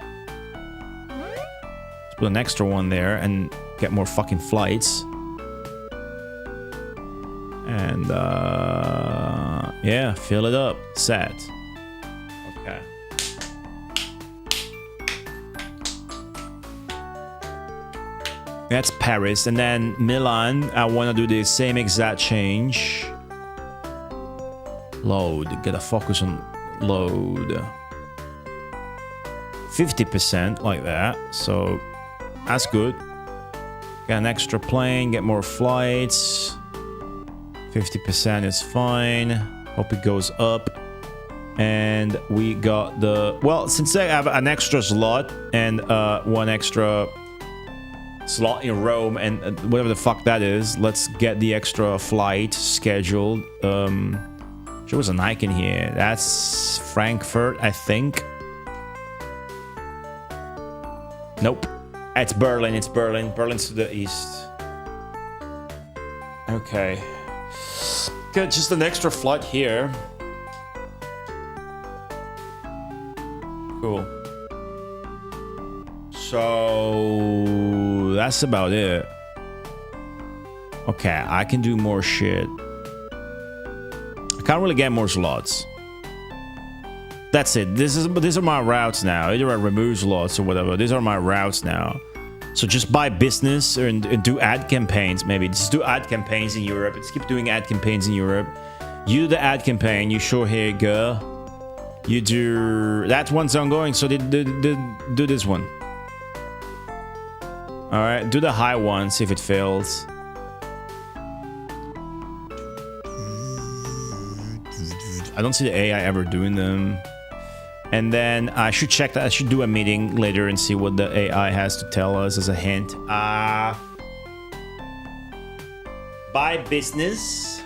Put an extra one there and get more fucking flights. And yeah, fill it up. Set. Okay. That's Paris. And then Milan, I want to do the same exact change. Load. Gotta focus on load. 50% like that. So that's good. Get an extra plane, get more flights. 50% is fine. Hope it goes up. And we got the... Well, since I have an extra slot and one extra slot in Rome and whatever the fuck that is, let's get the extra flight scheduled. There was an icon here. That's Frankfurt, I think. Nope. It's Berlin, it's Berlin. Berlin's to the east. Okay. Got just an extra flight here. Cool. So... that's about it. Okay, I can do more shit. I can't really get more slots. That's it. These are my routes now. Either I remove slots or whatever. These are my routes now. So just buy business and do ad campaigns. Maybe just do ad campaigns in Europe. Let's keep doing ad campaigns in Europe. You do the ad campaign. You show here, girl. You do that one's ongoing. So do this one. All right. Do the high one. See if it fails. I don't see the AI ever doing them. And then I should check that. I should do a meeting later and see what the AI has to tell us as a hint. Buy business.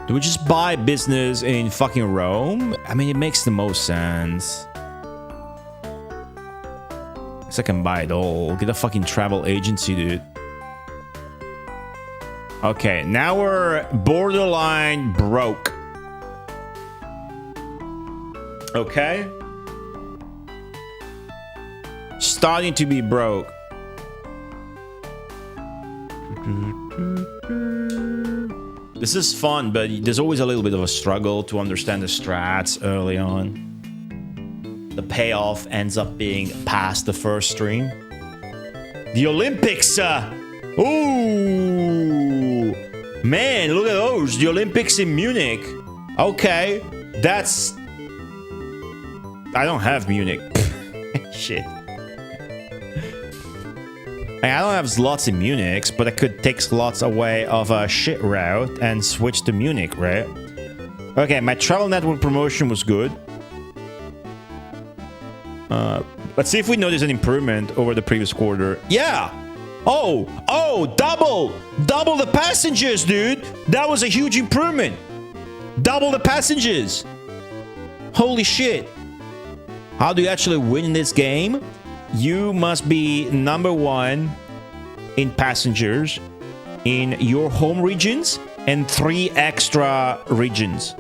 Do we just buy business in fucking Rome? I mean, it makes the most sense. Guess I can buy it all. Get a fucking travel agency, dude. Okay, now we're borderline broke. Okay. Starting to be broke. This is fun, but there's always a little bit of a struggle to understand the strats early on. The payoff ends up being past the first stream. The Olympics! Ooh! Man, look at those! The Olympics in Munich. Okay, that's... I don't have Munich. Shit. I don't have slots in Munich, but I could take slots away of a shit route and switch to Munich, right? Okay, my travel network promotion was good. Let's see if we notice an improvement over the previous quarter. Yeah! Oh, double the passengers, dude. That was a huge improvement. Double the passengers. Holy shit. How do you actually win this game? You must be #1 in passengers in your home regions and 3 extra regions.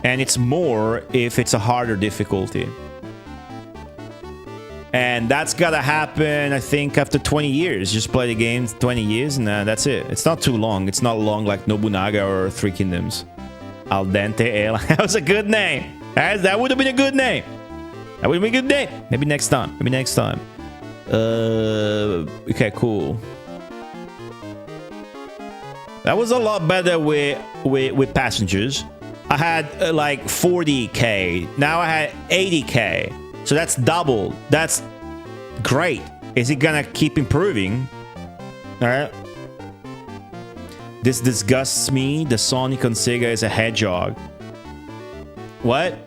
And it's more if it's a harder difficulty. And that's gotta happen, I think, after 20 years. Just play the game 20 years and that's it. It's not too long. It's not long like Nobunaga or Three Kingdoms. Al Dente Airline. That was a good name. That would have been a good name. That would be a good name. Maybe next time. Maybe next time. Okay, cool. That was a lot better with passengers. I had like 40k. Now I had 80k. So that's double. That's great. Is it gonna keep improving? All right. This disgusts me. The Sonic on Sega is a hedgehog. What?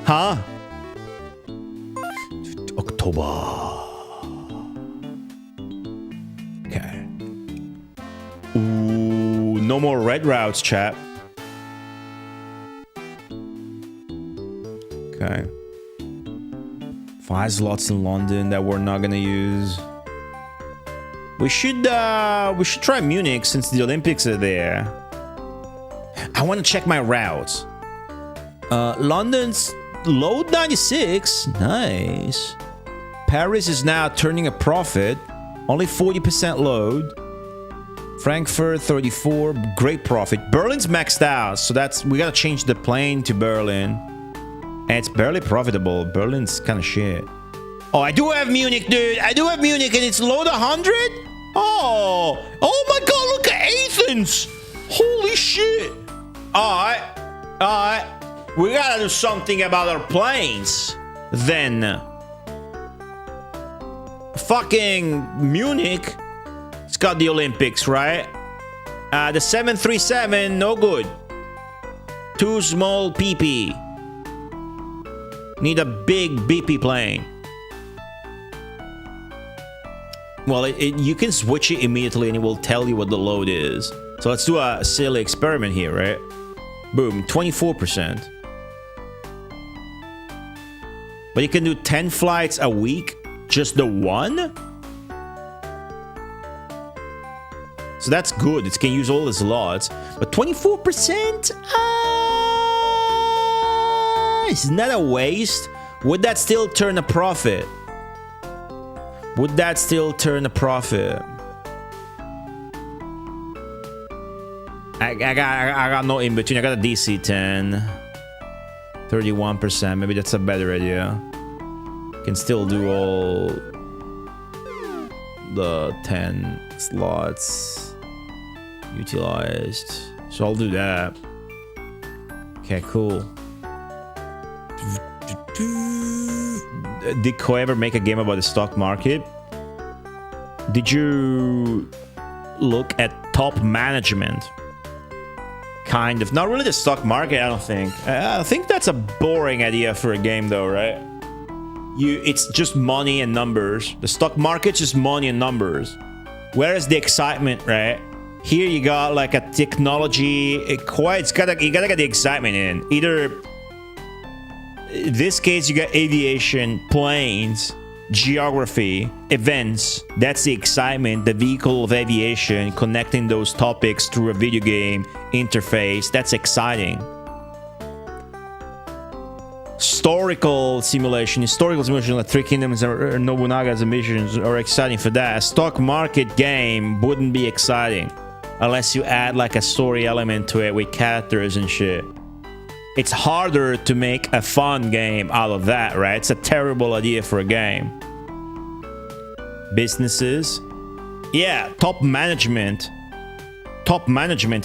Huh? October. Okay. Ooh, no more red routes, chat. Okay. 5 slots in London that we're not gonna use. We should try Munich since the Olympics are there. I want to check my routes. London's load 96. Nice. Paris is now turning a profit. Only 40% load. Frankfurt 34. Great profit. Berlin's maxed out, so we gotta change the plane to Berlin. And it's barely profitable. Berlin's kind of shit. Oh, I do have Munich, dude. I do have Munich, and it's load 100? Oh my god, look at Athens. Holy shit. Alright. We gotta do something about our planes. Then. Fucking Munich. It's got the Olympics, right? The 737, no good. Too small PP. Need a big BP plane. Well, you can switch it immediately and it will tell you what the load is. So let's do a silly experiment here, right? Boom, 24%. But you can do 10 flights a week, just the one? So that's good. It can use all the slots. But 24%? Isn't that a waste? Would that still turn a profit? Would that still turn a profit? I got no in between. I got a DC-10. 31%. Maybe that's a better idea. Can still do all the 10 slots utilized. So I'll do that. Okay, cool. Did Ko ever make a game about the stock market? Did you look at top management? Kind of. Not really the stock market, I don't think. I think that's a boring idea for a game though, right? it's just money and numbers. The stock market's just money and numbers. Where's the excitement, right? Here you got like a technology. You gotta get the excitement in. Either in this case you got aviation, planes, geography, events. That's the excitement, the vehicle of aviation, connecting those topics through a video game interface. That's exciting. Historical simulation like Three Kingdoms or Nobunaga's missions are exciting for that. A stock market game wouldn't be exciting unless you add like a story element to it with characters and shit. It's harder to make a fun game out of that, right? It's a terrible idea for a game. Businesses. Yeah, top management's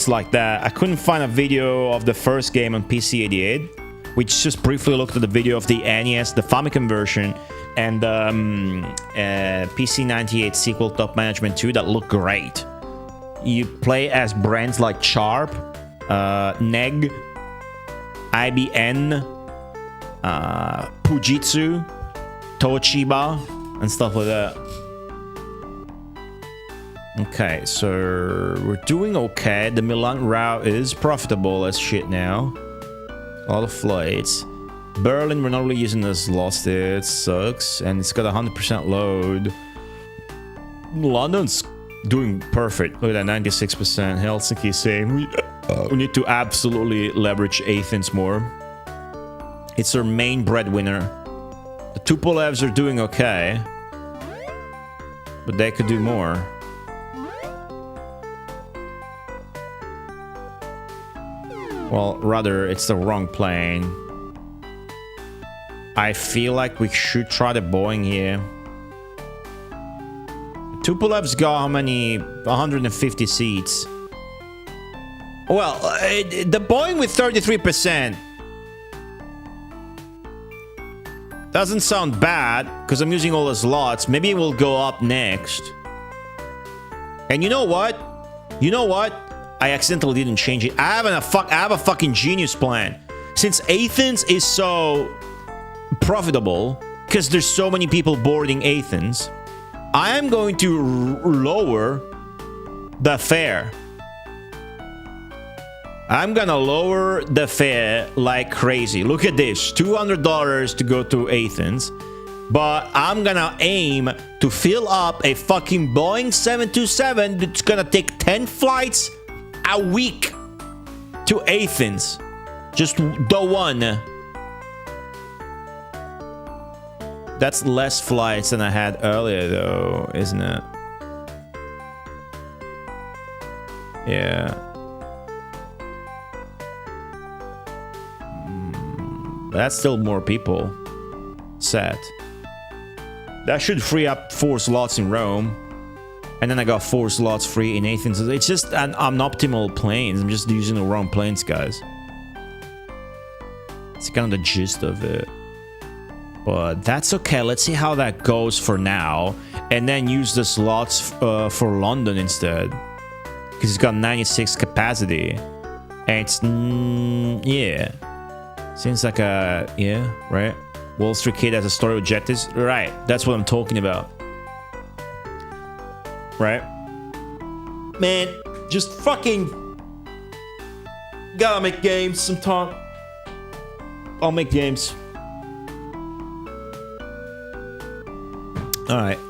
like that. I couldn't find a video of the first game on PC-88. We just briefly looked at the video of the NES, the Famicom version, and PC-98 sequel Top Management 2 that look great. You play as brands like Sharp, Neg, IBN, Fujitsu, Toshiba, and stuff like that. Okay, so we're doing okay. The Milan route is profitable as shit now. A lot of flights. Berlin, we're not really using the slots there. It sucks. And it's got 100% load. London's doing perfect. Look at that, 96%. Helsinki, same. We need to absolutely leverage Athens more. It's our main breadwinner. The Tupolevs are doing okay. But they could do more. Well, rather, it's the wrong plane. I feel like we should try the Boeing here. Tupolev's got how many? 150 seats. Well, the Boeing with 33% doesn't sound bad, because I'm using all the slots. Maybe it will go up next. And you know what? You know what? I accidentally didn't change it. I have a fucking genius plan. Since Athens is so profitable, because there's so many people boarding Athens, I am going to lower the fare. I'm gonna lower the fare like crazy. Look at this, $200 to go to Athens. But I'm gonna aim to fill up a fucking Boeing 727 that's gonna take 10 flights a week to Athens. Just the one. That's less flights than I had earlier though, isn't it? Yeah. That's still more people. Sad. That should free up 4 slots in Rome. And then I got 4 slots free in Athens. It's just an optimal planes. I'm just using the wrong planes, guys. It's kind of the gist of it. But that's okay. Let's see how that goes for now. And then use the slots for London instead. Because it's got 96 capacity. And it's... yeah. Seems like a... yeah, right? Wall Street Kid has a story with objectives. Right. That's what I'm talking about. Right? Man, just fucking gotta make games sometime. I'll make games. Alright,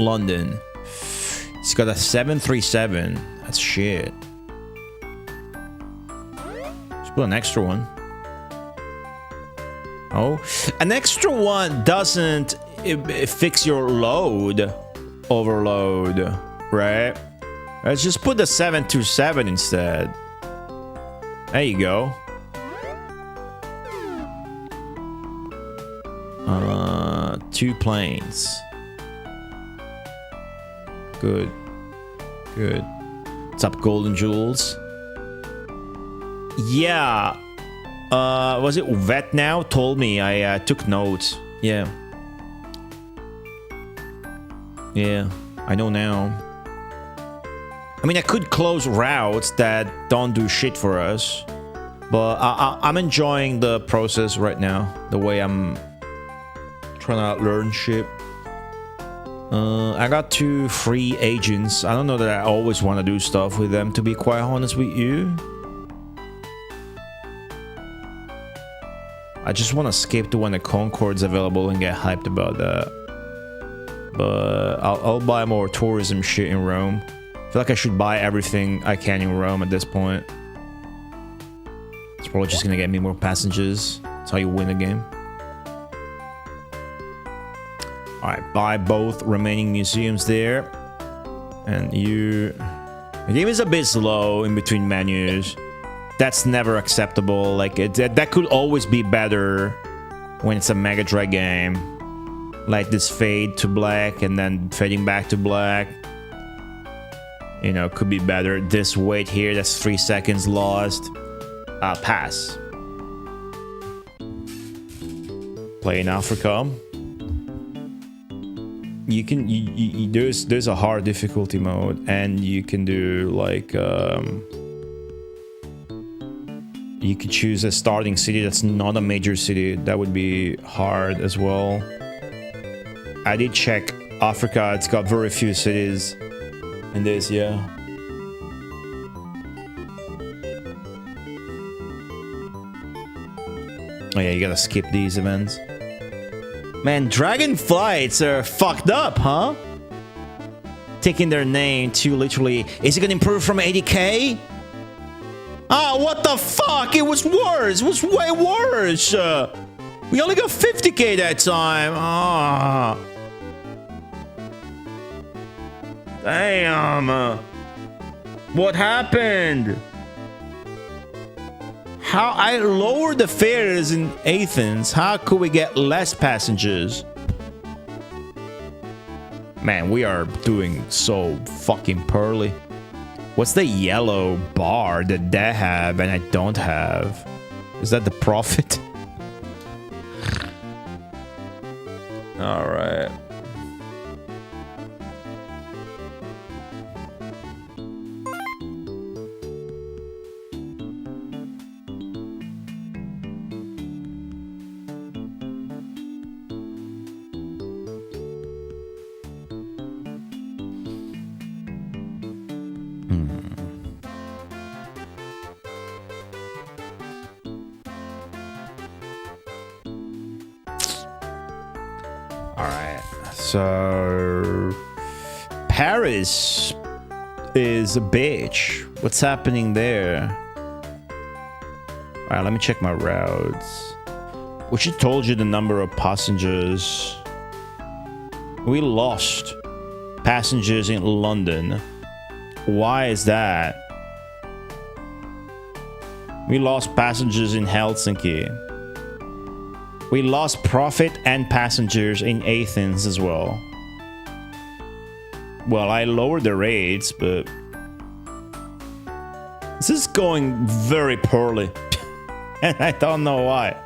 London. It's got a 737. That's shit. Let's put an extra one. Oh, an extra one doesn't fix your load. Overload, right? Let's just put the 727 instead. There you go. 2 planes. Good. Good. What's up, Golden Jewels? Yeah. Was it Vet now? Told me. I took notes. Yeah. Yeah, I know now. I mean, I could close routes that don't do shit for us. But I'm enjoying the process right now. The way I'm trying to learn ship. I got 2 free agents. I don't know that I always want to do stuff with them, to be quite honest with you. I just want to skip to when the Concorde's available and get hyped about that. But I'll buy more tourism shit in Rome. I feel like I should buy everything I can in Rome at this point. It's probably just gonna get me more passengers. That's how you win a game. Alright, buy both remaining museums there. And you... The game is a bit slow in between menus. That's never acceptable. Like, that could always be better when it's a Mega Drive game. Like this fade to black and then fading back to black. You know, could be better. This wait here, that's 3 seconds lost. Pass. Play in Africa. You can there's a hard difficulty mode, and you can do like you could choose a starting city that's not a major city. That would be hard as well. I did check Africa. It's got very few cities in this, yeah. Oh yeah, you gotta skip these events. Man, Dragon Flights are fucked up, huh? Taking their name to literally... Is it gonna improve from 80k? Ah, what the fuck? It was worse. It was way worse. We only got 50k that time. Ah. Damn. What happened? How I lowered the fares in Athens. How could we get less passengers? Man, we are doing so fucking poorly. What's the yellow bar that they have and I don't have? Is that the profit? All right. So, Paris is a bitch. What's happening there? Alright, let me check my routes. Which it told you the number of passengers. We lost passengers in London. Why is that? We lost passengers in Helsinki. We lost profit and passengers in Athens as well. Well, I lowered the rates, but this is going very poorly. And I don't know why.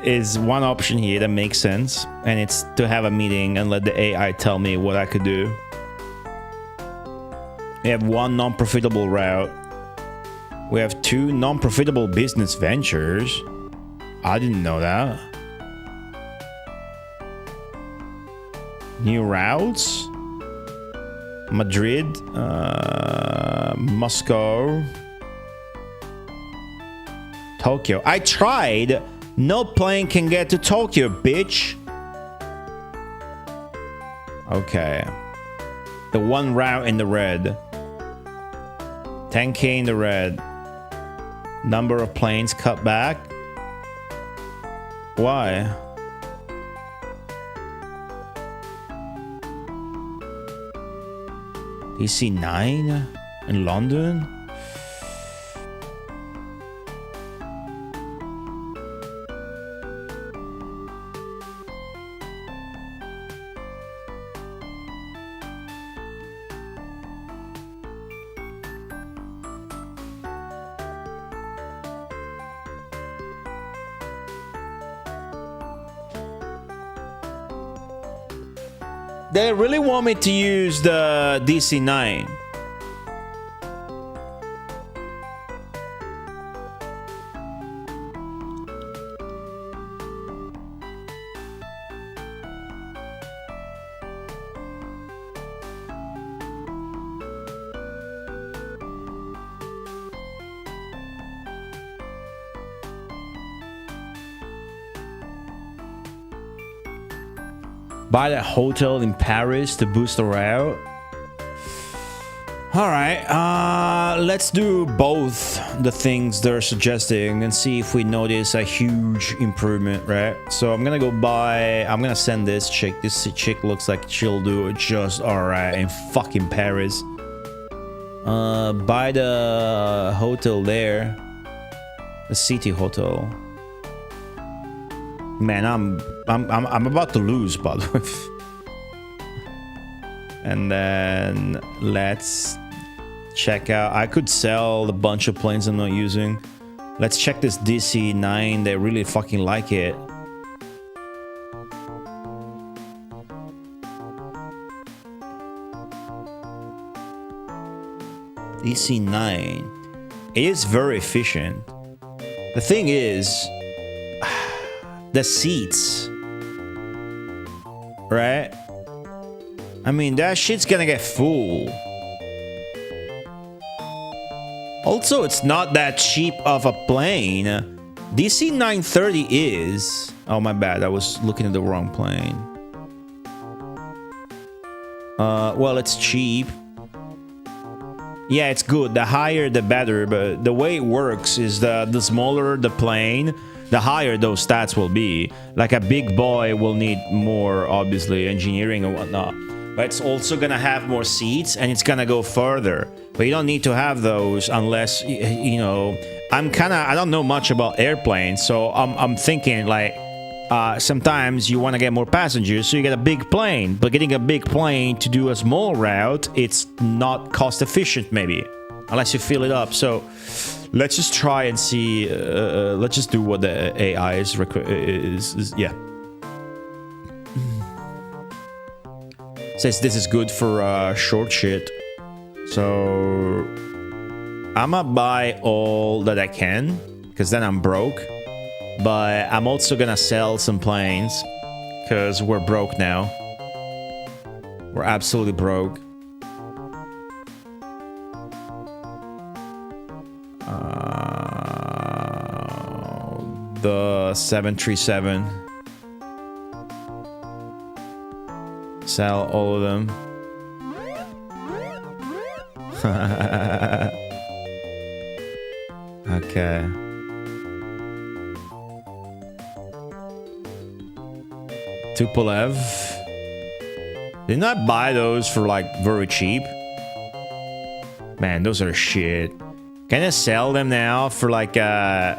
Is one option here that makes sense, and it's to have a meeting and let the AI tell me what I could do. We have 1 non-profitable route. We have 2 non-profitable business ventures. I didn't know that. New routes? Madrid, Moscow, Tokyo. I tried. No plane can get to Tokyo, bitch. Okay. The 1 route in the red. 10k in the red. Number of planes cut back. Why? DC9 in London? They really want me to use the DC9. Buy a hotel in Paris to boost morale. Alright, let's do both the things they're suggesting and see if we notice a huge improvement, right? So I'm gonna go buy, I'm gonna send this chick. This chick looks like she'll do just alright in fucking Paris. Buy the hotel there. The city hotel. Man, I'm about to lose, by the way. And then let's check out. I could sell the bunch of planes I'm not using. Let's check this DC-9. They really fucking like it. DC-9. It is very efficient. The thing is, the seats, right? I mean, that shit's gonna get full. Also, it's not that cheap of a plane. DC-930 is... Oh, my bad. I was looking at the wrong plane. Well, it's cheap. Yeah, it's good. The higher, the better. But the way it works is the smaller the plane, the higher those stats will be. Like a big boy will need more, obviously, engineering and whatnot. But it's also gonna have more seats and it's gonna go further. But you don't need to have those unless, you know, I don't know much about airplanes, so I'm thinking like, sometimes you want to get more passengers, so you get a big plane. But getting a big plane to do a small route, it's not cost efficient maybe, unless you fill it up. So let's just try and see, let's just do what the AI is yeah. Says this is good for short shit. So I'ma buy all that I can, because then I'm broke. But I'm also gonna sell some planes, because we're broke now. We're absolutely broke. The 737. Sell all of them. Okay. Tupolev. Didn't I buy those for like very cheap? Man, those are shit. Can I sell them now for like am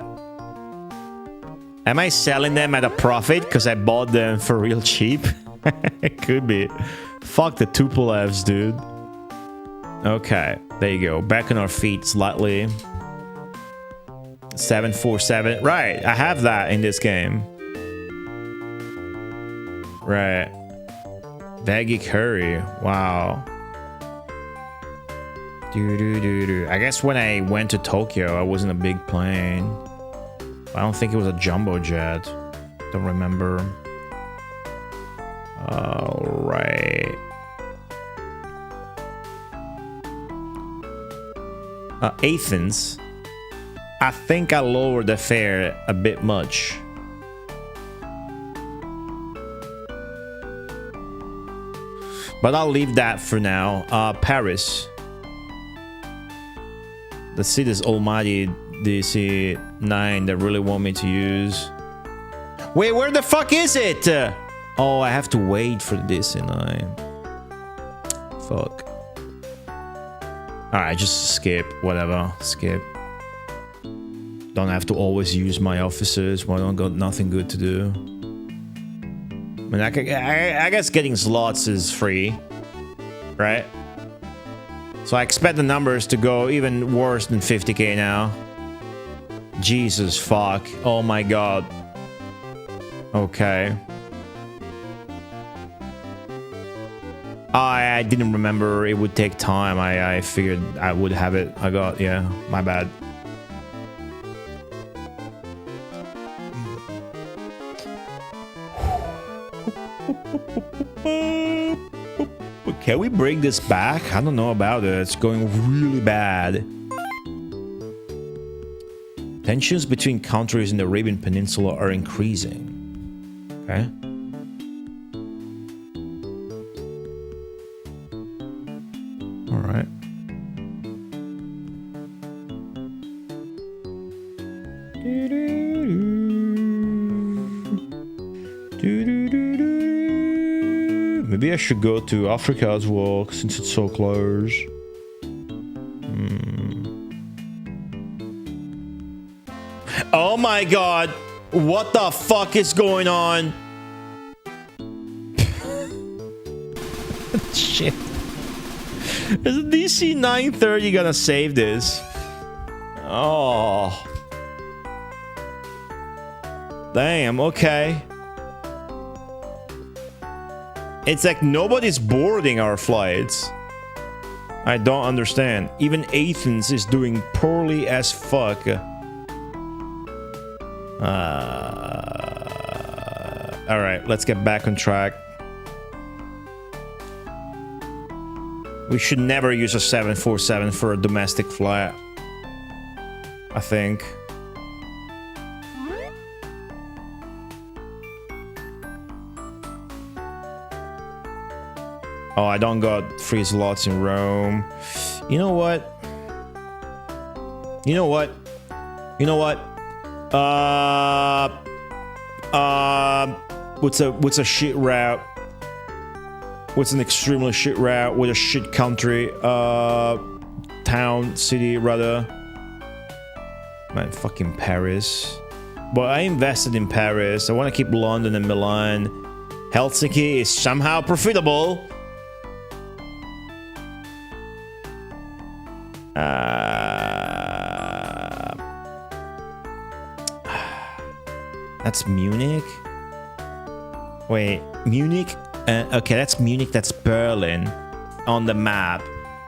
I selling them at a profit because I bought them for real cheap? It could be. Fuck the Tupolevs, dude. Okay, there you go. Back on our feet slightly. 747. Right, I have that in this game. Right. Baggy Curry. Wow. I guess when I went to Tokyo, I wasn't a big plane. I don't think it was a jumbo jet. Don't remember. All right. Athens. I think I lowered the fare a bit much. But I'll leave that for now. Paris. The city's almighty DC-9 that really want me to use. Wait, where the fuck is it? Oh, I have to wait for the DC-9. Fuck. Alright, just skip. Whatever. Skip. Don't have to always use my officers when I don't got nothing good to do. I mean, I guess getting slots is free, right? So I expect the numbers to go even worse than 50k now. Jesus fuck. Oh my god. Okay. I didn't remember it would take time. I figured I would have it. Yeah, my bad. Can we bring this back? I don't know about it. It's going really bad. Tensions between countries in the Arabian Peninsula are increasing. Okay. Maybe I should go to Africa as well, since it's so close. Oh my god! What the fuck is going on? Shit. Is a DC 930 gonna save this? Oh. Damn, okay. It's like nobody's boarding our flights. I don't understand. Even Athens is doing poorly as fuck. Alright, let's get back on track. We should never use a 747 for a domestic flight, I think. Oh, I don't got free slots in Rome. You know what? You know what? You know what? What's a shit route? What's an extremely shit route with a shit country? Town, city, rather. Man, fucking Paris. But I invested in Paris. I want to keep London and Milan. Helsinki is somehow profitable. That's Munich. Wait, Munich? Okay, that's Munich, that's Berlin on the map.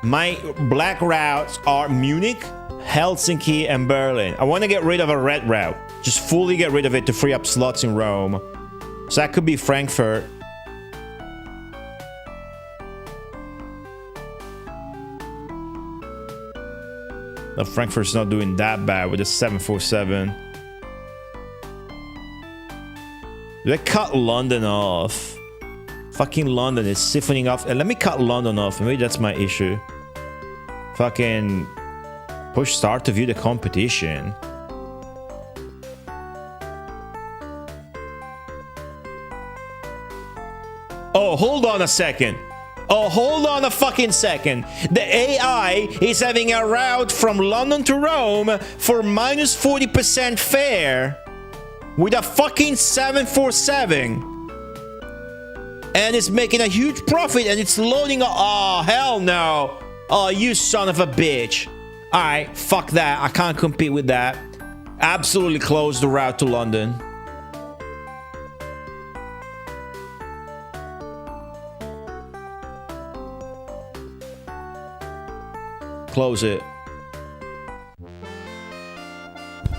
My black routes are Munich, Helsinki, and Berlin. I want to get rid of a red route. Just fully get rid of it to free up slots in Rome. So that could be Frankfurt. But Frankfurt's not doing that bad with a 747. Do I cut London off? Fucking London is siphoning off. Let me cut London off. Maybe that's my issue. Fucking push start to view the competition. Oh, hold on a second. Oh, hold on a fucking second. The AI is having a route from London to Rome for minus 40% fare with a fucking 747. And it's making a huge profit and it's loading. Oh, hell no. Oh, you son of a bitch. Alright, fuck that. I can't compete with that. Absolutely close the route to London. Close it.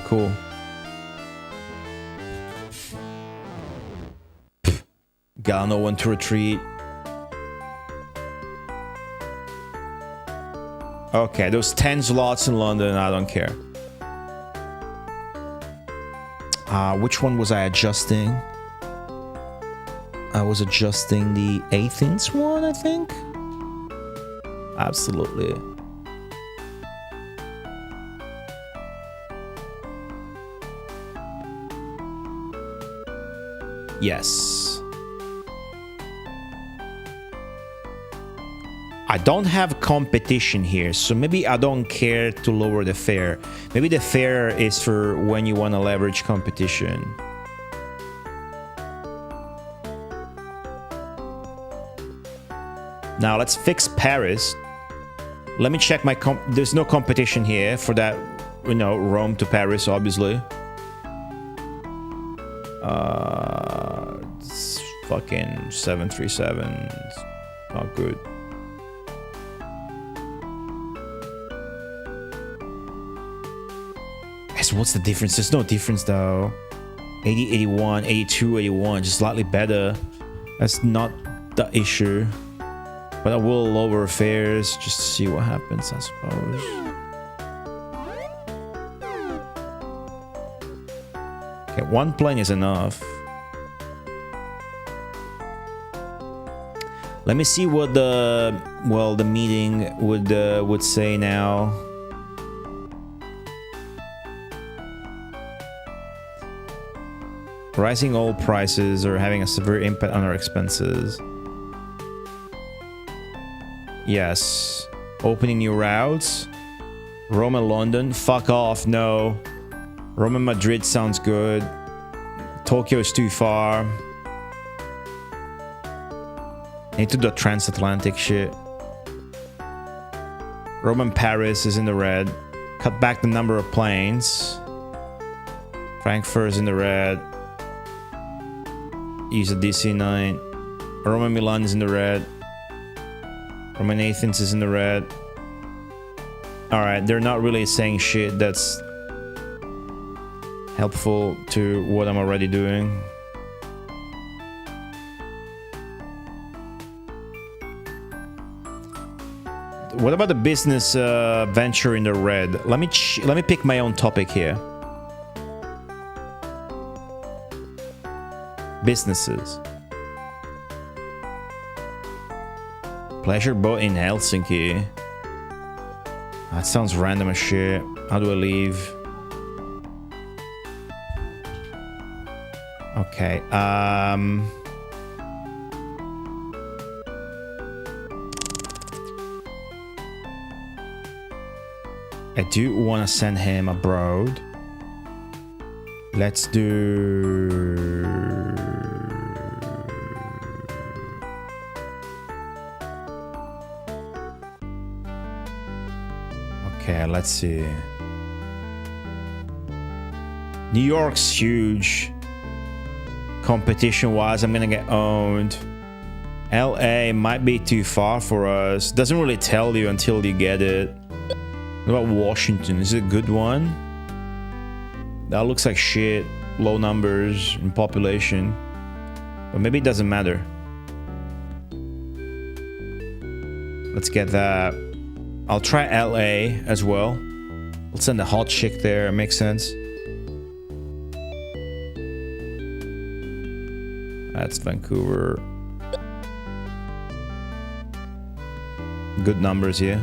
Cool. Gotta know when to retreat. Okay, those 10 slots in London, I don't care. Which one was I adjusting? I was adjusting the Athens one, I think. Absolutely. Yes. I don't have competition here, so maybe I don't care to lower the fare. Maybe the fare is for when you want to leverage competition. Now let's fix Paris. Let me check my there's no competition here for that, you know, Rome to Paris, obviously. It's fucking 737. It's not good. So what's the difference? There's no difference though. 80, 81, 82, 81, just slightly better. That's not the issue. But I will lower fares just to see what happens, I suppose. Okay, one plane is enough. Let me see what the meeting would say now. Rising oil prices are having a severe impact on our expenses. Yes. Opening new routes. Rome and London. Fuck off, no. Rome and Madrid sounds good. Tokyo is too far. Need to do transatlantic shit. Rome and Paris is in the red. Cut back the number of planes. Frankfurt is in the red. Use a DC-9. Rome and Milan is in the red. Rome and Athens is in the red. Alright, they're not really saying shit that's helpful to what I'm already doing. What about the business venture in the red? Let me pick my own topic here. Businesses. Pleasure boat in Helsinki. That sounds random as shit. How do I leave? Okay. I do want to send him abroad. Let's do... Okay, let's see. New York's huge. Competition-wise, I'm gonna get owned. LA might be too far for us. Doesn't really tell you until you get it. What about Washington? Is it a good one? That looks like shit. Low numbers in population. But maybe it doesn't matter. Let's get that. I'll try LA as well. Let's send a hot chick there. It makes sense. That's Vancouver. Good numbers here.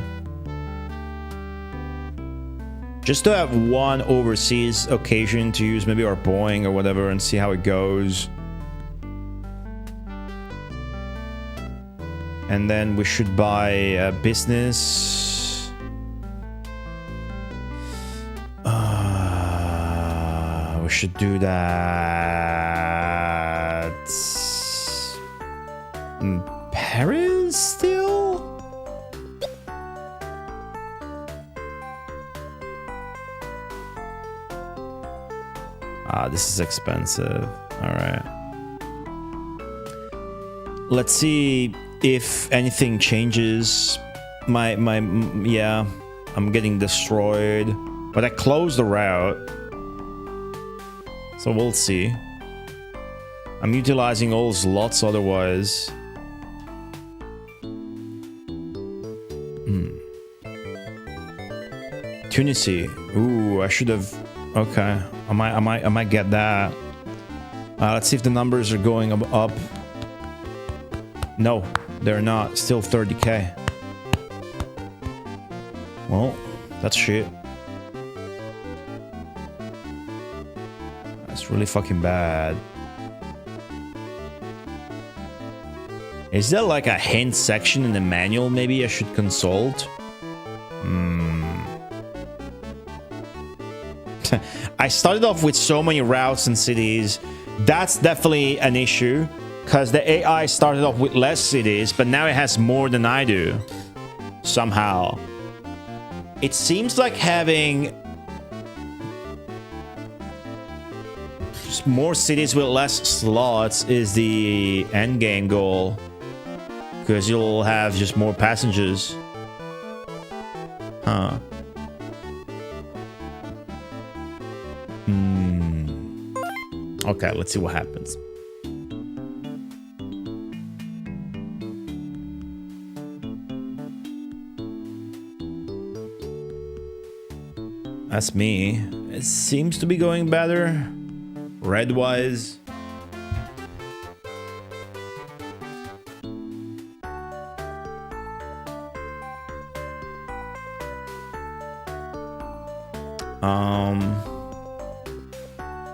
Just to have one overseas occasion to use maybe our Boeing or whatever and see how it goes. And then we should buy a business. We should do that. Paris still? This is expensive. All right. Let's see if anything changes. Yeah, I'm getting destroyed. But I closed the route. So we'll see. I'm utilizing all slots otherwise. Tunisia. Ooh, I should have... Okay, I might get that. Let's see if the numbers are going up. No, they're not. Still 30k. Well, that's shit. That's really fucking bad. Is there like a hint section in the manual maybe I should consult? I started off with so many routes and cities. That's definitely an issue because the AI started off with less cities, but now it has more than I do. Somehow. It seems like having just more cities with less slots is the end game goal. Because you'll have just more passengers. Huh. Okay, let's see what happens. That's me. It seems to be going better. Red-wise.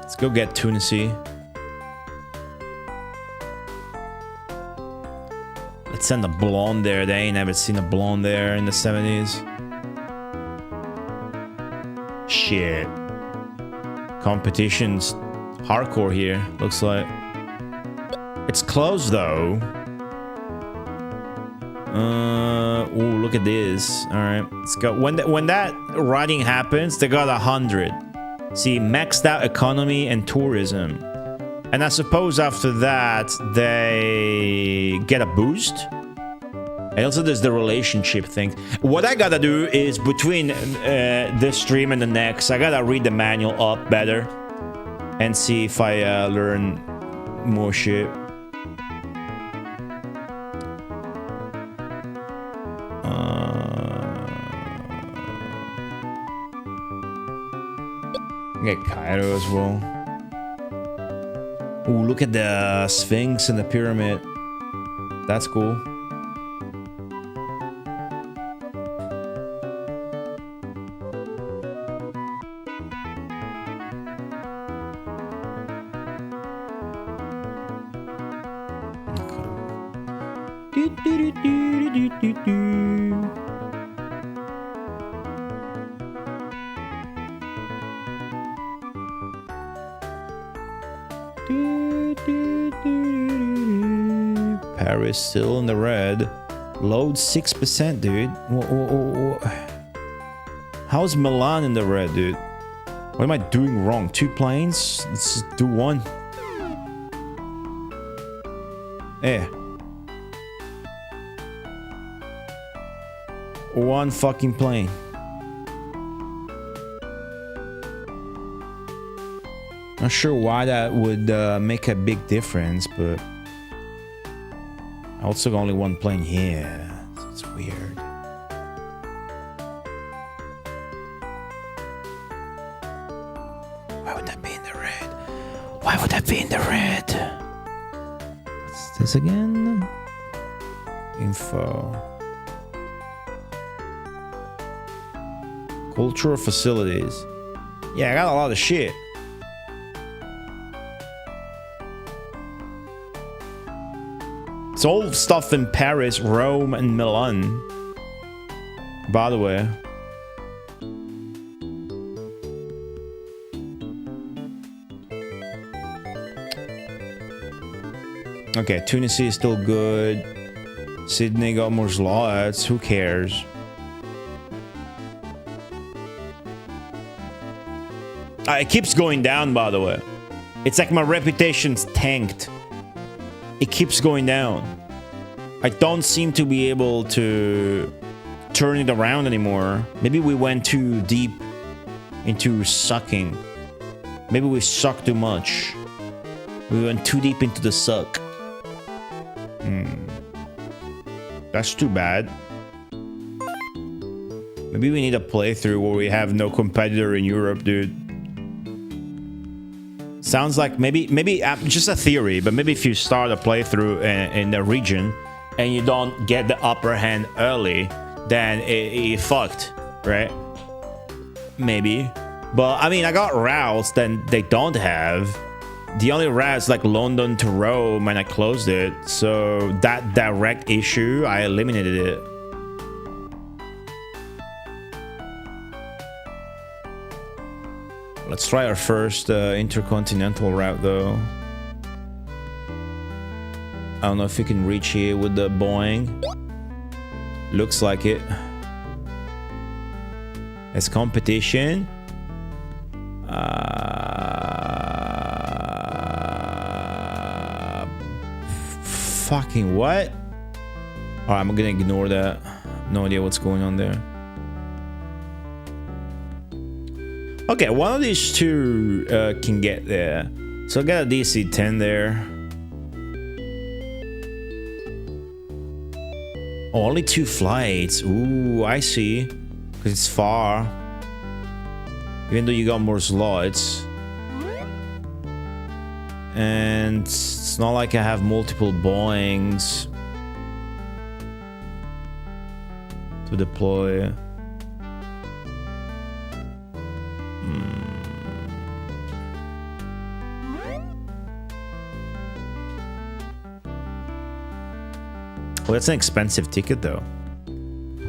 Let's go get Tunisia. Let's send a blonde there. They ain't never seen a blonde there in the 70s. Shit. Competition's hardcore here, looks like. It's close though. Ooh, look at this. Alright, let's go. When that riding happens, they got 100. See, maxed out economy and tourism. And I suppose after that, they get a boost. And also there's the relationship thing. What I gotta do is between this stream and the next, I gotta read the manual up better. And see if I learn more shit. Get Cairo as well. Ooh, look at the Sphinx and the pyramid. That's cool. Paris still in the red. Load 6%, dude. How's Milan in the red, dude? What am I doing wrong? 2 planes? Let's just do 1. Eh. 1 fucking plane. Not sure why that would make a big difference, but I also got only 1 plane here. It's weird. Why would that be in the red? Why would that be in the red? What's this again? Info. Cultural facilities. Yeah, I got a lot of shit. It's all stuff in Paris, Rome, and Milan. By the way. Okay, Tunisia is still good. Sydney got more slots. Who cares? It keeps going down, by the way. It's like my reputation's tanked. It keeps going down. I don't seem to be able to turn it around anymore. Maybe we went too deep into sucking. Maybe we sucked too much. We went too deep into the suck. That's too bad. Maybe we need a playthrough where we have no competitor in Europe, dude. Sounds like maybe just a theory, but maybe if you start a playthrough in the region and you don't get the upper hand early, then it fucked, right? Maybe. But I mean, I got routes that they don't have. The only routes like London to Rome, and I closed it. So that direct issue, I eliminated it. Let's try our first intercontinental route, though. I don't know if we can reach here with the Boeing. Looks like it. It's competition. Fucking what? Alright, I'm gonna ignore that. No idea what's going on there. Okay, one of these two can get there. So I got a DC-10 there. Oh, only 2 flights. Ooh, I see. Because it's far. Even though you got more slots. And it's not like I have multiple Boeings to deploy. Well, that's an expensive ticket, though.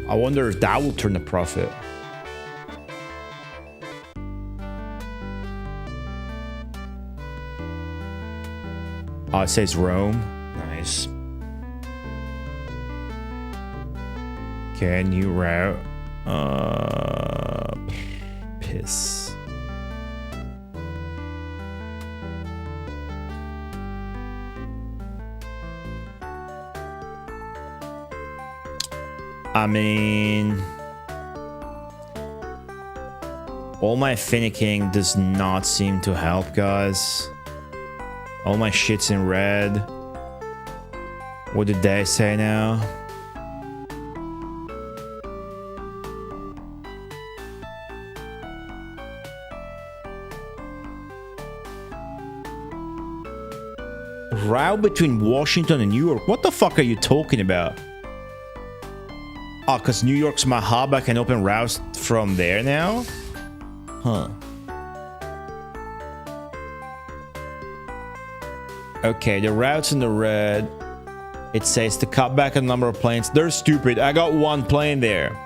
I wonder if that will turn a profit. Oh, it says Rome. Nice. Okay, new route. Piss. I mean, all my finicking does not seem to help, guys. All my shit's in red. What did they say now? Route between Washington and New York. What the fuck are you talking about? Oh, because New York's my hub, I can open routes from there now? Huh. Okay, the routes in the red. It says to cut back a number of planes. They're stupid. I got one plane there.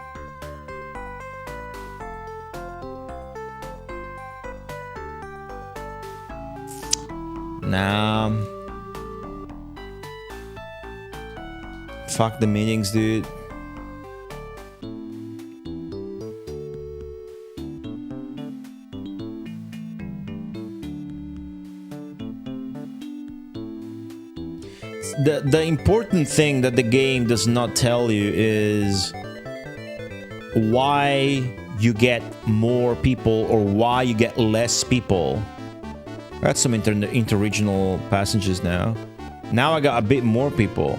Nah. Fuck the meetings, dude. The important thing that the game does not tell you is why you get more people or why you get less people. That's some interregional passengers now. Now I got a bit more people.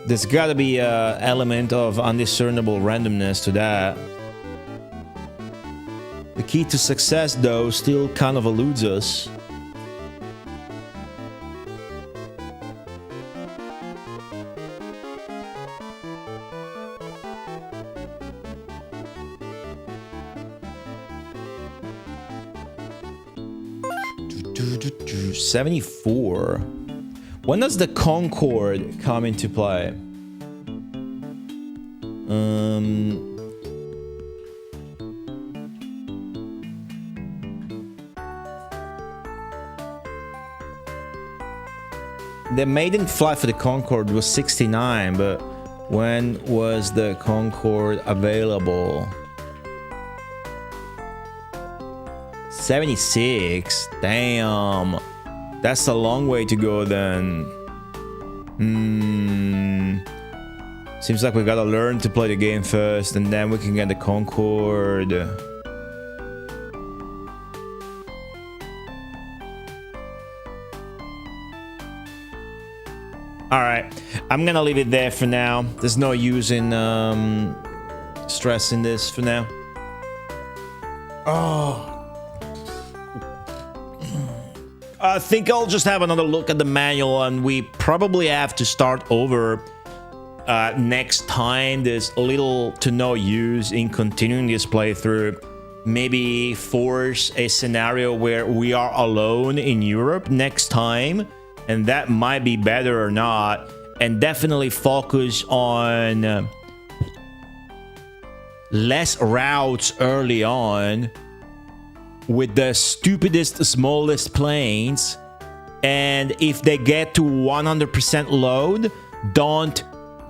There's gotta be an element of undiscernible randomness to that. The key to success, though, still kind of eludes us. $74. When does the Concorde come into play? The maiden flight for the Concorde was 69, but when was the Concorde available? 76? Damn. That's a long way to go then. Seems like we gotta learn to play the game first and then we can get the Concorde. Alright, I'm gonna leave it there for now. There's no use in stressing this for now. Oh. I think I'll just have another look at the manual and we probably have to start over next time. There's little to no use in continuing this playthrough. Maybe force a scenario where we are alone in Europe next time, and that might be better or not, and definitely focus on less routes early on with the stupidest, smallest planes, and if they get to 100% load, don't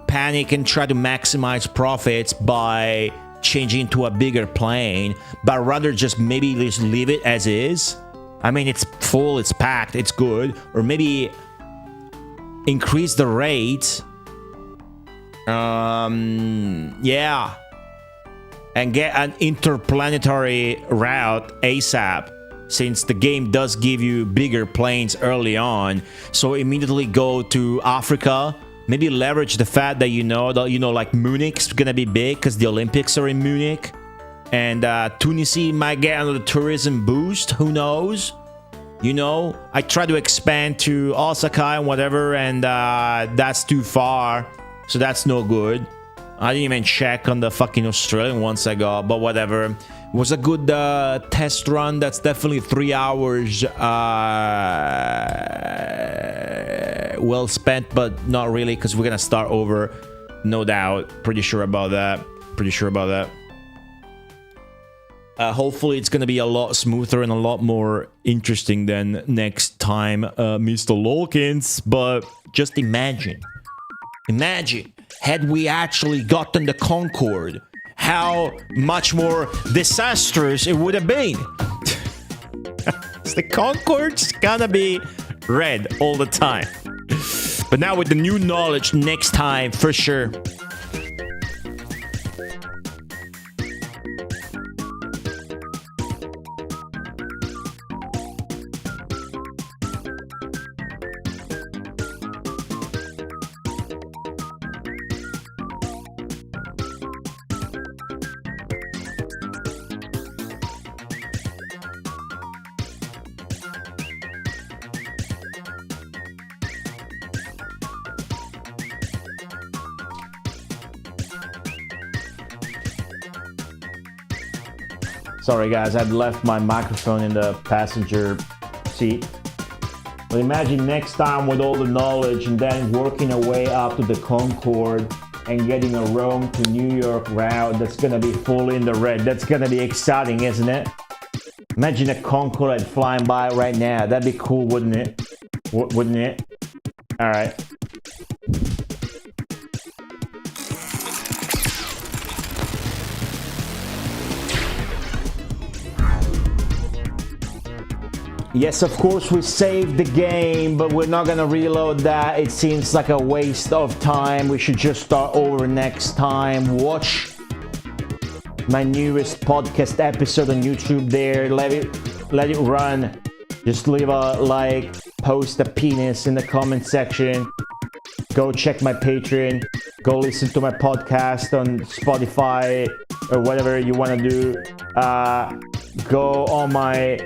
panic and try to maximize profits by changing to a bigger plane, but rather just maybe just leave it as is. I mean, it's full, it's packed, it's good, or maybe increase the rate. Yeah. And get an interplanetary route ASAP, since the game does give you bigger planes early on. So immediately go to Africa. Maybe leverage the fact that like Munich's gonna be big because the Olympics are in Munich, and Tunisia might get another tourism boost. Who knows? I try to expand to Osaka and whatever, and that's too far, so that's no good. I didn't even check on the fucking Australian ones I got, but whatever. It was a good test run. That's definitely 3 hours well spent, but not really, because we're gonna start over, no doubt. Pretty sure about that. Hopefully it's gonna be a lot smoother and a lot more interesting than next time, Mr. Lawkins. But just imagine, had we actually gotten the Concorde, how much more disastrous it would have been. The Concorde's gonna be red all the time. But now with the new knowledge, next time for sure. Sorry guys, I'd left my microphone in the passenger seat. But imagine next time with all the knowledge and then working our way up to the Concorde and getting a Rome to New York route that's gonna be fully in the red. That's gonna be exciting, isn't it? Imagine a Concorde flying by right now. That'd be cool, wouldn't it? Wouldn't it? All right. Yes, of course we saved the game, but we're not gonna reload that. It seems like a waste of time. We should just start over next time. Watch my newest podcast episode on YouTube there. Let it run. Just leave a like, post a penis in the comment section. Go check my Patreon. Go listen to my podcast on Spotify or whatever you want to do. Go on my